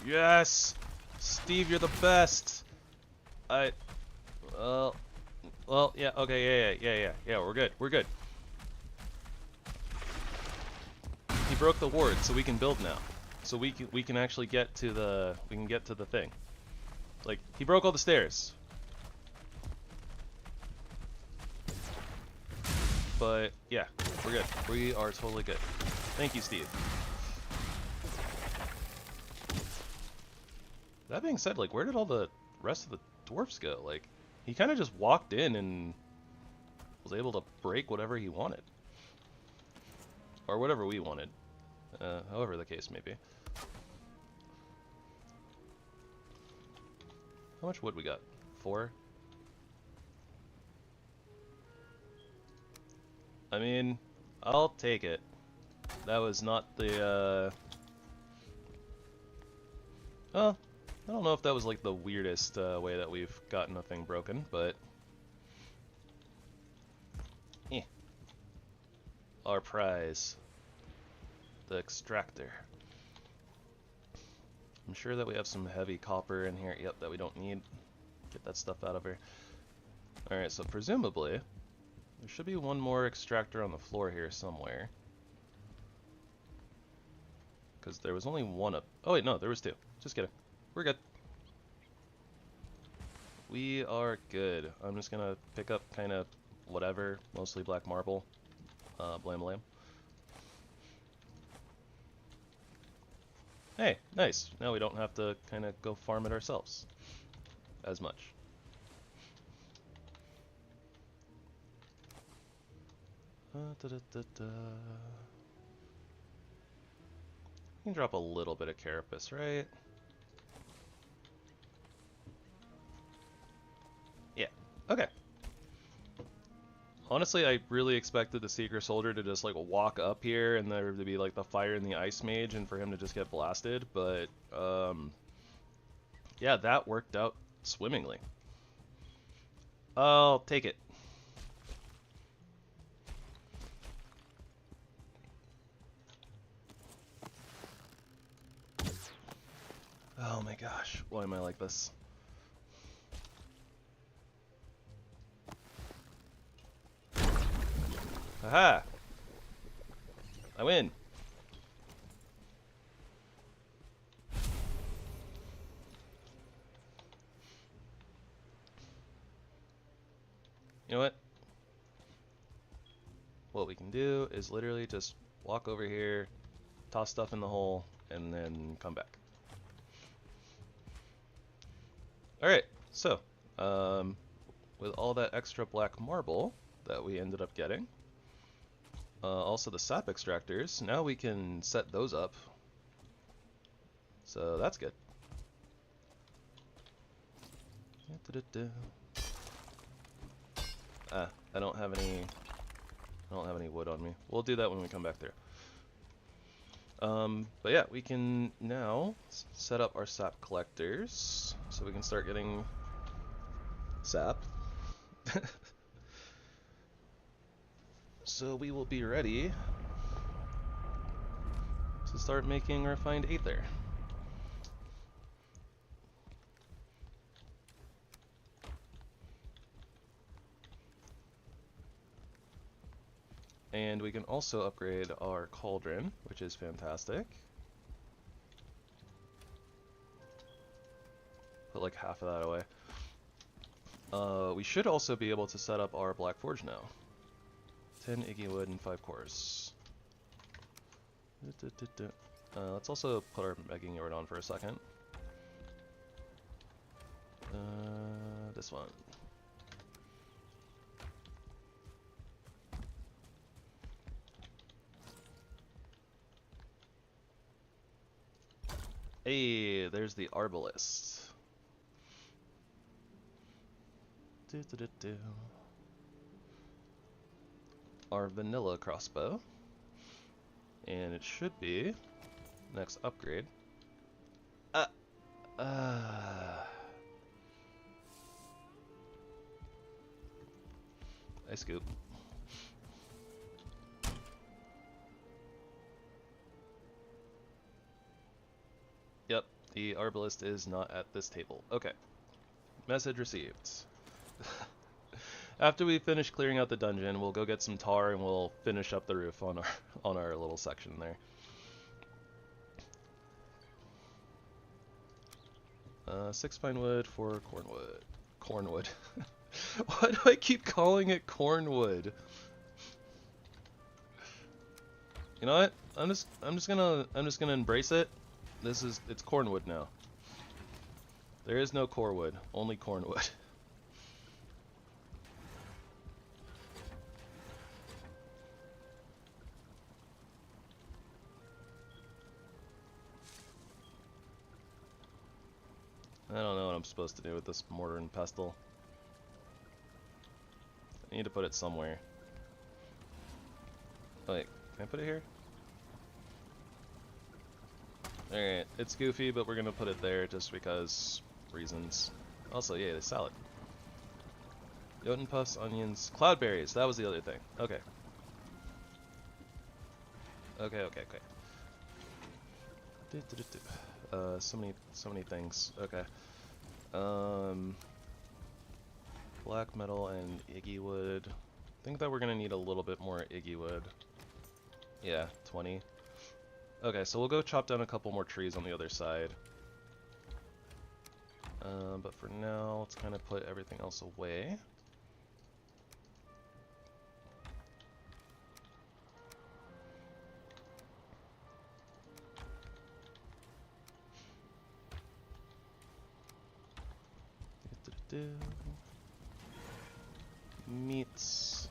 Yes! Steve, you're the best! Well, yeah, okay, yeah, we're good. He broke the ward, so we can build now. So we can actually get to the thing. Like, he broke all the stairs. But, yeah, we're good. We are totally good. Thank you, Steve. That being said, like, where did all the rest of the dwarfs go? Like, he kind of just walked in and was able to break whatever he wanted. Or whatever we wanted. However the case may be. How much wood we got? 4? I mean, I'll take it. That was not the, well, I don't know if that was like the weirdest way that we've gotten a thing broken, but our prize, the extractor. I'm sure that we have some heavy copper in here. Yep, that we don't need. Get that stuff out of here. Alright, so presumably there should be one more extractor on the floor here somewhere. Because there was only one up. Oh wait, no, there was 2. Just kidding. We're good. We are good. I'm just gonna pick up kind of whatever, mostly black marble. Blam blam. Hey, nice. Now we don't have to kind of go farm it ourselves as much. You can drop a little bit of carapace, right? Yeah. Okay. Honestly, I really expected the Seeker Soldier to just like walk up here and there to be like the Fire and the Ice Mage and for him to just get blasted, but yeah, that worked out swimmingly. I'll take it. Oh my gosh, why am I like this? Aha! I win! You know what? What we can do is literally just walk over here, toss stuff in the hole, and then come back. Alright, so, with all that extra black marble that we ended up getting, also the sap extractors, now we can set those up. So that's good. Ah, I don't have any wood on me. We'll do that when we come back through. But yeah, we can now set up our sap collectors so we can start getting sap. So we will be ready to start making refined aether. And we can also upgrade our cauldron, which is fantastic. Put like half of that away. We should also be able to set up our black forge now. 10 Iggy wood and 5 cores. Let's also put our megging yard on for a second. This one. Hey, there's the arbalist. Our vanilla crossbow. And it should be next upgrade. I scoop. Yep, the arbalist is not at this table. Okay. Message received. After we finish clearing out the dungeon, we'll go get some tar and we'll finish up the roof on our little section there. 6 pine wood for cornwood. Cornwood. Why do I keep calling it cornwood? You know what? I'm just gonna embrace it. It's cornwood now. There is no core wood, only cornwood. I don't know what I'm supposed to do with this mortar and pestle. I need to put it somewhere. Wait, can I put it here? Alright, it's goofy, but we're gonna put it there just because reasons. Also, yeah, the salad. Jotun puffs, onions, cloudberries, that was the other thing. Okay. Okay. So many things. Okay. Black metal and Iggy wood. I think that we're gonna need a little bit more Iggy wood. Yeah, 20. Okay, so we'll go chop down a couple more trees on the other side. But for now, let's kind of put everything else away. Meats.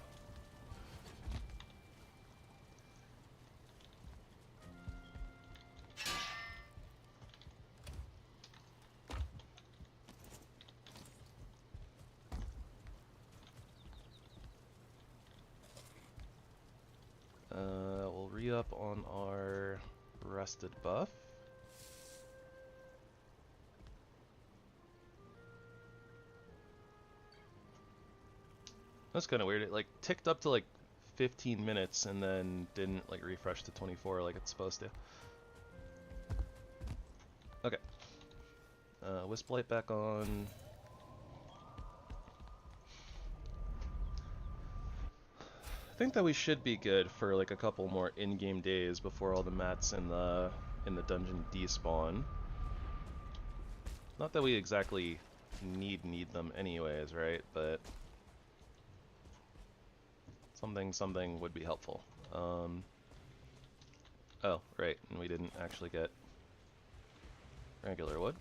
We'll re-up on our rested buff. That's kind of weird. It like ticked up to like 15 minutes and then didn't like refresh to 24 like it's supposed to. Okay. Wisp light back on. I think that we should be good for like a couple more in-game days before all the mats in the dungeon despawn. Not that we exactly need them anyways, right? But something would be helpful. Oh, right, and we didn't actually get regular wood.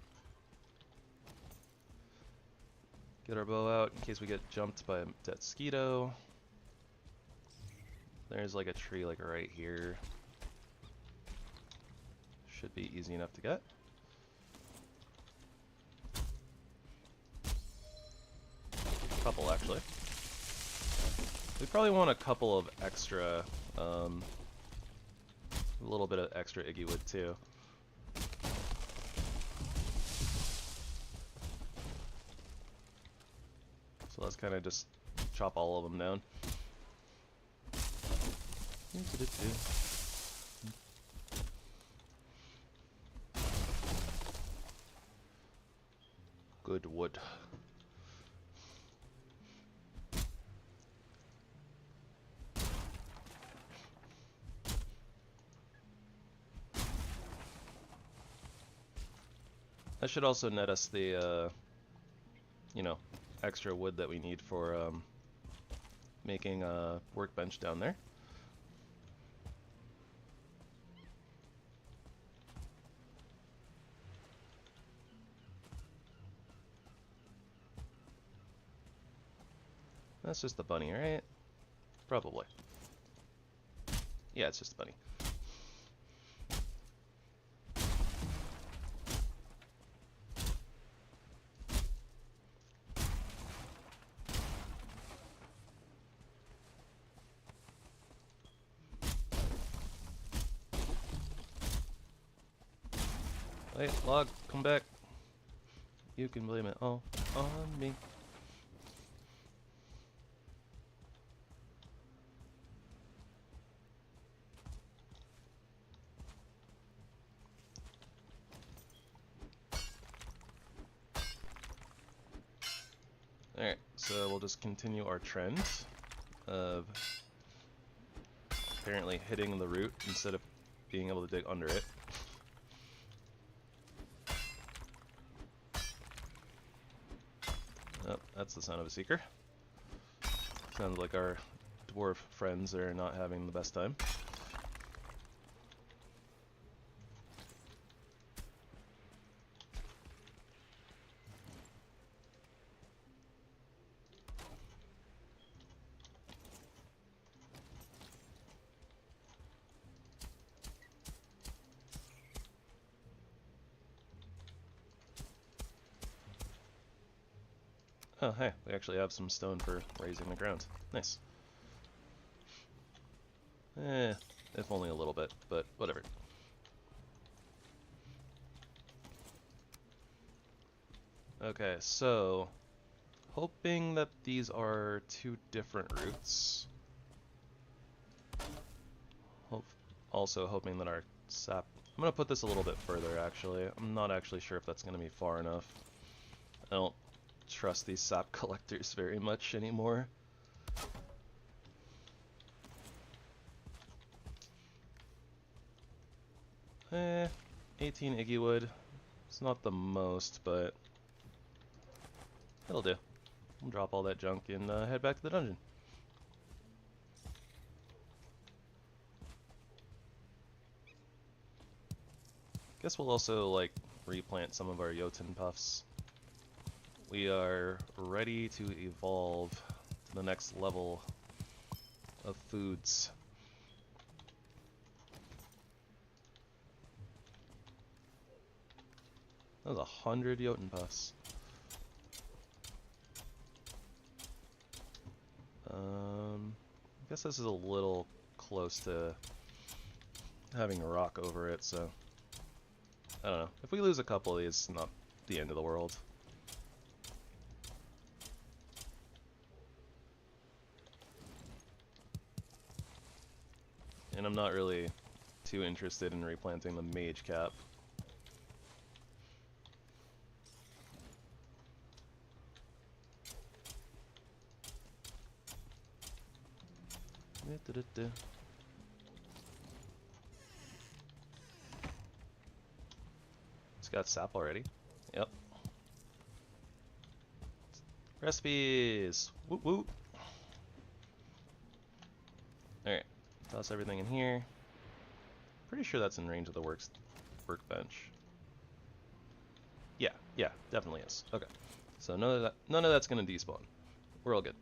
Get our bow out in case we get jumped by a mosquito. There's like a tree like right here. Should be easy enough to get. Couple actually. We probably want a couple of extra, a little bit of extra Iggy wood too. So let's kind of just chop all of them down. Good wood. That should also net us the, you know, extra wood that we need for making a workbench down there. That's just the bunny, right? Probably. Yeah, it's just the bunny. Wait, log, come back. You can blame it all on me. Alright, so we'll just continue our trend of apparently hitting the root instead of being able to dig under it. Oh, that's the sound of a seeker. Sounds like our dwarf friends are not having the best time. Oh, hey, we actually have some stone for raising the ground. Nice. If only a little bit, but whatever. Okay, so hoping that these are two different routes. Also hoping that our sap... I'm going to put this a little bit further, actually. I'm not actually sure if that's going to be far enough. I don't trust these sap collectors very much anymore. 18 Iggy wood. It's not the most, but it'll do. We'll drop all that junk and head back to the dungeon. Guess we'll also, like, replant some of our Jotun puffs. We are ready to evolve to the next level of foods. That was 100 Jotun puffs. I guess this is a little close to having a rock over it, so I don't know. If we lose a couple of these, it's not the end of the world. And I'm not really too interested in replanting the mage cap. It's got sap already. Yep. Recipes! Woot woot! Alright. Toss everything in here. Pretty sure that's in range of the workbench. Yeah, definitely is. Okay. So none of that's gonna despawn. We're all good.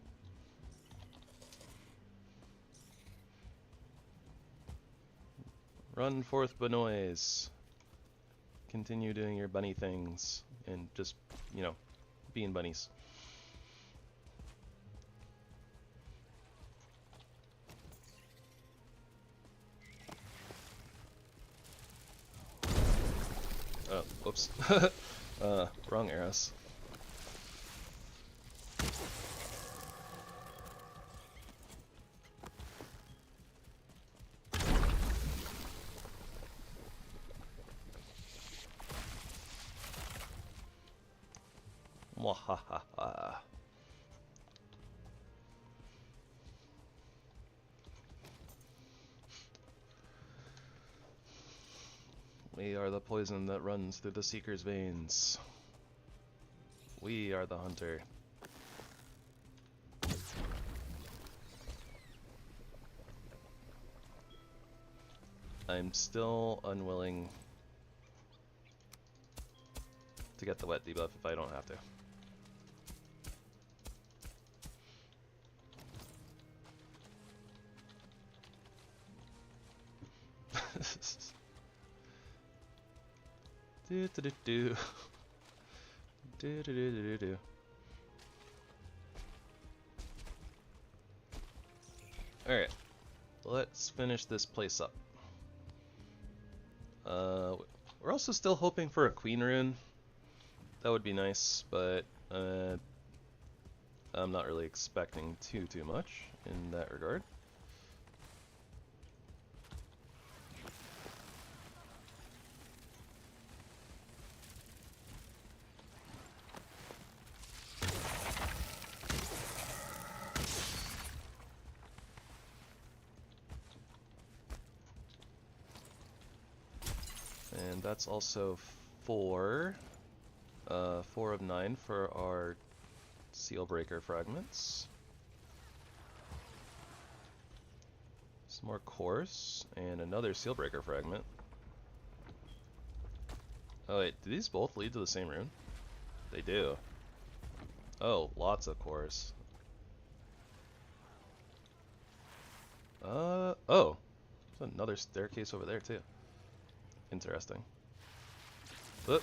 Run forth, Benoys. Continue doing your bunny things and just, you know, being bunnies. Oh, whoops. Wrong arrows. Mwahaha. We are the poison that runs through the seeker's veins. We are the hunter. I'm still unwilling to get the wet debuff if I don't have to. Do do do do. Do do do do do. Alright, let's finish this place up. We're also still hoping for a queen rune. That would be nice, but I'm not really expecting too much in that regard. And that's also 4 of 9 for our Seal breaker fragments. Some more coarse, and another seal breaker fragment. Oh wait, do these both lead to the same rune? They do. Oh, lots of coarse. Oh, there's another staircase over there too. Interesting. Oop.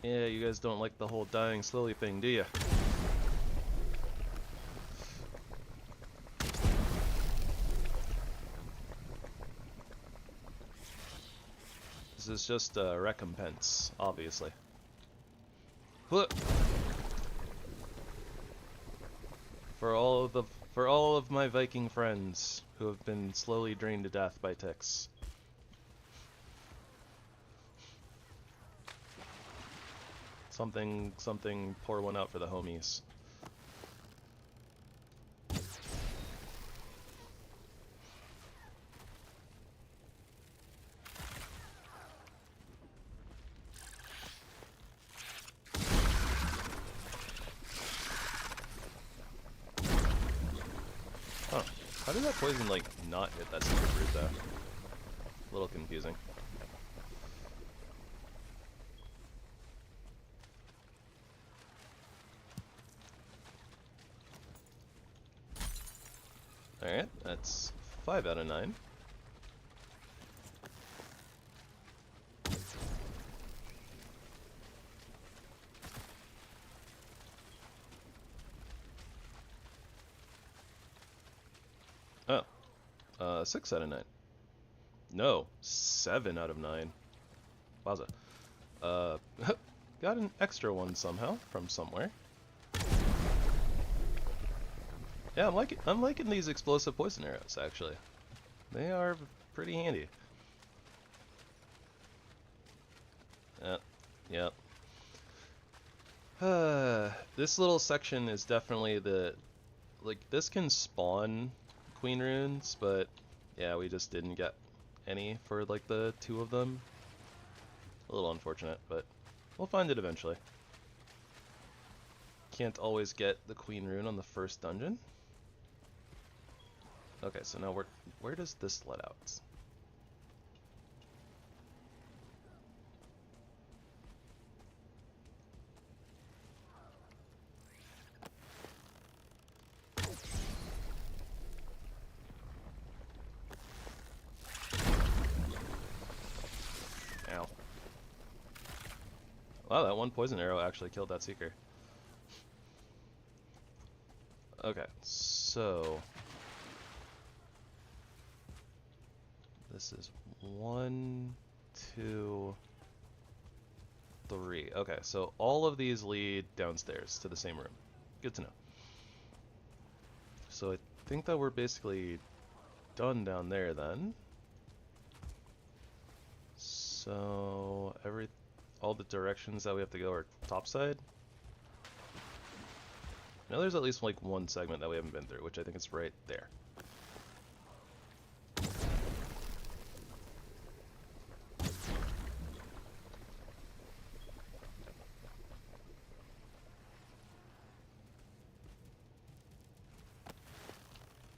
Yeah, you guys don't like the whole dying slowly thing, do you? This is just a recompense, obviously. For all of my Viking friends who have been slowly drained to death by ticks. Something, pour one out for the homies. Huh. How did that poison, like, not hit that secret fruit, though? A little confusing. Alright, that's 5 out of 9. Oh. 6 out of 9. No, 7 out of 9. Wowza. Got an extra one somehow, from somewhere. Yeah, I'm liking these explosive poison arrows, actually. They are pretty handy. Yep. This little section is definitely this can spawn queen runes, but yeah, we just didn't get any for like the 2 of them. A little unfortunate, but we'll find it eventually. Can't always get the queen rune on the first dungeon. Okay, so now where does this let out? Ow. Wow, that one poison arrow actually killed that seeker. Okay, so this is 1, 2, 3. Okay, so all of these lead downstairs to the same room. Good to know. So I think that we're basically done down there then. So all the directions that we have to go are topside. Now there's at least like one segment that we haven't been through, which I think is right there.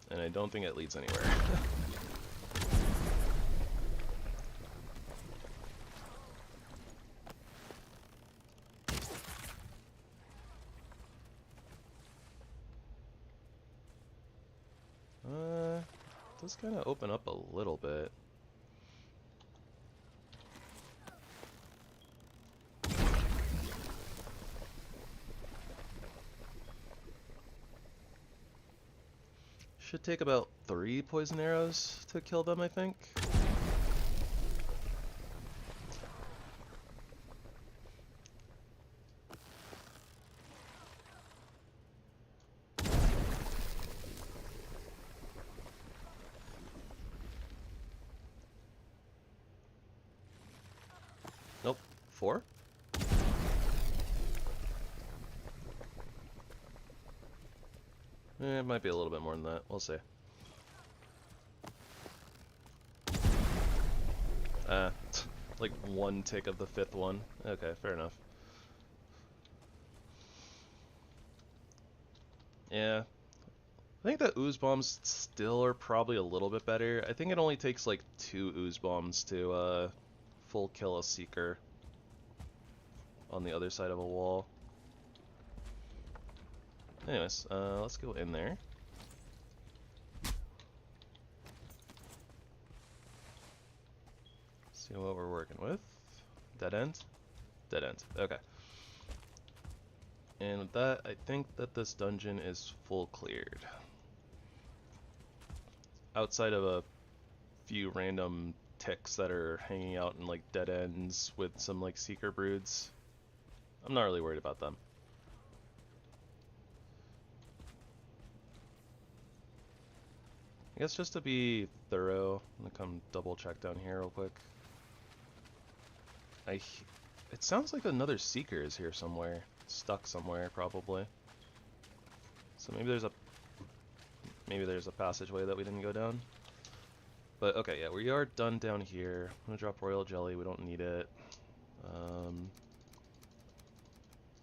And I don't think it leads anywhere. Does kind of open up a little bit. Should take about 3 poison arrows to kill them, I think. Nope. 4? It might be a little bit more than that. We'll see. Like 1 tick of the 5th one. Okay, fair enough. Yeah. I think the ooze bombs still are probably a little bit better. I think it only takes like 2 ooze bombs to full kill a seeker on the other side of a wall. Anyways, let's go in there. See what we're working with. Dead end? Dead end. Okay. And with that, I think that this dungeon is full cleared. Outside of a few random ticks that are hanging out in like dead ends with some like seeker broods, I'm not really worried about them. I guess just to be thorough, I'm gonna come double check down here real quick. It sounds like another seeker is here somewhere, stuck somewhere probably. So maybe there's a passageway that we didn't go down. But okay, yeah, we are done down here. I'm gonna drop royal jelly. We don't need it.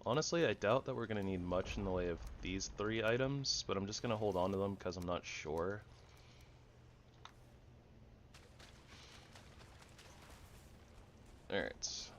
Honestly, I doubt that we're gonna need much in the way of these 3 items, but I'm just gonna hold on to them because I'm not sure. Alright.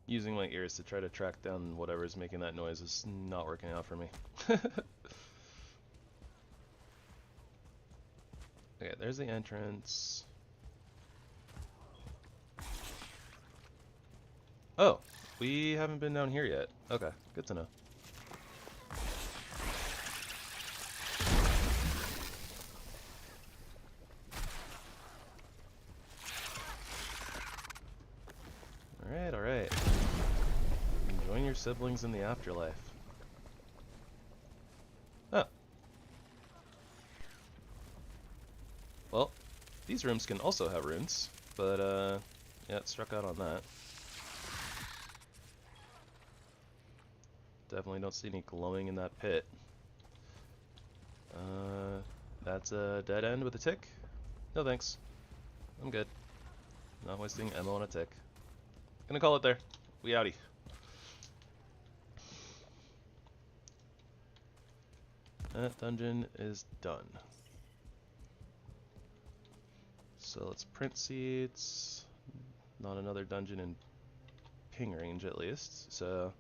Using my ears to try to track down whatever's making that noise is not working out for me. Okay, there's the entrance. Oh, we haven't been down here yet. Okay, good to know. Alright, alright. Join your siblings in the afterlife. Oh. Well, these rooms can also have runes, but yeah, it struck out on that. Definitely don't see any glowing in that pit. That's a dead end with a tick. No thanks. I'm good. Not wasting ammo on a tick. Gonna call it there. We outie. That dungeon is done. So let's print seeds. Not another dungeon in ping range at least. So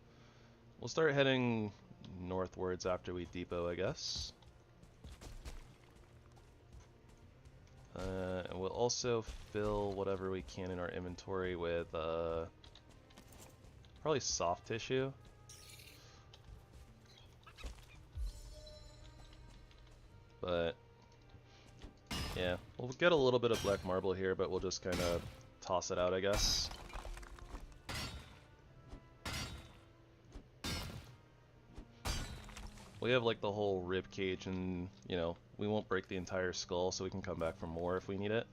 we'll start heading northwards after we depot, I guess. And we'll also fill whatever we can in our inventory with probably soft tissue. But yeah, we'll get a little bit of black marble here, but we'll just kind of toss it out, I guess. We have like the whole rib cage, and you know, we won't break the entire skull, so we can come back for more if we need it.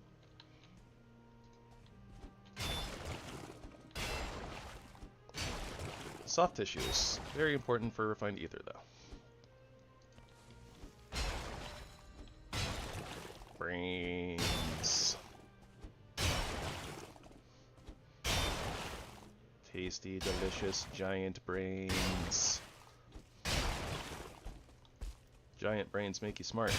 Soft tissue is very important for refined ether, though. Brains. Tasty, delicious, giant brains. Giant brains make you smart.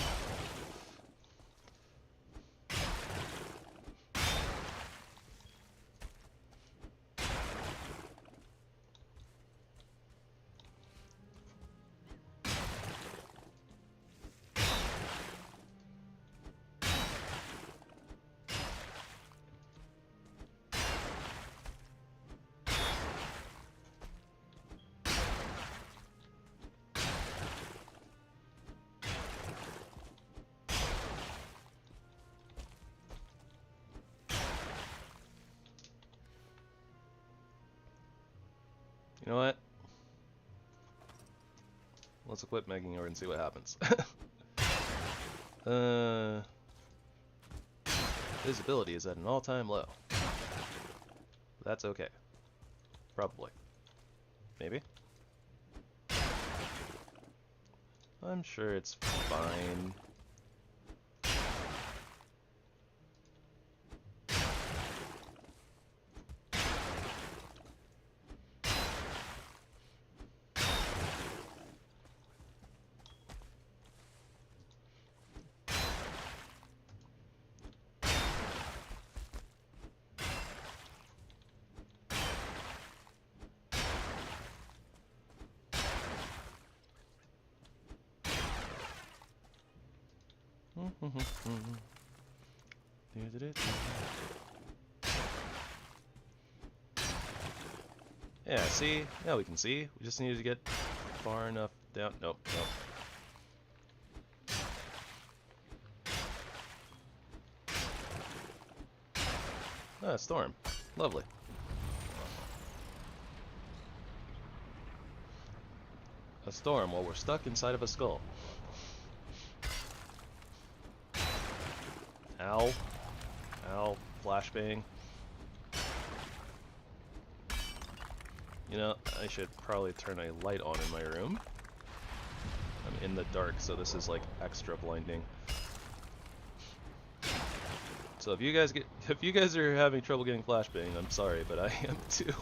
know what? Let's equip Megging over and see what happens. Visibility is at an all-time low. That's okay. Probably. Maybe? I'm sure it's fine. Yeah, see? Now we can see. We just needed to get far enough down. Nope, nope. Ah, storm. Lovely. A storm while we're stuck inside of a skull. Ow. Ow. Flashbang. You know, I should probably turn a light on in my room. I'm in the dark, so this is like extra blinding. So if you guys are having trouble getting flashbang, I'm sorry, but I am too.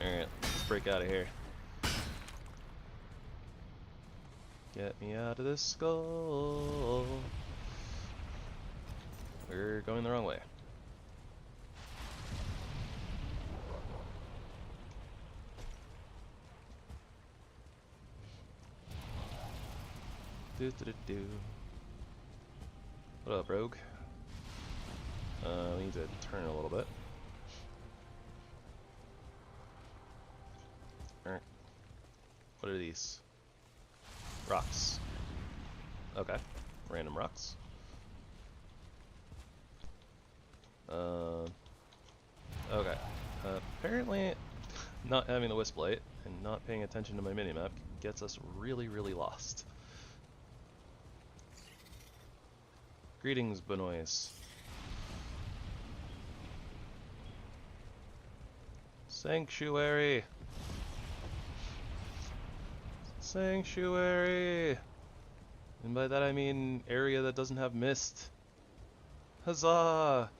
Alright, let's break out of here. Get me out of this skull. We're going the wrong way. Do do do do. What up, rogue? We need to turn a little bit. Alright. What are these? Rocks. Okay. Random rocks. Okay. Apparently, not having the wisp light and not paying attention to my minimap gets us really, really lost. Greetings, Benoist. Sanctuary! Sanctuary! And by that I mean area that doesn't have mist. Huzzah!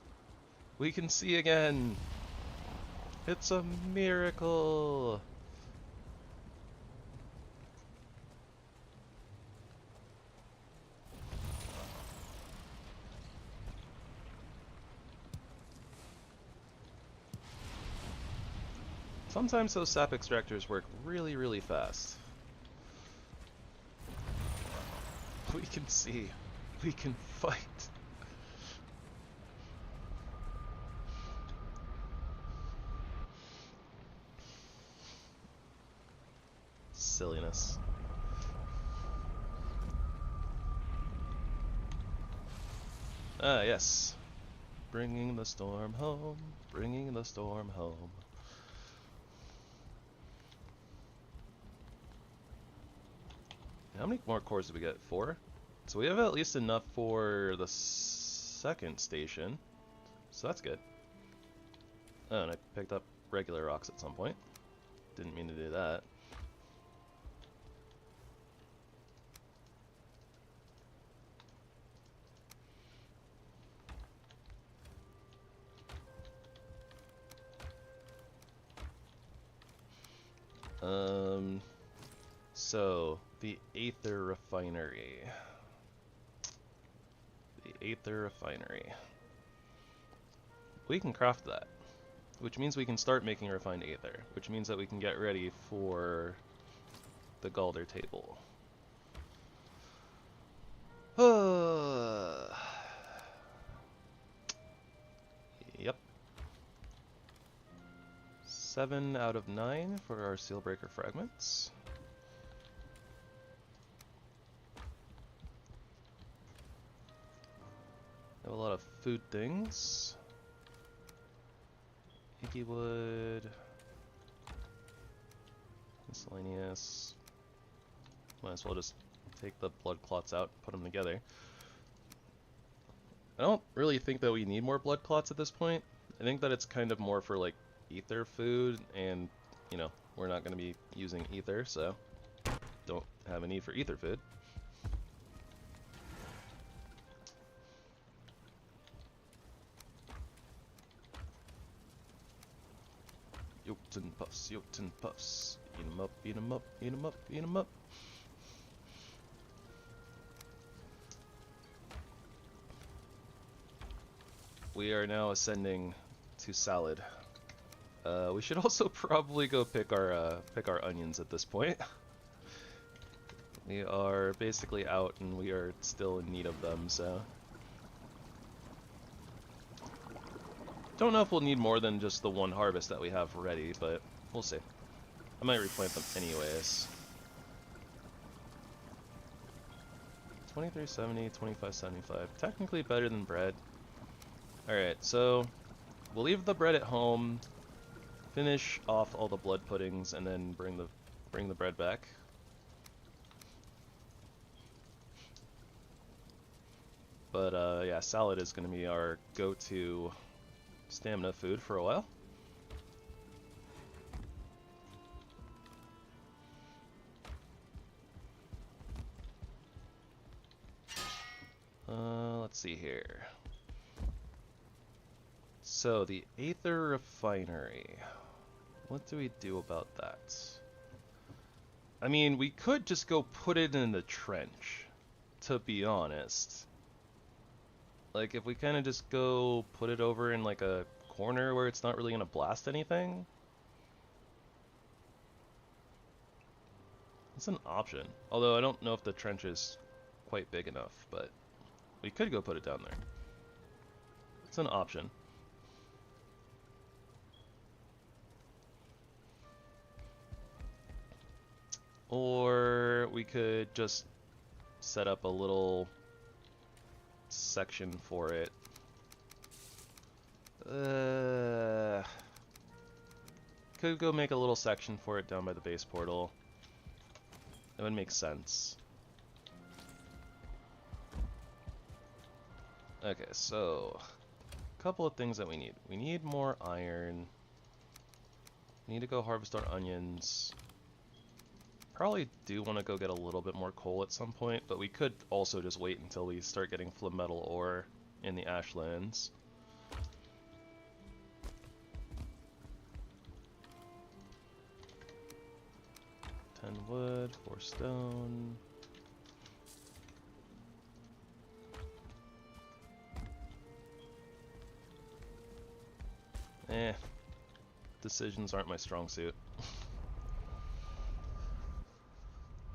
We can see again! It's a miracle! Sometimes those sap extractors work really, really fast. We can see. We can fight. Silliness. Ah, yes. Bringing the storm home. Bringing the storm home. How many more cores did we get? 4? So we have at least enough for the second station. So that's good. Oh, and I picked up regular rocks at some point. Didn't mean to do that. So the Aether Refinery. The Aether Refinery. We can craft that, which means we can start making refined Aether, which means that we can get ready for the Galder table. Yep. 7 out of 9 for our Sealbreaker fragments. Have a lot of food things. Icky wood. Miscellaneous. Might as well just take the blood clots out and put them together. I don't really think that we need more blood clots at this point. I think that it's kind of more for like ether food, and you know, we're not going to be using ether, so don't have a need for ether food. Yoked and puffs, yoked and puffs. Eat 'em up, eat 'em up, eat 'em up, eat 'em up. We are now ascending to salad. We should also probably go pick our onions at this point. We are basically out and we are still in need of them, so. Don't know if we'll need more than just the one harvest that we have ready, but we'll see. I might replant them anyways. 2370, 2575. Technically better than bread. Alright, so we'll leave the bread at home, finish off all the blood puddings, and then bring the bread back. But yeah, salad is going to be our go-to stamina food for a while. Let's see here. So, the Aether Refinery. What do we do about that? I mean, we could just go put it in the trench, to be honest. Like, if we kind of just go put it over in like a corner where it's not really going to blast anything. It's an option. Although I don't know if the trench is quite big enough, but we could go put it down there. It's an option. Or we could just set up a little section for it. Could go make a little section for it down by the base portal. That would make sense. Okay, so a couple of things that we need. We need more iron. We need to go harvest our onions. Probably do want to go get a little bit more coal at some point, but we could also just wait until we start getting flint metal ore in the Ashlands. Wood, 4 stone. Decisions aren't my strong suit.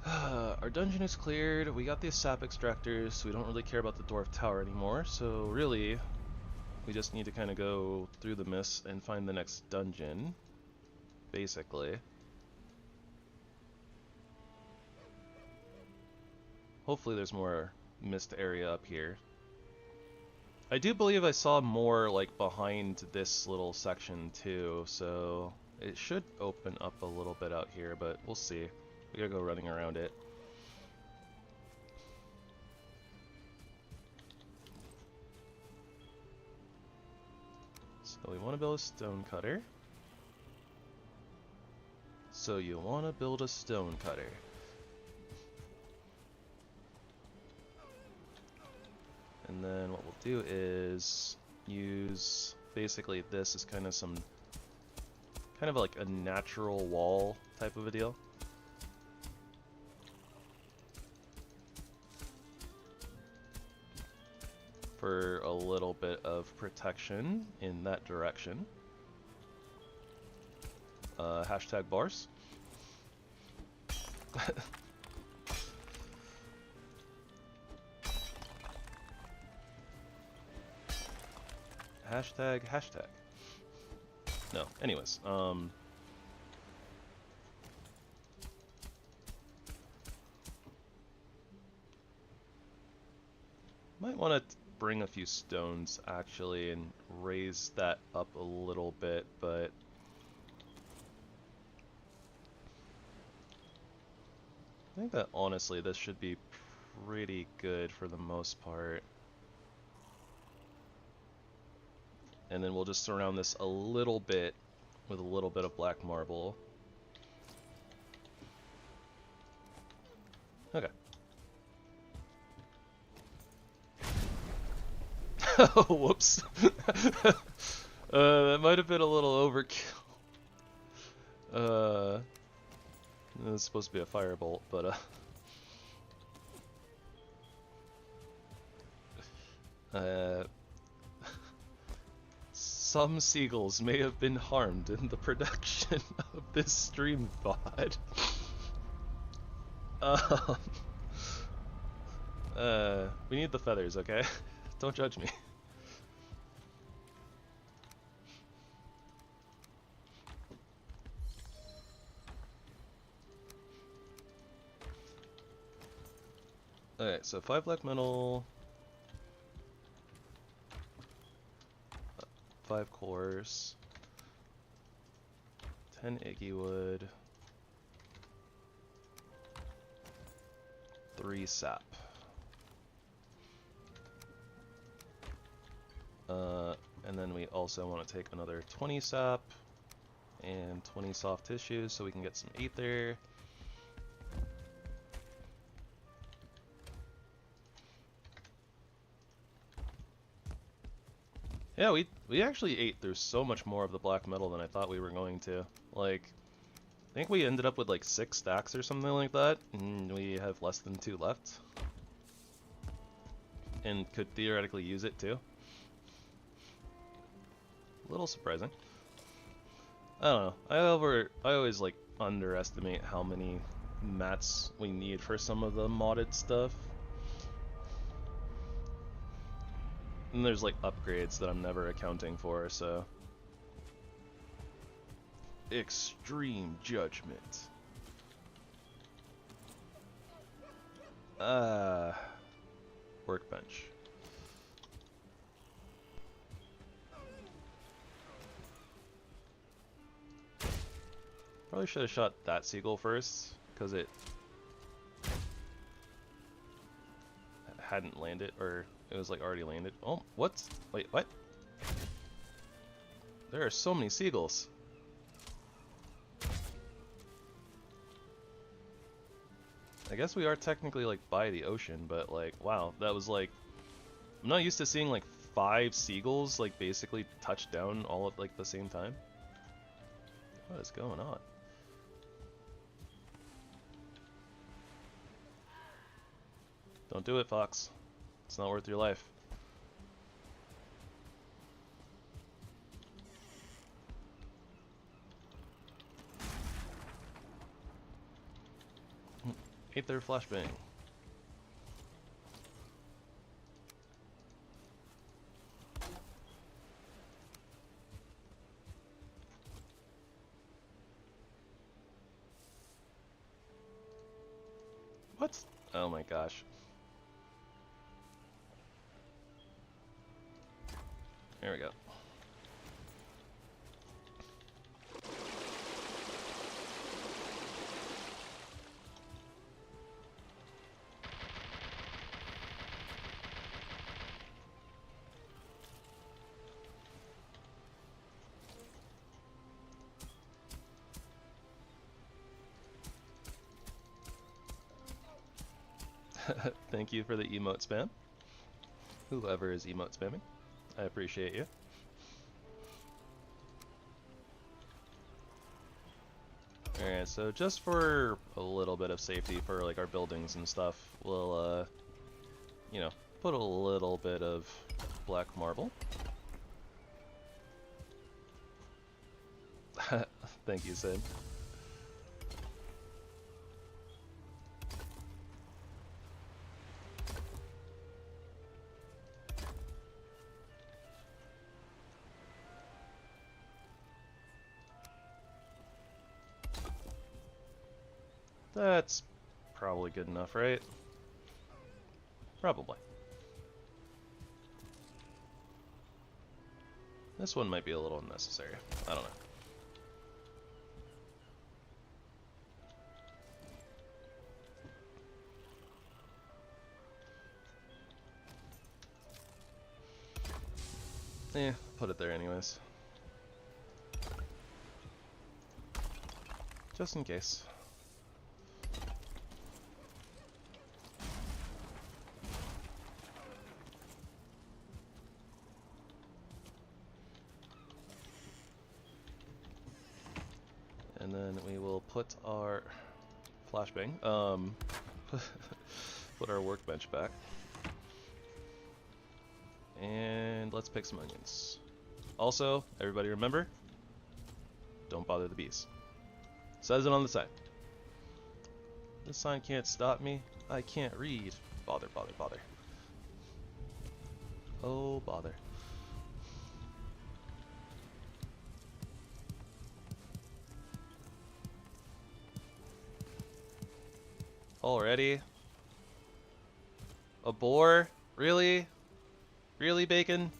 Our dungeon is cleared. We got the sap extractors, so we don't really care about the dwarf tower anymore. So really, we just need to kind of go through the mist and find the next dungeon, basically. Hopefully there's more mist area up here. I do believe I saw more like behind this little section too, so it should open up a little bit out here, but we'll see. We gotta go running around it. So we want to build a stone cutter. So you want to build a stone cutter. And then what we'll do is use basically this as kind of like a natural wall type of a deal. For a little bit of protection in that direction. Hashtag bars. Hashtag. No, anyways, might want to bring a few stones actually and raise that up a little bit, but I think that honestly this should be pretty good for the most part. And then we'll just surround this a little bit with a little bit of black marble. Okay. Oh, whoops. That might have been a little overkill. It's supposed to be a firebolt, but some seagulls may have been harmed in the production of this stream VOD. We need the feathers, okay? Don't judge me. Alright, so 5 black metal, 5 coarse, 10 eggy wood, 3 sap. And then we also want to take another 20 sap and 20 soft tissues so we can get some aether. Yeah, we actually ate through so much more of the black metal than I thought we were going to. Like, I think we ended up with like 6 stacks or something like that, and we have less than 2 left. And could theoretically use it too. A little surprising. I don't know. I always like underestimate how many mats we need for some of the modded stuff. And there's like upgrades that I'm never accounting for, so. Extreme judgment. Workbench. Probably should have shot that seagull first, because it hadn't landed, or it was like already landed. Oh, what's... Wait, what? There are so many seagulls. I guess we are technically like by the ocean, but like, wow, that was like... I'm not used to seeing like 5 seagulls like basically touch down all at like the same time. What is going on? Don't do it, Fox. It's not worth your life. Ate their flashbang. What? Oh my gosh. There we go. Thank you for the emote spam. Whoever is emote spamming. I appreciate you. Alright, so just for a little bit of safety for like our buildings and stuff, we'll you know, put a little bit of black marble. Thank you, Sid. That's probably good enough, right? Probably. This one might be a little unnecessary. I don't know. Put it there anyways. Just in case. And then we will put our flashbang, put our workbench back. And let's pick some onions. Also, everybody remember, don't bother the bees. Says it on the side. This sign can't stop me. I can't read. Bother, bother, bother. Oh, bother. Already? A boar? Really? Really, bacon?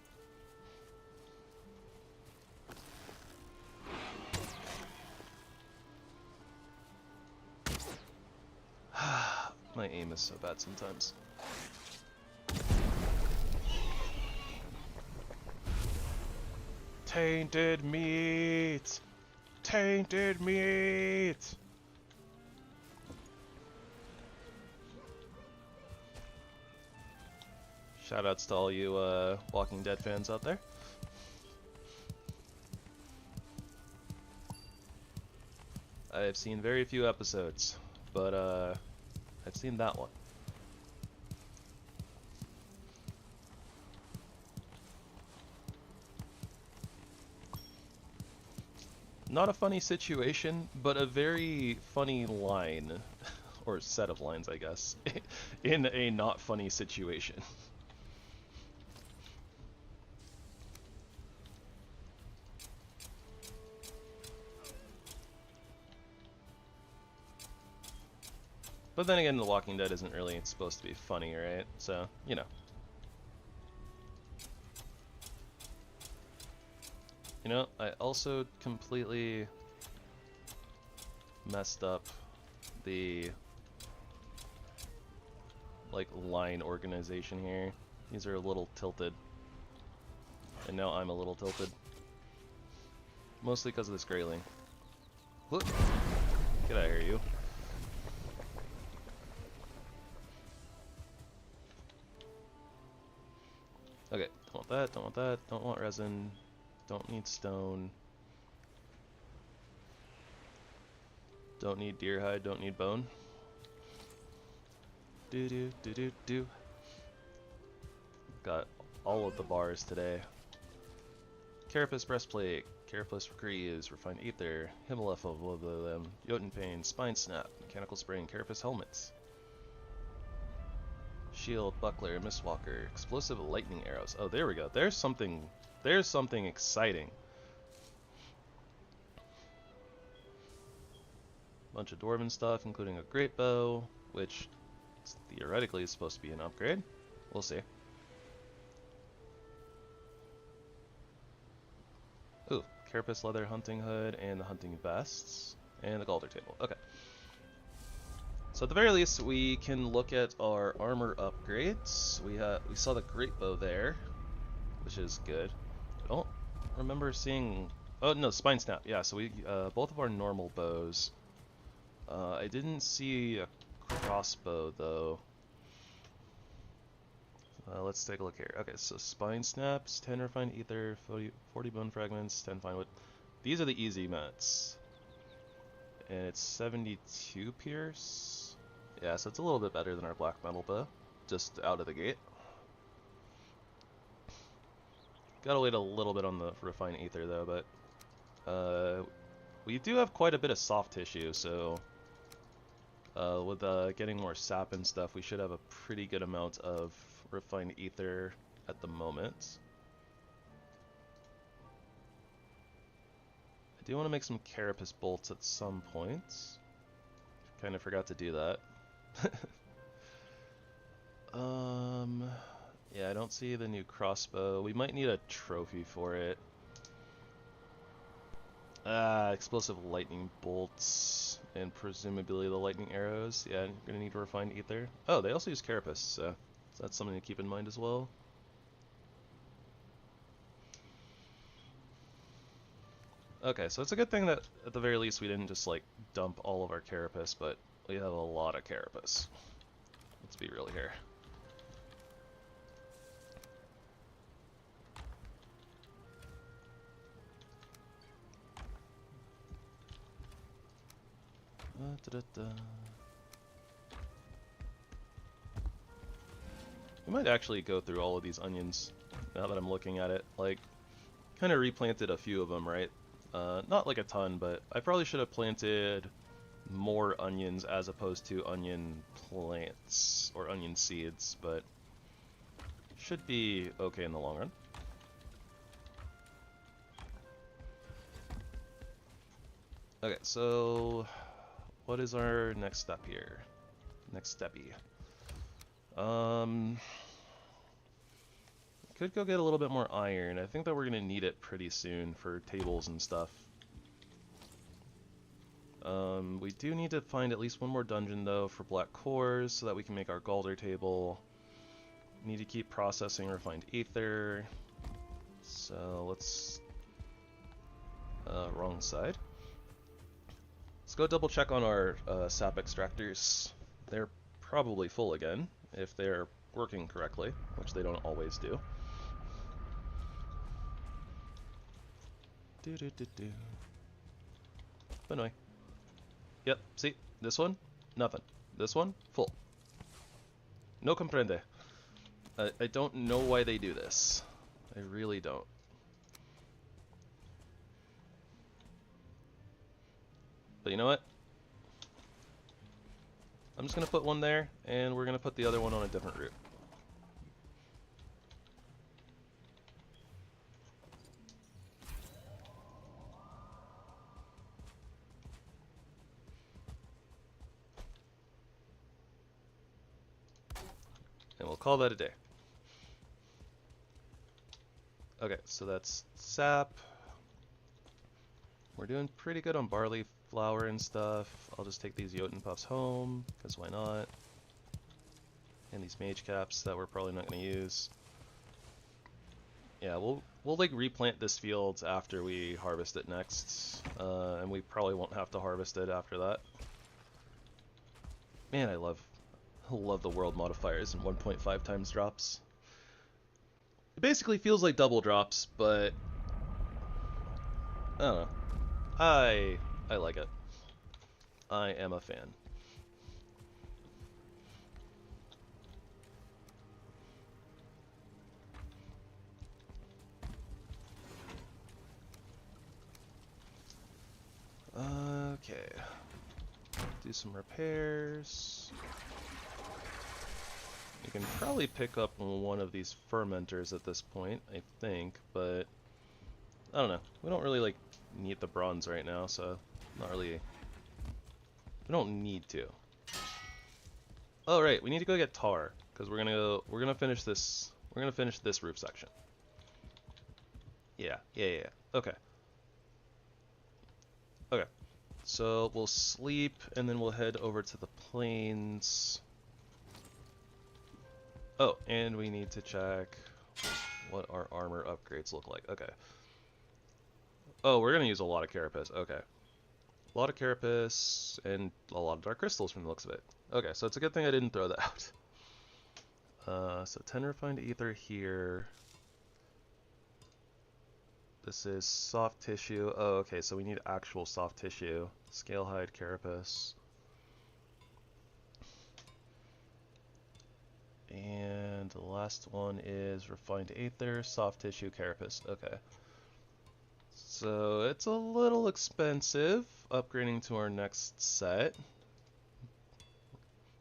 My aim is so bad sometimes. Tainted meat! Tainted meat! Shoutouts to all you Walking Dead fans out there. I've seen very few episodes, but I've seen that one. Not a funny situation, but a very funny line, or set of lines, I guess, in a not funny situation. But then again, The Walking Dead isn't really supposed to be funny, right? So, you know. You know, I also completely messed up the, like, line organization here. These are a little tilted. And now I'm a little tilted. Mostly because of this grayling. Look! Get out of here, you. Okay, don't want that, don't want that, don't want resin, don't need stone, don't need deer hide, don't need bone. Do. Got all of the bars today. Carapace breastplate, Carapace greaves, refined ether, Himalaya of them, Jotun pane, spine snap, mechanical spring, Carapace helmets. Shield, buckler, MSchmoecker, explosive lightning arrows. Oh, there we go. There's something exciting. Bunch of dwarven stuff, including a great bow, which theoretically is supposed to be an upgrade. We'll see. Ooh, carapace leather hunting hood and the hunting vests and the galder table. Okay. So at the very least, we can look at our armor upgrades. We saw the great bow there, which is good. I don't remember seeing. Oh no, spine snap. Yeah, so we both of our normal bows. I didn't see a crossbow though. Let's take a look here. Okay, so spine snaps, 10 refined ether, 40 bone fragments, 10 fine wood. These are the easy mats. And it's 72 pierce. Yeah, so it's a little bit better than our black metal bow, just out of the gate. Gotta wait a little bit on the refined ether though, but we do have quite a bit of soft tissue, so with getting more sap and stuff, we should have a pretty good amount of refined ether at the moment. I do want to make some carapace bolts at some point. Kind of forgot to do that. Yeah, I don't see the new crossbow. We might need a trophy for it. Explosive lightning bolts and presumably the lightning arrows. Yeah, you're gonna need refined ether. Oh, they also use carapace, so that's something to keep in mind as well. Okay, so it's a good thing that at the very least we didn't just like dump all of our carapace, but we have a lot of carapace. Let's be real here. We might actually go through all of these onions now that I'm looking at it. Like, kind of replanted a few of them, right? Not like a ton, but I probably should have planted more onions as opposed to onion plants or onion seeds, but should be okay in the long run. Okay, so what is our next step here? Next steppy. Could go get a little bit more iron. I think that we're gonna need it pretty soon for tables and stuff. We do need to find at least one more dungeon though for black cores so that we can make our Galder table. Need to keep processing refined ether. So let's wrong side. Let's go double check on our sap extractors. They're probably full again if they're working correctly, which they don't always do. Anyway. Yep, see? This one, nothing. This one, full. No comprende. I don't know why they do this. I really don't. But you know what? I'm just going to put one there, and we're going to put the other one on a different route. And we'll call that a day. Okay, so that's sap. We're doing pretty good on barley flour and stuff. I'll just take these Jotun puffs home, because why not? And these mage caps that we're probably not going to use. Yeah, we'll like replant this field after we harvest it next, and we probably won't have to harvest it after that. Man, I love the world modifiers and 1.5 times drops. It basically feels like double drops, but I don't know. I like it. I am a fan. Okay. Do some repairs. You can probably pick up one of these fermenters at this point, I think, but I don't know. We don't really like need the bronze right now, so not really. We don't need to. Oh right, we need to go get tar because we're gonna finish this. We're gonna finish this roof section. Yeah. Okay. Okay. So we'll sleep and then we'll head over to the plains. Oh, and we need to check what our armor upgrades look like. Okay. Oh, we're gonna use a lot of carapace. Okay. A lot of carapace and a lot of dark crystals from the looks of it. Okay, so it's a good thing I didn't throw that out. So 10 refined ether here. This is soft tissue. Oh, okay, so we need actual soft tissue. Scale hide, carapace. And the last one is refined ether, soft tissue, carapace. Okay. So it's a little expensive upgrading to our next set.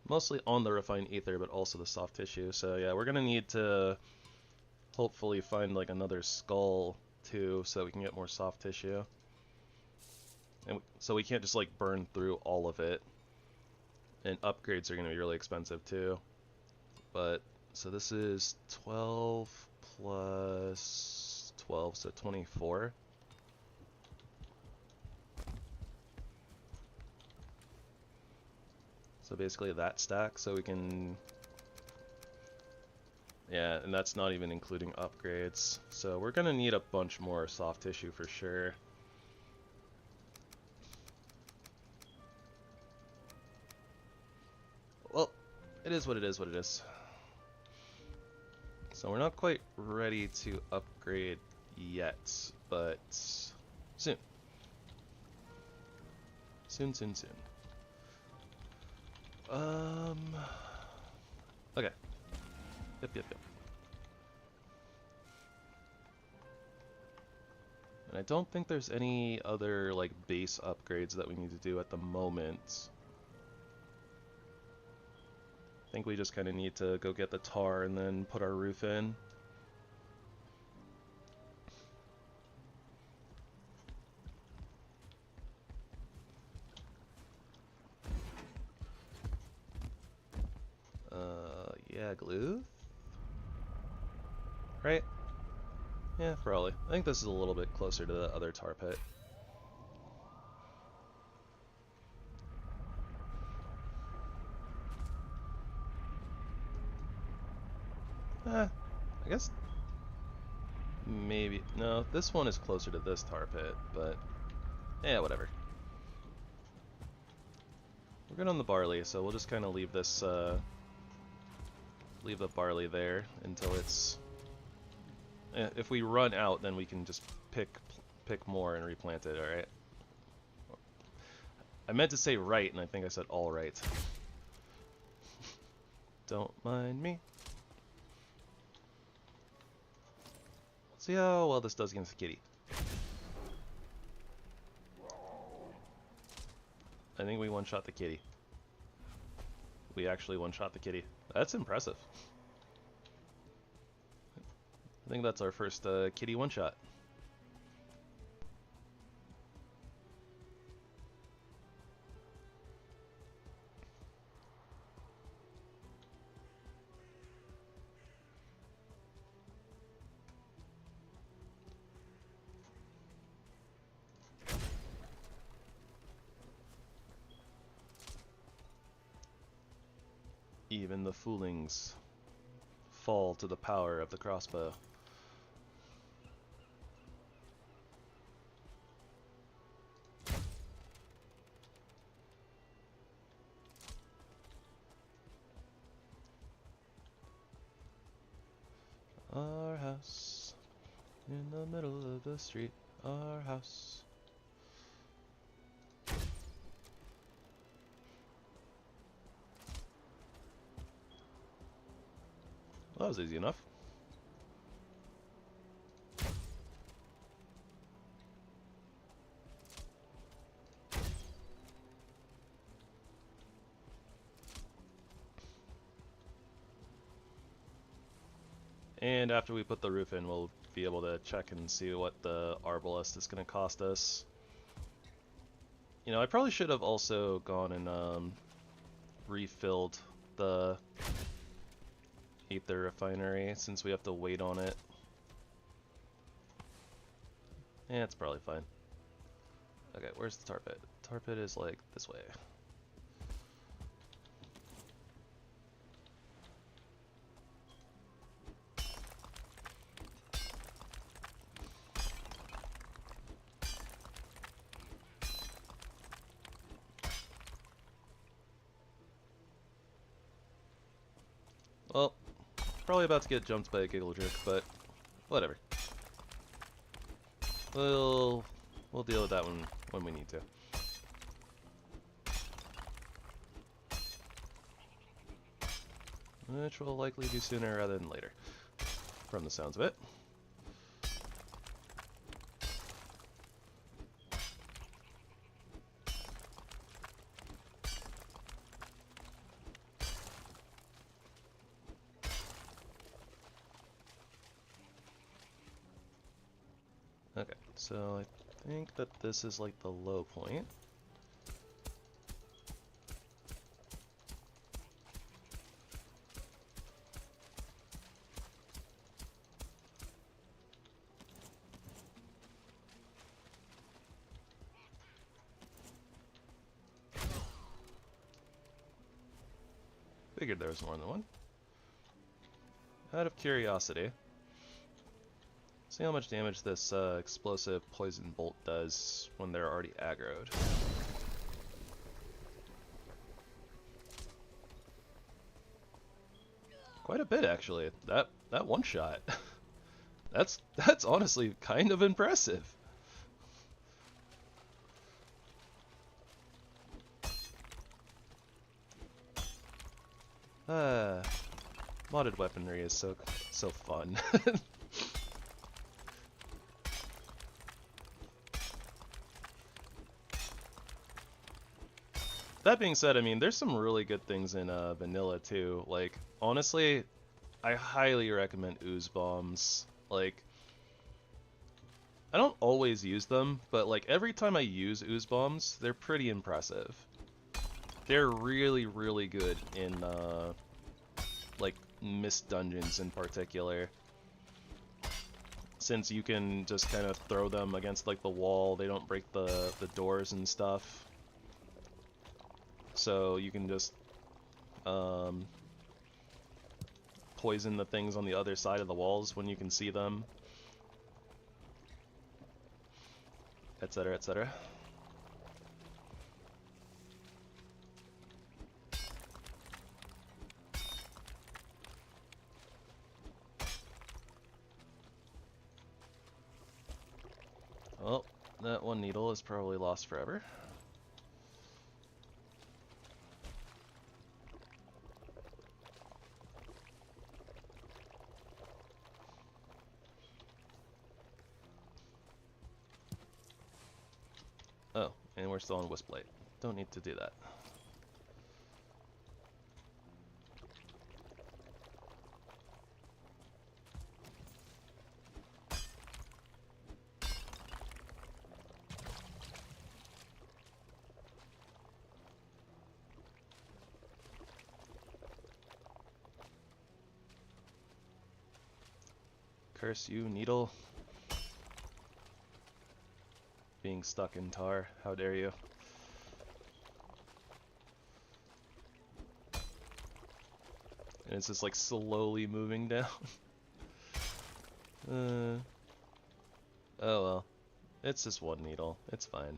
Mostly on the refined ether, but also the soft tissue. So yeah, we're gonna need to hopefully find like another skull too, so we can get more soft tissue. And so we can't just like burn through all of it. And upgrades are gonna be really expensive too. But so this is 12 plus 12, so 24. So basically that stack, so we can... Yeah, and that's not even including upgrades. So we're gonna need a bunch more soft tissue for sure. Well, it is what it is what it is. So we're not quite ready to upgrade yet, but soon. Soon, soon, soon. Okay. Yep. And I don't think there's any other, like, base upgrades that we need to do at the moment. I think we just kind of need to go get the tar and then put our roof in. Yeah, glue? Right? Yeah, probably. I think this is a little bit closer to the other tar pit. I guess maybe... No, this one is closer to this tar pit, but... Yeah, whatever. We're good on the barley, so we'll just kind of leave this, leave the barley there until it's... If we run out, then we can just pick more and replant it, alright? I meant to say right, and I think I said all right. Don't mind me. Let's see how well this does against the kitty. I think we one-shot the kitty. We actually one-shot the kitty. That's impressive. I think that's our first kitty one-shot. Even the foolings fall to the power of the crossbow. Our house in the middle of the street. Our house. Well, that was easy enough. And after we put the roof in, we'll be able to check and see what the arbalest is going to cost us. You know, I probably should have also gone and refilled the Aether refinery since we have to wait on it. Yeah, it's probably fine. Okay, where's the tar pit? Tar pit is like this way. Well, probably about to get jumped by a giggle jerk, but whatever. We'll deal with that one when we need to. Which we'll likely do sooner rather than later, from the sounds of it. Okay, so I think that this is like the low point. Figured there was more than one. Out of curiosity, see how much damage this explosive poison bolt does when they're already aggroed. Quite a bit, actually. That one shot. That's honestly kind of impressive. Modded weaponry is so fun. That being said, I mean, there's some really good things in vanilla too. Like, honestly, I highly recommend ooze bombs. Like, I don't always use them, but like every time I use ooze bombs, they're pretty impressive. They're really, really good in like mist dungeons in particular. Since you can just kind of throw them against like the wall, they don't break the doors and stuff. So you can just poison the things on the other side of the walls when you can see them, etc., etc. Well, that one needle is probably lost forever. Oh, and we're still on Wispblade. Don't need to do that. Curse you, needle. Being stuck in tar, how dare you. And it's just like slowly moving down. Oh well. It's just one needle. It's fine.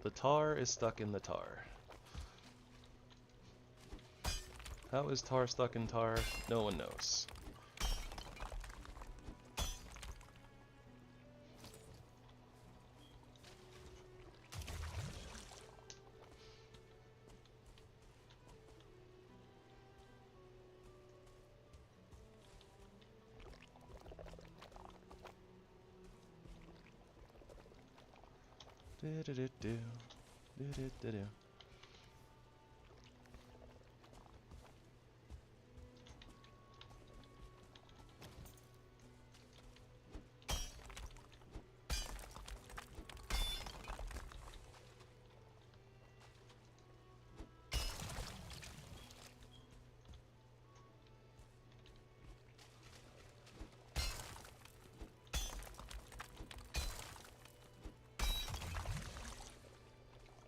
The tar is stuck in the tar. How is tar stuck in tar? No one knows. Do-do-do-do.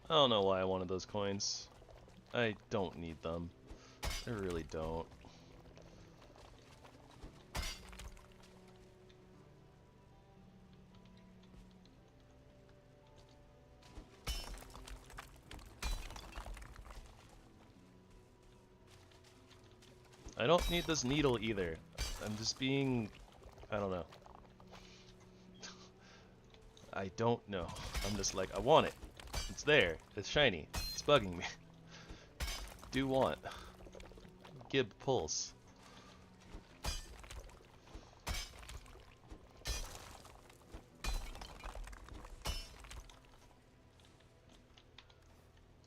I don't know why I wanted those coins. I don't need them. I really don't. I don't need this needle either. I'm just being... I don't know. I don't know. I'm just like, I want it. It's there. It's shiny. It's bugging me. Do want. Gib pulse.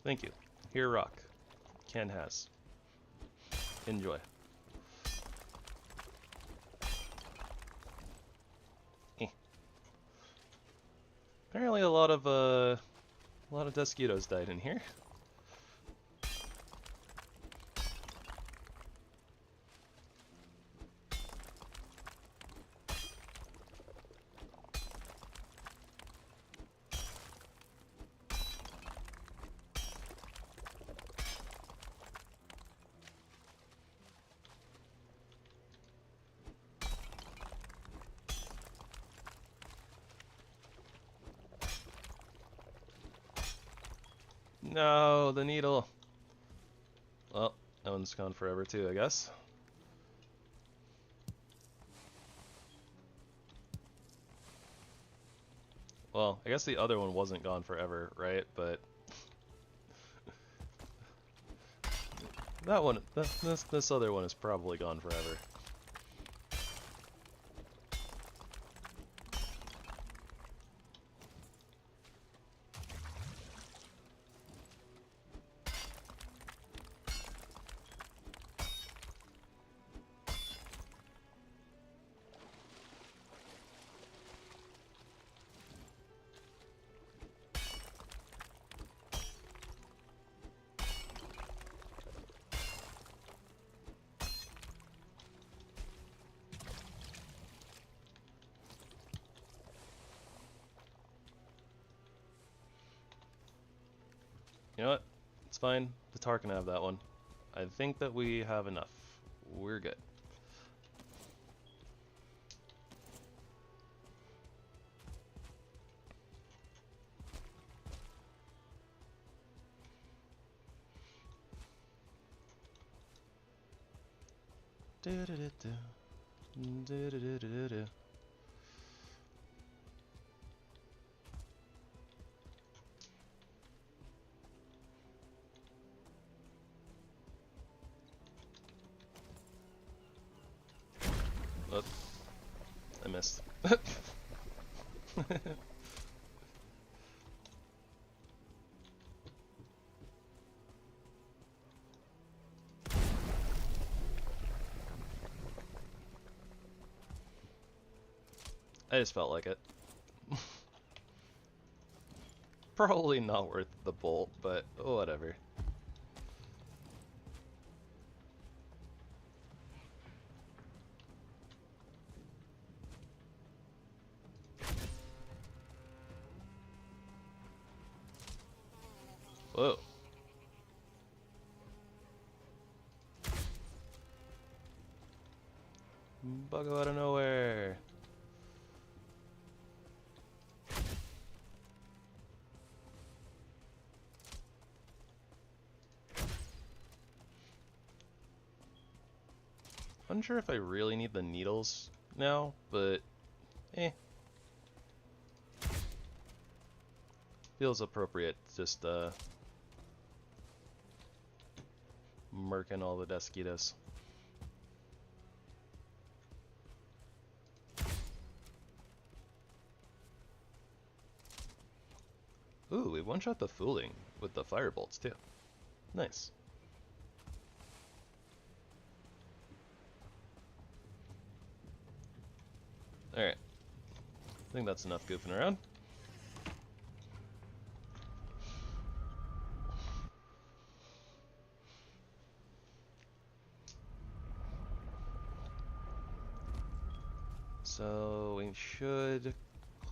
Thank you. Here rock. Ken has. Enjoy. Apparently a lot of Descuitos died in here. No, the needle. Well, that one's gone forever too, I guess. Well, I guess the other one wasn't gone forever, right? But that one, this other one is probably gone forever. You know what? It's fine. The tar can have that one. I think that we have enough. We're good. Oh, I missed. I just felt like it. Probably not worth the bolt, but whatever. Whoa. Buggo out of nowhere. Unsure if I really need the needles now, but feels appropriate, just murking all the Deskitos. Ooh, we one-shot the fooling with the firebolts too. Nice. Alright. I think that's enough goofing around. So we should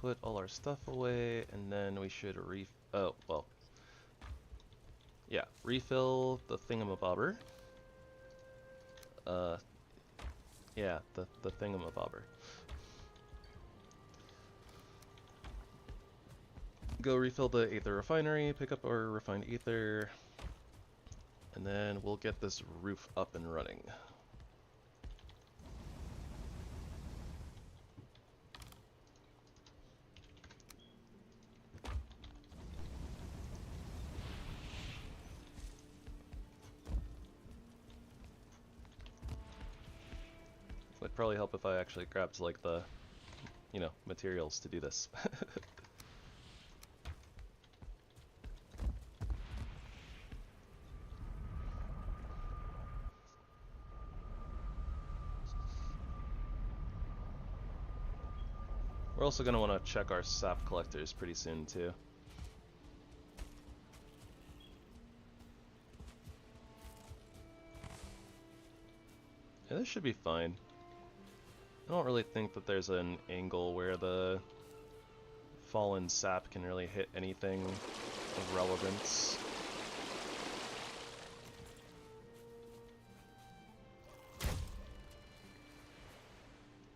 put all our stuff away, and then we should refill the thingamabobber. Yeah, the thingamabobber. Go refill the Aether refinery, pick up our refined Aether, and then we'll get this roof up and running. Would probably help if I actually grabbed like the, materials to do this. We're also going to want to check our sap collectors pretty soon too. Yeah, this should be fine. I don't really think that there's an angle where the fallen sap can really hit anything of relevance.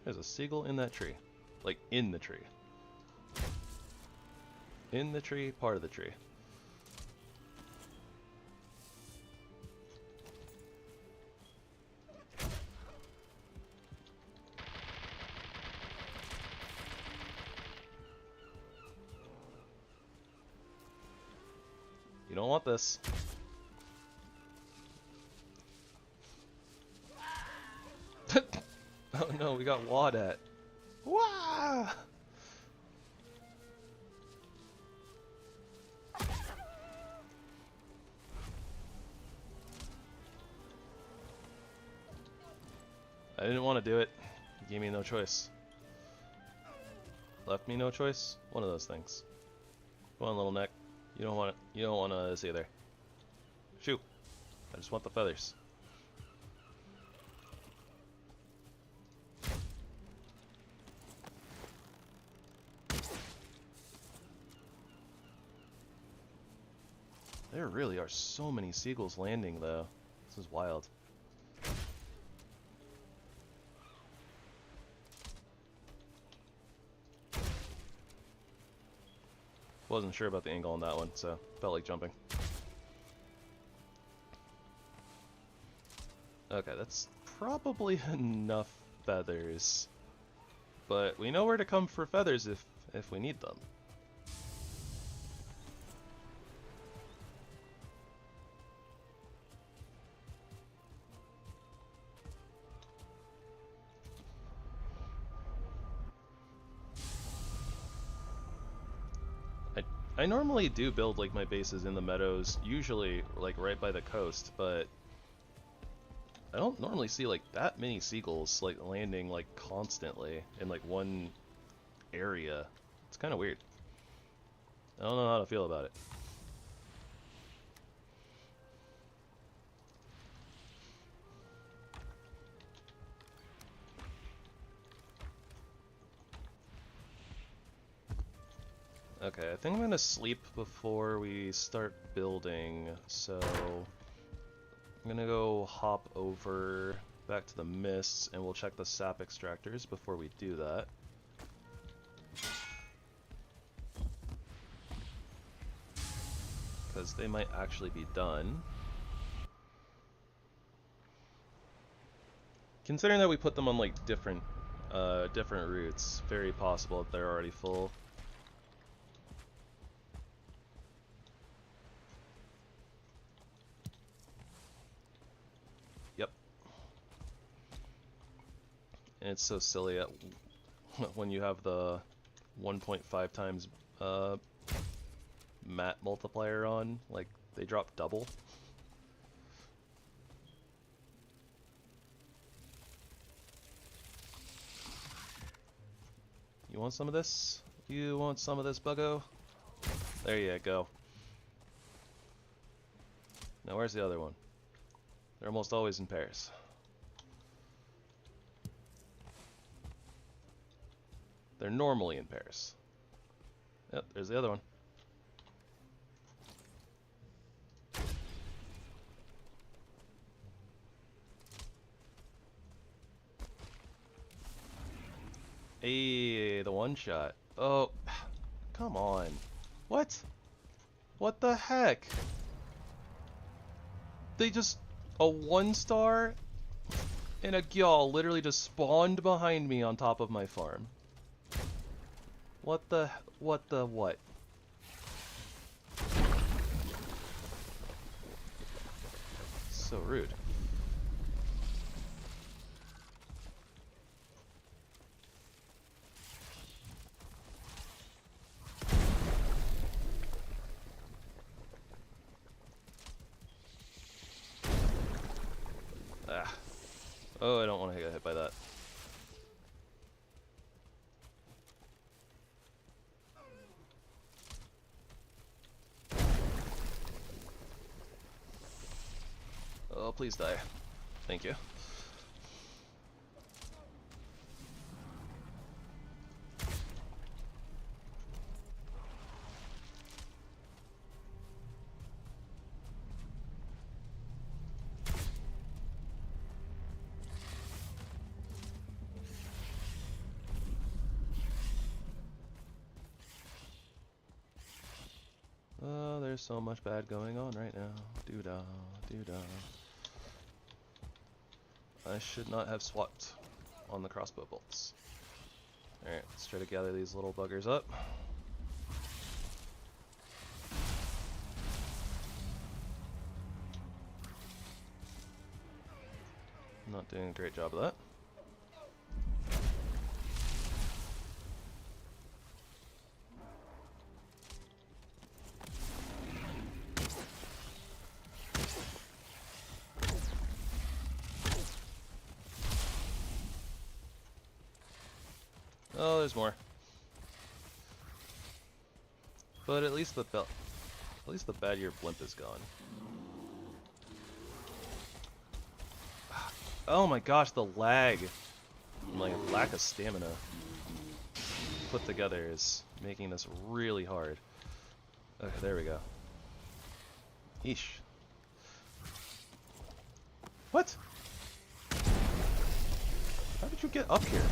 There's a seagull in that tree. Like, in the tree. In the tree, part of the tree. You don't want this. Oh no, we got wad at. Wah! I didn't want to do it. You gave me no choice. Left me no choice? One of those things. Go on, little neck. You don't want it. You don't want to see there. Shoot. I just want the feathers. There really are so many seagulls landing, though. This is wild. Wasn't sure about the angle on that one, so felt like jumping. Okay, that's probably enough feathers. But we know where to come for feathers if we need them. I normally do build like my bases in the meadows, usually like right by the coast, but I don't normally see like that many seagulls like landing like constantly in like one area. It's kind of weird. I don't know how to feel about it. Okay, I think I'm gonna sleep before we start building, so I'm gonna go hop over back to the mists and we'll check the sap extractors before we do that. Because they might actually be done. Considering that we put them on like different routes, very possible that they're already full. And it's so silly at when you have the 1.5 times mat multiplier on, like they drop double. You want some of this? You want some of this, buggo? There you go. Now where's the other one? They're almost always in pairs. They're normally in pairs. Yep, there's the other one. Hey, the one shot. Oh, come on. What? What the heck? They just... a 1-star and a gyal literally just spawned behind me on top of my farm. What? So rude. Ah. Oh, I don't want to get hit by that. Oh, please die. Thank you. Oh, there's so much bad going on right now. Doo-dah, doo-dah. I should not have swapped on the crossbow bolts. Alright, let's try to gather these little buggers up. Not doing a great job of that. Oh, there's more. But at least the bad year blimp is gone. Oh my gosh, the lag, like lack of stamina put together is making this really hard. Okay, there we go. Eesh. What? How did you get up here?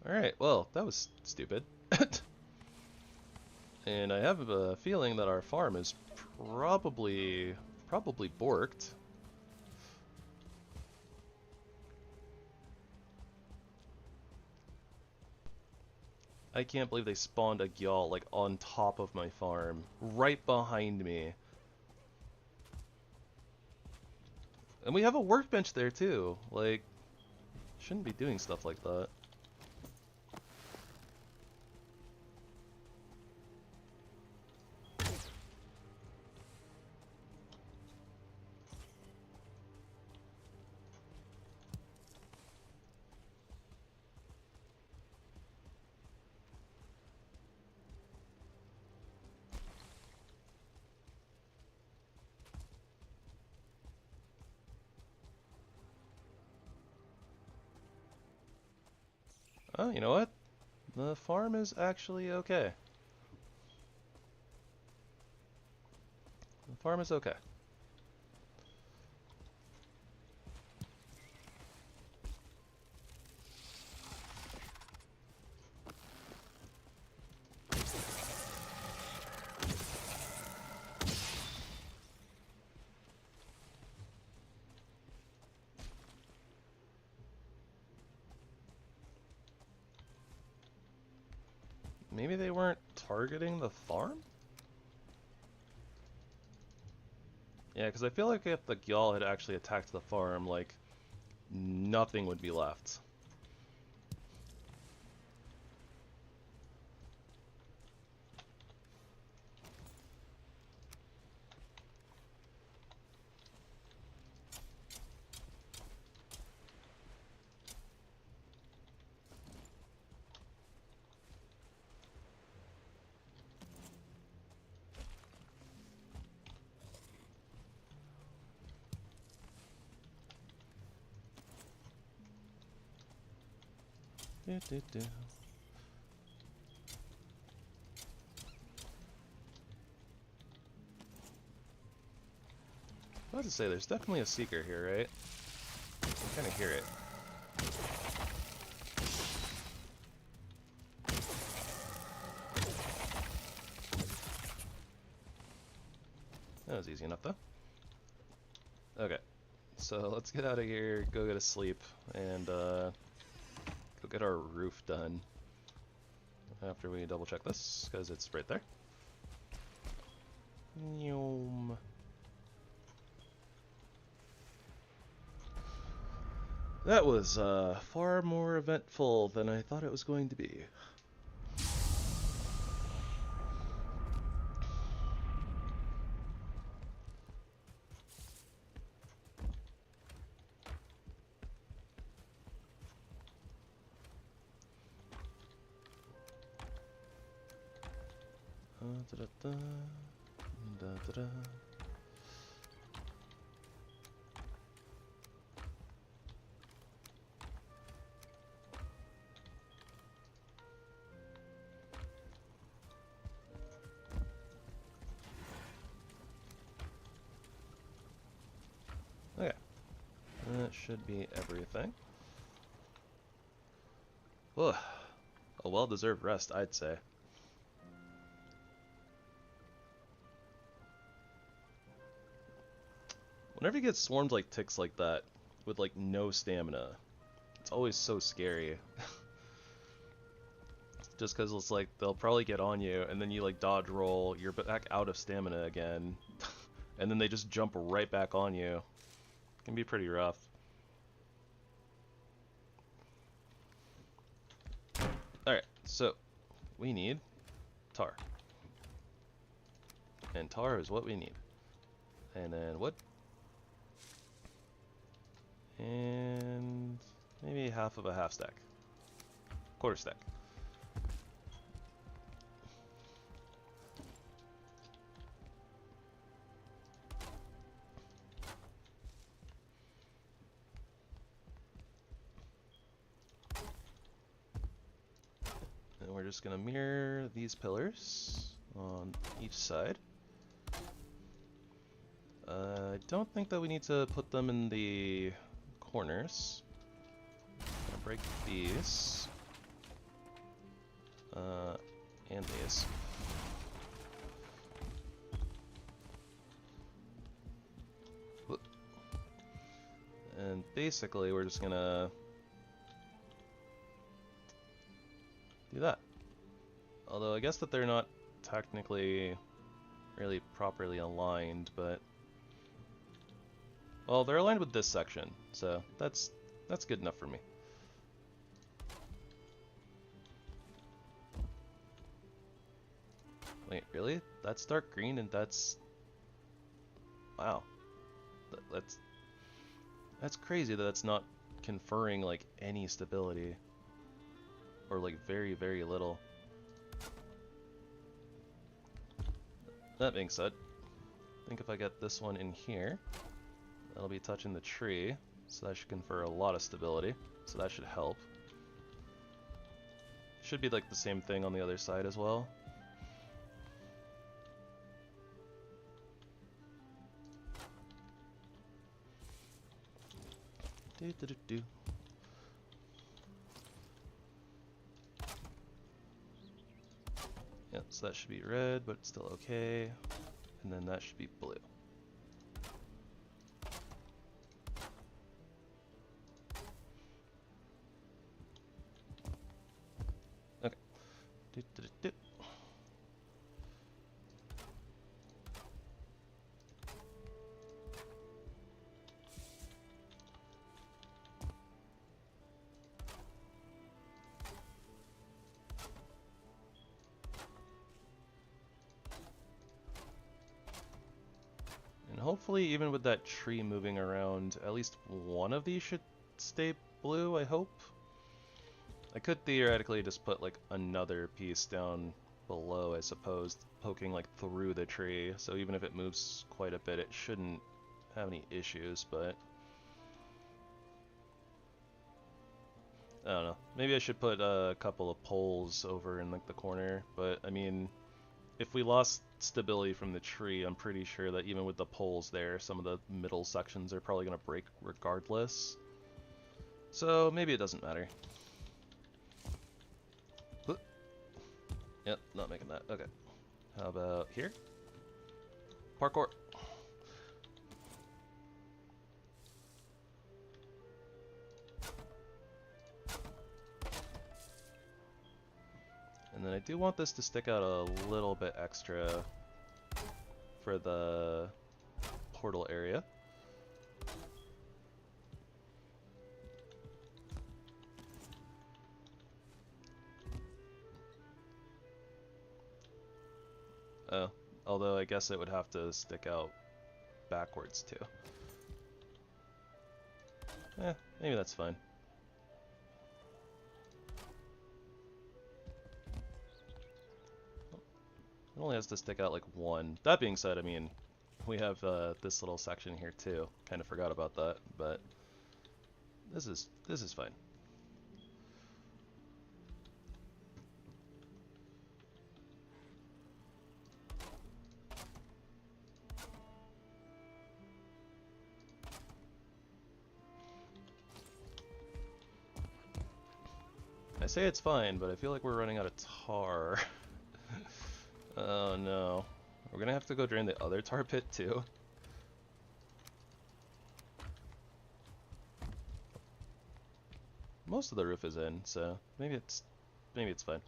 Alright, well, that was stupid. And I have a feeling that our farm is probably borked. I can't believe they spawned a gyal like on top of my farm, right behind me. And we have a workbench there too. Like, shouldn't be doing stuff like that. Oh, you know what? The farm is actually okay. The farm is okay. Maybe they weren't targeting the farm? Yeah, because I feel like if the gyal had actually attacked the farm, like, nothing would be left. Do, do, do. I was about to say, there's definitely a seeker here, right? I kind of hear it. That was easy enough, though. Okay, so let's get out of here, go get a sleep, and go get our roof done after we double check this, because it's right there. Nyom. That was far more eventful than I thought it was going to be. Da-da-da, da-da-da. Okay, that should be everything. Ugh. A well-deserved rest, I'd say. Whenever you get swarmed like ticks like that, with like no stamina, it's always so scary. just because it's like they'll probably get on you, and then you like dodge roll, you're back out of stamina again, and then they just jump right back on you. It can be pretty rough. Alright, so we need tar. And tar is what we need. And then wood. And maybe half of a half stack. Quarter stack. And we're just going to mirror these pillars on each side. I don't think that we need to put them in the corners. I'm gonna break these. And these. And basically we're just gonna do that. Although I guess that they're not technically really properly aligned, but well, they're aligned with this section, so that's good enough for me. Wait, really? That's dark green and that's... Wow. That's crazy that that's not conferring like any stability. Or like very, very little. That being said, I think if I get this one in here, that'll be touching the tree, so that should confer a lot of stability, so that should help. Should be like the same thing on the other side as well. Do. Yep, so that should be red, but it's still okay. And then that should be blue. Okay. Do. Hopefully, even with that tree moving around, at least one of these should stay blue, I hope. I could theoretically just put like another piece down below, I suppose, poking like through the tree, so even if it moves quite a bit, it shouldn't have any issues, but... I don't know. Maybe I should put a couple of poles over in like the corner, but I mean... If we lost stability from the tree, I'm pretty sure that even with the poles there, some of the middle sections are probably going to break regardless. So maybe it doesn't matter. Yep, not making that. Okay. How about here? Parkour. And then I do want this to stick out a little bit extra for the portal area. Oh, although I guess it would have to stick out backwards too. Maybe that's fine. It only has to stick out like one. That being said, I mean, we have this little section here too. Kind of forgot about that, but this is fine. I say it's fine, but I feel like we're running out of tar. Oh no. We're gonna have to go drain the other tar pit too. Most of the roof is in, so maybe it's fine.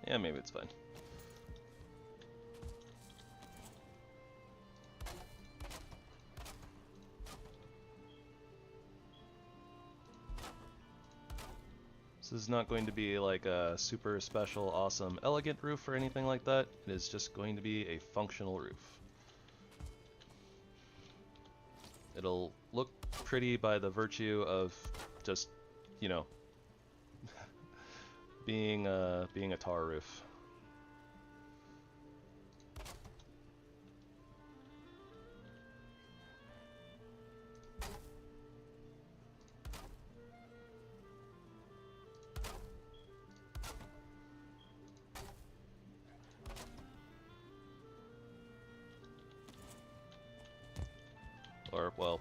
Yeah, maybe it's fine. This is not going to be like a super special, awesome, elegant roof or anything like that. It is just going to be a functional roof. It'll look pretty by the virtue of just, you know, being a tar roof. Or, well,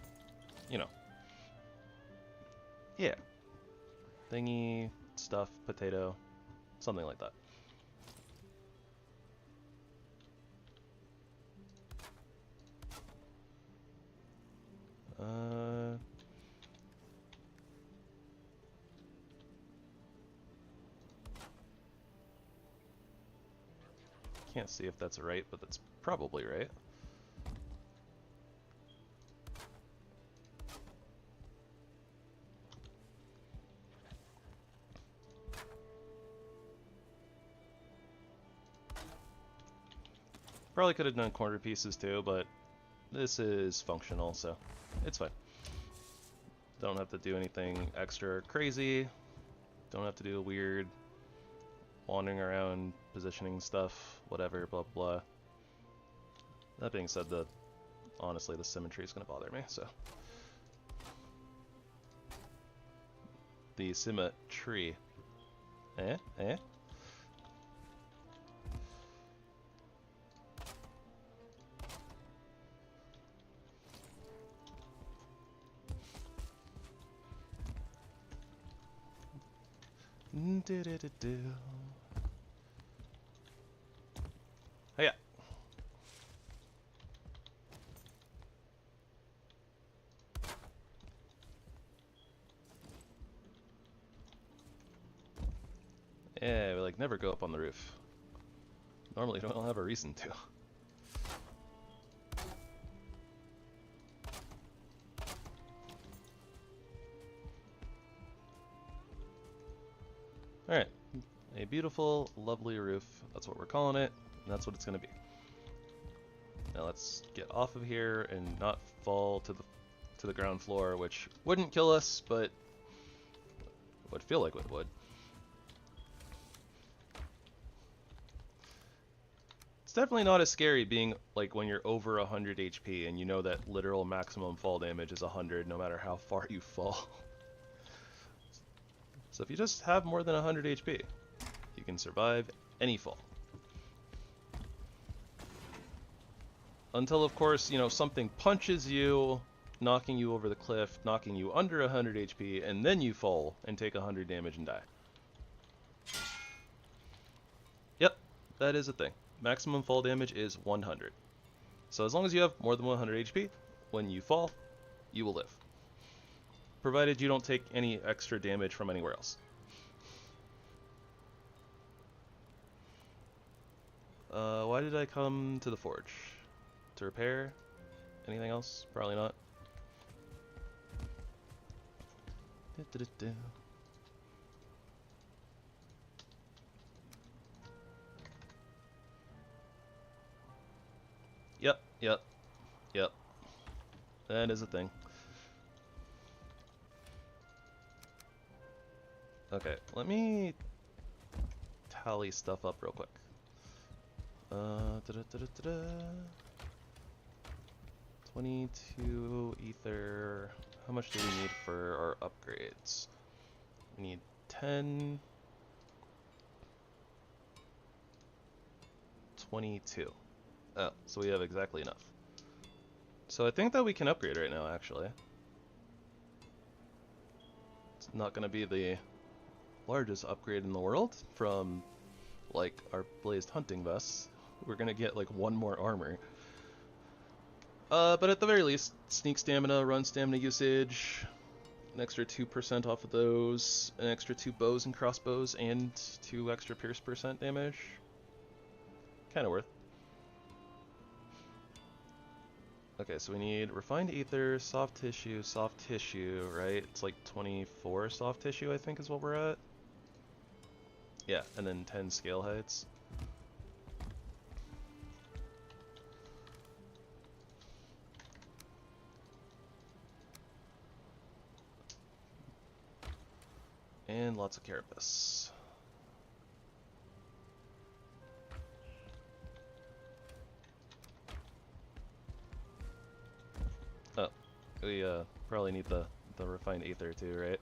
you know. Yeah. Thingy, stuff, potato, something like that. Can't see if that's right, but that's probably right. Probably could have done corner pieces too, but this is functional, so it's fine. Don't have to do anything extra crazy. Don't have to do weird wandering around, positioning stuff, whatever, blah blah. That being said, honestly, the symmetry is going to bother me, so. The symmetry. Eh? Do-do-do-do. Hiya. Yeah, we like never go up on the roof. Normally don't have a reason to. Alright, a beautiful, lovely roof. That's what we're calling it, and that's what it's going to be. Now let's get off of here and not fall to the ground floor, which wouldn't kill us, but would feel like it would. It's definitely not as scary being like when you're over 100 HP and you know that literal maximum fall damage is 100 no matter how far you fall. So if you just have more than 100 HP, you can survive any fall. Until, of course, you know, something punches you, knocking you over the cliff, knocking you under 100 HP, and then you fall and take 100 damage and die. Yep, that is a thing. Maximum fall damage is 100. So as long as you have more than 100 HP, when you fall, you will live. Provided you don't take any extra damage from anywhere else. Why did I come to the forge? To repair? Anything else? Probably not. Yep. That is a thing. Okay, let me tally stuff up real quick. 22 ether. How much do we need for our upgrades? We need 10. 22. Oh, so we have exactly enough. So I think that we can upgrade right now, actually. It's not going to be the largest upgrade in the world from, like, our blazed hunting vests. We're going to get, like, one more armor. But at the very least, sneak stamina, run stamina usage, an extra 2% off of those, an extra 2 bows and crossbows, and 2 extra pierce percent damage. Kind of worth. Okay, so we need refined ether, soft tissue, right? It's like 24 soft tissue, I think, is what we're at. Yeah, and then 10 scale heights. And lots of carapace. Oh, we probably need the refined ether too, right?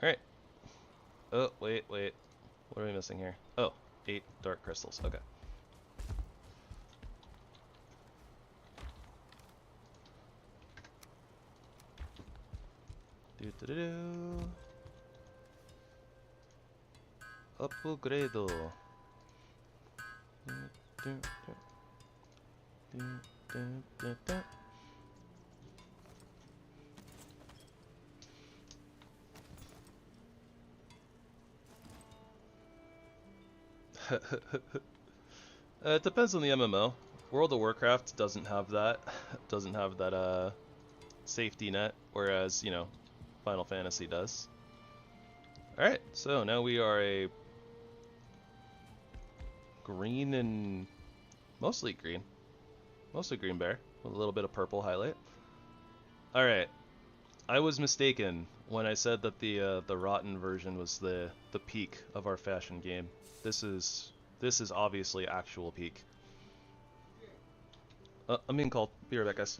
Alright. Oh, wait. What are we missing here? Oh, 8 dark crystals. Okay. Upgrade. It depends on the MMO. World of Warcraft doesn't have that. Doesn't have that safety net, whereas, you know, Final Fantasy does. Alright, so now we are a green and mostly green bear with a little bit of purple highlight. Alright, I was mistaken when I said that the rotten version was the peak of our fashion game. This is obviously actual peak. I'm being called. Be right back, guys.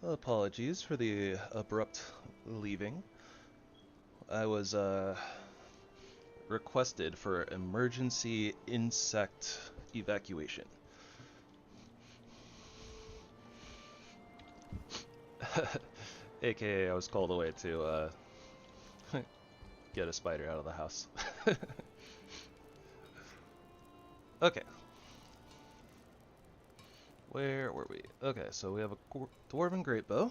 Apologies for the abrupt leaving. I was requested for emergency insect evacuation. AKA I was called away to get a spider out of the house. Okay. Where were we? Okay, so we have a dwarven greatbow.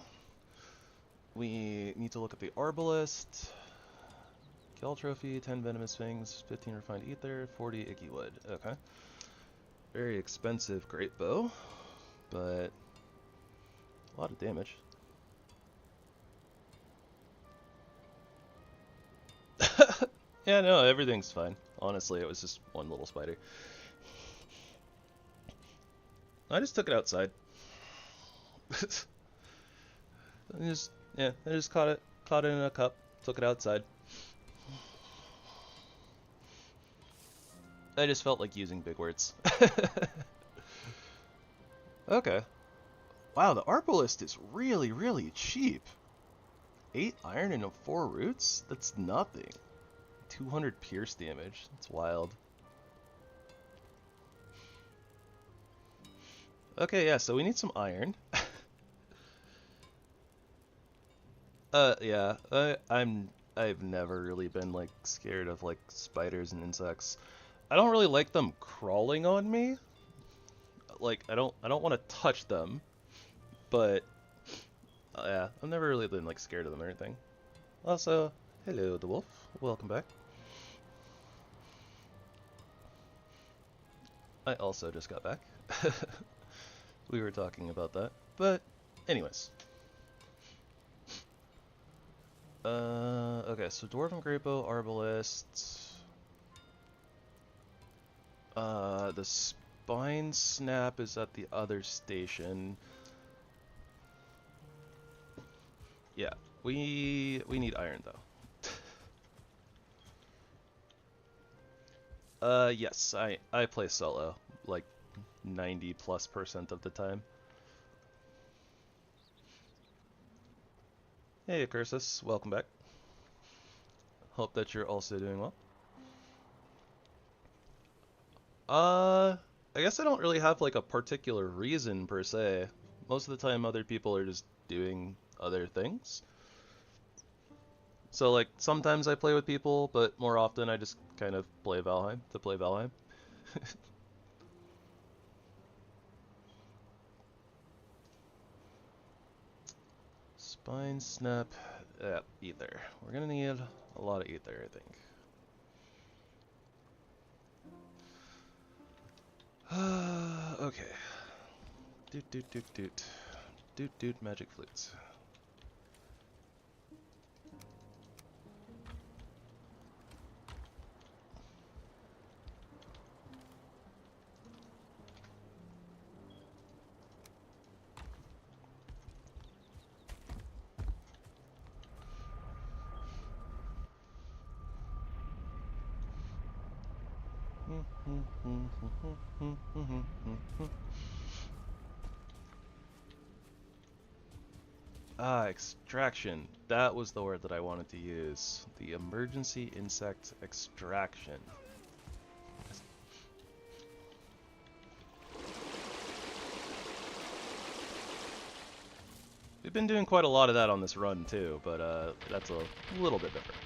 We need to look at the arbalist. Kill trophy, 10 venomous fangs, 15 refined ether, 40 icky wood. Okay. Very expensive greatbow, but a lot of damage. Yeah, no, everything's fine. Honestly, it was just one little spider. I just took it outside. I just caught it in a cup, took it outside. I just felt like using big words. Okay. Wow, the arbalist is really, really cheap. 8 iron and 4 roots? That's nothing. 200 pierce damage. That's wild. Okay, yeah, so we need some iron. Yeah, I've never really been like scared of like spiders and insects. I don't really like them crawling on me. Like I don't want to touch them, but yeah, I've never really been like scared of them or anything. Also, hello the wolf, welcome back. I also just got back. We were talking about that, but anyways. Okay, so dwarven greatbow, arbalist. The spine snap is at the other station. Yeah, we need iron though. Yes, I play solo like 90+% of the time. Hey Cursus, welcome back. Hope that you're also doing well. I guess I don't really have like a particular reason per se. Most of the time other people are just doing other things. So like sometimes I play with people, but more often I just kind of play Valheim to play Valheim. Spine snap, ether. We're gonna need a lot of ether, I think. Okay. Doot magic flutes. Extraction. That was the word that I wanted to use. The emergency insect extraction. We've been doing quite a lot of that on this run too, but that's a little bit different.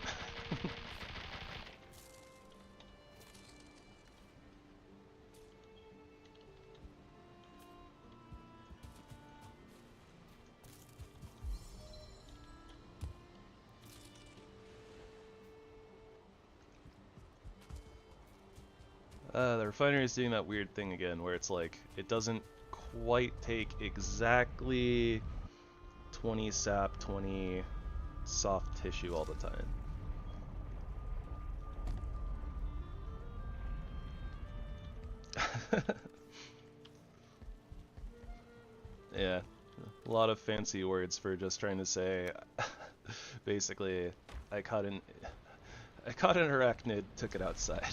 The refinery is doing that weird thing again where it's like, it doesn't quite take exactly 20 sap, 20 soft tissue all the time. Yeah, a lot of fancy words for just trying to say, basically, I caught an arachnid, took it outside.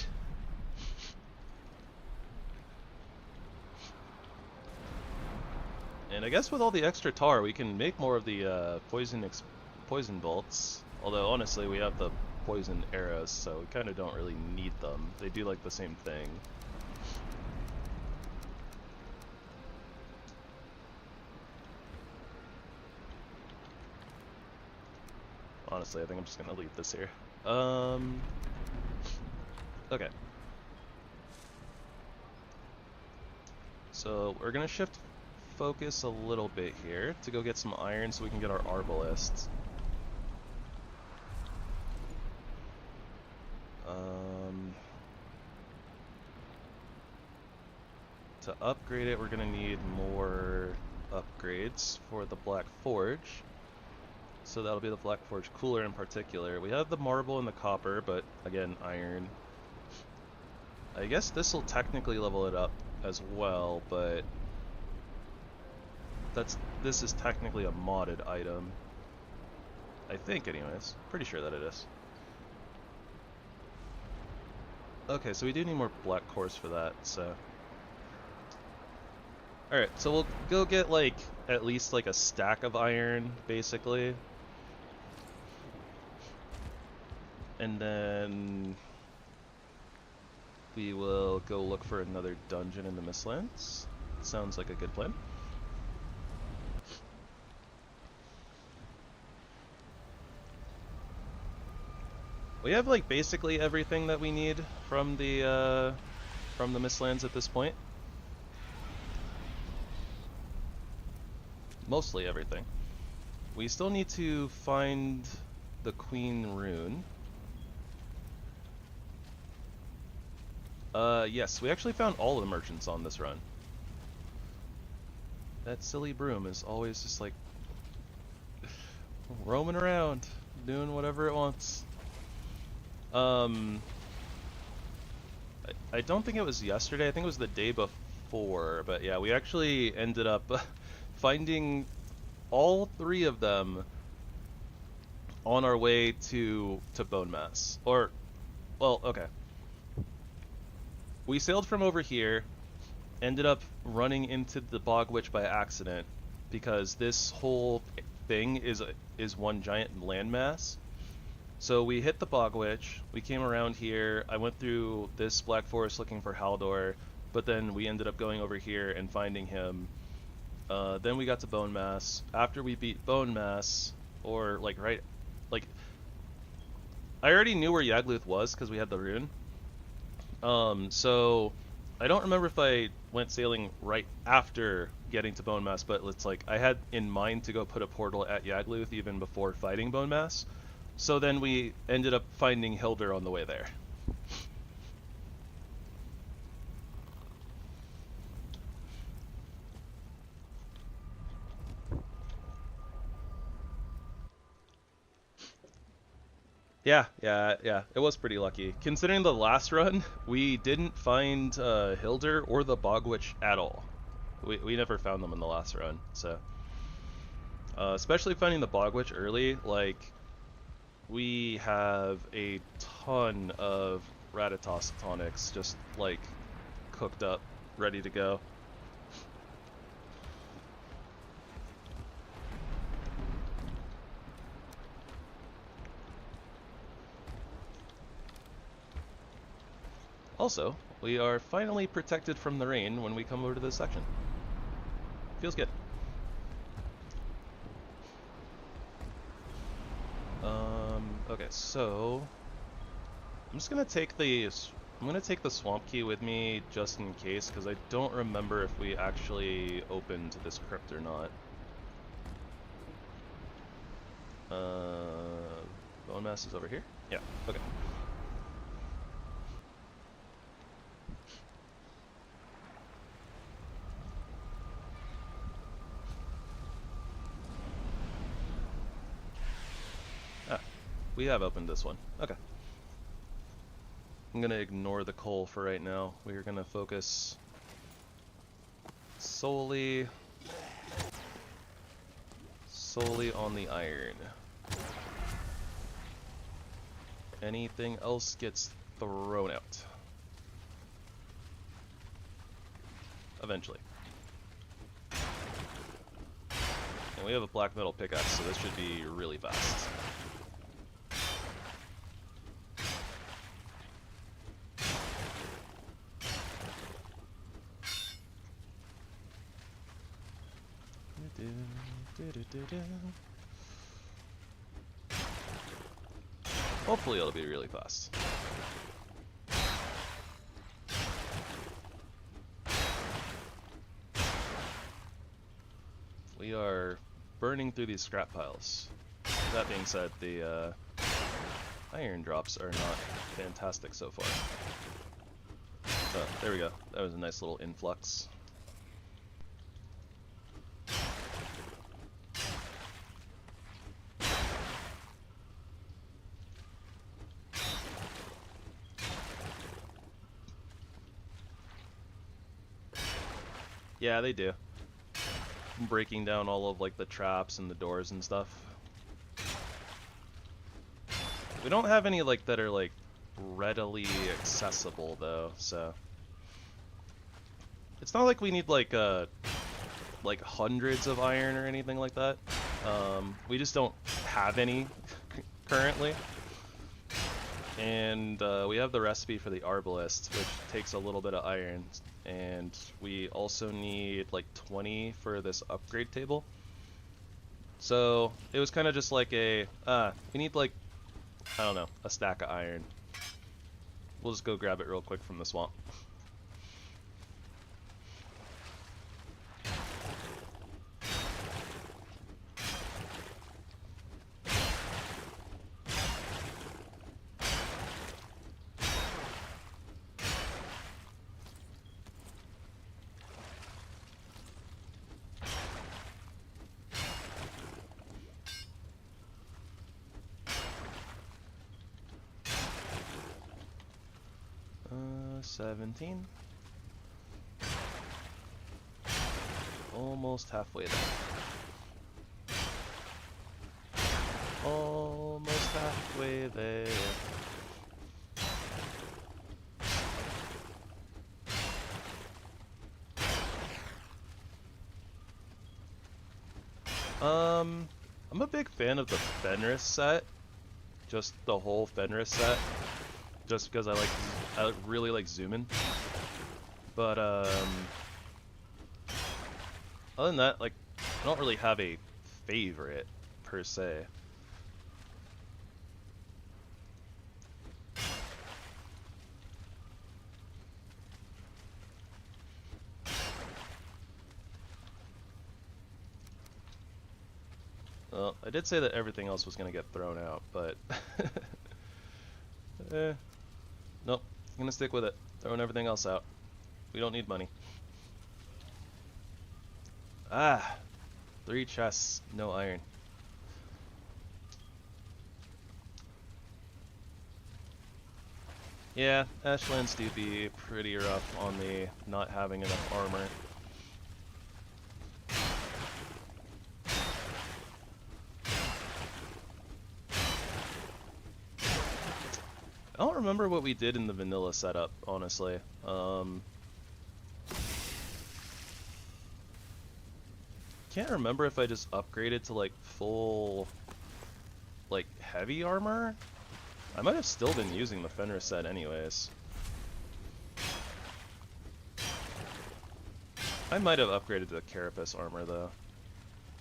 And And I guess with all the extra tar, we can make more of the poison bolts. Although, honestly, we have the poison arrows, so we kind of don't really need them. They do, like, the same thing. Honestly, I think I'm just gonna leave this here. Okay. So, we're gonna shift focus a little bit here to go get some iron so we can get our arbalists. To upgrade it, we're gonna need more upgrades for the Black Forge. So that'll be the Black Forge cooler in particular. We have the marble and the copper, but again, iron. I guess this will technically level it up as well, but this is technically a modded item. I think, anyways. Pretty sure that it is. Okay, so we do need more black cores for that, so... Alright, so we'll go get, like, at least, like, a stack of iron, basically. And then... we will go look for another dungeon in the Mistlands. Sounds like a good plan. We have, like, basically everything that we need from the Mistlands at this point. Mostly everything. We still need to find the Queen Rune. Yes, we actually found all of the merchants on this run. That silly broom is always just like roaming around, doing whatever it wants. I don't think it was yesterday, I think it was the day before, but yeah, we actually ended up finding all three of them on our way to Bone Mass. Or, well, okay. We sailed from over here, ended up running into the Bog Witch by accident, because this whole thing is one giant landmass. So we hit the Bog Witch, we came around here, I went through this Black Forest looking for Haldor, but then we ended up going over here and finding him. Then we got to Bone Mass. After we beat Bone Mass, or like right, like, I already knew where Yagluth was because we had the rune. So I don't remember if I went sailing right after getting to Bone Mass, but it's like I had in mind to go put a portal at Yagluth even before fighting Bone Mass. So then we ended up finding Hildur on the way there. Yeah, it was pretty lucky. Considering the last run, we didn't find Hildur or the Bog Witch at all. We never found them in the last run, so... especially finding the Bog Witch early, like, we have a ton of Rathatos tonics just, like, cooked up, ready to go. Also, we are finally protected from the rain when we come over to this section. Feels good. Okay, so I'm just gonna take the swamp key with me just in case, because I don't remember if we actually opened this crypt or not. Bone Mass is over here? Yeah, okay. We have opened this one. Okay. I'm gonna ignore the coal for right now. We're gonna focus solely on the iron. Anything else gets thrown out. Eventually. And we have a black metal pickaxe, so this should be really fast. Hopefully it'll be really fast. We are burning through these scrap piles. That being said, the iron drops are not fantastic so far. Oh, there we go. That was a nice little influx. Yeah, they do. I'm breaking down all of like the traps and the doors and stuff. We don't have any like that are like readily accessible though, so it's not like we need like hundreds of iron or anything like that. We just don't have any currently. And we have the recipe for the Arbalist, which takes a little bit of iron. And we also need like 20 for this upgrade table. So it was kind of just like a, we need like, I don't know, a stack of iron. We'll just go grab it real quick from the swamp. Uh, 17. Almost halfway there. Almost halfway there. I'm a big fan of the Fenris set. Just the whole Fenris set. Just because I really like zooming. But other than that, like, I don't really have a favorite per se. Well, I did say that everything else was going to get thrown out, but nope, I'm going to stick with it. Throwing everything else out. We don't need money. Ah, 3 chests, no iron. Yeah, Ashlands do be pretty rough on the not having enough armor. I don't remember what we did in the vanilla setup, honestly. Can't remember if I just upgraded to like full, like heavy armor. I might have still been using the Fenris set anyways. I might have upgraded to the carapace armor though.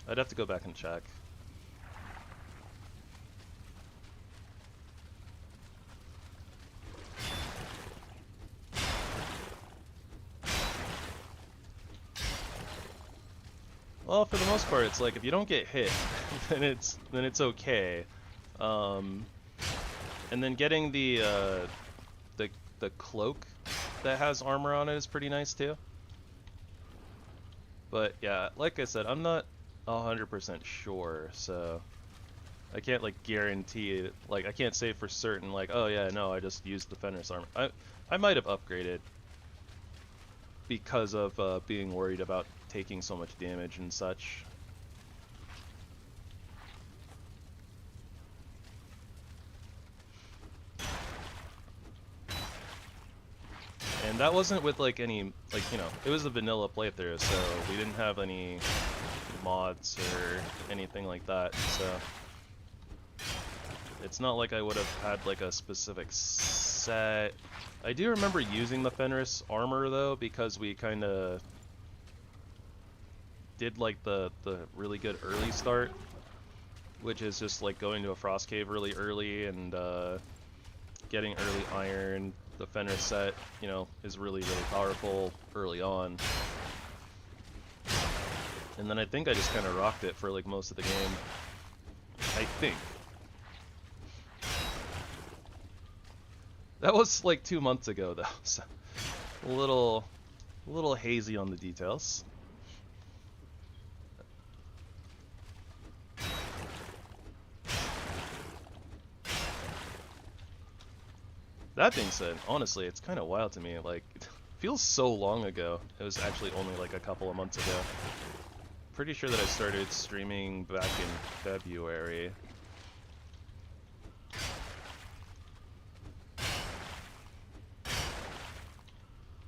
I'd have to go back and check. Well, for the most part, it's like if you don't get hit, then it's okay. And then getting the cloak that has armor on it is pretty nice too. But yeah, like I said, I'm not 100% sure, so I can't like guarantee it. Like I can't say for certain, like, oh yeah, no, I just used the Fenris armor. I might have upgraded because of being worried about taking so much damage and such. And that wasn't with like any, like, you know, it was a vanilla playthrough, so we didn't have any mods or anything like that, so it's not like I would have had like a specific set. I do remember using the Fenris armor though, because we kind of did like the really good early start, which is just like going to a frost cave really early and getting early iron. The Fenris set, you know, is really powerful early on. And then I think I just kind of rocked it for like most of the game. I think. That was like 2 months ago though, so a little hazy on the details. That being said, honestly, it's kind of wild to me. Like, it feels so long ago. It was actually only like a couple of months ago. Pretty sure that I started streaming back in February.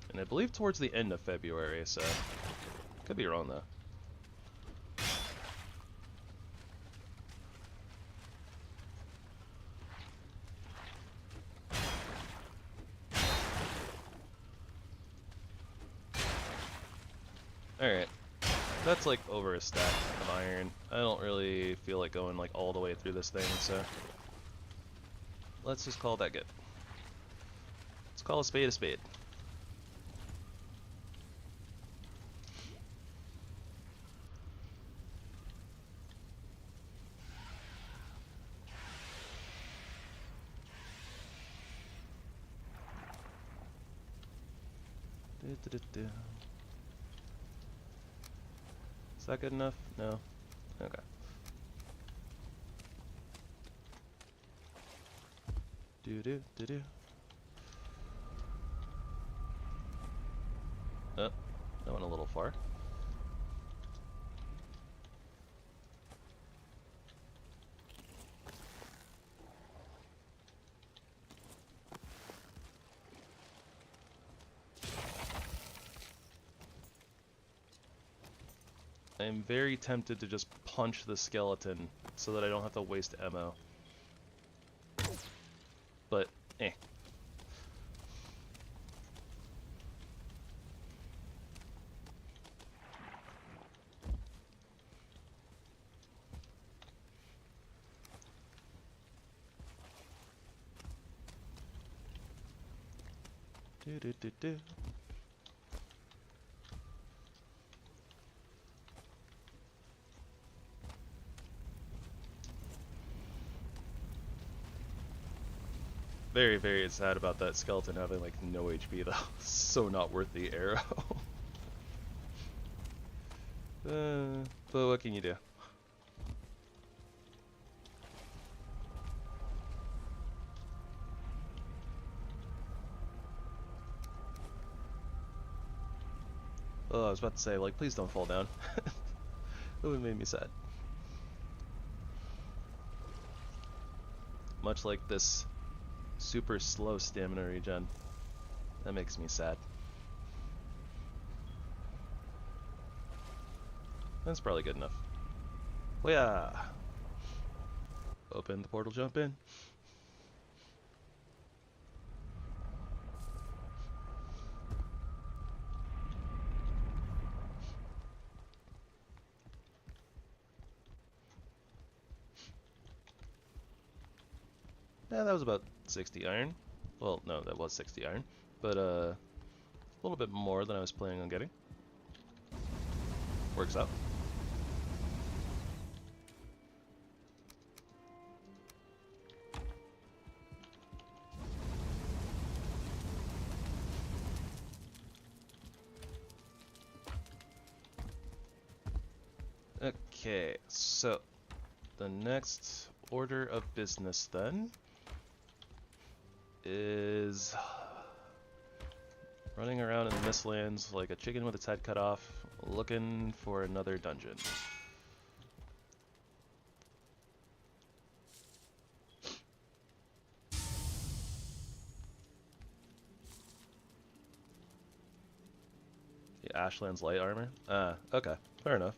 And I believe towards the end of February, so could be wrong though. Alright, that's like over a stack of iron. I don't really feel like going like all the way through this thing, so let's just call that good. Let's call a spade a spade. Is that good enough? No? Okay. Do. Oh, that went a little far. I'm very tempted to just punch the skeleton so that I don't have to waste ammo. But, eh. Do. Very, very sad about that skeleton having like no HP though. So not worth the arrow. But what can you do? Oh, I was about to say, like, please don't fall down. That would have made me sad. Much like this super slow stamina regen. That makes me sad. That's probably good enough. Well, yeah. Open the portal, jump in. Yeah, that was about 60 iron. Well, no, that was 60 iron. But, a little bit more than I was planning on getting. Works out. Okay, so the next order of business then is running around in the Mistlands like a chicken with its head cut off, looking for another dungeon. The Ashlands light armor? Okay, fair enough.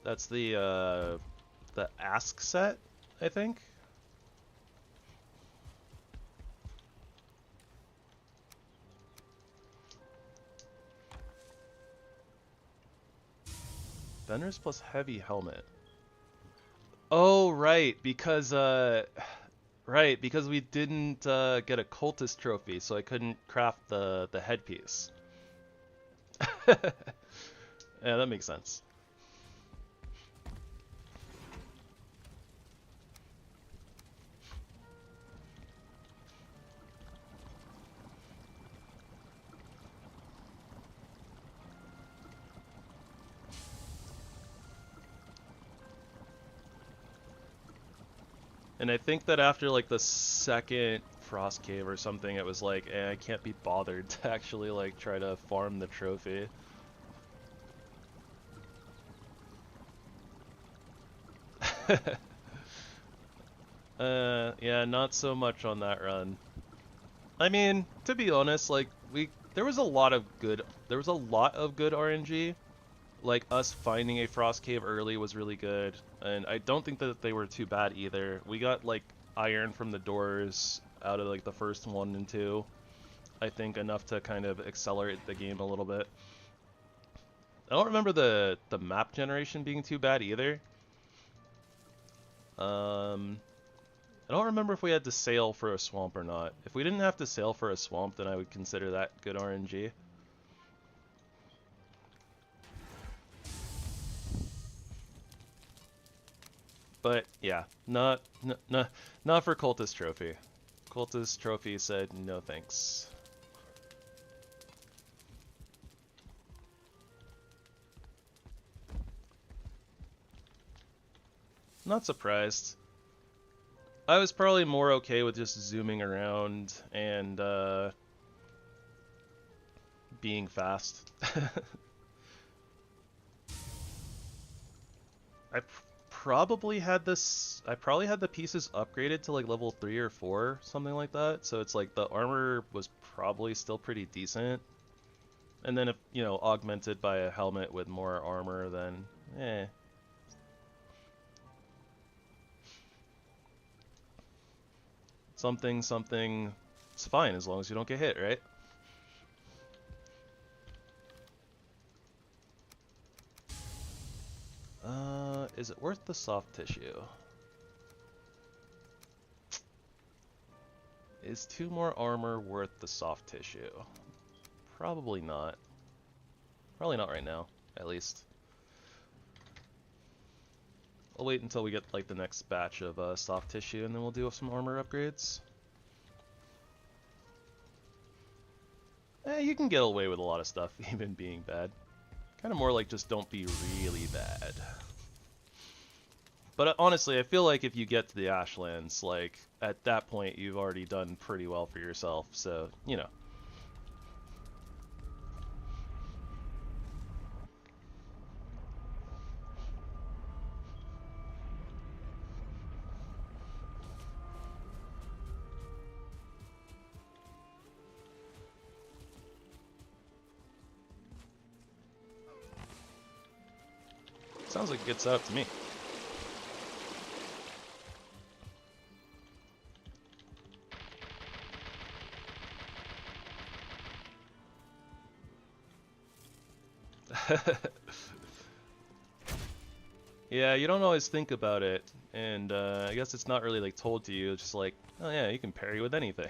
That's the Ask set, I think. Vener's plus heavy helmet. Oh, right, because because we didn't get a cultist trophy, so I couldn't craft the headpiece. Yeah, that makes sense. And I think that after like the second Frost Cave or something, it was like, I can't be bothered to actually like try to farm the trophy. Yeah, not so much on that run. I mean, to be honest, like there was a lot of good RNG. Like us finding a Frost Cave early was really good, and I don't think that they were too bad either. We got like iron from the doors out of like the first 1 and 2. I think enough to kind of accelerate the game a little bit. I don't remember the map generation being too bad either. I don't remember if we had to sail for a swamp or not. If we didn't have to sail for a swamp, then I would consider that good RNG. But yeah, not for Cultist Trophy. Cultist Trophy said no thanks. Not surprised. I was probably more okay with just zooming around and being fast. I probably had the pieces upgraded to like level 3 or 4, something like that. So it's like the armor was probably still pretty decent. And then if, you know, augmented by a helmet with more armor, then something, it's fine as long as you don't get hit, right? Is it worth the soft tissue? Is 2 more armor worth the soft tissue? Probably not. Probably not right now, at least. I'll wait until we get like the next batch of soft tissue, and then we'll do some armor upgrades. You can get away with a lot of stuff, even being bad. Kind of more like just don't be really bad. But honestly, I feel like if you get to the Ashlands, like, at that point, you've already done pretty well for yourself, so, you know. Sounds like a good setup to me. Yeah, you don't always think about it, and I guess it's not really like told to you. It's just like, oh yeah, you can parry with anything.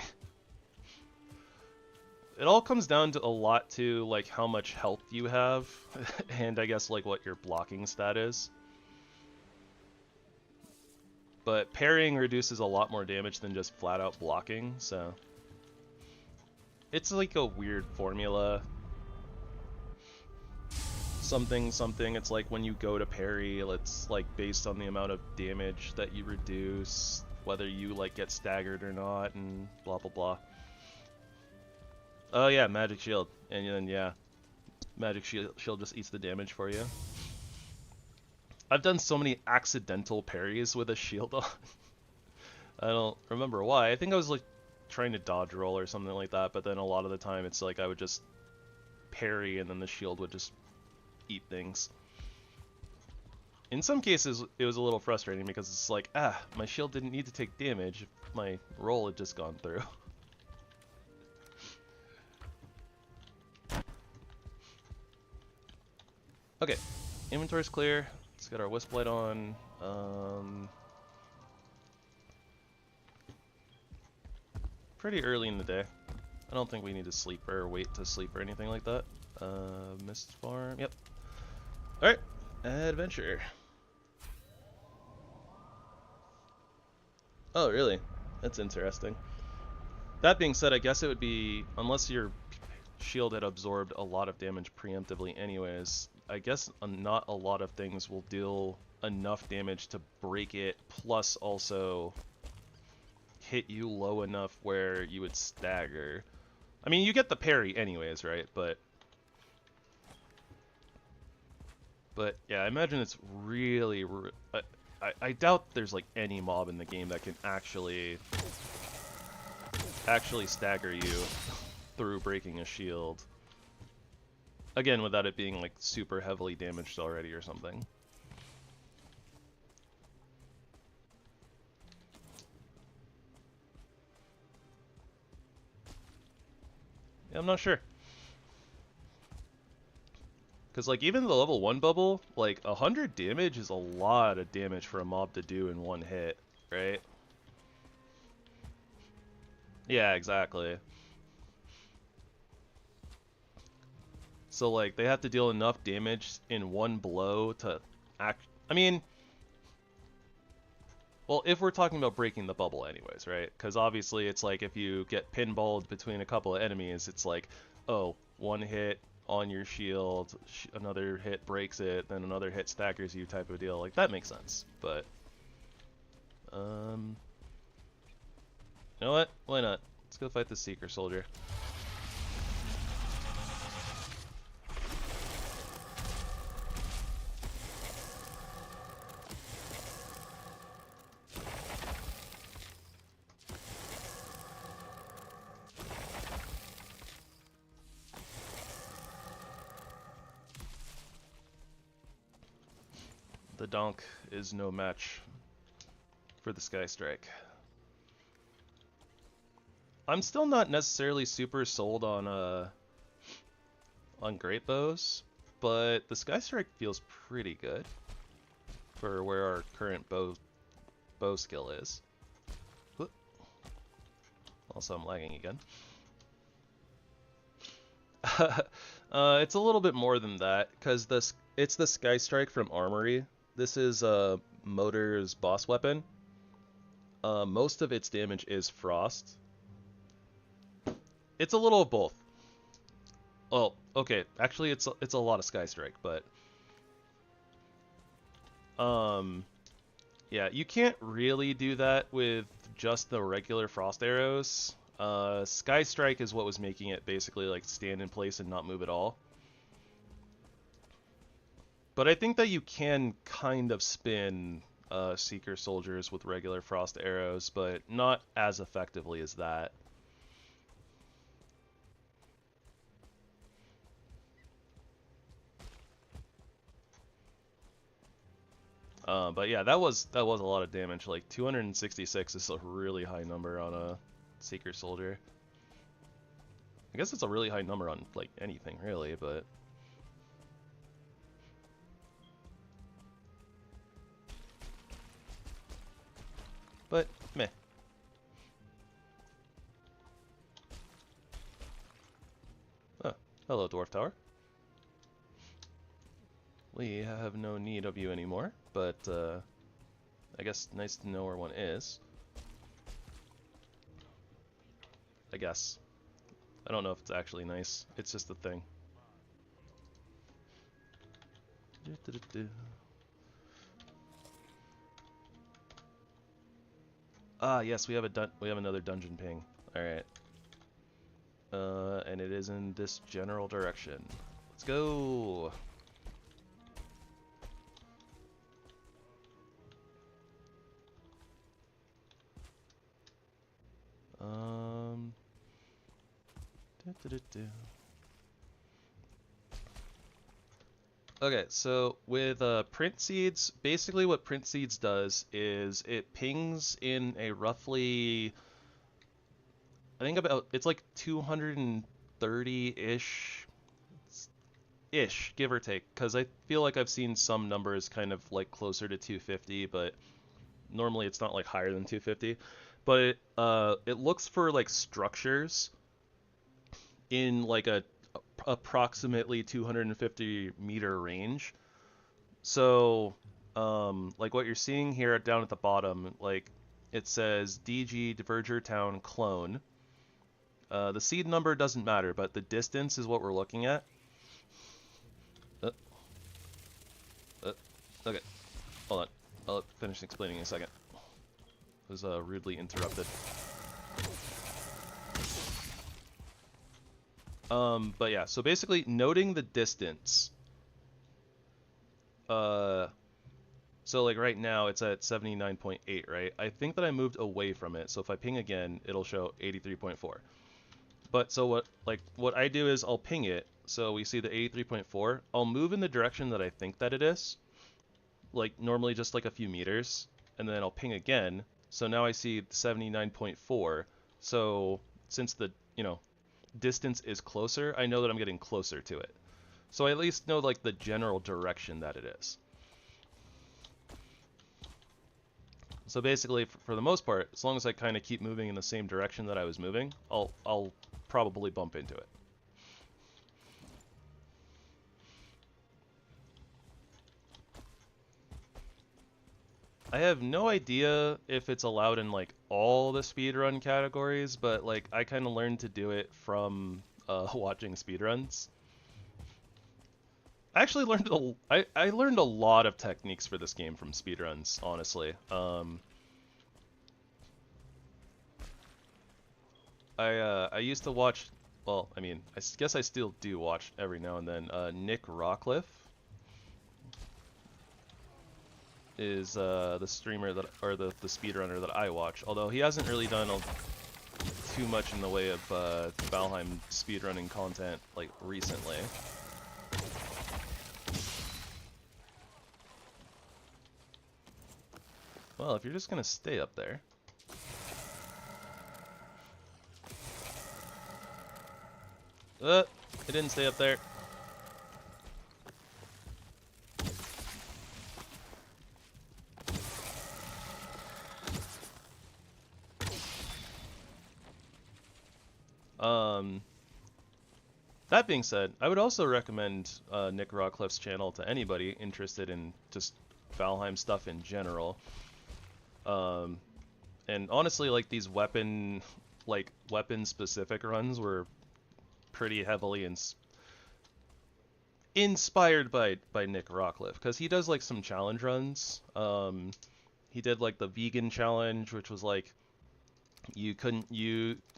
It all comes down to a lot to like how much health you have, and I guess like what your blocking stat is. But parrying reduces a lot more damage than just flat out blocking, so it's like a weird formula. Something, it's like when you go to parry, it's like based on the amount of damage that you reduce, whether you like get staggered or not, and blah blah blah. Oh yeah, magic shield, and then yeah, magic shield just eats the damage for you. I've done so many accidental parries with a shield on. I don't remember why. I think I was like trying to dodge roll or something like that, but then a lot of the time it's like I would just parry and then the shield would just eat things. In some cases, it was a little frustrating because it's like, my shield didn't need to take damage if my roll had just gone through. Okay, inventory's clear. Let's get our wisp light on. Pretty early in the day. I don't think we need to sleep or wait to sleep or anything like that. Mist farm, yep. Alright, adventure. Oh, really? That's interesting. That being said, I guess it would be, unless your shield had absorbed a lot of damage preemptively anyways, I guess not a lot of things will deal enough damage to break it, plus also hit you low enough where you would stagger. I mean, you get the parry anyways, right? But yeah, I imagine it's really... I doubt there's like any mob in the game that can actually stagger you through breaking a shield. Again, without it being like super heavily damaged already or something. Yeah, I'm not sure. Because, like, even the level 1 bubble, like, 100 damage is a lot of damage for a mob to do in one hit, right? Yeah, exactly. So, like, they have to deal enough damage in one blow to act... I mean... Well, if we're talking about breaking the bubble anyways, right? Because obviously it's like if you get pinballed between a couple of enemies, it's like, oh, one hit on your shield, another hit breaks it, then another hit staggers you type of deal. Like, that makes sense. But, you know what? Why not? Let's go fight the Seeker Soldier. The Donk is no match for the Sky Strike. I'm still not necessarily super sold on great bows, but the Sky Strike feels pretty good for where our current bow skill is. Whoop. Also, I'm lagging again. It's a little bit more than that, because it's the Sky Strike from Armory. This is Motor's boss weapon. Most of its damage is frost. It's a little of both. Well, okay, actually it's a lot of Sky Strike, but yeah, you can't really do that with just the regular frost arrows. Sky Strike is what was making it basically like stand in place and not move at all. But I think that you can kind of spin Seeker Soldiers with regular frost arrows, but not as effectively as that. But yeah, that was a lot of damage. Like 266 is a really high number on a Seeker Soldier. I guess it's a really high number on like anything really, but meh. Oh, hello, Dwarf Tower. We have no need of you anymore, but I guess nice to know where one is. I guess. I don't know if it's actually nice. It's just a thing. Ah, yes, we have another dungeon ping. All right. And it is in this general direction. Let's go. Okay, so with print seeds, basically what print seeds does is it pings in a roughly, I think about, it's like 230-ish, give or take, because I feel like I've seen some numbers kind of like closer to 250, but normally it's not like higher than 250. But it looks for like structures in like a approximately 250-meter range. So, like what you're seeing here down at the bottom, like it says DG Diverger Town clone. The seed number doesn't matter, but the distance is what we're looking at. Okay, hold on. I'll finish explaining in a second. I was rudely interrupted. But yeah, so basically noting the distance. So like right now it's at 79.8, right? I think that I moved away from it, so if I ping again, it'll show 83.4. But so what I do is I'll ping it, so we see the 83.4. I'll move in the direction that I think that it is, like normally just like a few meters, and then I'll ping again. So now I see 79.4. So since the, distance is closer, I know that I'm getting closer to it. So I at least know like the general direction that it is. So basically, for the most part, as long as I kind of keep moving in the same direction that I was moving, I'll probably bump into it. I have no idea if it's allowed in like all the speedrun categories, but like I kind of learned to do it from watching speedruns. I actually learned I learned a lot of techniques for this game from speedruns, honestly. I used to watch, well, I mean, I guess I still do watch every now and then. Nick Rockcliffe is the streamer that, or the speedrunner that I watch. Although he hasn't really done too much in the way of Valheim speedrunning content like recently. Well, if you're just gonna stay up there. It didn't stay up there. That being said, I would also recommend Nick Rockcliffe's channel to anybody interested in just Valheim stuff in general. And honestly, like these weapon-specific runs were pretty heavily inspired by Nick Rockcliffe, because he does like some challenge runs. He did like the vegan challenge, which was like you couldn't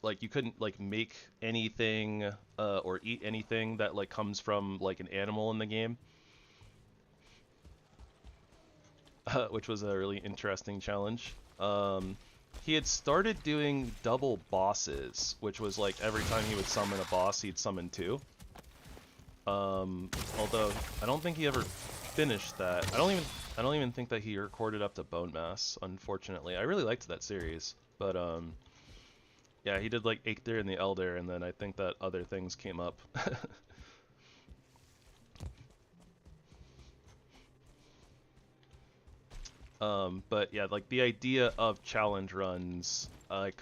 like make anything or eat anything that like comes from like an animal in the game, which was a really interesting challenge. He had started doing double bosses, which was like every time he would summon a boss, he'd summon two. Although I don't think he ever finished that. I don't even think that he recorded up to Bone Mass, unfortunately. I really liked that series, but yeah, he did like Aether and the Elder, and then I think that other things came up. But yeah, like the idea of challenge runs, I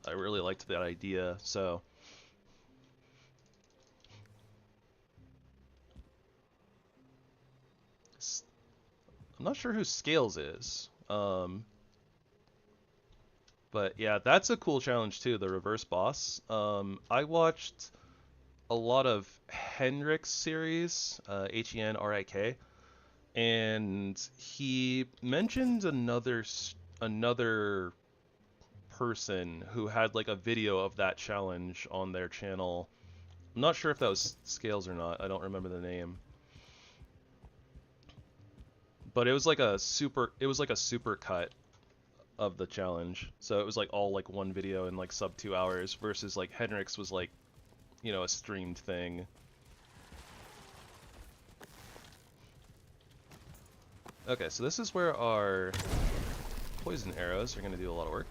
really liked that idea, so. I'm not sure who Scales is. But yeah, that's a cool challenge too, the reverse boss. I watched a lot of Henrik's series, Henrik, and he mentioned another person who had like a video of that challenge on their channel. I'm not sure if that was Scales or not. I don't remember the name. But it was like a super cut of the challenge. So it was like all like one video in like sub 2 hours versus like Henrik's was like, a streamed thing. Okay, so this is where our poison arrows are going to do a lot of work.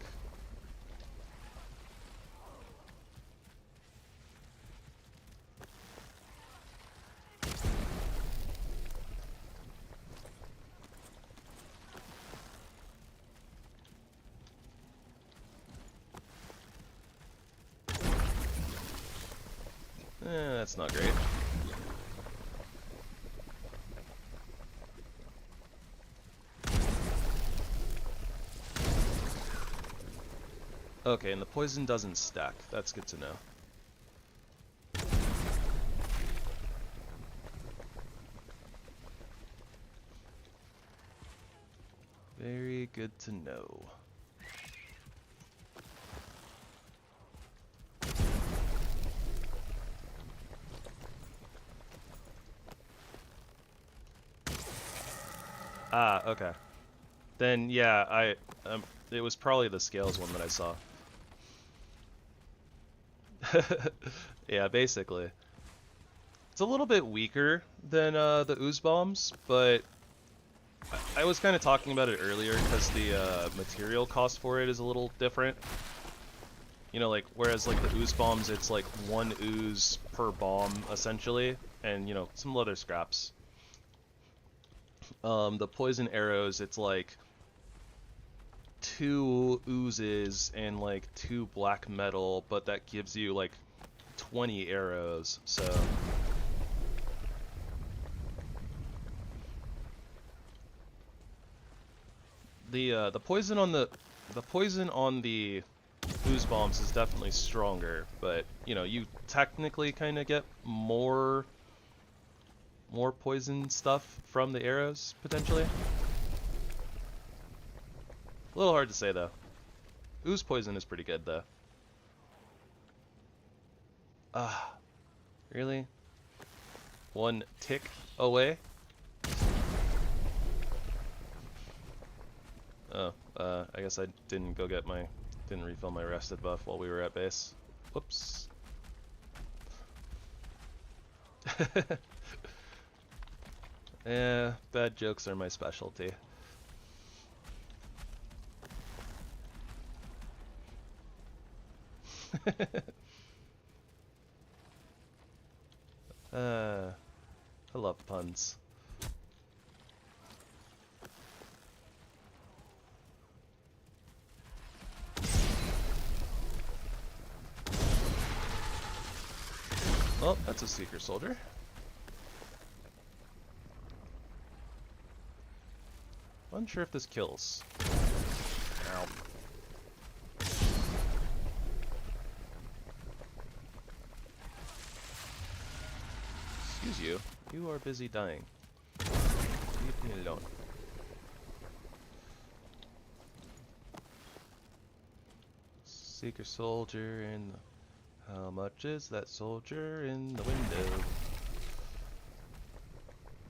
That's not great. Okay, and the poison doesn't stack. That's good to know. Very good to know. Ah, okay. Then yeah, it was probably the scales one that I saw. Yeah, basically. It's a little bit weaker than the ooze bombs, but I was kind of talking about it earlier because the material cost for it is a little different. You know, like, whereas like the ooze bombs, it's like 1 ooze per bomb, essentially, and, you know, some leather scraps. The poison arrows, it's like 2 oozes and like 2 black metal, but that gives you like 20 arrows, so... The poison on the ooze bombs is definitely stronger, but you know, you technically kind of get more poison stuff from the arrows potentially. A little hard to say though. Ooze poison is pretty good though. Really? 1 tick away? Oh, I guess I didn't refill my rested buff while we were at base. Whoops. Yeah, bad jokes are my specialty. I love puns. Oh, that's a Seeker Soldier. Unsure if this kills. Ow. Excuse you. You are busy dying. Leave me alone. Seeker Soldier in the... How much is that soldier in the window?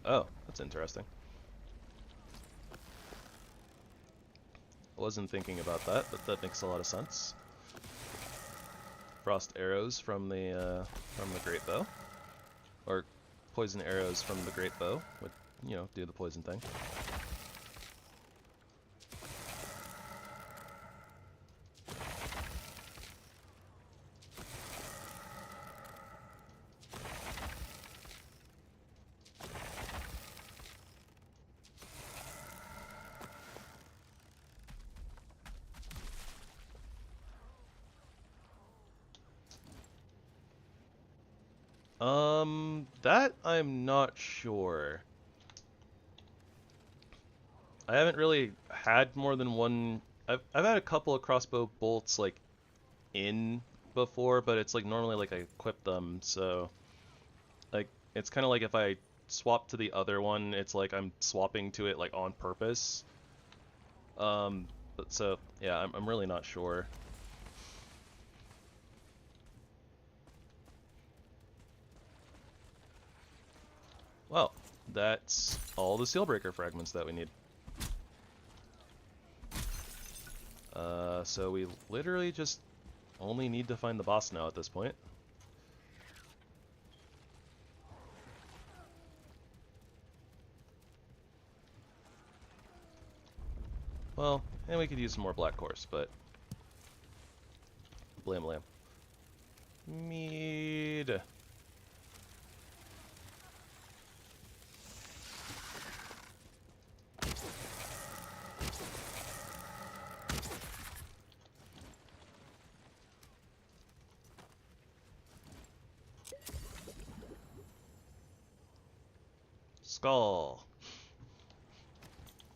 Oh, that's interesting. I wasn't thinking about that, but that makes a lot of sense. Frost arrows from the great bow, or poison arrows from the great bow would, you know, do the poison thing. That I'm not sure. I haven't really had more than one. I've had a couple of crossbow bolts like in before, but it's like normally like I equip them, so like it's kind of like if I swap to the other one, it's like I'm swapping to it like on purpose. But so yeah, I'm really not sure. Well, that's all the Sealbreaker fragments that we need. So we literally just only need to find the boss now at this point. Well, and we could use some more black course, but... Blam blam. Mead. Skull.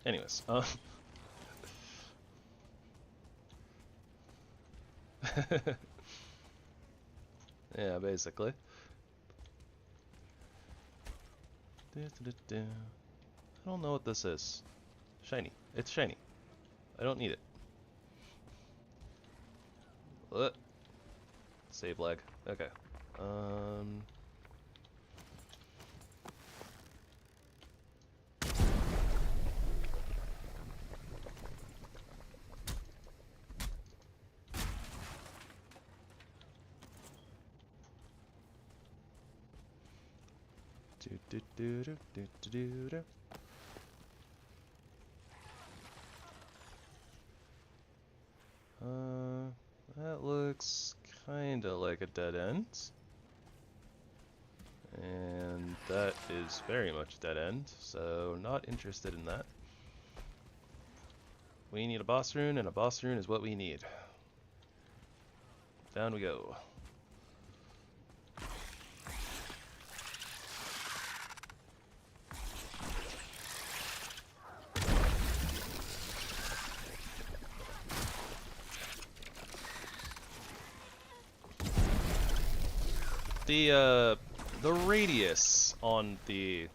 Anyways, yeah, basically. I don't know what this is. Shiny. It's shiny. I don't need it. Save lag. Okay. That looks kinda like a dead end. And that is very much a dead end, so not interested in that. We need a boss rune, and a boss rune is what we need. Down we go. The radius on the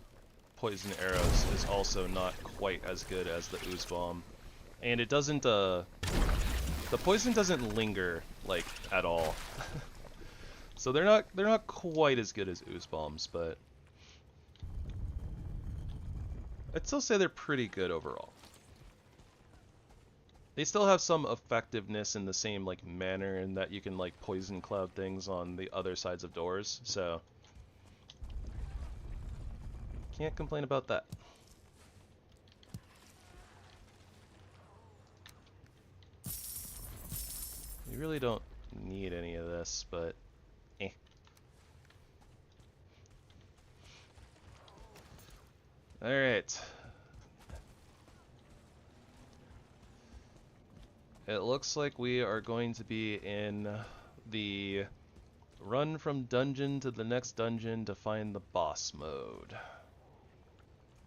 poison arrows is also not quite as good as the ooze bomb, and it doesn't the poison doesn't linger like at all. So they're not quite as good as ooze bombs, but I'd still say they're pretty good overall. They still have some effectiveness in the same like manner in that you can like poison cloud things on the other sides of doors, so can't complain about that. You really don't need any of this, but eh. Alright. It looks like we are going to be in the run from dungeon to the next dungeon to find the boss mode.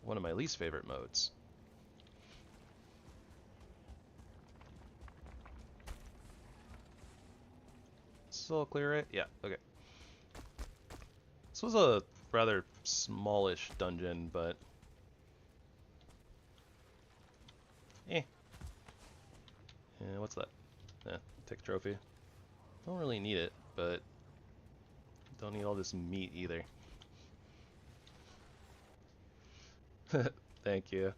One of my least favorite modes. Still clear, right? Yeah, okay. This was a rather smallish dungeon, but eh. Yeah, what's that? Tick trophy. Don't really need it, but don't need all this meat either. Thank you.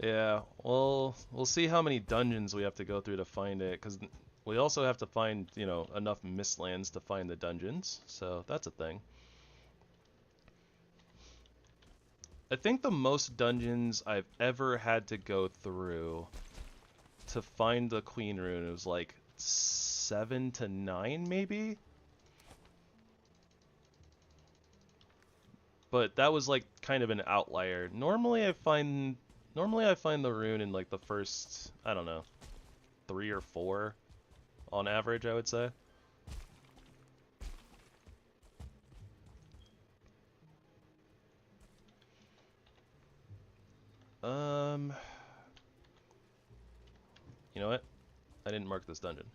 Yeah, well, we'll see how many dungeons we have to go through to find it, because we also have to find, you know, enough mistlands to find the dungeons, so that's a thing. I think the most dungeons I've ever had to go through to find the Queen Rune was like 7 to 9, maybe? But that was like kind of an outlier. Normally I find the rune in like the first, I don't know, 3 or 4 on average, I would say. You know what? I didn't mark this dungeon.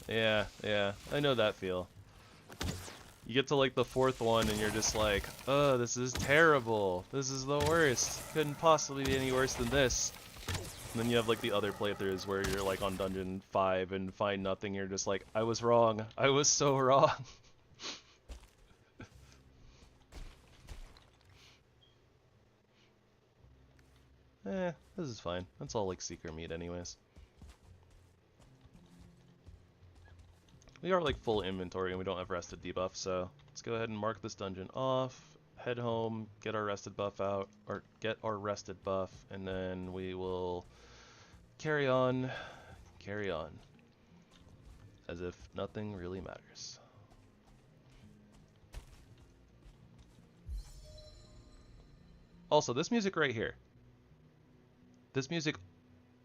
Yeah, I know that feel. You get to like the 4th one and you're just like, oh, this is terrible. This is the worst. Couldn't possibly be any worse than this. And then you have like the other playthroughs where you're like on dungeon 5 and find nothing. You're just like, I was wrong. I was so wrong. This is fine. That's all like seeker meat anyways. We are like full inventory and we don't have rested debuff, so let's go ahead and mark this dungeon off. head home, get our rested buff out, or get our rested buff, and then we will carry on, as if nothing really matters. Also, this music right here. This music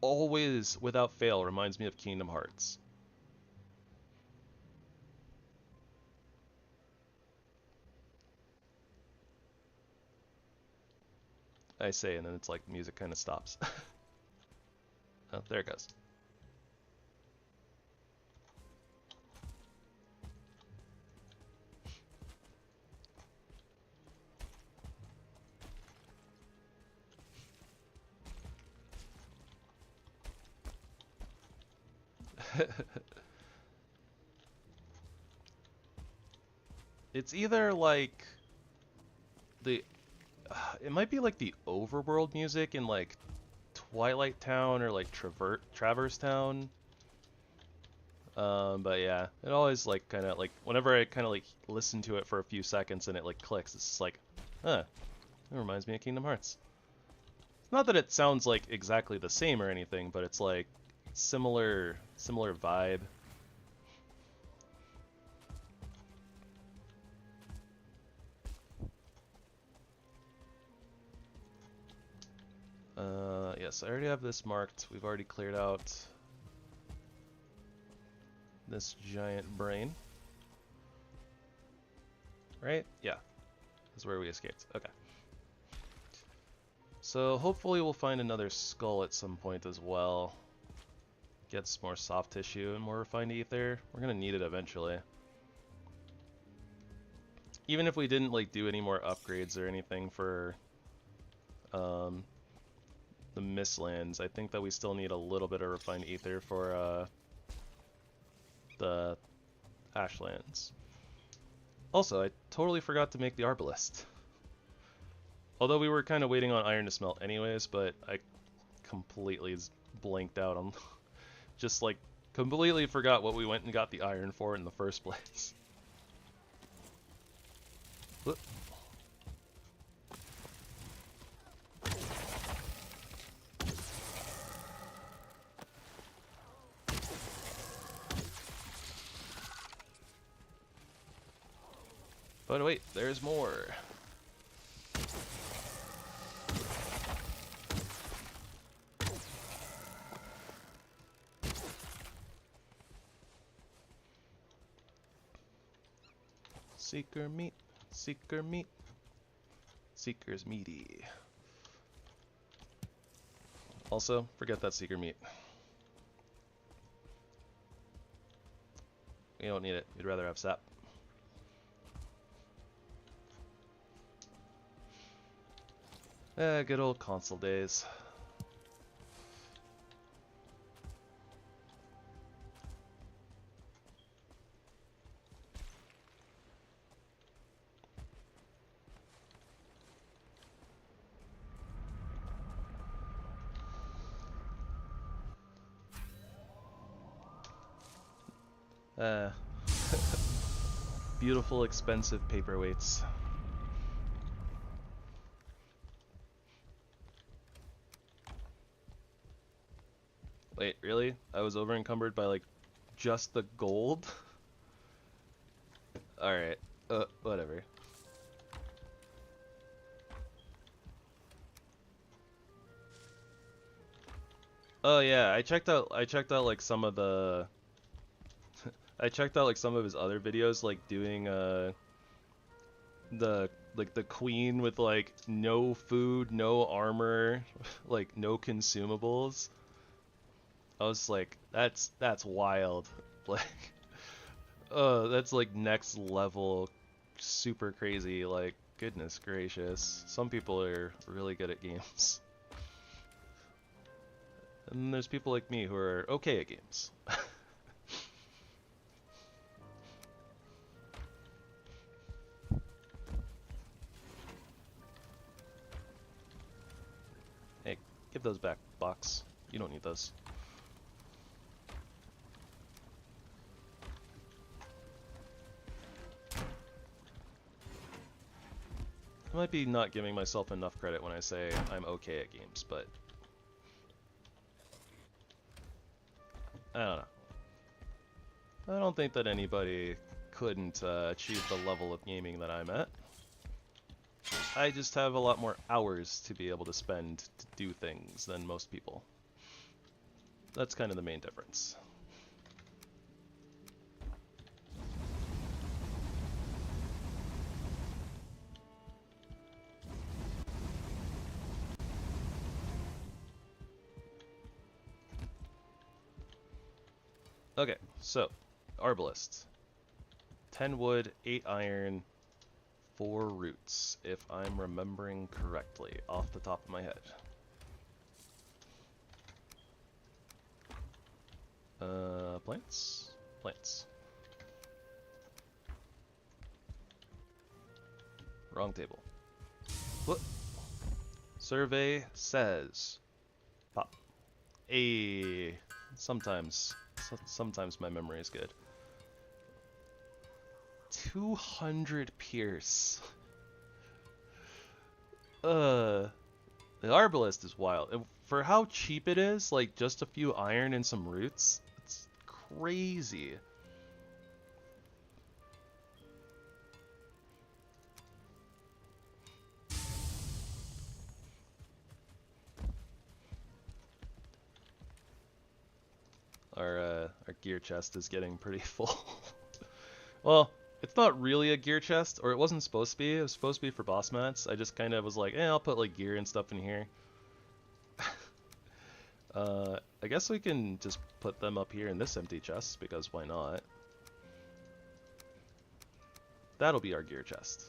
always, without fail, reminds me of Kingdom Hearts. I say, and then it's like music kind of stops. Oh, there it goes. It's either like the it might be like the overworld music in like Twilight Town or like Traverse Town. But yeah, it always like kind of like whenever I kind of like listen to it for a few seconds and it like clicks, it's just like, huh, it reminds me of Kingdom Hearts. Not that it sounds like exactly the same or anything, but it's like similar vibe. Yes, I already have this marked. We've already cleared out this giant brain. Right? Yeah. This is where we escaped. Okay. So hopefully we'll find another skull at some point as well. Get some more soft tissue and more refined ether. We're gonna need it eventually. Even if we didn't like do any more upgrades or anything for the Mistlands, I think that we still need a little bit of refined ether for the Ashlands. Also, I totally forgot to make the Arbalest. Although we were kind of waiting on iron to smelt anyways, but I completely blanked out on just like completely forgot what we went and got the iron for in the first place. Whoop. But wait, there's more. Seeker meat, seeker meat, seeker's meaty. Also, forget that seeker meat. We don't need it, we'd rather have sap. Good old console days. Beautiful, expensive paperweights. Wait, really? I was over encumbered by like just the gold? Alright, whatever. Oh yeah, I checked out like some of the I checked out like some of his other videos, like doing the queen with like no food, no armor, like no consumables. I was like, that's wild. Like, oh, that's like next level, super crazy. Like, goodness gracious. Some people are really good at games. And there's people like me who are okay at games. Hey, give those back, box. You don't need those. I might be not giving myself enough credit when I say I'm okay at games, but I don't know. I don't think that anybody couldn't achieve the level of gaming that I'm at. I just have a lot more hours to be able to spend to do things than most people. That's kind of the main difference. Okay, so, Arbalist. 10 wood, 8 iron, 4 roots, if I'm remembering correctly, off the top of my head. Plants? Plants. Wrong table. What? Survey says. Pop. Sometimes my memory is good. 200 pierce. The Arbalist is wild. And for how cheap it is, like just a few iron and some roots, it's crazy. Our gear chest is getting pretty full. Well, it's not really a gear chest, or it wasn't supposed to be. It was supposed to be for boss mats. I just kind of was like, I'll put like gear and stuff in here. I guess we can just put them up here in this empty chest, because why not? That'll be our gear chest.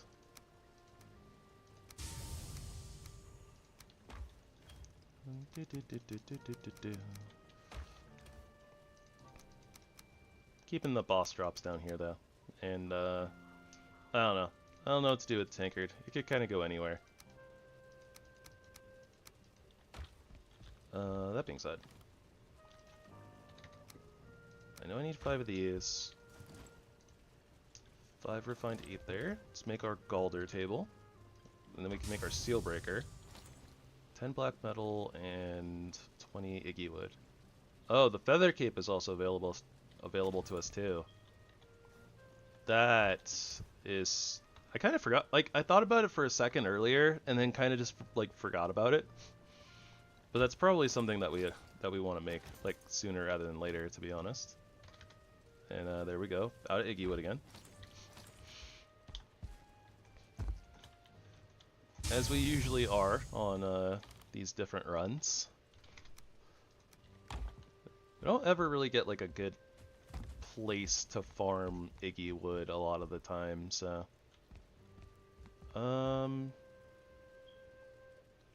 Keeping the boss drops down here though, and I don't know. I don't know what to do with Tankard. It could kind of go anywhere. That being said, I know I need 5 of these. 5 refined 8 there. Let's make our Galder table, and then we can make our Seal Breaker. 10 black metal and 20 Iggy wood. Oh, the feather cape is also available to us too. That is, I kind of forgot. Like, I thought about it for a second earlier, and then kind of just like forgot about it. But that's probably something that we want to make like sooner rather than later, to be honest. And there we go, out of Iggy wood again. As we usually are on these different runs. We don't ever really get like a good place to farm Iggy wood a lot of the time, so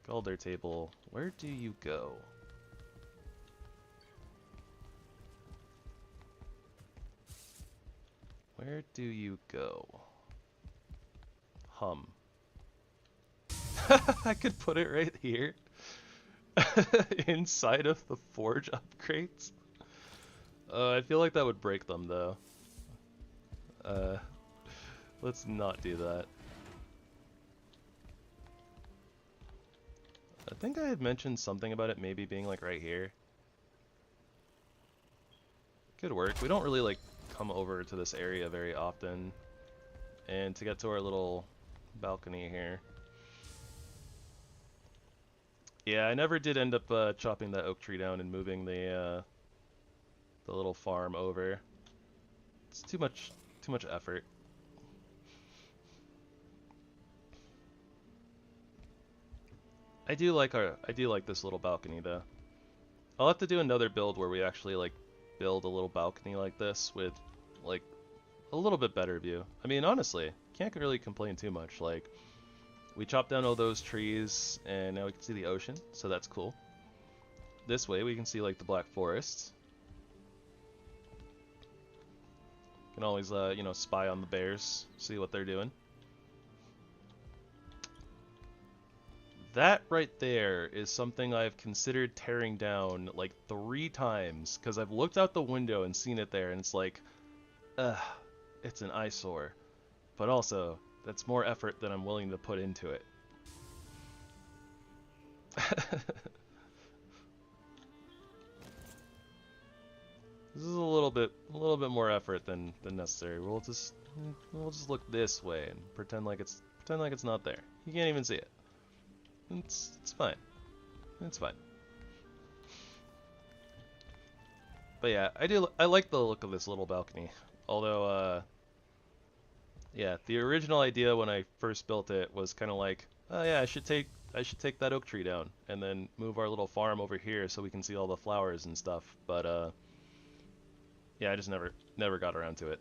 Galder table, where do you go? Where do you go? Hum. I could put it right here. Inside of the forge upgrades. I feel like that would break them though. Let's not do that. I think I had mentioned something about it maybe being like right here. Could work. We don't really like come over to this area very often. And to get to our little balcony here. Yeah, I never did end up chopping that oak tree down and moving the little farm over. It's too much effort. I do like this little balcony though. I'll have to do another build where we actually like build a little balcony like this with like a little bit better view. I mean, honestly, can't really complain too much. Like, we chopped down all those trees and now we can see the ocean, so that's cool. This way we can see like the Black Forest. Can always you know, spy on the bears, see what they're doing. That right there is something I've considered tearing down like 3 times, because I've looked out the window and seen it there, and it's like, it's an eyesore. But also, That's more effort than I'm willing to put into it. This is a little bit more effort than necessary. We'll just look this way and pretend like it's not there. You can't even see it. It's fine. It's fine. But yeah, I like the look of this little balcony. Although yeah, the original idea when I first built it was kind of like, oh yeah, I should take that oak tree down and then move our little farm over here so we can see all the flowers and stuff. But yeah, I just never got around to it.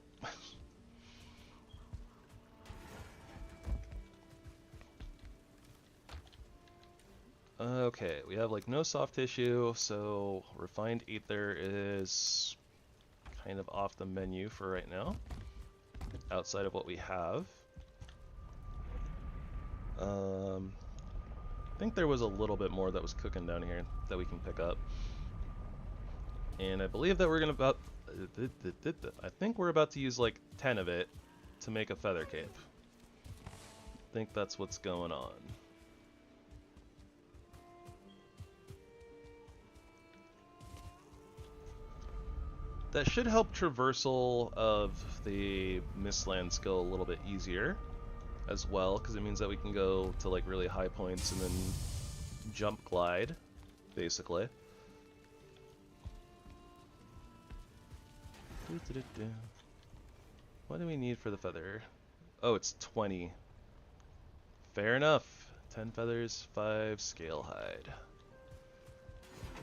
Okay, we have like no soft tissue, so refined ether is kind of off the menu for right now, outside of what we have. I think there was a little bit more that was cooking down here that we can pick up. And I believe that we're gonna I think we're about to use like 10 of it to make a feather cape. I think that's what's going on. That should help traversal of the Mistlands go a little bit easier as well, because it means that we can go to like really high points and then jump glide, basically. What do we need for the feather? Oh, it's 20. Fair enough. 10 feathers, 5 scale hide.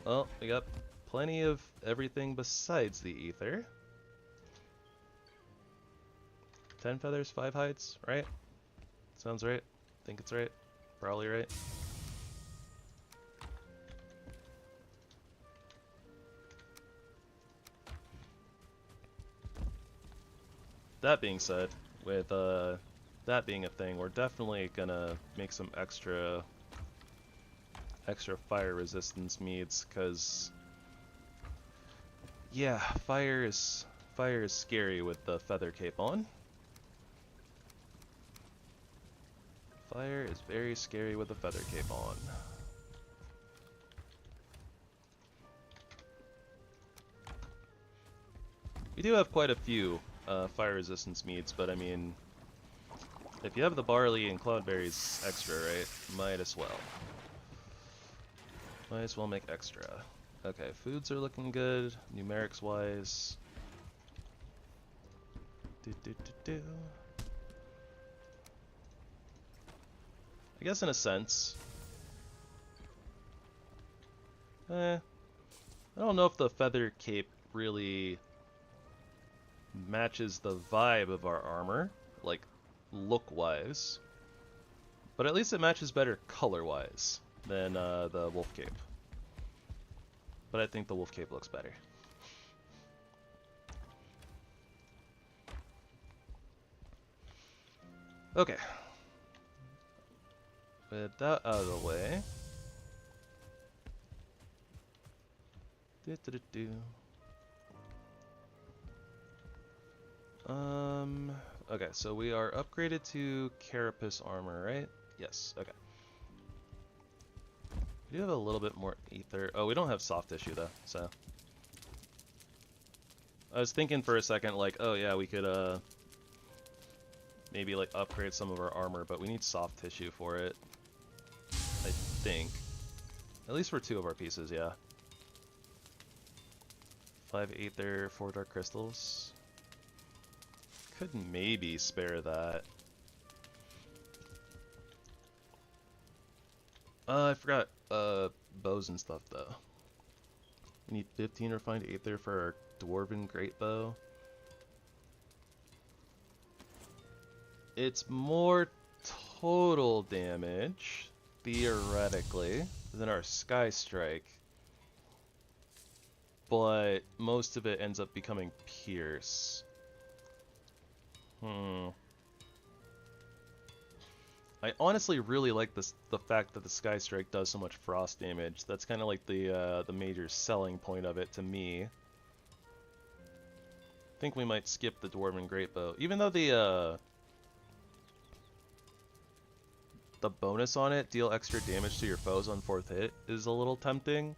Well, we got plenty of everything besides the ether. 10 feathers, 5 hides, right? Sounds right. Think it's right. Probably right. That being said, with that being a thing, we're definitely gonna make some extra fire resistance meads, because yeah, fire is scary with the feather cape on. Fire is very scary with the feather cape on. We do have quite a few fire resistance meads, but I mean, if you have the barley and cloudberries extra, right, might as well. Might as well make extra. Okay, foods are looking good, numerics wise. I guess in a sense. I don't know if the feather cape really matches the vibe of our armor, like look-wise. But at least it matches better color-wise than the wolf cape. But I think the wolf cape looks better. Okay. With that out of the way. Okay, so we are upgraded to carapace armor, right? Yes, okay. We do have a little bit more ether. Oh, we don't have soft tissue though, so. I was thinking for a second like, oh yeah, we could maybe like upgrade some of our armor, but we need soft tissue for it. I think. At least for 2 of our pieces, yeah. 5 ether, 4 dark crystals. Could maybe spare that. I forgot bows and stuff though. We need 15 refined ether for our dwarven great bow. It's more total damage, theoretically, than our sky strike. But most of it ends up becoming pierce. I honestly really like the fact that the Sky Strike does so much frost damage. That's kind of like the major selling point of it to me. I think we might skip the Dwarven Greatbow, even though the the bonus on it, deal extra damage to your foes on 4th hit, is a little tempting.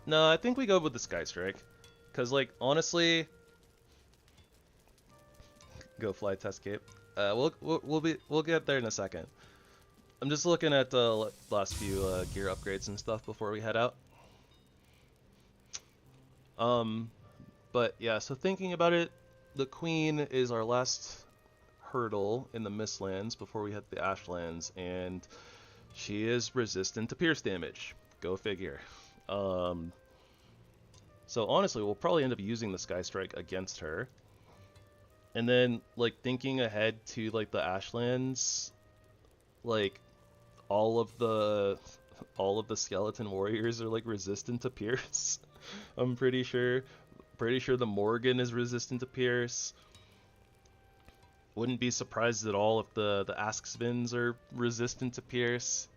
No, I think we go with the Sky Strike. Because, like, honestly... Go fly test cape. We'll get there in a second. I'm just looking at the last few gear upgrades and stuff before we head out. But yeah, so thinking about it, the Queen is our last hurdle in the Mistlands before we hit the Ashlands, and she is resistant to pierce damage. Go figure. So honestly, we'll probably end up using the Sky Strike against her. And then, like, thinking ahead to, like, the Ashlands, like, all of the skeleton warriors are, like, resistant to pierce. I'm pretty sure. Pretty sure the Morgan is resistant to pierce. Wouldn't be surprised at all if the Askspins are resistant to pierce.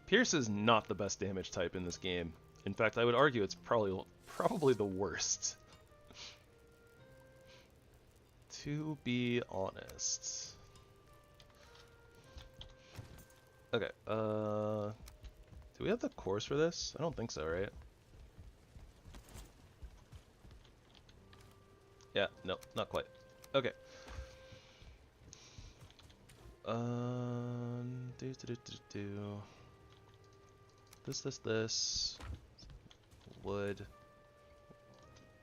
Pierce is not the best damage type in this game. In fact, I would argue it's probably the worst. To be honest. Okay, do we have the course for this? I don't think so, right? Yeah, no, not quite. Okay. This. Wood.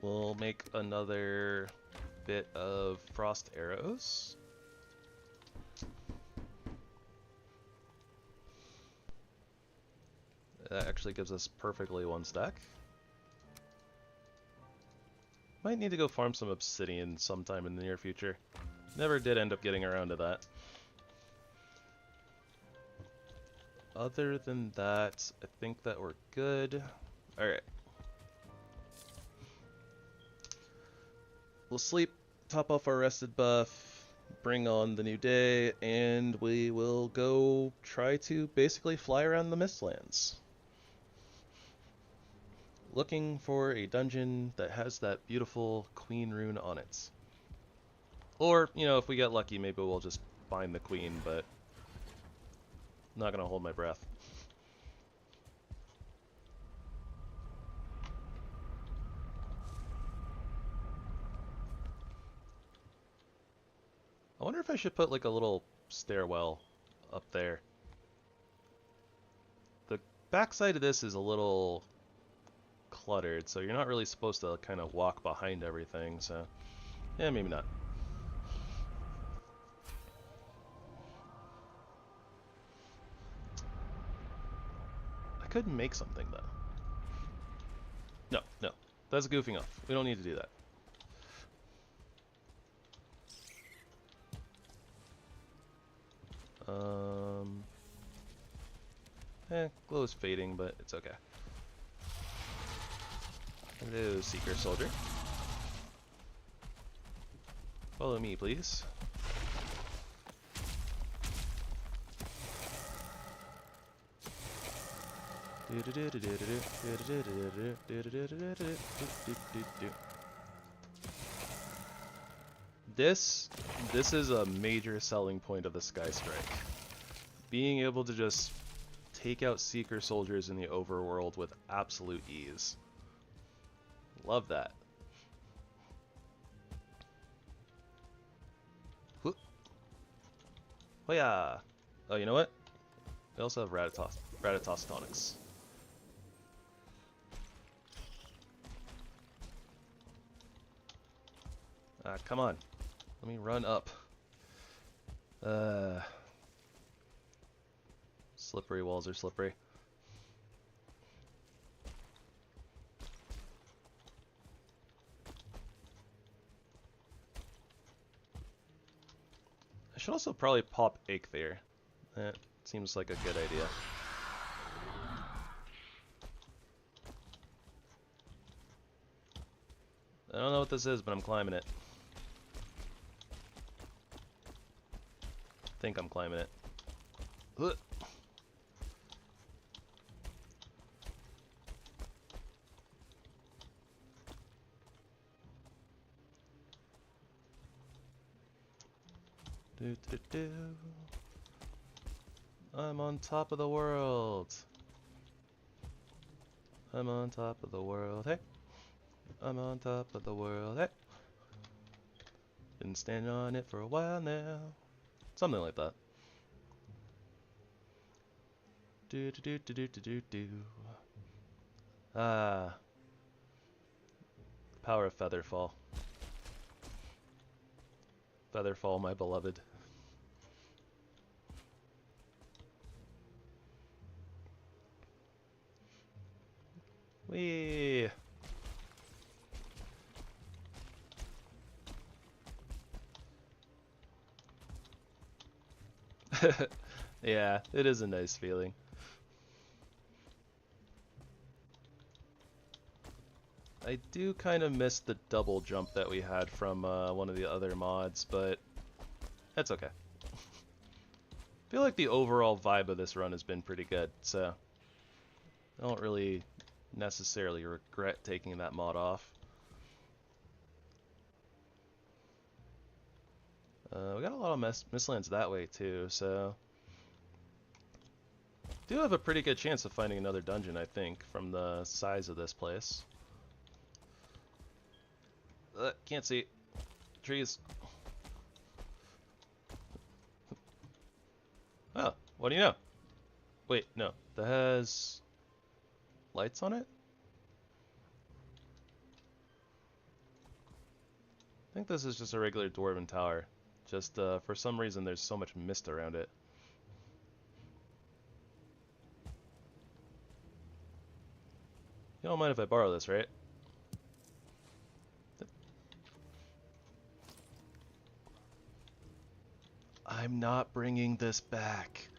We'll make another bit of frost arrows. That actually gives us perfectly 1 stack. Might need to go farm some obsidian sometime in the near future. Never did end up getting around to that. Other than that, I think that we're good. Alright. We'll sleep, top off our rested buff, bring on the new day, and we will go try to basically fly around the Mistlands. Looking for a dungeon that has that beautiful Queen rune on it. Or, you know, if we get lucky, maybe we'll just find the Queen, but I'm not gonna hold my breath. I wonder if I should put like a little stairwell up there. The backside of this is a little cluttered, so you're not really supposed to kind of walk behind everything, so yeah, maybe not. I could make something though. No, that's goofing off. We don't need to do that. Glow is fading, but it's okay. Hello, Seeker Soldier. Follow me, please. This is a major selling point of the Sky Strike. Being able to just take out Seeker Soldiers in the overworld with absolute ease. Love that. Oh yeah. Oh, you know what? We also have Rathatos tonics. Come on. Let me run up. Slippery walls are slippery. I should also probably pop Aether. That seems like a good idea. I don't know what this is, but I'm climbing it. I think I'm climbing it. Do, do, do. I'm on top of the world. I'm on top of the world, hey. I'm on top of the world, hey. Been standing on it for a while now. Something like that. Do do do do do do do do. Ah. Power of Featherfall. Featherfall, my beloved. Whee! Yeah, it is a nice feeling. I do kind of miss the double jump that we had from one of the other mods, but that's okay. I feel like the overall vibe of this run has been pretty good, so I don't really necessarily regret taking that mod off. We got a lot of mistlands that way too, so do have a pretty good chance of finding another dungeon, I think, from the size of this place. Can't see. Trees. Oh, what do you know? Wait, no. That has lights on it? I think this is just a regular dwarven tower. Just for some reason there's so much mist around it. You don't mind if I borrow this, right? I'm not bringing this back.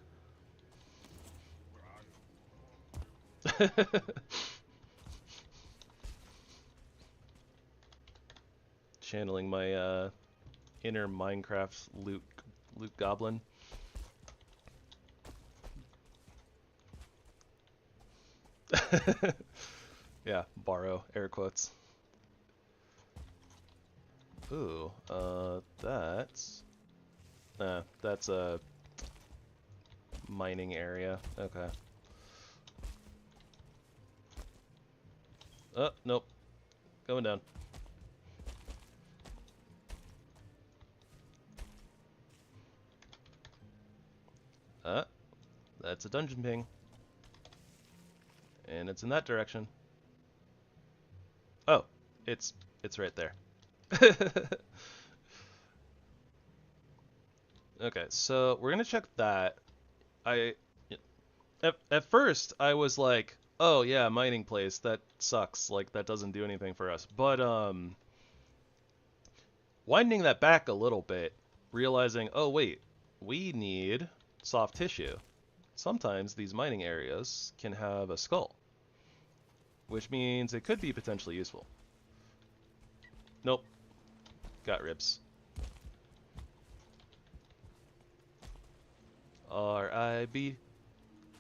Channeling my inner Minecraft Luke Goblin. Yeah, borrow, air quotes. Ooh, that's a mining area. Okay. Oh, nope. Going down. That's a dungeon ping. And it's in that direction. Oh, it's right there. Okay, so we're gonna check that. At first I was like, oh yeah, mining place, that sucks, like that doesn't do anything for us. But winding that back a little bit, realizing, oh wait, we need soft tissue. Sometimes these mining areas can have a skull, which means it could be potentially useful. Nope. Got ribs. R.I.B.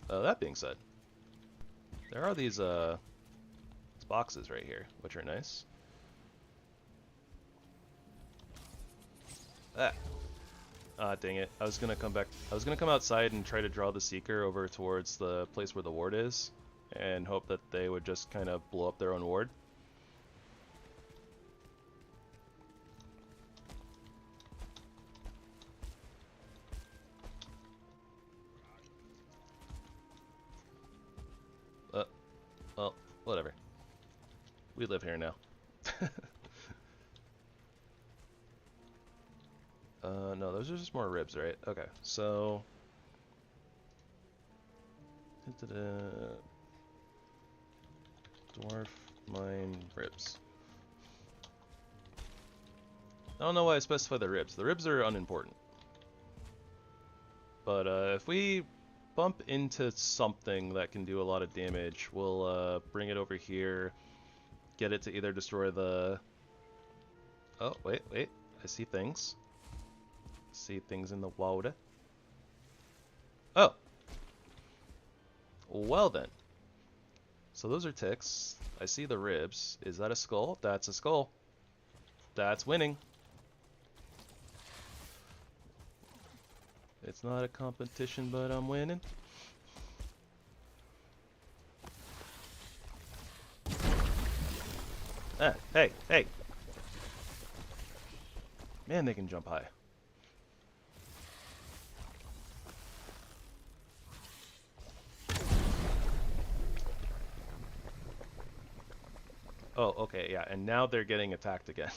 That being said, there are these boxes right here, which are nice. Ah, dang it. I was gonna come back. I was gonna come outside and try to draw the Seeker over towards the place where the ward is, and hope that they would just kind of blow up their own ward. Well, whatever. We live here now. No, those are just more ribs, right? Okay, so... Dwarf mine ribs. I don't know why I specify the ribs. The ribs are unimportant. But if we bump into something that can do a lot of damage, we'll bring it over here, get it to either destroy the... Oh, wait. I see things. See things in the water. Oh! Well then. So those are ticks. I see the ribs. Is that a skull? That's a skull. That's winning. It's not a competition, but I'm winning. Ah, hey, hey! Man, they can jump high. Oh, okay, yeah, and now they're getting attacked again.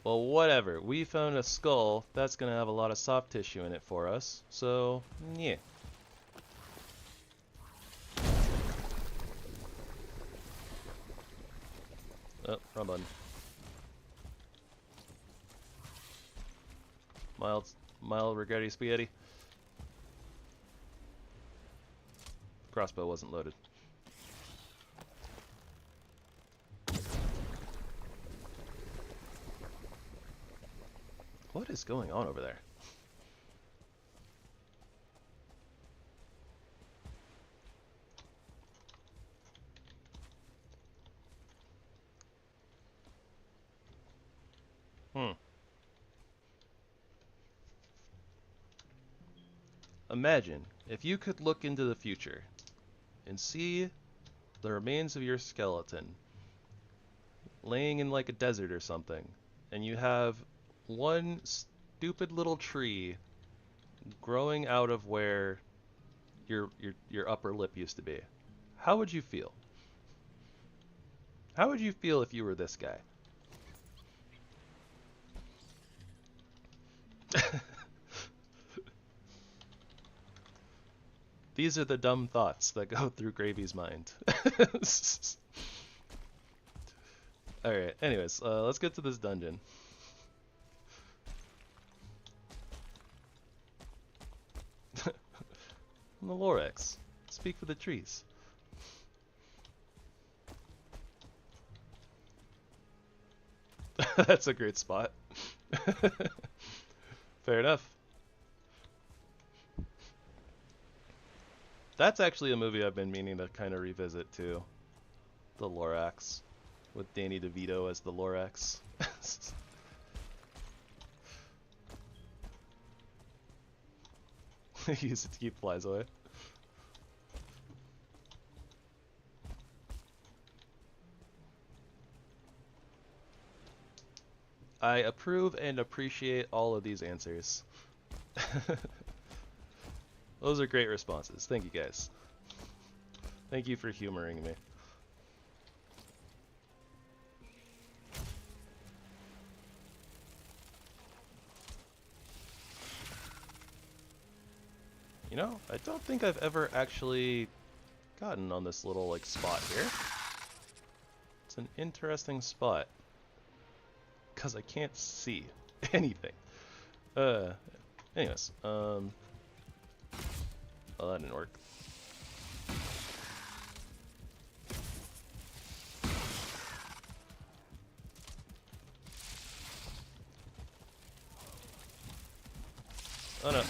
Well, whatever. We found a skull. That's gonna have a lot of soft tissue in it for us. So, yeah. Oh, wrong button. Mild regretty spaghetti. Crossbow wasn't loaded. What is going on over there? Imagine if you could look into the future and see the remains of your skeleton laying in like a desert or something, and you have one stupid little tree growing out of where your upper lip used to be. How would you feel? How would you feel if you were this guy? These are the dumb thoughts that go through Gravy's mind. Alright, anyways, let's get to this dungeon. The Lorax. Speak for the trees. That's a great spot. Fair enough. That's actually a movie I've been meaning to kind of revisit too. The Lorax. With Danny DeVito as the Lorax. Use it to keep flies away. I approve and appreciate all of these answers. Those are great responses. Thank you guys. Thank you for humoring me. You know, I don't think I've ever actually gotten on this little like spot here. It's an interesting spot. Because I can't see anything. Anyways, oh, that didn't work. Oh no.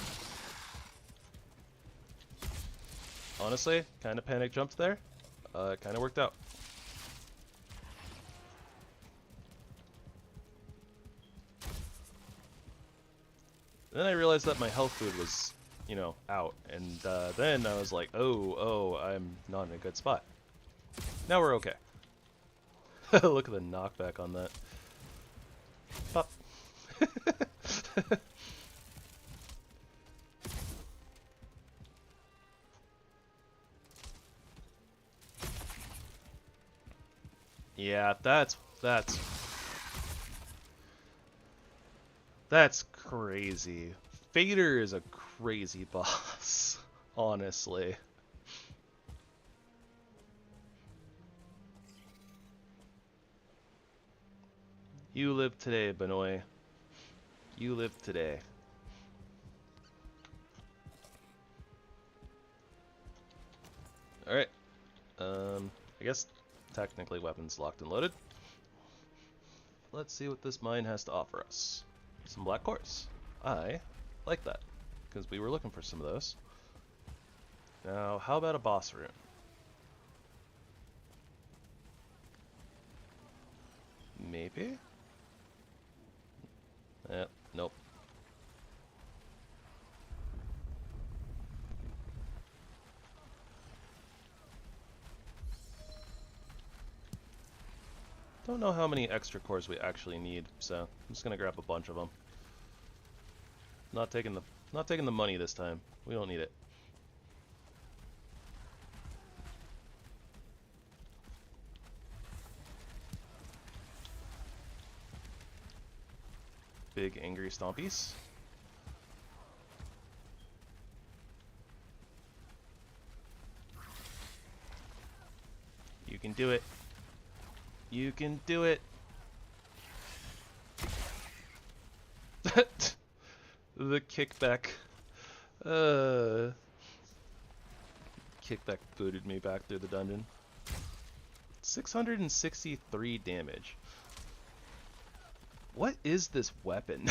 Honestly, kind of panic jumped there. It kind of worked out. Then I realized that my health food was, you know, out, and then I was like, oh, I'm not in a good spot. Now we're okay. Look at the knockback on that. Pop. Yeah, that's crazy. Fader is a crazy boss, honestly. You live today, Benoy. You live today. Alright. I guess technically weapons locked and loaded. Let's see what this mine has to offer us. Some black cores. I like that, because we were looking for some of those. Now, how about a boss room? Maybe? Nope. Don't know how many extra cores we actually need, so I'm just gonna grab a bunch of them. Not taking the money this time. We don't need it. Big angry stompies. You can do it. You can do it. The kickback. Kickback booted me back through the dungeon. 663 damage. What is this weapon?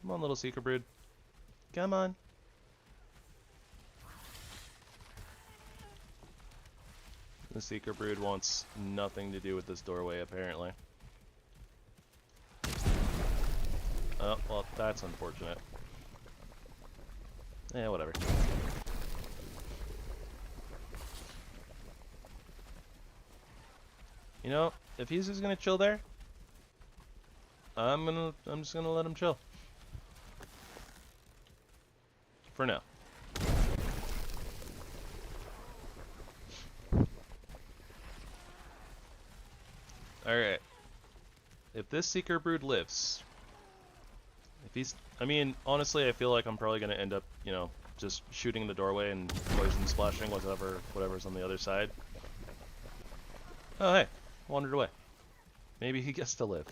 Come on, little Seeker Brood. Come on. The Seeker Brood wants nothing to do with this doorway, apparently. Oh, well, that's unfortunate. Yeah, whatever. You know, if he's just gonna chill there, I'm just gonna let him chill. For now. Alright. If this Seeker Brood lives, if he's, I mean, honestly, I feel like I'm probably gonna end up, you know, just shooting the doorway and poison splashing whatever's on the other side. Oh, hey, wandered away. Maybe he gets to live.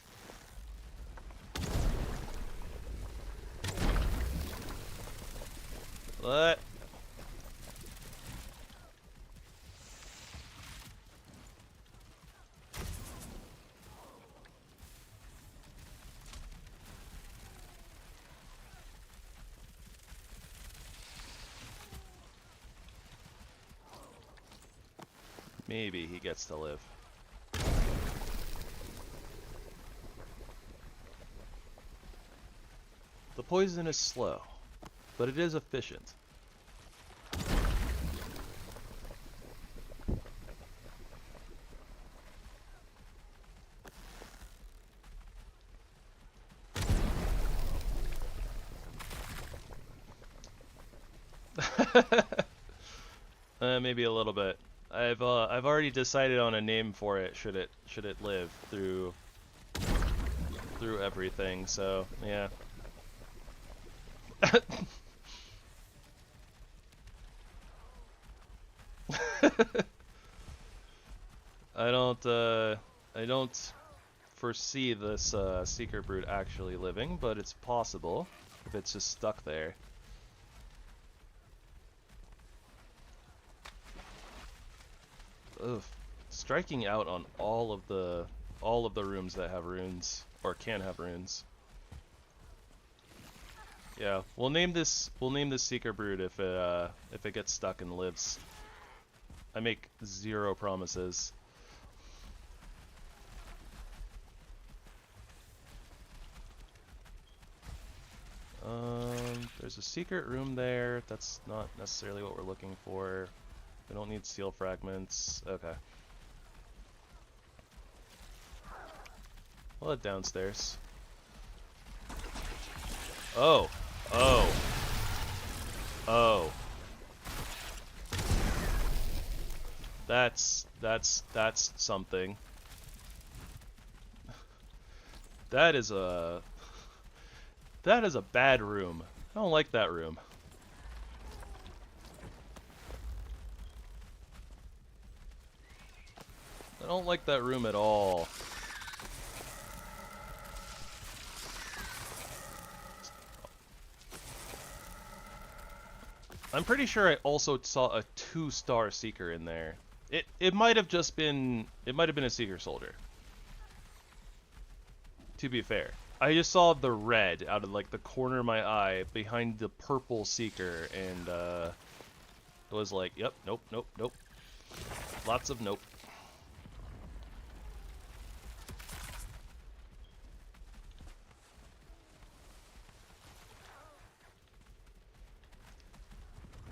What? Maybe he gets to live. The poison is slow, but it is efficient. Maybe a little bit. I've already decided on a name for it. Should it live through everything? So yeah. I don't foresee this Seeker Brood actually living, but it's possible if it's just stuck there. Ugh. Striking out on all of the rooms that have runes or can have runes. Yeah, we'll name this Seeker Brood if it gets stuck and lives. I make zero promises. There's a secret room there. That's not necessarily what we're looking for. We don't need steel fragments. Okay. We'll head downstairs. Oh. Oh. Oh. That's something. That is a bad room. I don't like that room. I don't like that room at all. I'm pretty sure I also saw a 2-star Seeker in there. It might have just been, it might have been a Seeker Soldier. To be fair. I just saw the red out of like the corner of my eye behind the purple seeker, and it was like, yep, nope, nope, nope. Lots of nope.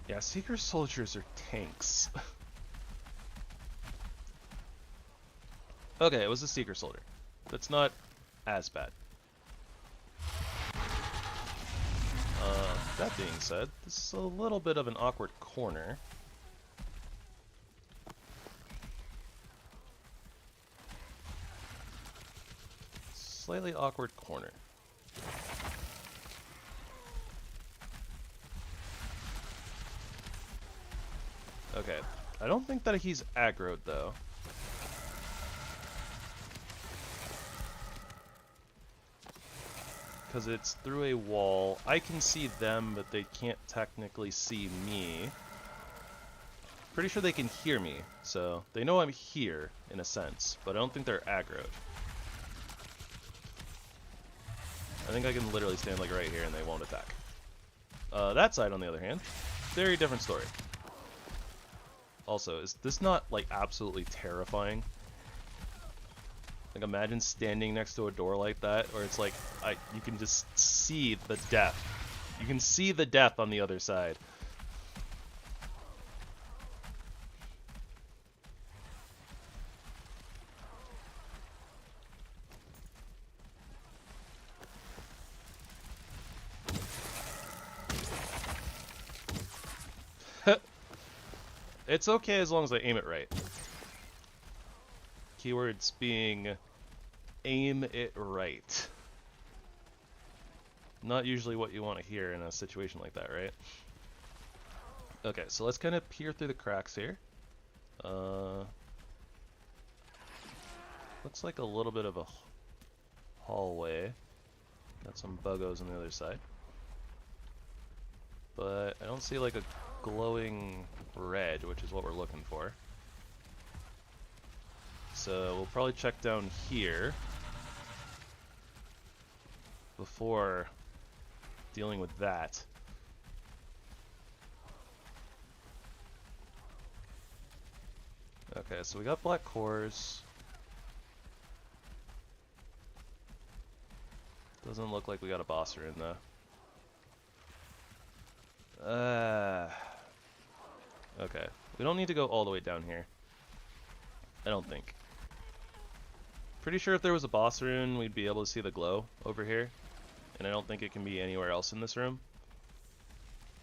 Yeah, Seeker soldiers are tanks. Okay, it was a Seeker soldier. That's not as bad. That being said, this is a little bit of an awkward corner. Slightly awkward corner. Okay, I don't think that he's aggroed though. Because it's through a wall. I can see them, but they can't technically see me. Pretty sure they can hear me, so they know I'm here, in a sense, but I don't think they're aggroed. I think I can literally stand like right here and they won't attack. That side, on the other hand, very different story. Also, is this not, like, absolutely terrifying? Like, imagine standing next to a door like that, where it's like, you can just see the death. You can see the death on the other side. It's okay as long as I aim it right. Keywords being aim it right. Not usually what you want to hear in a situation like that, right? Okay, so let's kind of peer through the cracks here. Looks like a little bit of a hallway. Got some buggos on the other side. But I don't see like a glowing red, which is what we're looking for. So we'll probably check down here before dealing with that. Okay, so we got black cores. Doesn't look like we got a boss rune though. Okay, we don't need to go all the way down here. I don't think. Pretty sure if there was a boss rune, we'd be able to see the glow over here. And I don't think it can be anywhere else in this room.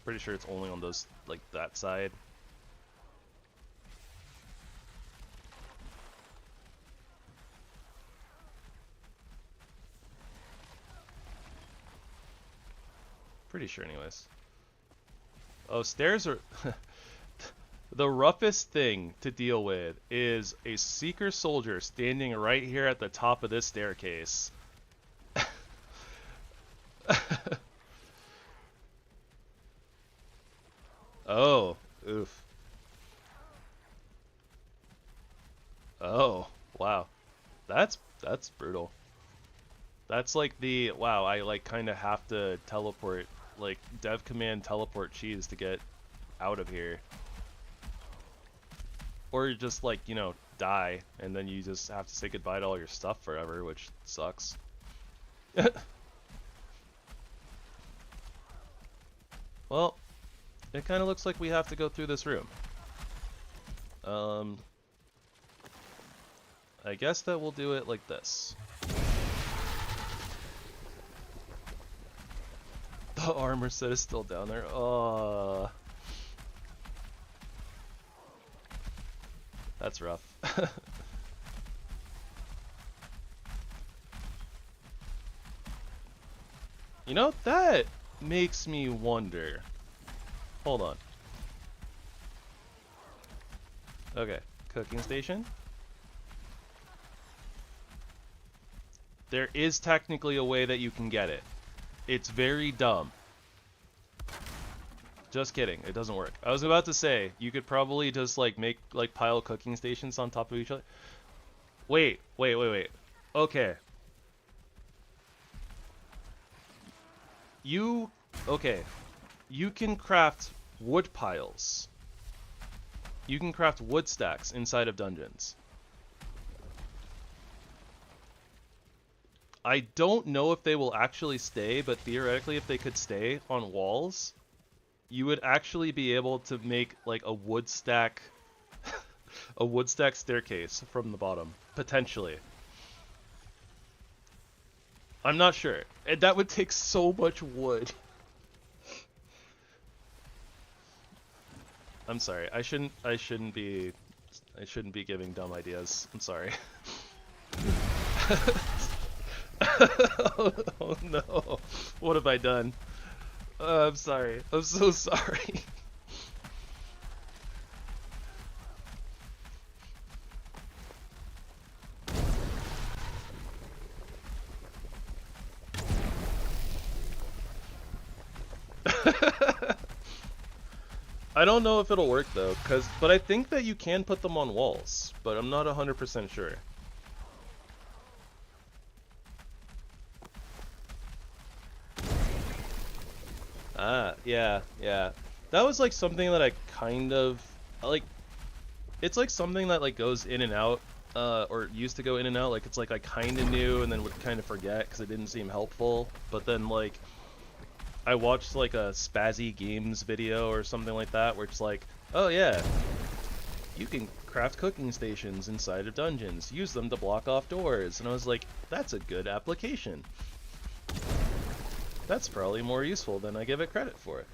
Pretty sure it's only on those, like, that side. Pretty sure anyways. Oh, stairs are... The roughest thing to deal with is a Seeker soldier standing right here at the top of this staircase. Oh, oof. Oh, wow. That's brutal. That's like the, wow, I like kind of have to teleport, like dev command teleport cheese to get out of here. Or just like, you know, die, and then you just have to say goodbye to all your stuff forever, which sucks. Well, it kind of looks like we have to go through this room. I guess that we'll do it like this. The armor set is still down there. Oh. That's rough. You know, that makes me wonder. Hold on. Okay, cooking station. There is technically a way that you can get it. It's very dumb. Just kidding, it doesn't work. I was about to say, you could probably just like make like pile cooking stations on top of each other. Wait. Okay. Okay, you can craft wood piles. You can craft wood stacks inside of dungeons. I don't know if they will actually stay, but theoretically if they could stay on walls, you would actually be able to make like a wood stack a wood stack staircase from the bottom, potentially. I'm not sure. And that would take so much wood. I'm sorry. I shouldn't be giving dumb ideas. I'm sorry. Oh no. What have I done? I'm sorry. I'm so sorry. I don't know if it'll work though, but I think that you can put them on walls, but I'm not 100% sure. Ah, yeah. That was like something that I kind of like. It's like something that like goes in and out, or used to go in and out. Like it's like I kind of knew and then would kind of forget because it didn't seem helpful. But then like I watched like a Spazzy Games video or something like that where it's like, oh yeah, you can craft cooking stations inside of dungeons. Use them to block off doors. And I was like, that's a good application. That's probably more useful than I give it credit for.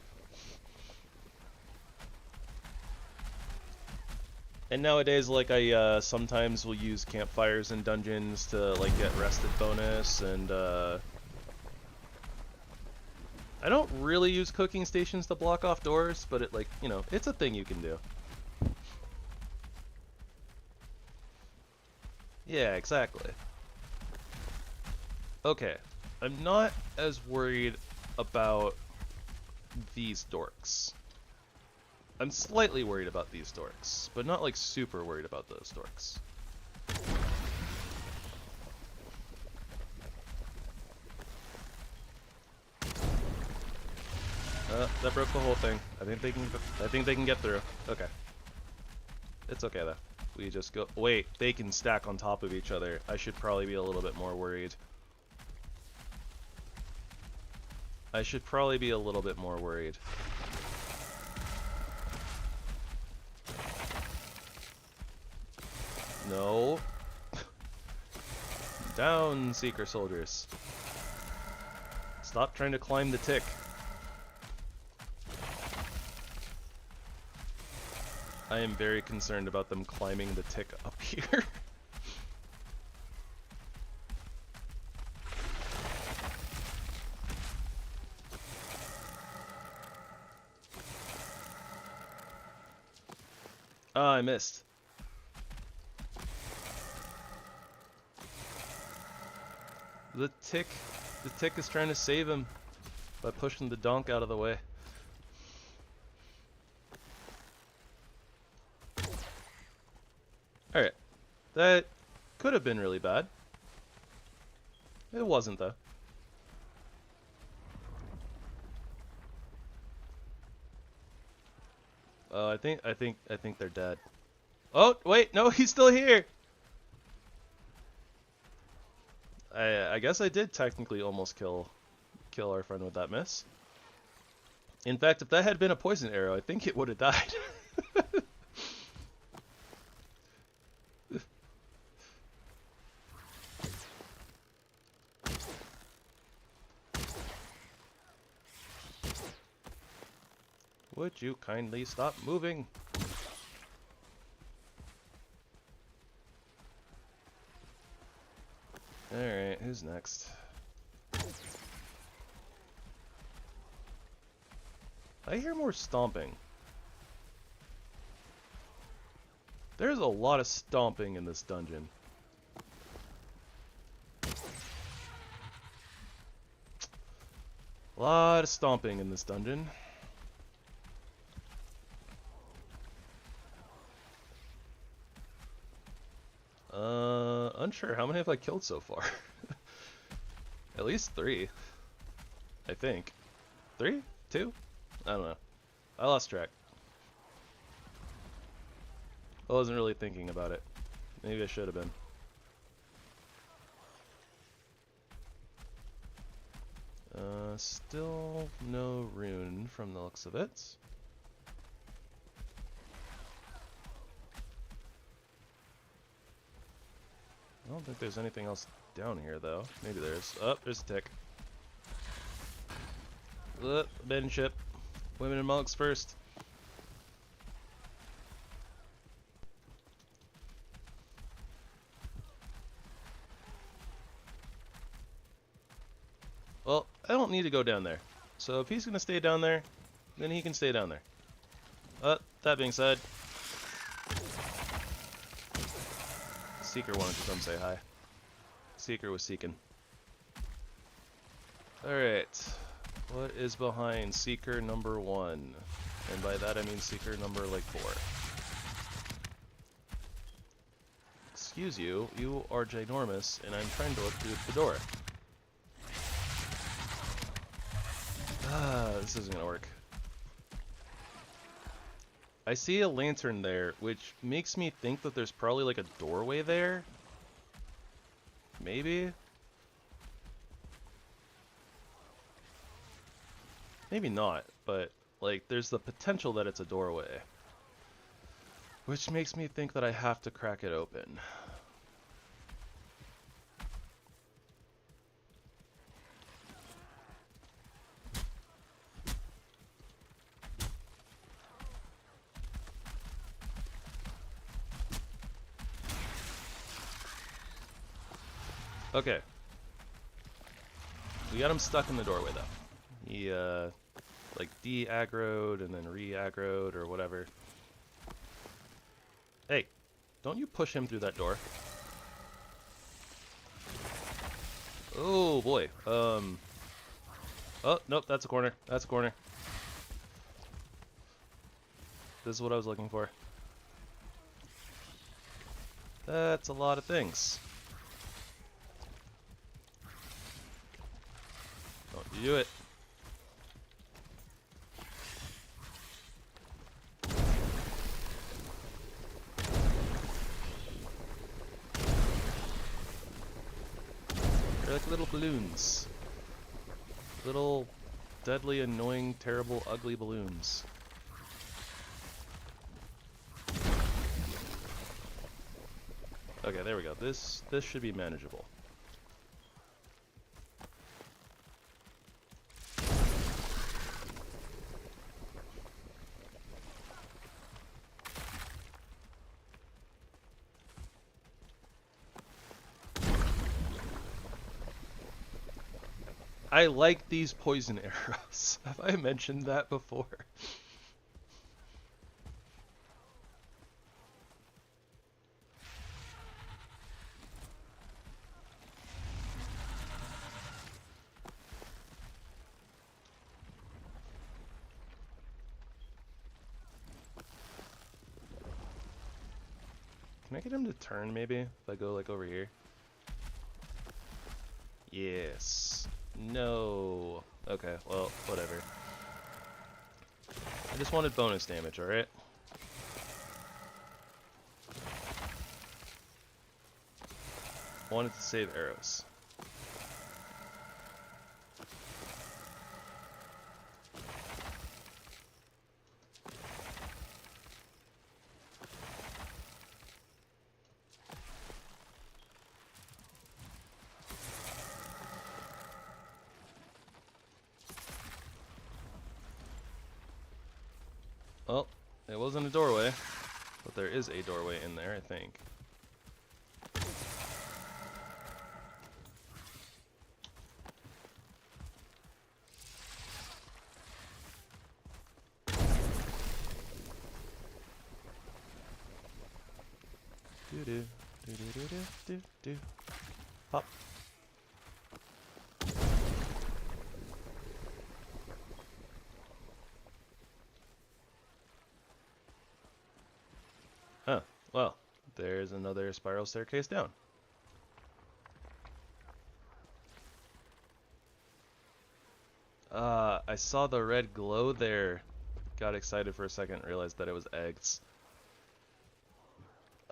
And nowadays, like, I sometimes will use campfires in dungeons to, like, get rested bonus, and, I don't really use cooking stations to block off doors, but it, like, you know, it's a thing you can do. Yeah, exactly. Okay, I'm not as worried about these dorks. I'm slightly worried about these dorks, but not like super worried about those dorks. That broke the whole thing. I think they can get through. Okay. It's okay though. We just go. Wait, they can stack on top of each other. I should probably be a little bit more worried. No. Down, Seeker soldiers. Stop trying to climb the tick. I am very concerned about them climbing the tick up here. Ah, I missed. The tick is trying to save him by pushing the donk out of the way. Alright. That could have been really bad. It wasn't though. I think they're dead. Oh, wait, no, he's still here. I guess I did technically almost kill our friend with that miss. In fact, if that had been a poison arrow, I think it would have died. Would you kindly stop moving? Alright, who's next? I hear more stomping. There's a lot of stomping in this dungeon. A lot of stomping in this dungeon. Unsure. How many have I killed so far? At least 3. I think. 3? 2? I don't know. I lost track. I wasn't really thinking about it. Maybe I should have been. Still no rune from the looks of it. I don't think there's anything else down here, though. Maybe there's. Oh, there's a tick. Abandoned ship. Women and monks first. Well, I don't need to go down there. So if he's going to stay down there, then he can stay down there. That being said, Seeker wanted to come say hi. Seeker was seeking. Alright. What is behind Seeker number 1? And by that I mean Seeker number, like, 4. Excuse you, you are ginormous, and I'm trying to look through the door. This isn't gonna work. I see a lantern there, which makes me think that there's probably like a doorway there. Maybe? Maybe not, but like there's the potential that it's a doorway. Which makes me think that I have to crack it open. Okay. We got him stuck in the doorway, though. He, like, de-aggroed and then re-aggroed or whatever. Hey, don't you push him through that door. Oh, boy. Oh, nope, that's a corner. That's a corner. This is what I was looking for. That's a lot of things. Don't you do it. They're like little balloons. Little, deadly, annoying, terrible, ugly balloons. Okay, there we go. This should be manageable. I like these poison arrows. Have I mentioned that before? Can I get him to turn, maybe? If I go, like, over here? Yes. No. Okay, well, whatever. I just wanted bonus damage, alright? Wanted to save arrows. Well, it wasn't a doorway, but there is a doorway in there, I think. Do-do, do-do-do-do-do-do. Pop. Huh. Well, there's another spiral staircase down. I saw the red glow there. Got excited for a second, realized that it was eggs.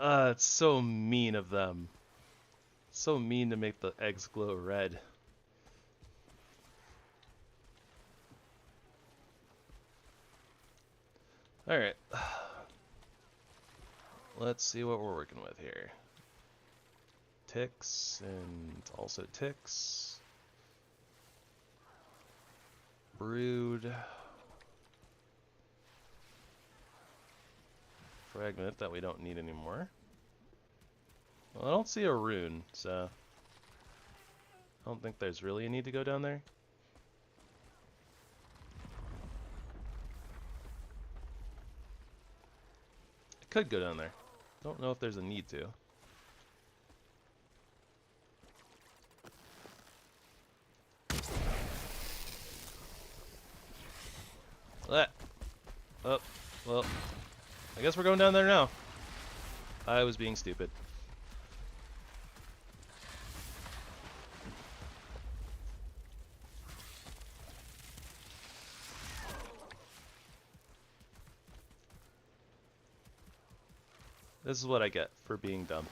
It's so mean of them. So mean to make the eggs glow red. Alright. Let's see what we're working with here. Ticks, and also ticks. Brood. Fragment that we don't need anymore. Well, I don't see a rune, so I don't think there's really a need to go down there. I could go down there. Don't know if there's a need to. Oh, well, I guess we're going down there now. I was being stupid. This is what I get for being dumb.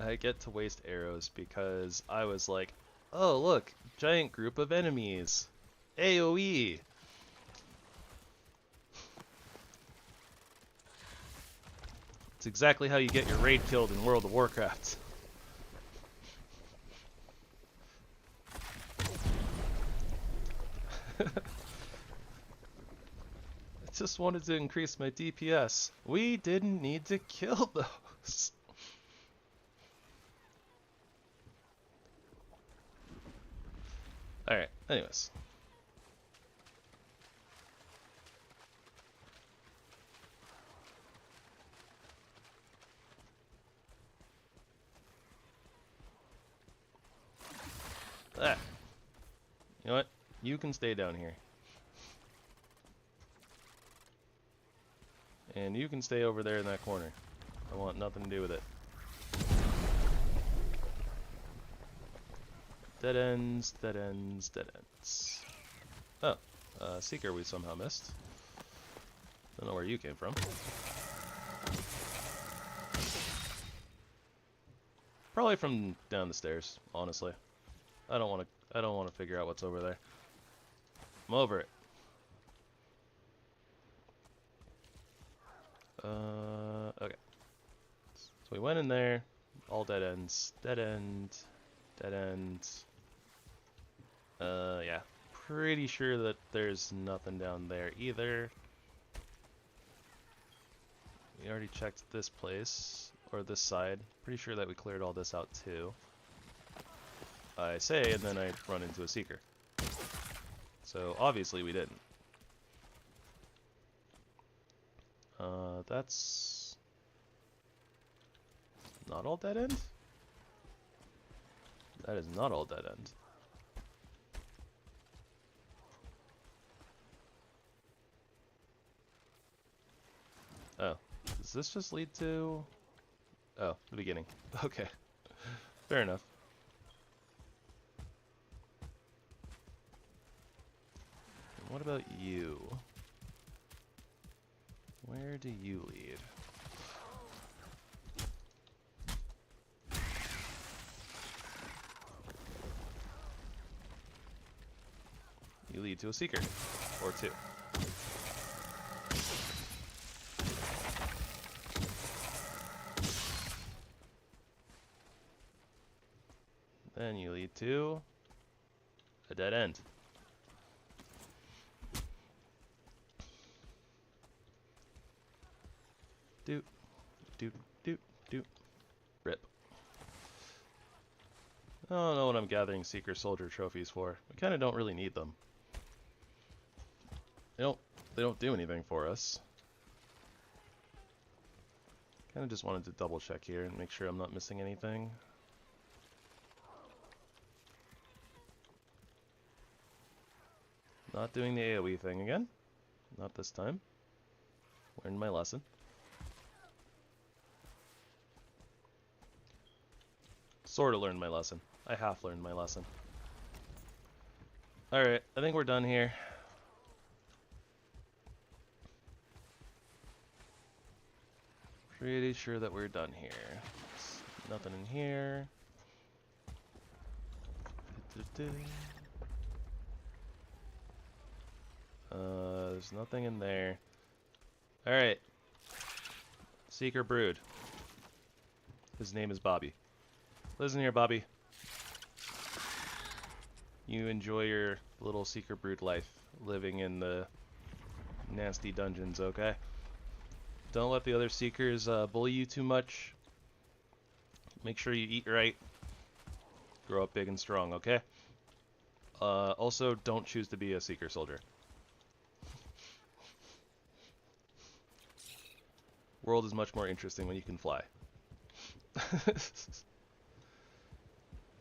I get to waste arrows because I was like, oh look, giant group of enemies. AoE! It's exactly how you get your raid killed in World of Warcraft. I just wanted to increase my DPS. We didn't need to kill those. Alright, anyways. Ah. You know what? You can stay down here. And you can stay over there in that corner. I want nothing to do with it. Dead ends, dead ends, dead ends. Oh, Seeker we somehow missed. Don't know where you came from. Probably from down the stairs, honestly. I don't want to figure out what's over there. I'm over it. Okay. So we went in there, all dead ends, dead end, dead end. Yeah. Pretty sure that there's nothing down there either. We already checked this place, or this side. Pretty sure that we cleared all this out too. I say, and then I run into a Seeker. So obviously we didn't. That's not all dead end? That is not all dead end. Oh, does this just lead to... Oh, the beginning. Okay, fair enough. And what about you? Where do you lead? You lead to a Seeker, or two. Then you lead to a dead end. Doot, doot, doot, doot. Rip. I don't know what I'm gathering Seeker Soldier trophies for. We kind of don't really need them. They don't do anything for us. Kind of just wanted to double check here and make sure I'm not missing anything. Not doing the AoE thing again. Not this time. Learned my lesson. Sort of learned my lesson. I half learned my lesson. Alright, I think we're done here. Pretty sure that we're done here. There's nothing in here. There's nothing in there. Alright. Seeker Brood. His name is Bobby. Listen here, Bobby. You enjoy your little Seeker Brood life, living in the nasty dungeons, okay? Don't let the other Seekers bully you too much. Make sure you eat right. Grow up big and strong, okay? Also, don't choose to be a Seeker Soldier. World is much more interesting when you can fly.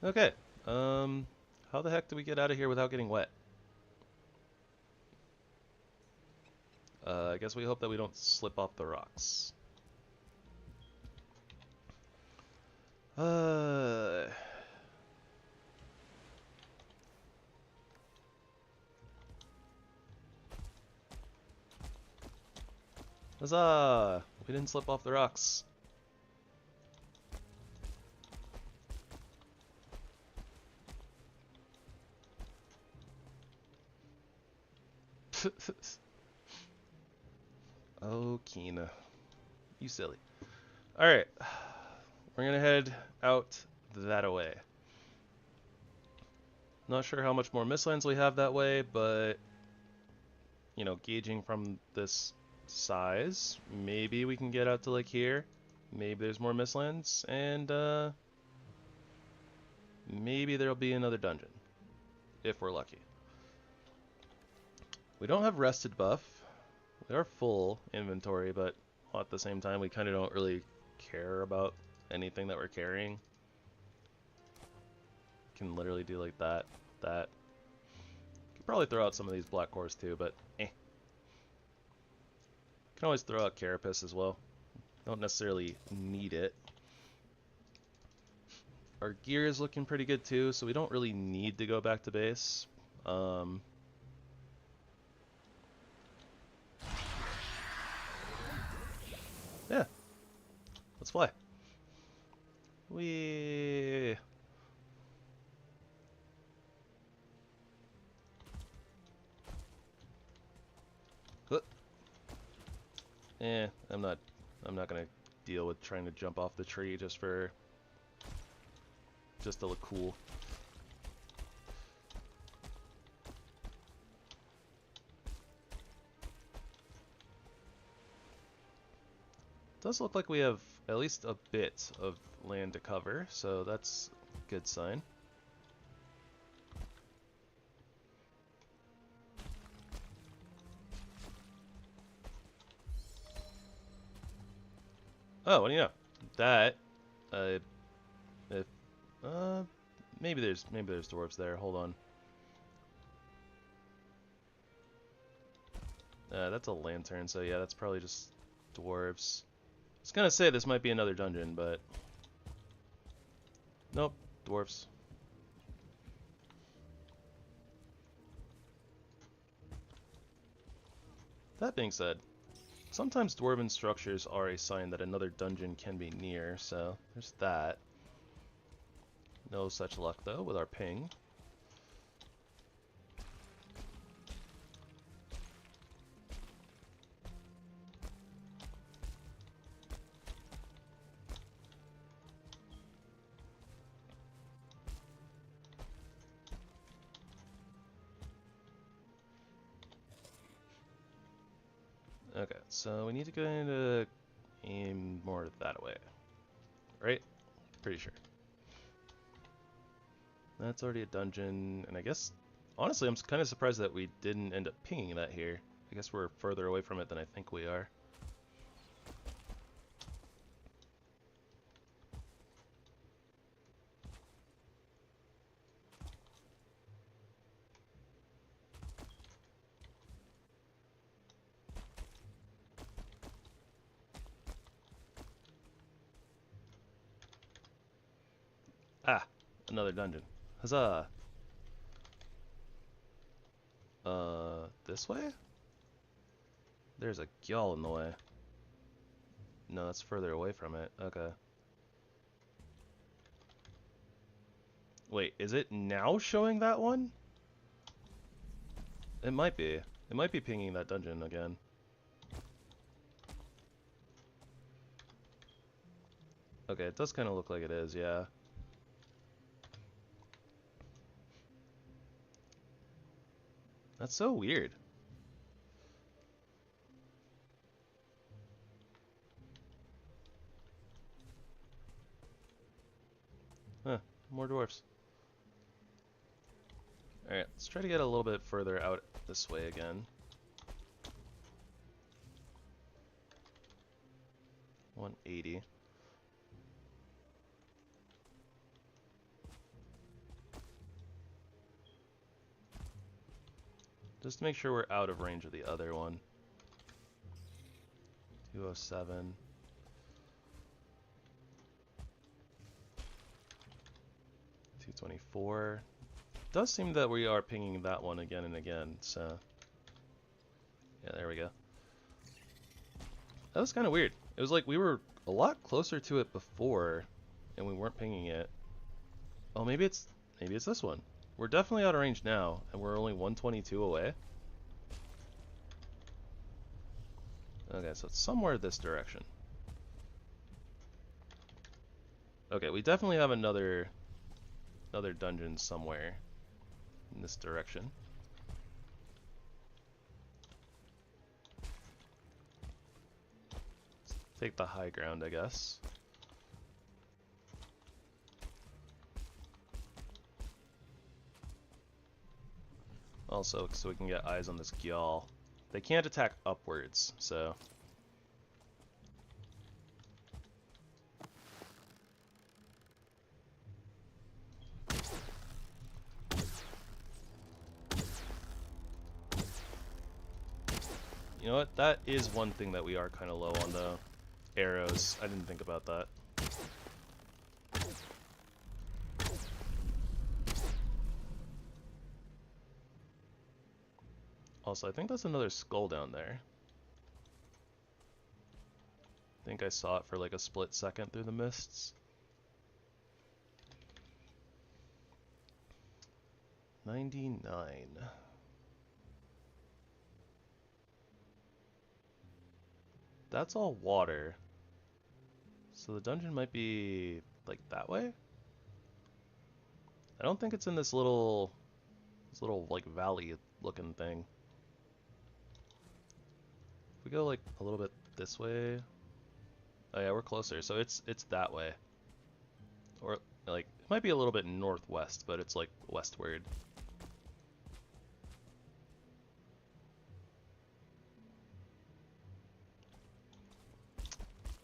Okay. How the heck do we get out of here without getting wet? I guess we hope that we don't slip off the rocks. Huzzah! We didn't slip off the rocks. Oh, Kina. You silly. Alright. We're gonna head out that way. Not sure how much more mistlands we have that way, but you know, gauging from this size, maybe we can get out to like here. Maybe there's more mistlands, and maybe there'll be another dungeon. If we're lucky. We don't have rested buff. We are full inventory, but at the same time, we kind of don't really care about anything that we're carrying. Can literally do like that. Could probably throw out some of these black cores too, but eh. Can always throw out carapace as well. Don't necessarily need it. Our gear is looking pretty good too, so we don't really need to go back to base. Yeah. Let's fly. Whee! I'm not gonna deal with trying to jump off the tree just to look cool. Does look like we have at least a bit of land to cover, so that's a good sign. Oh, what do you know? That, maybe there's dwarves there. Hold on. That's a lantern, so yeah, that's probably just dwarves. I was gonna say this might be another dungeon, but nope, dwarves. That being said, sometimes dwarven structures are a sign that another dungeon can be near, so there's that. No such luck though with our ping. Okay, so we need to go into aim more that way. Right? Pretty sure. That's already a dungeon, and I guess, honestly, I'm kind of surprised that we didn't end up pinging that here. I guess we're further away from it than I think we are. Another dungeon. Huzzah! This way? There's a gyal in the way. No, that's further away from it. Okay. Wait, is it now showing that one? It might be. It might be pinging that dungeon again. Okay, it does kind of look like it is, yeah. That's so weird. Huh, more dwarfs. Alright, let's try to get a little bit further out this way again. 180. Just to make sure we're out of range of the other one. 207. 224. Does seem that we are pinging that one again and again, so yeah, there we go. That was kind of weird. It was like we were a lot closer to it before and we weren't pinging it. Oh, maybe it's this one. We're definitely out of range now and we're only 122 away. Okay, so it's somewhere this direction. Okay, we definitely have another dungeon somewhere in this direction. Let's take the high ground, I guess. Also, so we can get eyes on this gyal. They can't attack upwards, so... You know what? That is one thing that we are kind of low on, though. Arrows. I didn't think about that. Also, I think that's another skull down there. I think I saw it for like a split second through the mists. 99. That's all water. So the dungeon might be like that way? I don't think it's in this little like valley looking thing. If we go like a little bit this way. Oh yeah, we're closer. So it's that way. Or like it might be a little bit northwest, but it's like westward.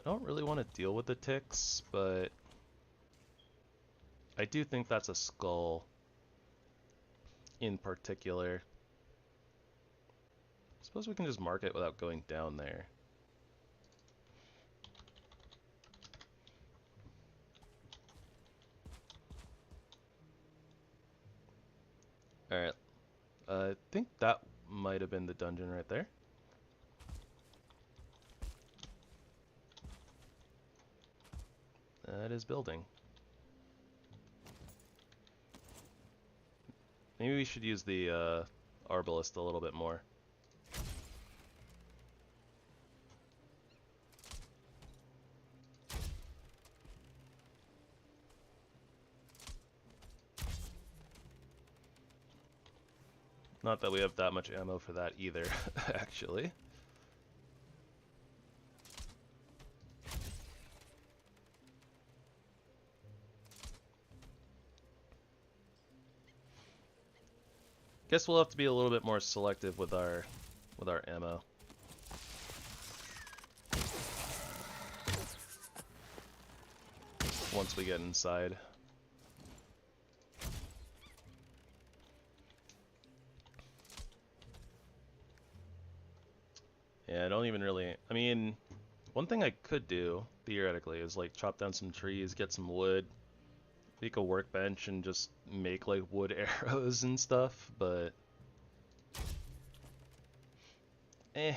I don't really want to deal with the ticks, but I do think that's a skull in particular. I suppose we can just mark it without going down there. Alright, I think that might have been the dungeon right there. That is building. Maybe we should use the Arbalest a little bit more. Not that we have that much ammo for that either, actually. Guess we'll have to be a little bit more selective with our ammo. Once we get inside. Yeah, I don't even really... I mean, one thing I could do, theoretically, is like chop down some trees, get some wood. make a workbench and just make like wood arrows and stuff, but I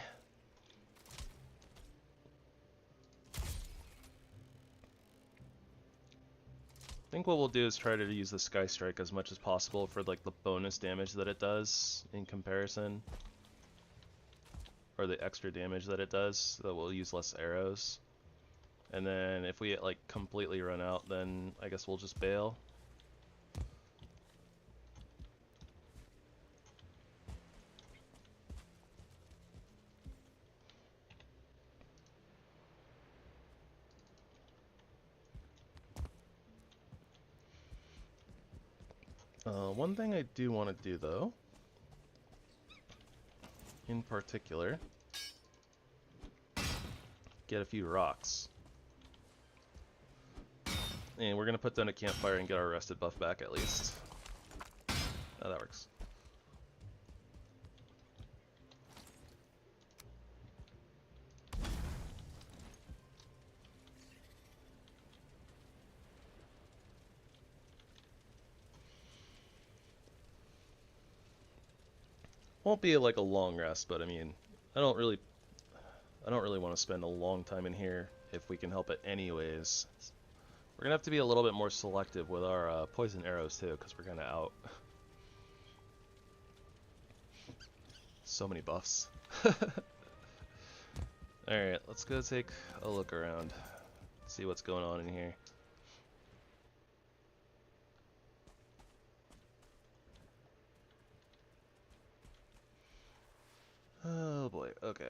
think what we'll do is try to use the Sky Strike as much as possible for like the bonus damage that it does in comparison, or the extra damage that it does, so that we'll use less arrows. And then if we like completely run out, then I guess we'll just bail. One thing I do want to do though, in particular, get a few rocks. And we're going to put down a campfire and get our rested buff back at least. Oh, that works. Won't be like a long rest, but I mean, I don't really want to spend a long time in here if we can help it anyways. We're gonna have to be a little bit more selective with our poison arrows too, because we're kind of out. So many buffs. Alright, let's go take a look around. See what's going on in here. Oh boy, okay.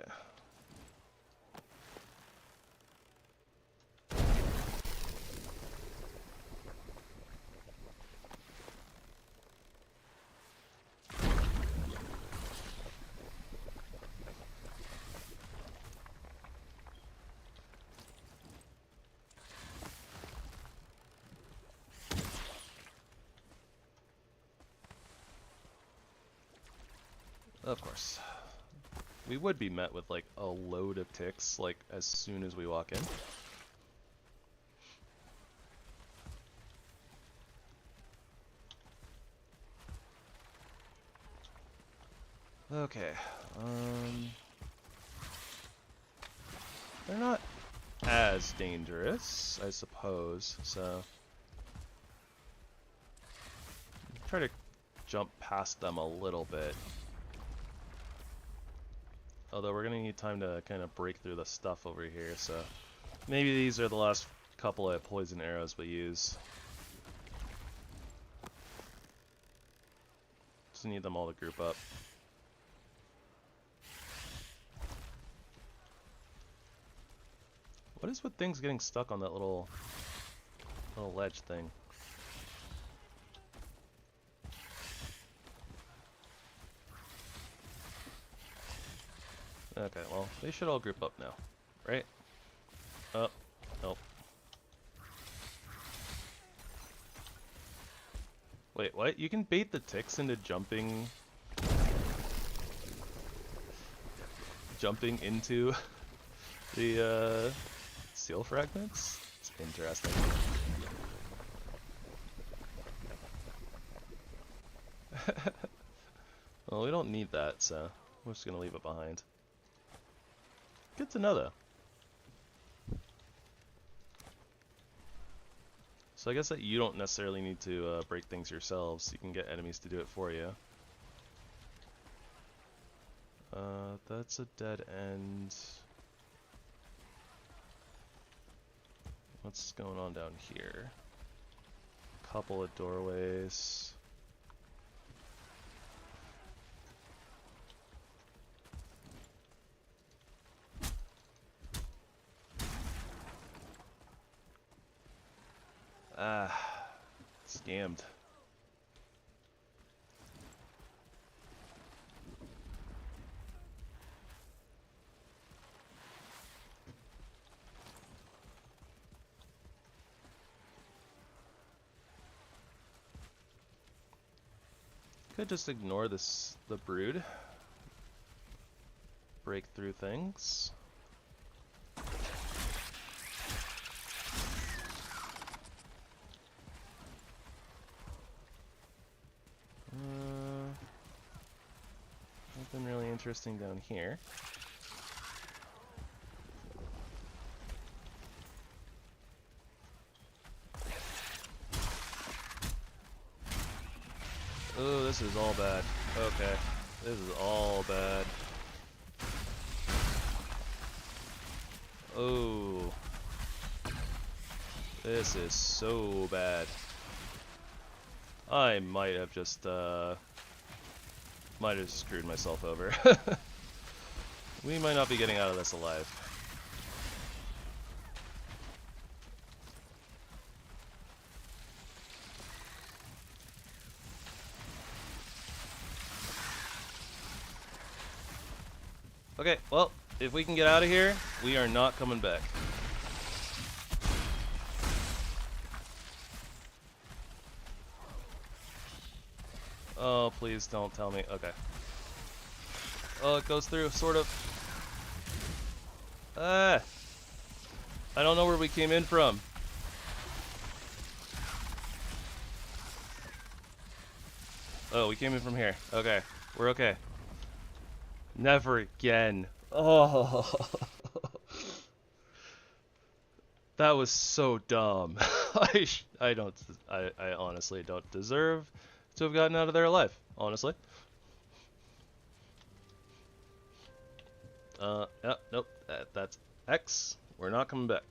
Of course. We would be met with like a load of ticks like as soon as we walk in. Okay. They're not as dangerous, I suppose, so try to jump past them a little bit. Although we're gonna need time to kind of break through the stuff over here, so maybe these are the last couple of poison arrows we use. Just need them all to group up. What is with things getting stuck on that little ledge thing? Okay, well, they should all group up now, right? Oh, nope. Wait, what? You can bait the ticks into jumping into the seal fragments? It's interesting. Well, we don't need that, so we're just gonna leave it behind. Good to know, though. So I guess that you don't necessarily need to break things yourselves. You can get enemies to do it for you. That's a dead end. What's going on down here? Couple of doorways. Ah, scammed. Could just ignore the brood. Break through things. interesting down here. Oh, this is all bad. Okay. This is all bad. Oh. This is so bad. I might have just screwed myself over. We might not be getting out of this alive. Okay, well, if we can get out of here, we are not coming back. Oh, please don't tell me. Okay. Oh, it goes through, sort of. Ah! I don't know where we came in from. Oh, we came in from here. Okay, we're okay. Never again. Oh. That was so dumb. I honestly don't deserve to have gotten out of there alive, honestly. Yeah, nope, that's X. We're not coming back.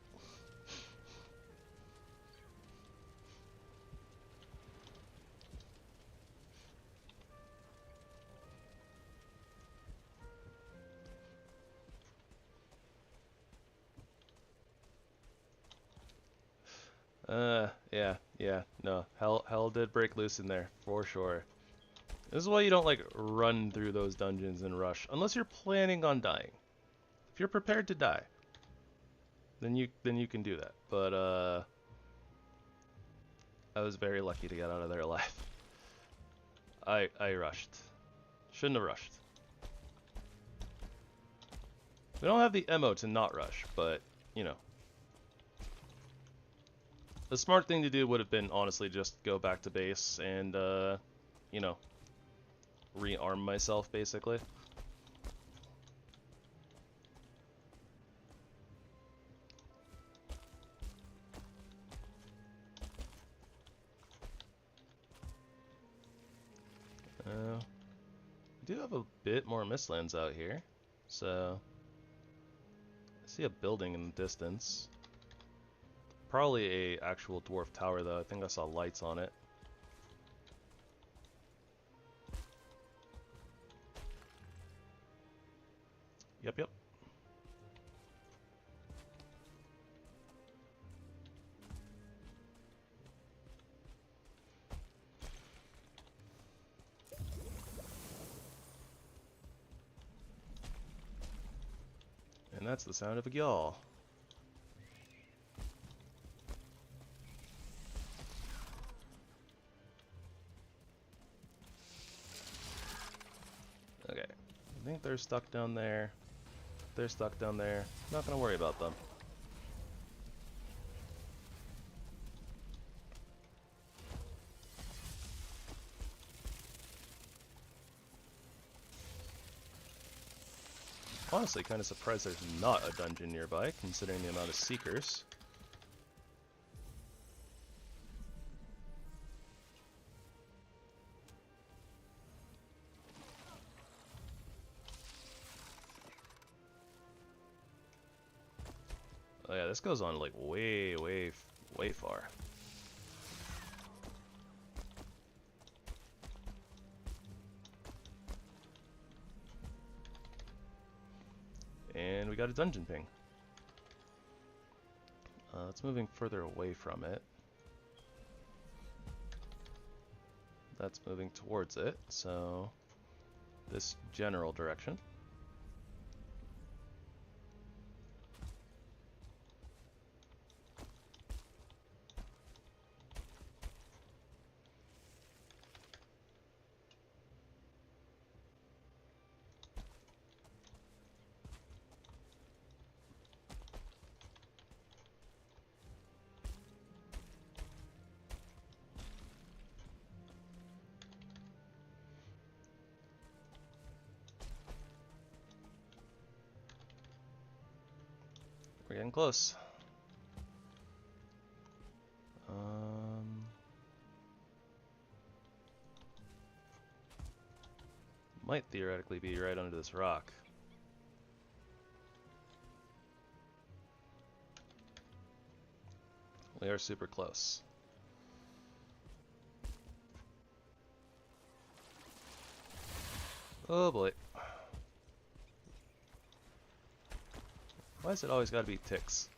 Yeah, no. Hell did break loose in there, for sure. This is why you don't, like, run through those dungeons and rush, unless you're planning on dying. If you're prepared to die, then you can do that. But, I was very lucky to get out of there alive. I rushed. Shouldn't have rushed. We don't have the ammo to not rush, but, you know. The smart thing to do would have been, honestly, just go back to base and, you know, rearm myself, basically. We do have a bit more Mistlands out here, so I see a building in the distance. Probably a actual dwarf tower, though. I think I saw lights on it. Yep. And that's the sound of a yawl. Okay, I think they're stuck down there. They're stuck down there. Not gonna worry about them. Honestly, kind of surprised there's not a dungeon nearby, considering the amount of seekers. Oh yeah, this goes on like way far. And we got a dungeon ping. It's moving further away from it. That's moving towards it, so this general direction. We're getting close. Might theoretically be right under this rock. We are super close. Oh boy. Why is it always gotta be ticks?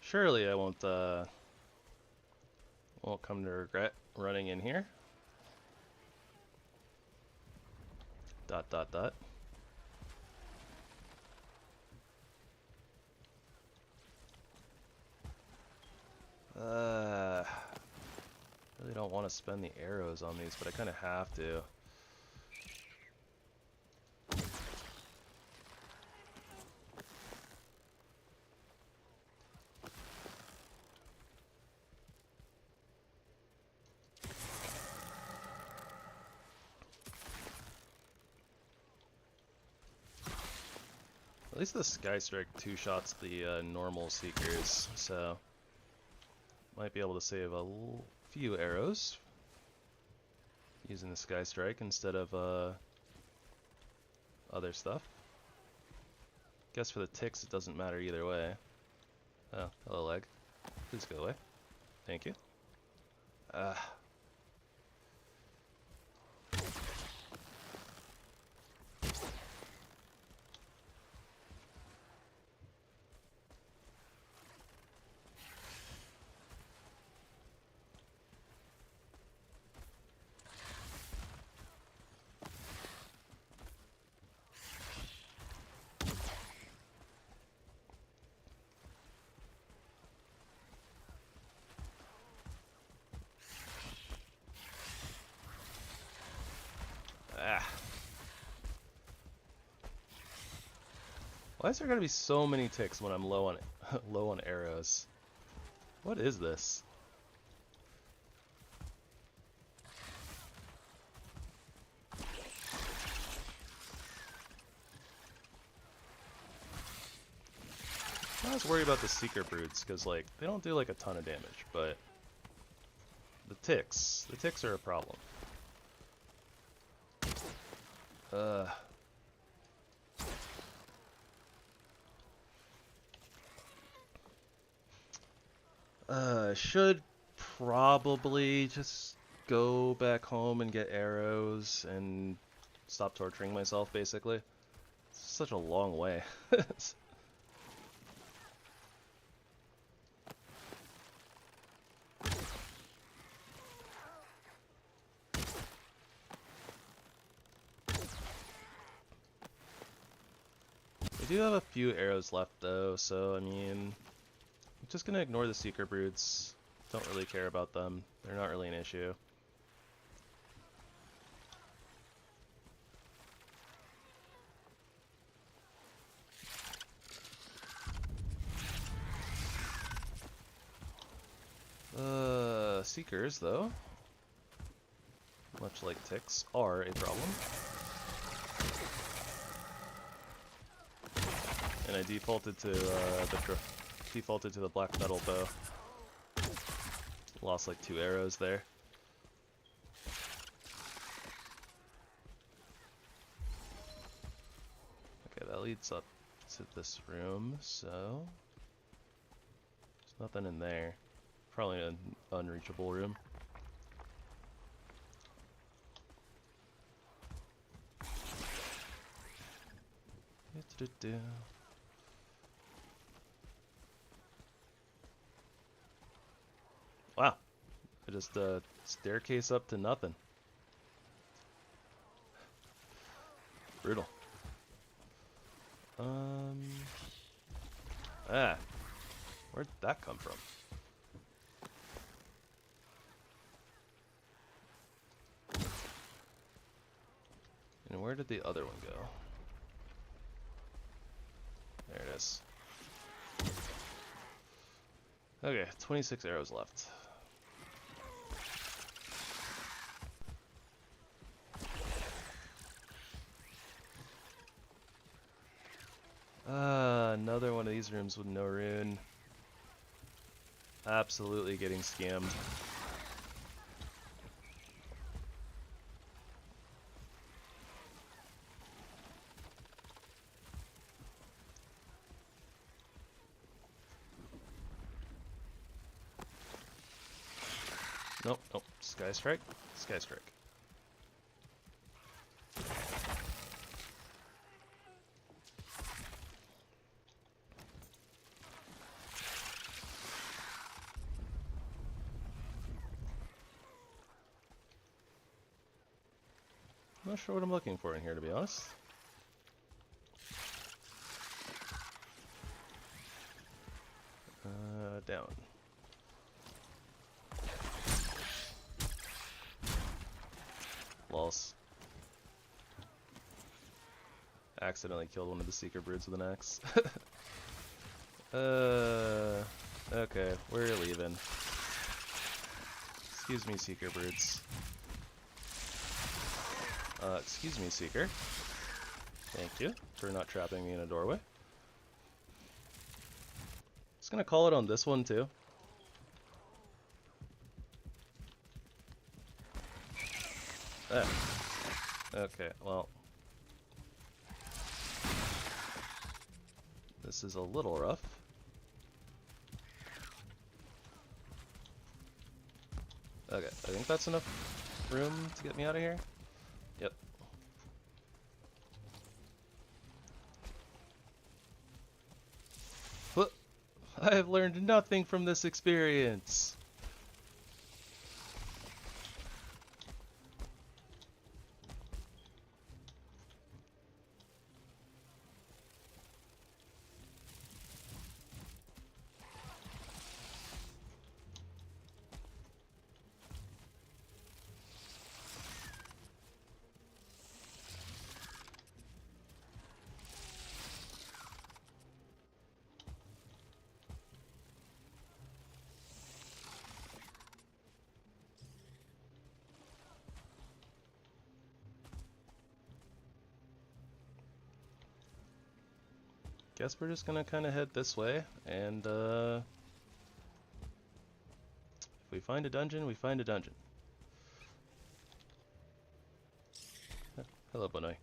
Surely I won't come to regret running in here. Dot dot dot. Really don't want to spend the arrows on these, but I kind of have to. At least the Sky Strike two-shots the normal Seekers, so might be able to save a few arrows using the Sky Strike instead of other stuff. Guess for the ticks it doesn't matter either way. Oh, hello leg. Please go away. Thank you. Why is there gotta be so many ticks when I'm low on low on arrows? What is this? I was worried about the Seeker Broods because like they don't do like a ton of damage, but the ticks are a problem. Should probably just go back home and get arrows and stop torturing myself, basically. It's such a long way. We do have a few arrows left though, so I mean, I'm just gonna ignore the Seeker Broods. Don't really care about them. They're not really an issue. Seekers though, much like ticks, are a problem. And I defaulted to the black metal bow. Lost like 2 arrows there. Okay, that leads up to this room, so there's nothing in there. Probably an unreachable room. Wow, I just staircase up to nothing. Brutal. Where'd that come from? where did the other one go? There it is. Okay, 26 arrows left. Another one of these rooms with no rune. Absolutely getting scammed. Nope, nope. Sky Strike. Sky Strike. I'm not sure what I'm looking for in here, to be honest. Down. Loss. Accidentally killed one of the seeker broods with an axe. Okay, we're leaving. Excuse me, seeker broods. Excuse me, seeker. Thank you for not trapping me in a doorway. Just gonna call it on this one too. Okay, well. This is a little rough. Okay, I think that's enough room to get me out of here. Yep. But I have learned nothing from this experience. Guess we're just gonna kind of head this way, and if we find a dungeon, we find a dungeon. Hello, Bonai.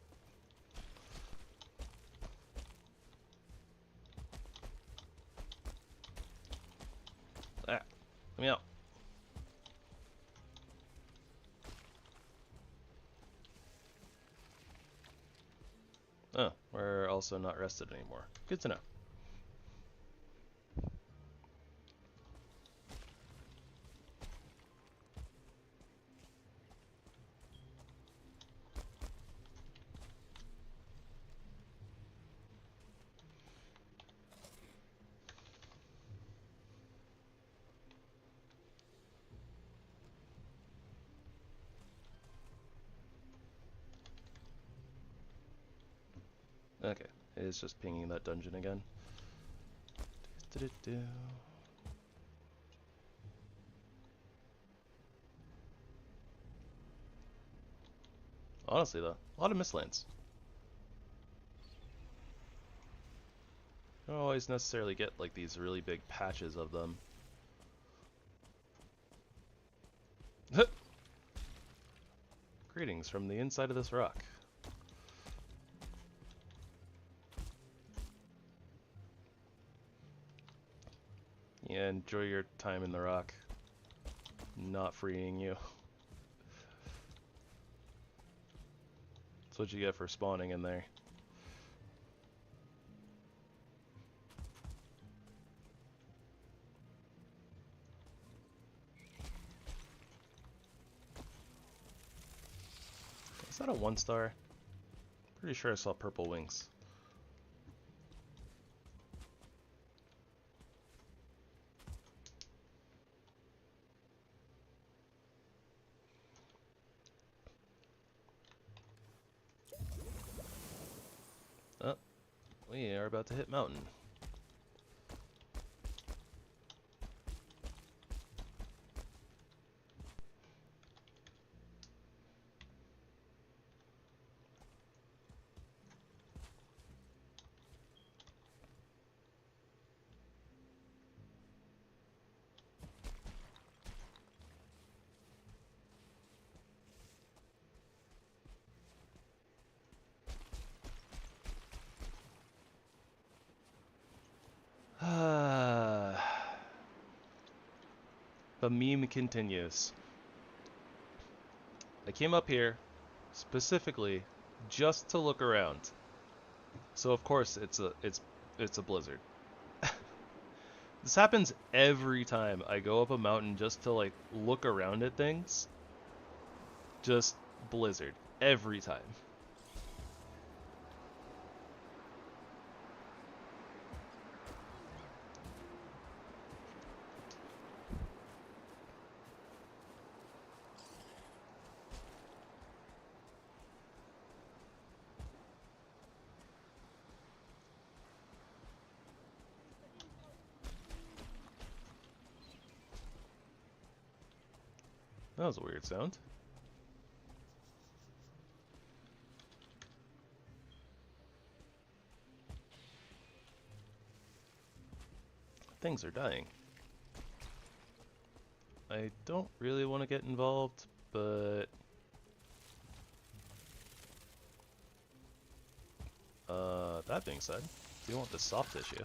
Let me out. Oh, we're also not rested anymore. Good to know. Okay, it is just pinging that dungeon again. Honestly though, a lot of mistlands. You don't always necessarily get like these really big patches of them. Greetings from the inside of this rock. Yeah, enjoy your time in the rock. Not freeing you. That's what you get for spawning in there. Is that a 1-star? Pretty sure I saw purple wings. We are about to hit mountain. The meme continues. I came up here specifically just to look around. So of course it's a blizzard. This happens every time I go up a mountain just to like look around at things. Just blizzard every time. That was a weird sound. Things are dying. I don't really want to get involved, but that being said, do you want the soft tissue?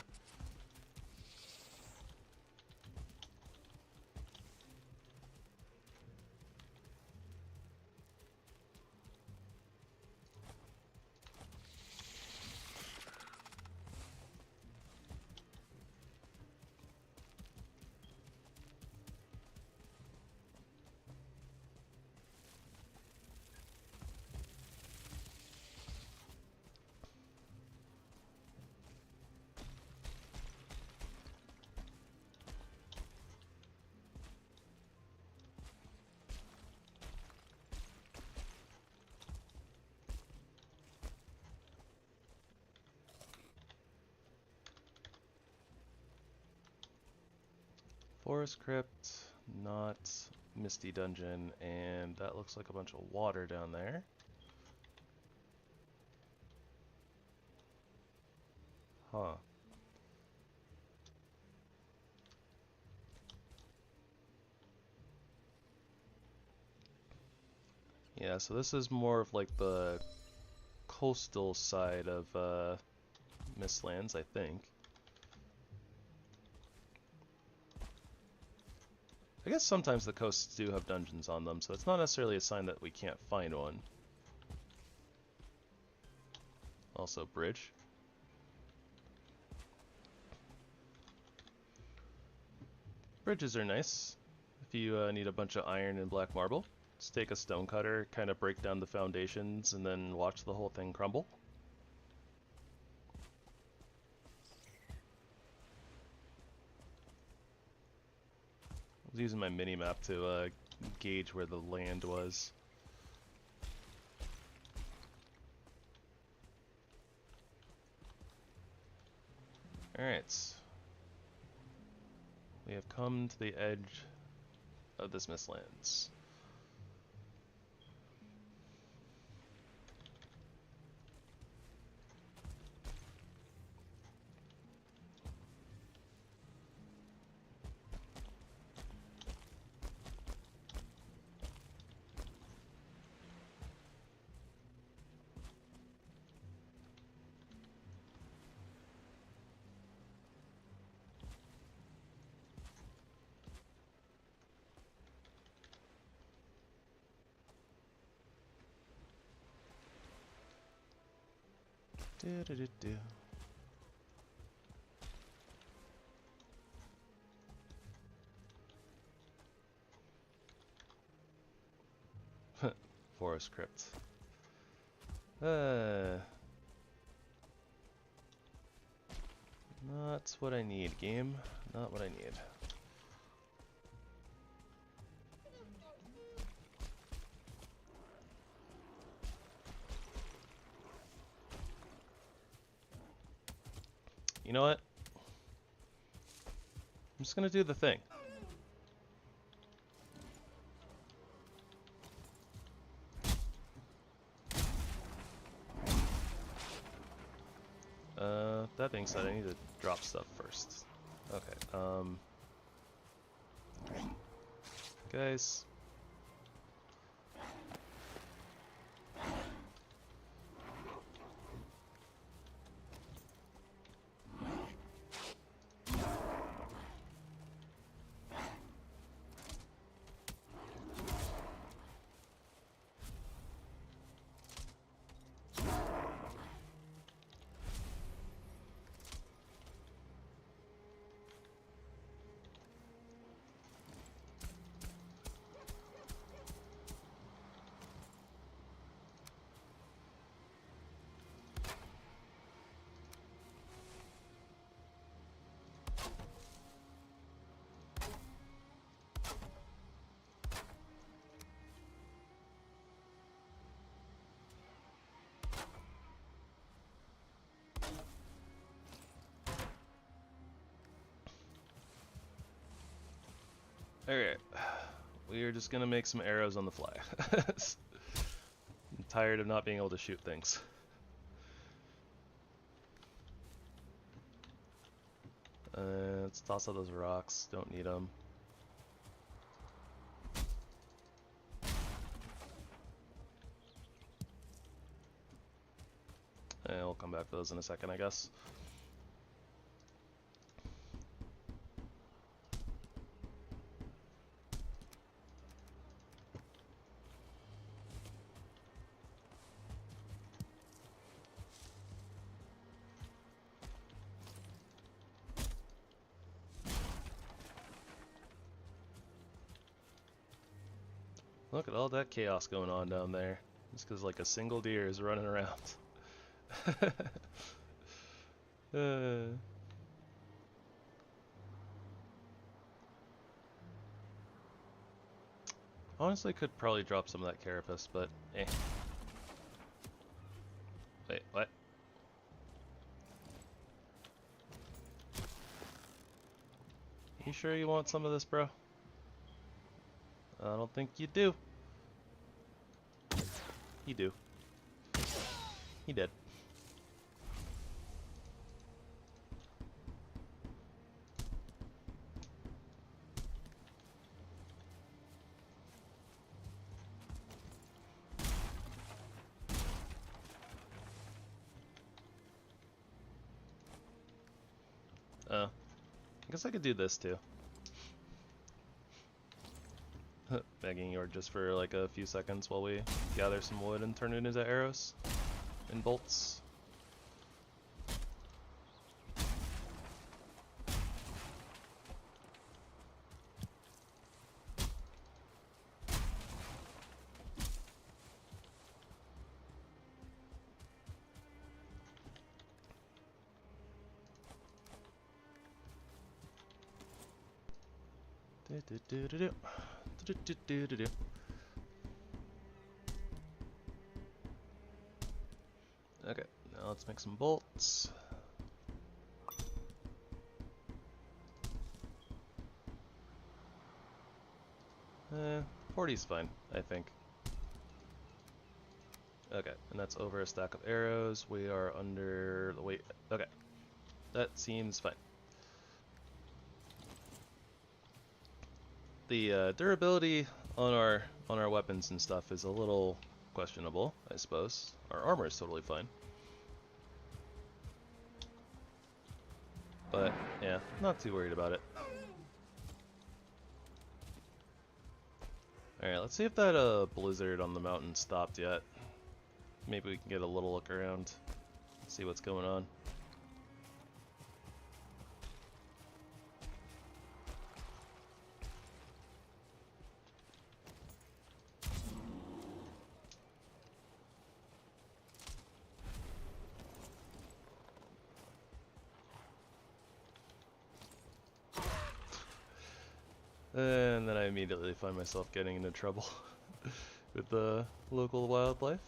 Forest Crypt, not Misty Dungeon, and that looks like a bunch of water down there. Huh. Yeah, so this is more of like the coastal side of Mistlands, I think. I guess sometimes the coasts do have dungeons on them, so it's not necessarily a sign that we can't find one. Also, bridge. Bridges are nice. If you need a bunch of iron and black marble, just take a stone cutter, kind of break down the foundations, and then watch the whole thing crumble. I was using my mini-map to gauge where the land was. Alright. We have come to the edge of this Mistlands. Do-do-do-do. Forest Crypt. Not what I need, game. Not what I need. you know what? I'm just gonna do the thing. That being said, I need to drop stuff first. Okay, guys. Alright, we are just gonna make some arrows on the fly. I'm tired of not being able to shoot things. Let's toss out those rocks, don't need them. And we'll come back to those in a second, I guess. Look at all that chaos going on down there. Just because like a single deer is running around. Honestly, could probably drop some of that carapace, but eh. Wait, what? You sure you want some of this, bro? I don't think you do. You do. He did. I guess I could do this too. Begging Yord just for like a few seconds while we gather some wood and turn it into arrows and bolts. Okay, now let's make some bolts. 40's fine, I think. Okay, and that's over a stack of arrows. We are under the weight. Okay, that seems fine. The durability on our weapons and stuff is a little questionable, I suppose. Our armor is totally fine. But yeah, not too worried about it. Alright, let's see if that blizzard on the mountain stopped yet. Maybe we can get a little look around, see what's going on. And then I immediately find myself getting into trouble with the local wildlife.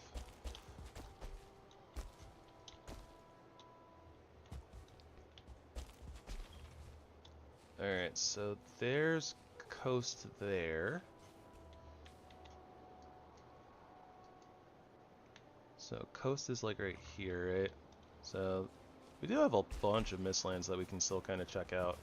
Alright, so there's coast there. So coast is like right here, right? So we do have a bunch of mistlands that we can still kind of check out.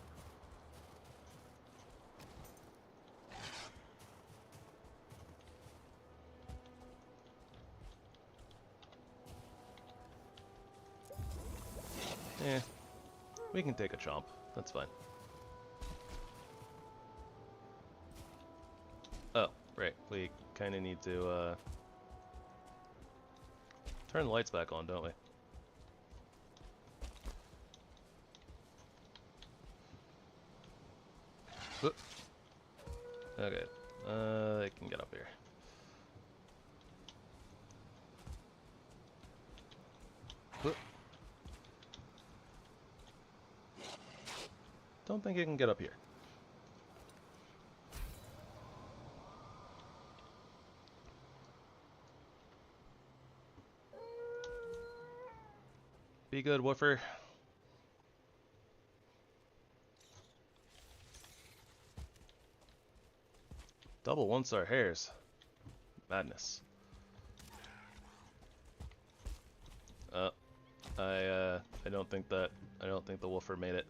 Eh, we can take a chomp. That's fine. Oh, right. We kind of need to turn the lights back on, don't we? Whoop. Okay. They can get up here. Whoop. Don't think it can get up here. Be good, woofer. Double 1-star hairs. Madness. I don't think the woofer made it.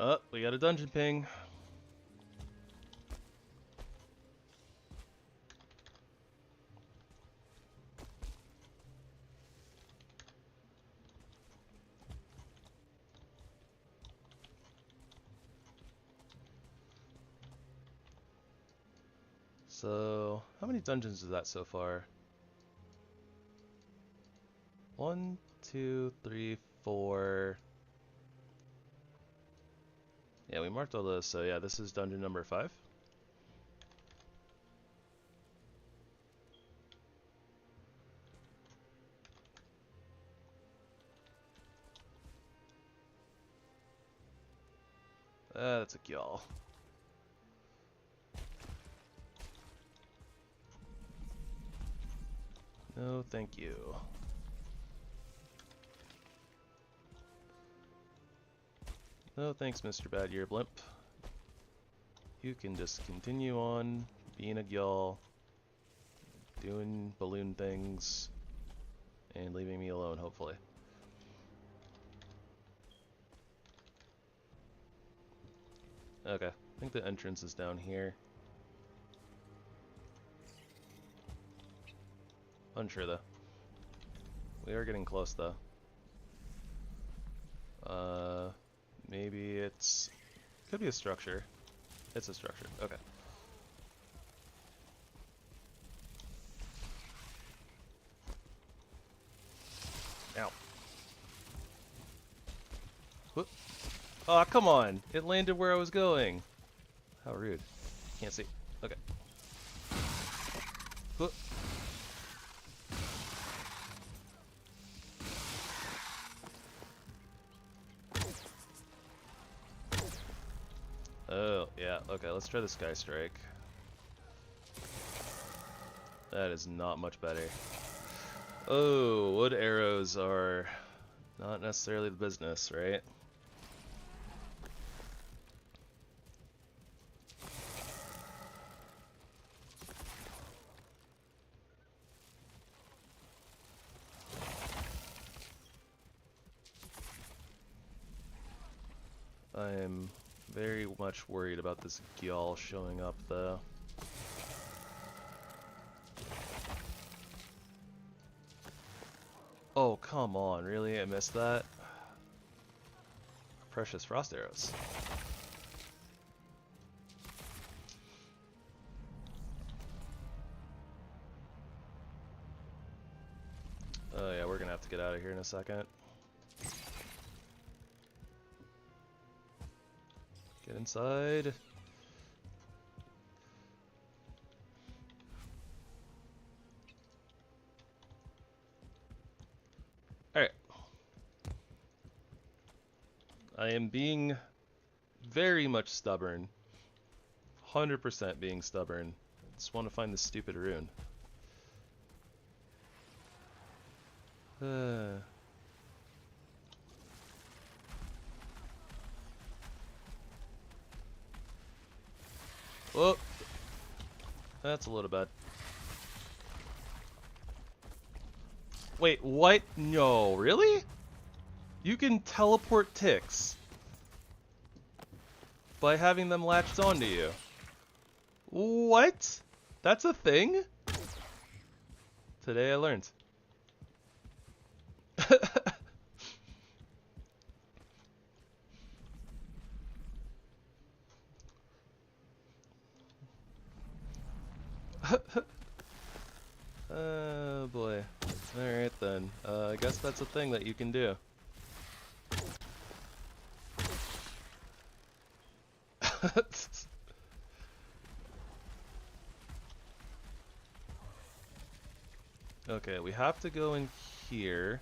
Oh, we got a dungeon ping. So, how many dungeons is that so far? 1, 2, 3, 4. Yeah, we marked all those, so yeah, this is dungeon number 5. That's a gyal. No, thank you. No, thanks, Mr. Bad Year Blimp. You can just continue on being a gyal, doing balloon things, and leaving me alone, hopefully. Okay, I think the entrance is down here. Unsure though. We are getting close though. Maybe it's... could be a structure. It's a structure, okay. Ow. Whoop. Aw, come on! It landed where I was going! How rude. Can't see. Okay. Whoop. Oh, yeah, okay, let's try the Sky Strike. That is not much better. Oh, wood arrows are not necessarily the business, right? I am very much worried about this gyal showing up, though. Oh, come on, really? I missed that? Precious frost arrows. Oh yeah, we're gonna have to get out of here in a second. Get inside. Alright. I am being very much stubborn. 100% being stubborn. Just want to find this stupid rune. Oh, that's a little bad. Wait, what? No, really? You can teleport ticks by having them latched onto you. What? That's a thing? Today I learned. Oh boy. Alright then. I guess that's a thing that you can do. Okay, we have to go in here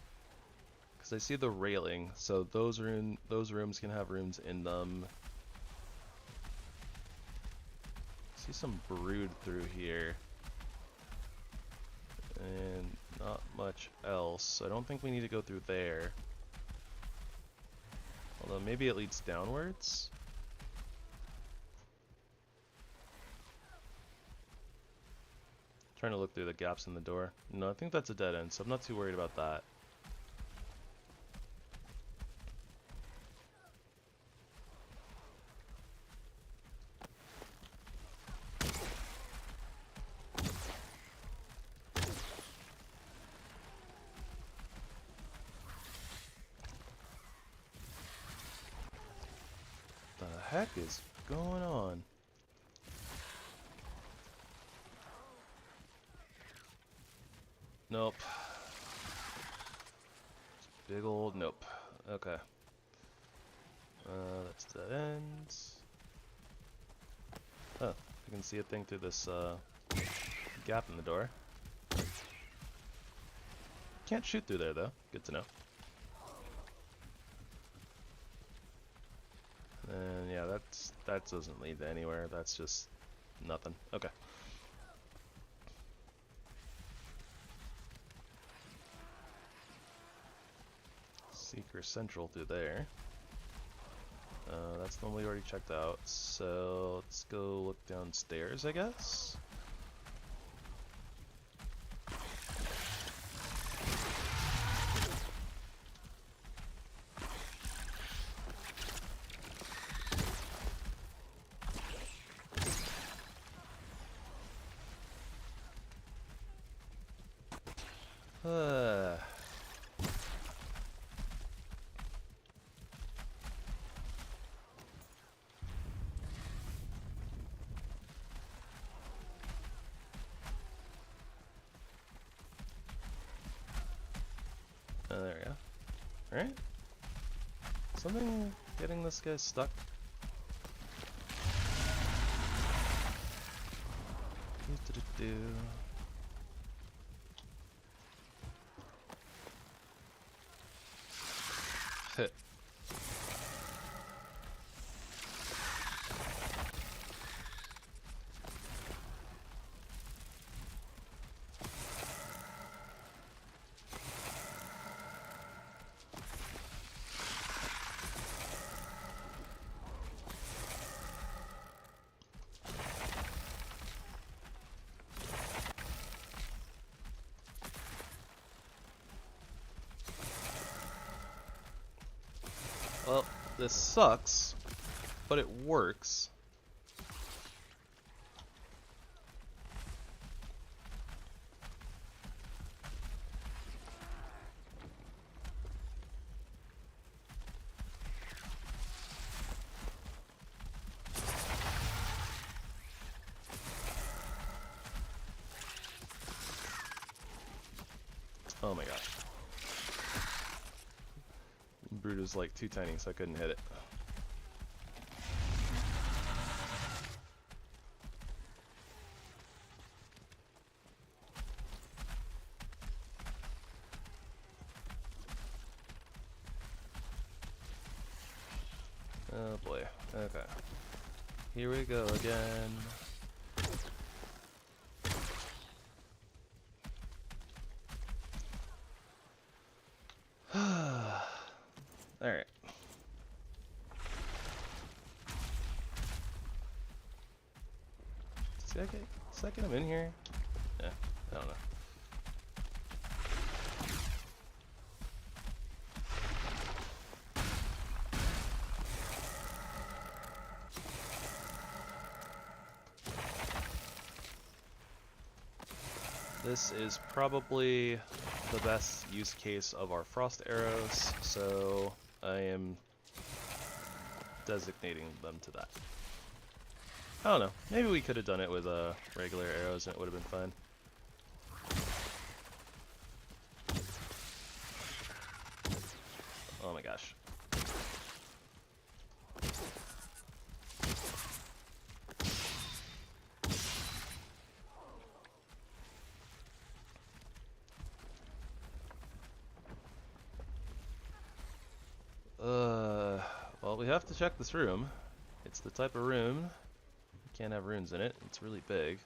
because I see the railing, so those rooms can have rooms in them. See some brood through here. And not much else. I don't think we need to go through there. Although maybe it leads downwards. Trying to look through the gaps in the door. No, I think that's a dead end, so I'm not too worried about that. The heck is going on? Nope. Big old nope. Okay. That's dead ends. Oh, I can see a thing through this gap in the door. Can't shoot through there though. Good to know. And yeah, that doesn't lead to anywhere. That's just nothing. Okay. Seeker Central through there. That's the one we already checked out. So let's go look downstairs, I guess. There we go. Alright. Something getting this guy stuck. Hit. Well, this sucks, but it works. Oh my gosh. Brood was like too tiny, so I couldn't hit it. Okay. Here we go again. Alright. Second I'm in here? Yeah, I don't know. This is probably the best use case of our frost arrows, so I am designating them to that. I don't know, maybe we could have done it with regular arrows and it would have been fine. Oh my gosh. Well, we have to check this room. It's the type of room you can't have runes in it. It's really big.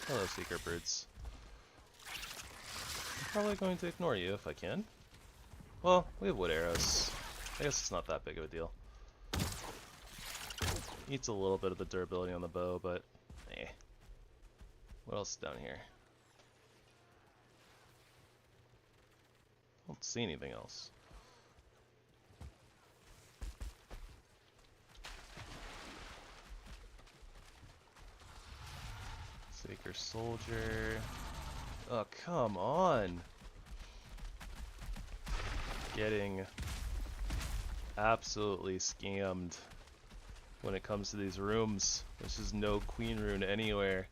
Hello, secret birds. I'm probably going to ignore you if I can. Well, we have wood arrows. I guess it's not that big of a deal. Eats a little bit of the durability on the bow, but eh. What else is down here? I don't see anything else. Sacred Soldier. Oh, come on! Getting absolutely scammed when it comes to these rooms. There's just no queen rune anywhere.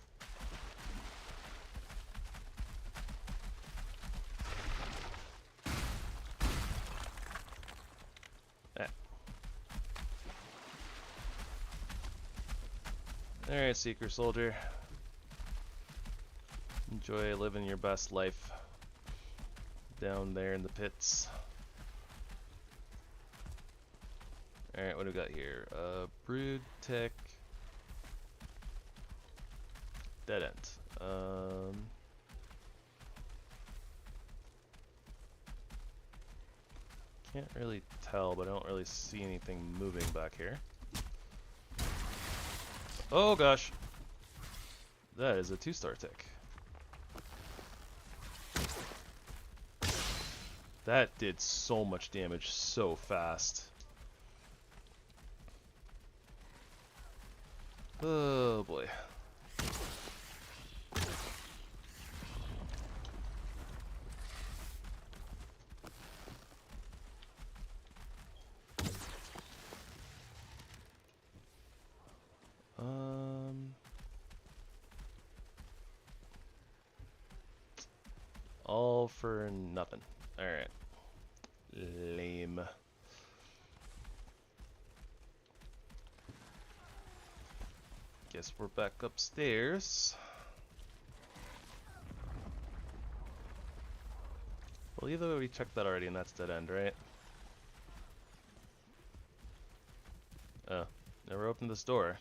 Alright, Seeker Soldier. Enjoy living your best life down there in the pits. Alright, what do we got here? Brood Tech. Dead end. Can't really tell, but I don't really see anything moving back here. Oh gosh! That is a 2-star tick. That did so much damage so fast. Oh boy. All for nothing. Alright. Lame. Guess we're back upstairs. Well, either way, we checked that already, and that's dead end, right? Oh, never opened this door.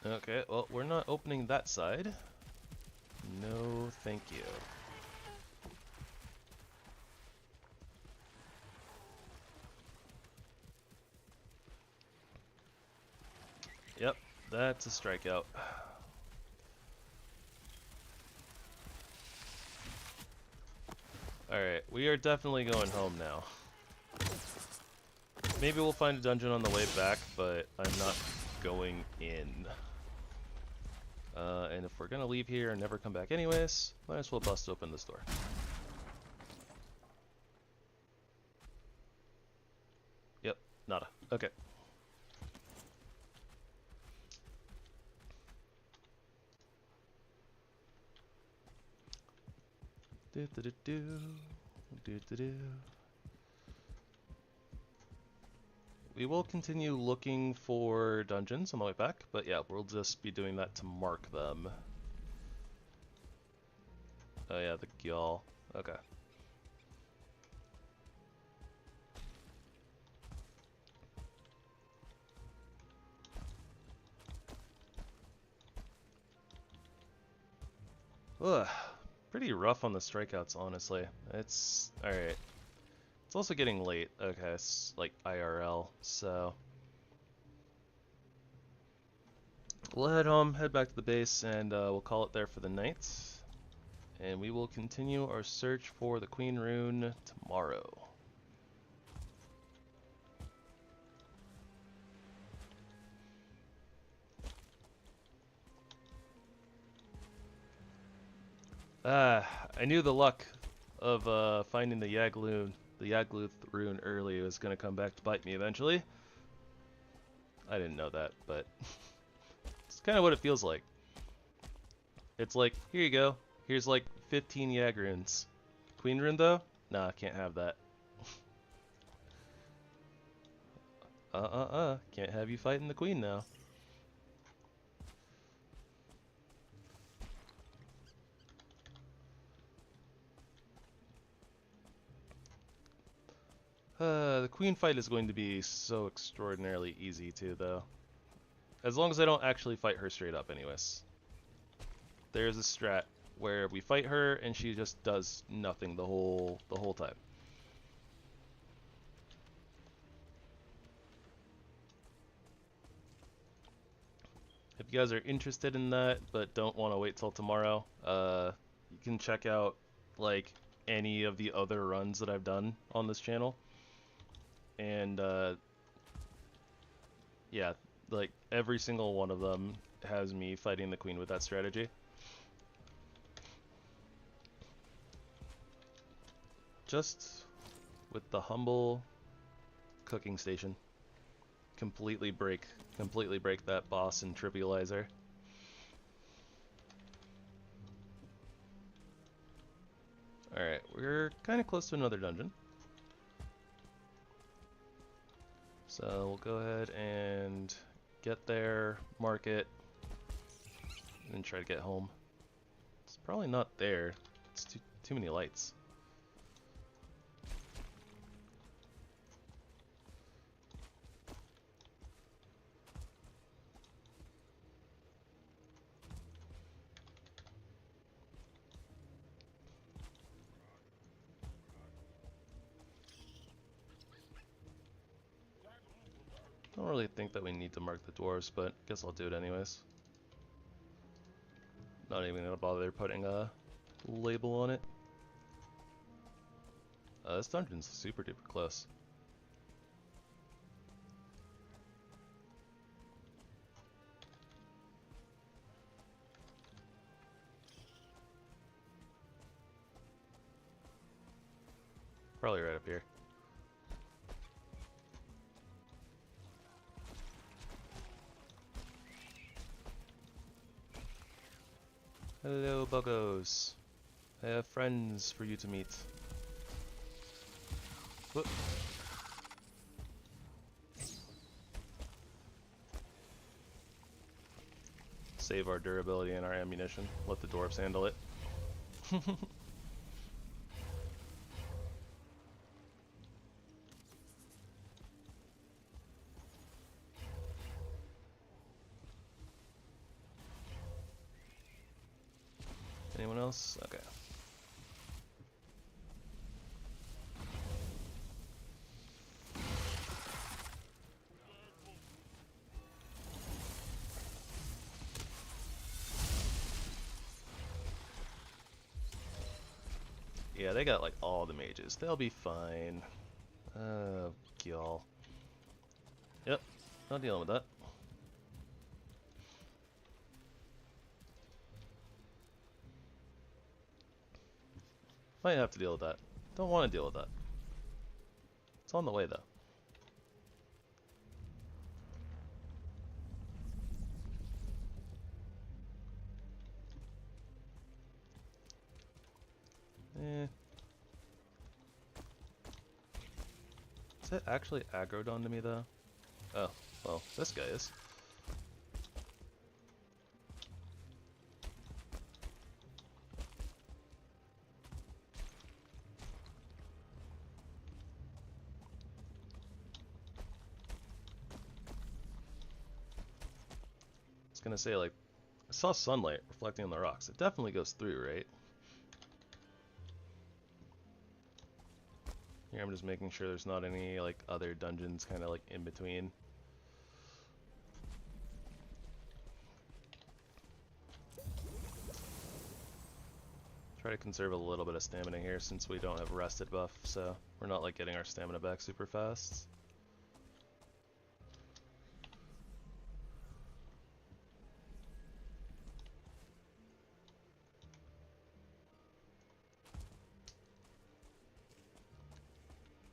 Okay, well, we're not opening that side. No, thank you. Yep, that's a strikeout. Alright, we are definitely going home now. Maybe we'll find a dungeon on the way back, but I'm not going in. And if we're gonna leave here and never come back anyways, might as well bust open this door. Yep, nada. Okay. Do do do do. Do do do. We will continue looking for dungeons on the way back, but yeah, we'll just be doing that to mark them. Oh yeah, the Gyal. Okay. Ugh. Pretty rough on the strikeouts, honestly. It's alright. It's also getting late. Okay, it's like IRL, so we'll head back to the base, and we'll call it there for the night. And we will continue our search for the Queen Rune tomorrow. I knew the luck of finding the Yagluth rune early was gonna come back to bite me eventually. I didn't know that, but it's kind of what it feels like. It's like, here you go. Here's like 15 Yag runes. Queen rune though? Nah, can't have that. Can't have you fighting the queen now. The queen fight is going to be so extraordinarily easy too, though. As long as I don't actually fight her straight up anyways. There's a strat where we fight her and she just does nothing the whole time. If you guys are interested in that but don't want to wait till tomorrow, you can check out like any of the other runs that I've done on this channel. And yeah, like every single one of them has me fighting the queen with that strategy. Just with the humble cooking station. Completely break that boss and trivializer. Alright, we're kind of close to another dungeon. So we'll go ahead and get there, mark it, and try to get home. It's probably not there. It's too many lights. Don't really think that we need to mark the dwarves, but guess I'll do it anyways. Not even gonna bother putting a label on it. This dungeon's super duper close. Probably right up here. Hello, buggos. I have friends for you to meet. Whoop. Save our durability and our ammunition. Let the dwarves handle it. Anyone else? Okay. Yeah, they got like all the mages. They'll be fine. Oh, y'all. Yep, not dealing with that. Might have to deal with that. Don't want to deal with that. It's on the way, though. Eh. Is it actually aggroed onto me though? Oh, well, this guy is. I was gonna say, like, I saw sunlight reflecting on the rocks. It definitely goes through, right? Here I'm just making sure there's not any, like, other dungeons kind of, like, in between. Try to conserve a little bit of stamina here since we don't have rested buff, so we're not, like, getting our stamina back super fast.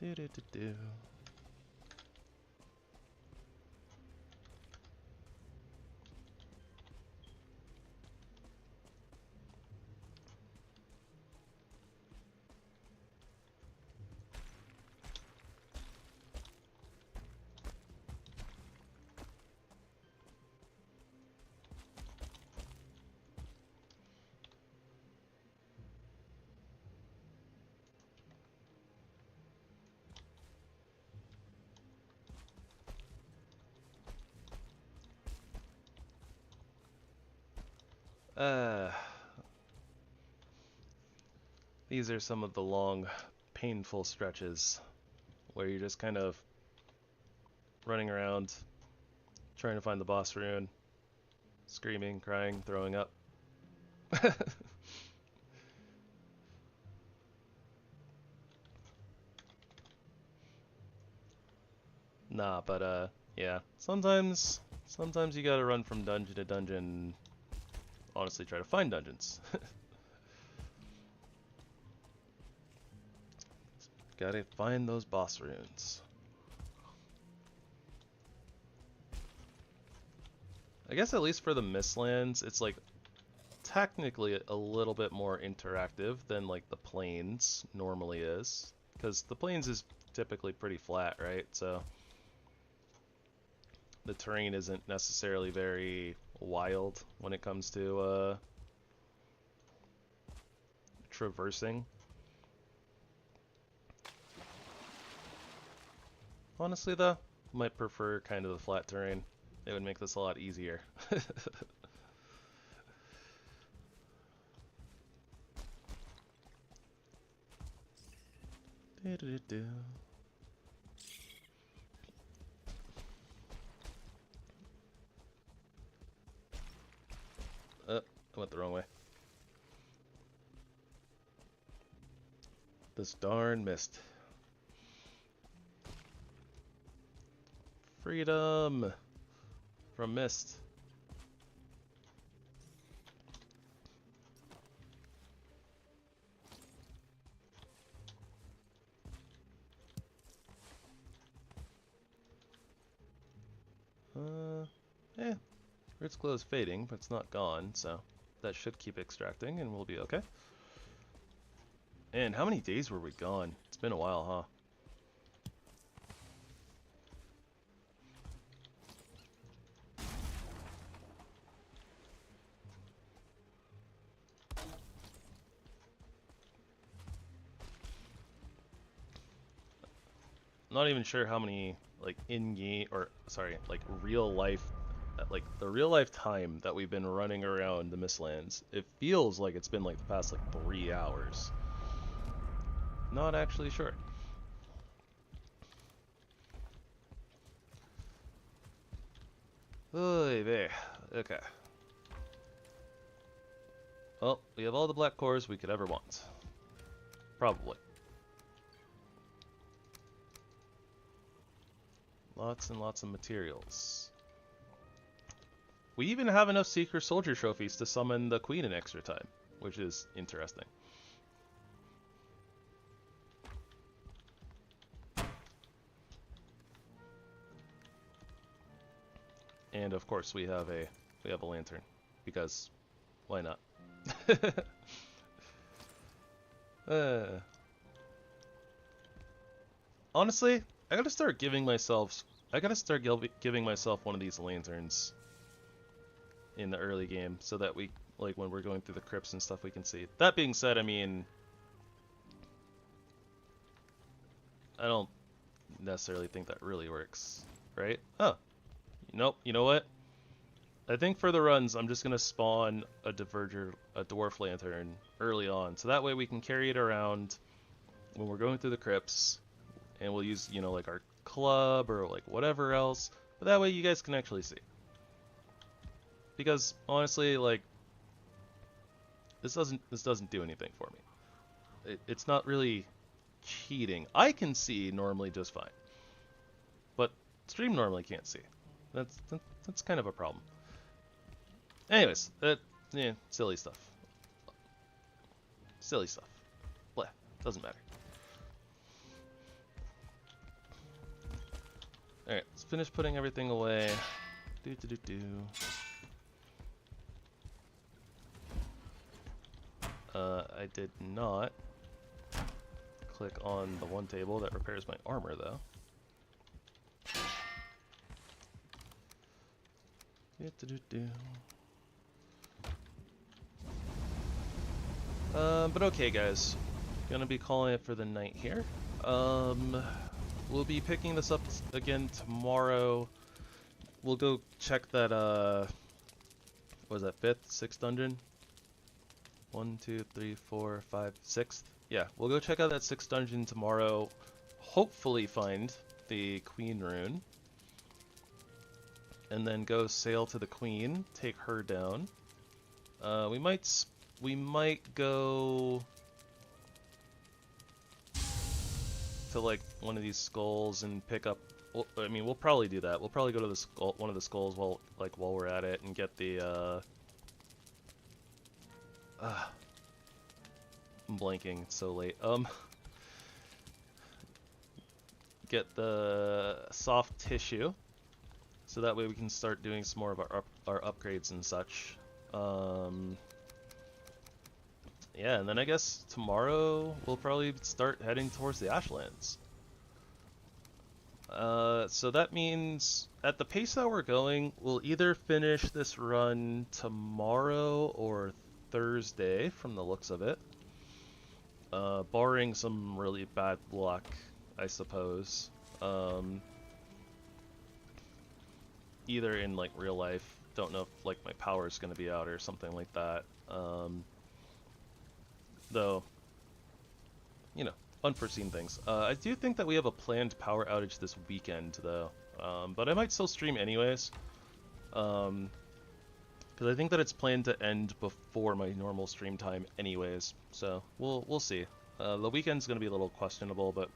Do do do do. These are some of the long, painful stretches where you're just kind of running around, trying to find the boss rune, screaming, crying, throwing up. Nah, but yeah. Sometimes you gotta run from dungeon to dungeon. Honestly, try to find dungeons. Gotta find those boss runes. I guess at least for the Mistlands, it's like technically a little bit more interactive than like the plains normally is, because the plains is typically pretty flat, right? So the terrain isn't necessarily very wild when it comes to traversing. Honestly though, might prefer kind of the flat terrain. It would make this a lot easier. I went the wrong way. This darn mist. Freedom from mist. Ritz glow is fading, but it's not gone, so that should keep extracting and we'll be okay. And how many days were we gone? It's been a while, huh? Not even sure how many like in-game or sorry, like real life, like the real life time that we've been running around the Mistlands. It feels like it's been like the past like 3 hours. Not actually sure. Oy vey. Okay. Well, we have all the black cores we could ever want. Probably. Lots and lots of materials. We even have enough Seeker Soldier trophies to summon the Queen in extra time, which is interesting. And of course we have a lantern, because why not? Honestly, I gotta start giving myself one of these lanterns in the early game so that we, like, when we're going through the crypts and stuff, we can see. That being said, I mean, I don't necessarily think that really works, right? Oh, nope. You know what? I think for the runs, I'm just gonna spawn a dwarf lantern early on, so that way we can carry it around when we're going through the crypts, and we'll use, you know, like our club or like whatever else, but that way you guys can actually see. Because honestly, like, this doesn't do anything for me. It's not really cheating. I can see normally just fine, but stream normally can't see. That's kind of a problem. Anyways, yeah, silly stuff. Silly stuff. Blah, doesn't matter. Alright, let's finish putting everything away. I did not click on the one table that repairs my armor, though. But okay, guys. Gonna be calling it for the night here. We'll be picking this up again tomorrow. We'll go check that, what was that, 5th, 6th dungeon? 1, 2, 3, 4, 5, 6th. Yeah, we'll go check out that 6th dungeon tomorrow. Hopefully find the Queen rune. And then go sail to the Queen, take her down. We might go to like one of these skulls and pick up. Well, I mean, we'll probably do that. We'll probably go to the one of the skulls while we're at it and get the. I'm blanking. It's so late. Get the soft tissue, so that way we can start doing some more of our upgrades and such. Yeah, and then I guess tomorrow we'll probably start heading towards the Ashlands. So that means at the pace that we're going, we'll either finish this run tomorrow or Thursday, from the looks of it. Barring some really bad luck, I suppose. Either in like real life, don't know if like my power is going to be out or something like that. Though, you know, unforeseen things. I do think that we have a planned power outage this weekend, though. But I might still stream anyways. Because I think that it's planned to end before my normal stream time anyways. So, we'll see. The weekend's going to be a little questionable, but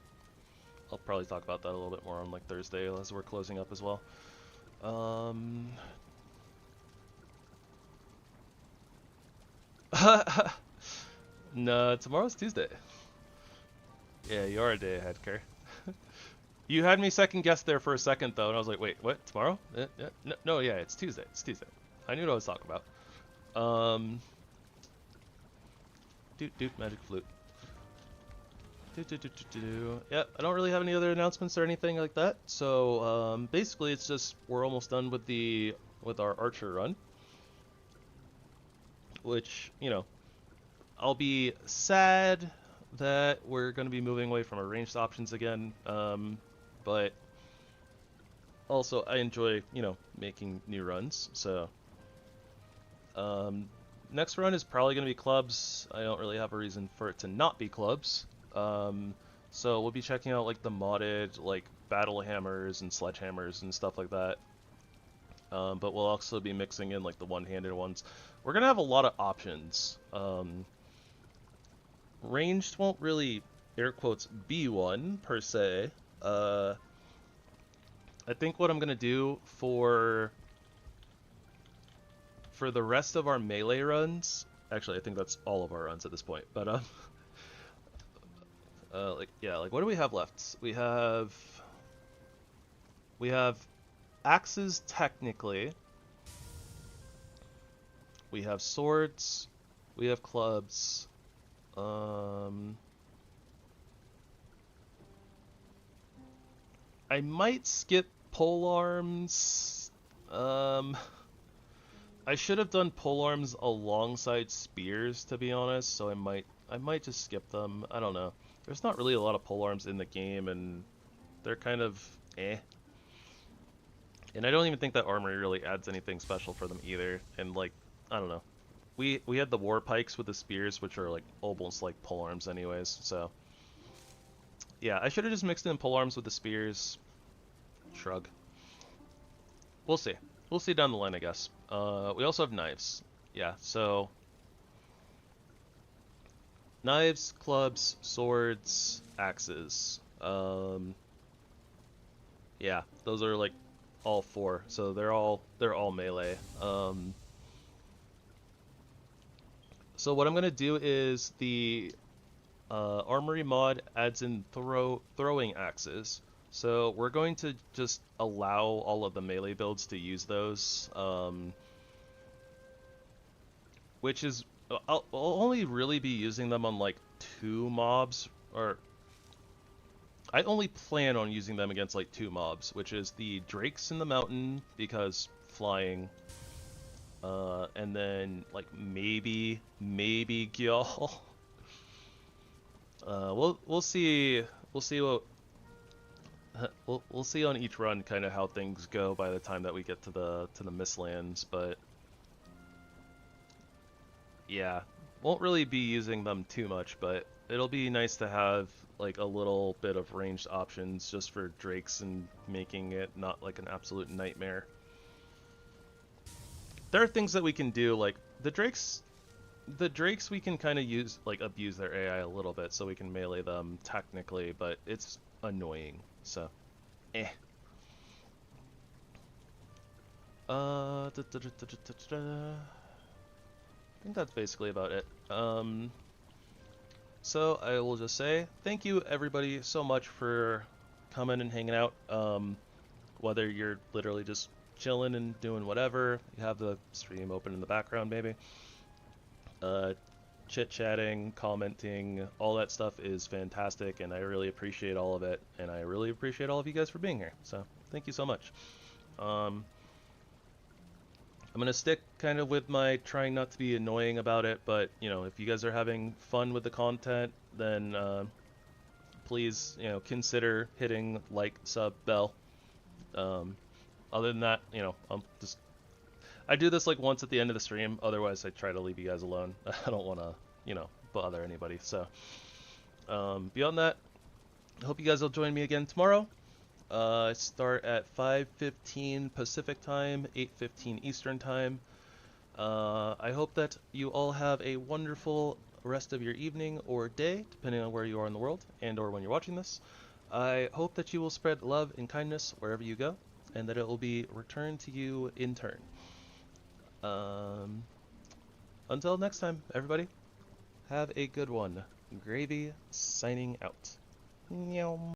I'll probably talk about that a little bit more on like Thursday as we're closing up as well. No, tomorrow's Tuesday. Yeah, you are a day ahead, Kerr. You had me second guess there for a second though, and I was like, wait, what? Tomorrow? No, yeah, it's Tuesday. It's Tuesday. I knew what I was talking about. Doot, magic flute. Yeah, I don't really have any other announcements or anything like that. So basically, it's just we're almost done with our archer run, which, you know, I'll be sad that we're going to be moving away from our ranged options again, but also I enjoy, you know, making new runs. So next run is probably going to be clubs. I don't really have a reason for it to not be clubs. So we'll be checking out like the modded like battle hammers and sledgehammers and stuff like that. But we'll also be mixing in like the one-handed ones. We're gonna have a lot of options. Ranged won't really, air quotes, be one per se. I think what I'm gonna do for the rest of our melee runs, actually I think that's all of our runs at this point, but like what do we have left? We have axes technically. We have swords, we have clubs, I might skip polearms. I should have done polearms alongside spears, to be honest, so I might just skip them. I don't know. There's not really a lot of polearms in the game, and they're kind of eh. And I don't even think that Armory really adds anything special for them either. And like, I don't know. We had the war pikes with the spears, which are like almost like polearms anyways, so yeah, I should have just mixed in polearms with the spears. Shrug. We'll see. We'll see down the line, I guess. We also have knives. Yeah, so knives, clubs, swords, axes. Yeah, those are like all four. So they're all melee. So what I'm gonna do is the Armory mod adds in throwing axes. So we're going to just allow all of the melee builds to use those, which is I'll only really be using them on like 2 mobs, or I only plan on using them against like 2 mobs, which is the drakes in the mountain because flying, and then like maybe Gyal. We'll see what we'll see on each run kind of how things go by the time that we get to the Mistlands, but yeah, won't really be using them too much, but it'll be nice to have like a little bit of ranged options just for drakes and making it not like an absolute nightmare. There are things that we can do, like the drakes we can kind of use, like abuse their AI a little bit so we can melee them technically, but it's annoying, so eh. I think that's basically about it. So I will just say thank you everybody so much for coming and hanging out. Whether you're literally just chilling and doing whatever, you have the stream open in the background maybe. Chit-chatting, commenting, all that stuff is fantastic, and I really appreciate all of it, and I really appreciate all of you guys for being here, so thank you so much. I'm gonna stick kind of with my trying not to be annoying about it, but you know, if you guys are having fun with the content, then please, you know, consider hitting like, sub, bell. Other than that, you know, I do this like once at the end of the stream, otherwise I try to leave you guys alone. I don't want to, you know, bother anybody, so beyond that, I hope you guys will join me again tomorrow. I start at 5:15 Pacific time, 8:15 Eastern time. I hope that you all have a wonderful rest of your evening or day, depending on where you are in the world and or when you're watching this. I hope that you will spread love and kindness wherever you go, and that it will be returned to you in turn. Until next time, everybody, have a good one. Gravy signing out. Meow.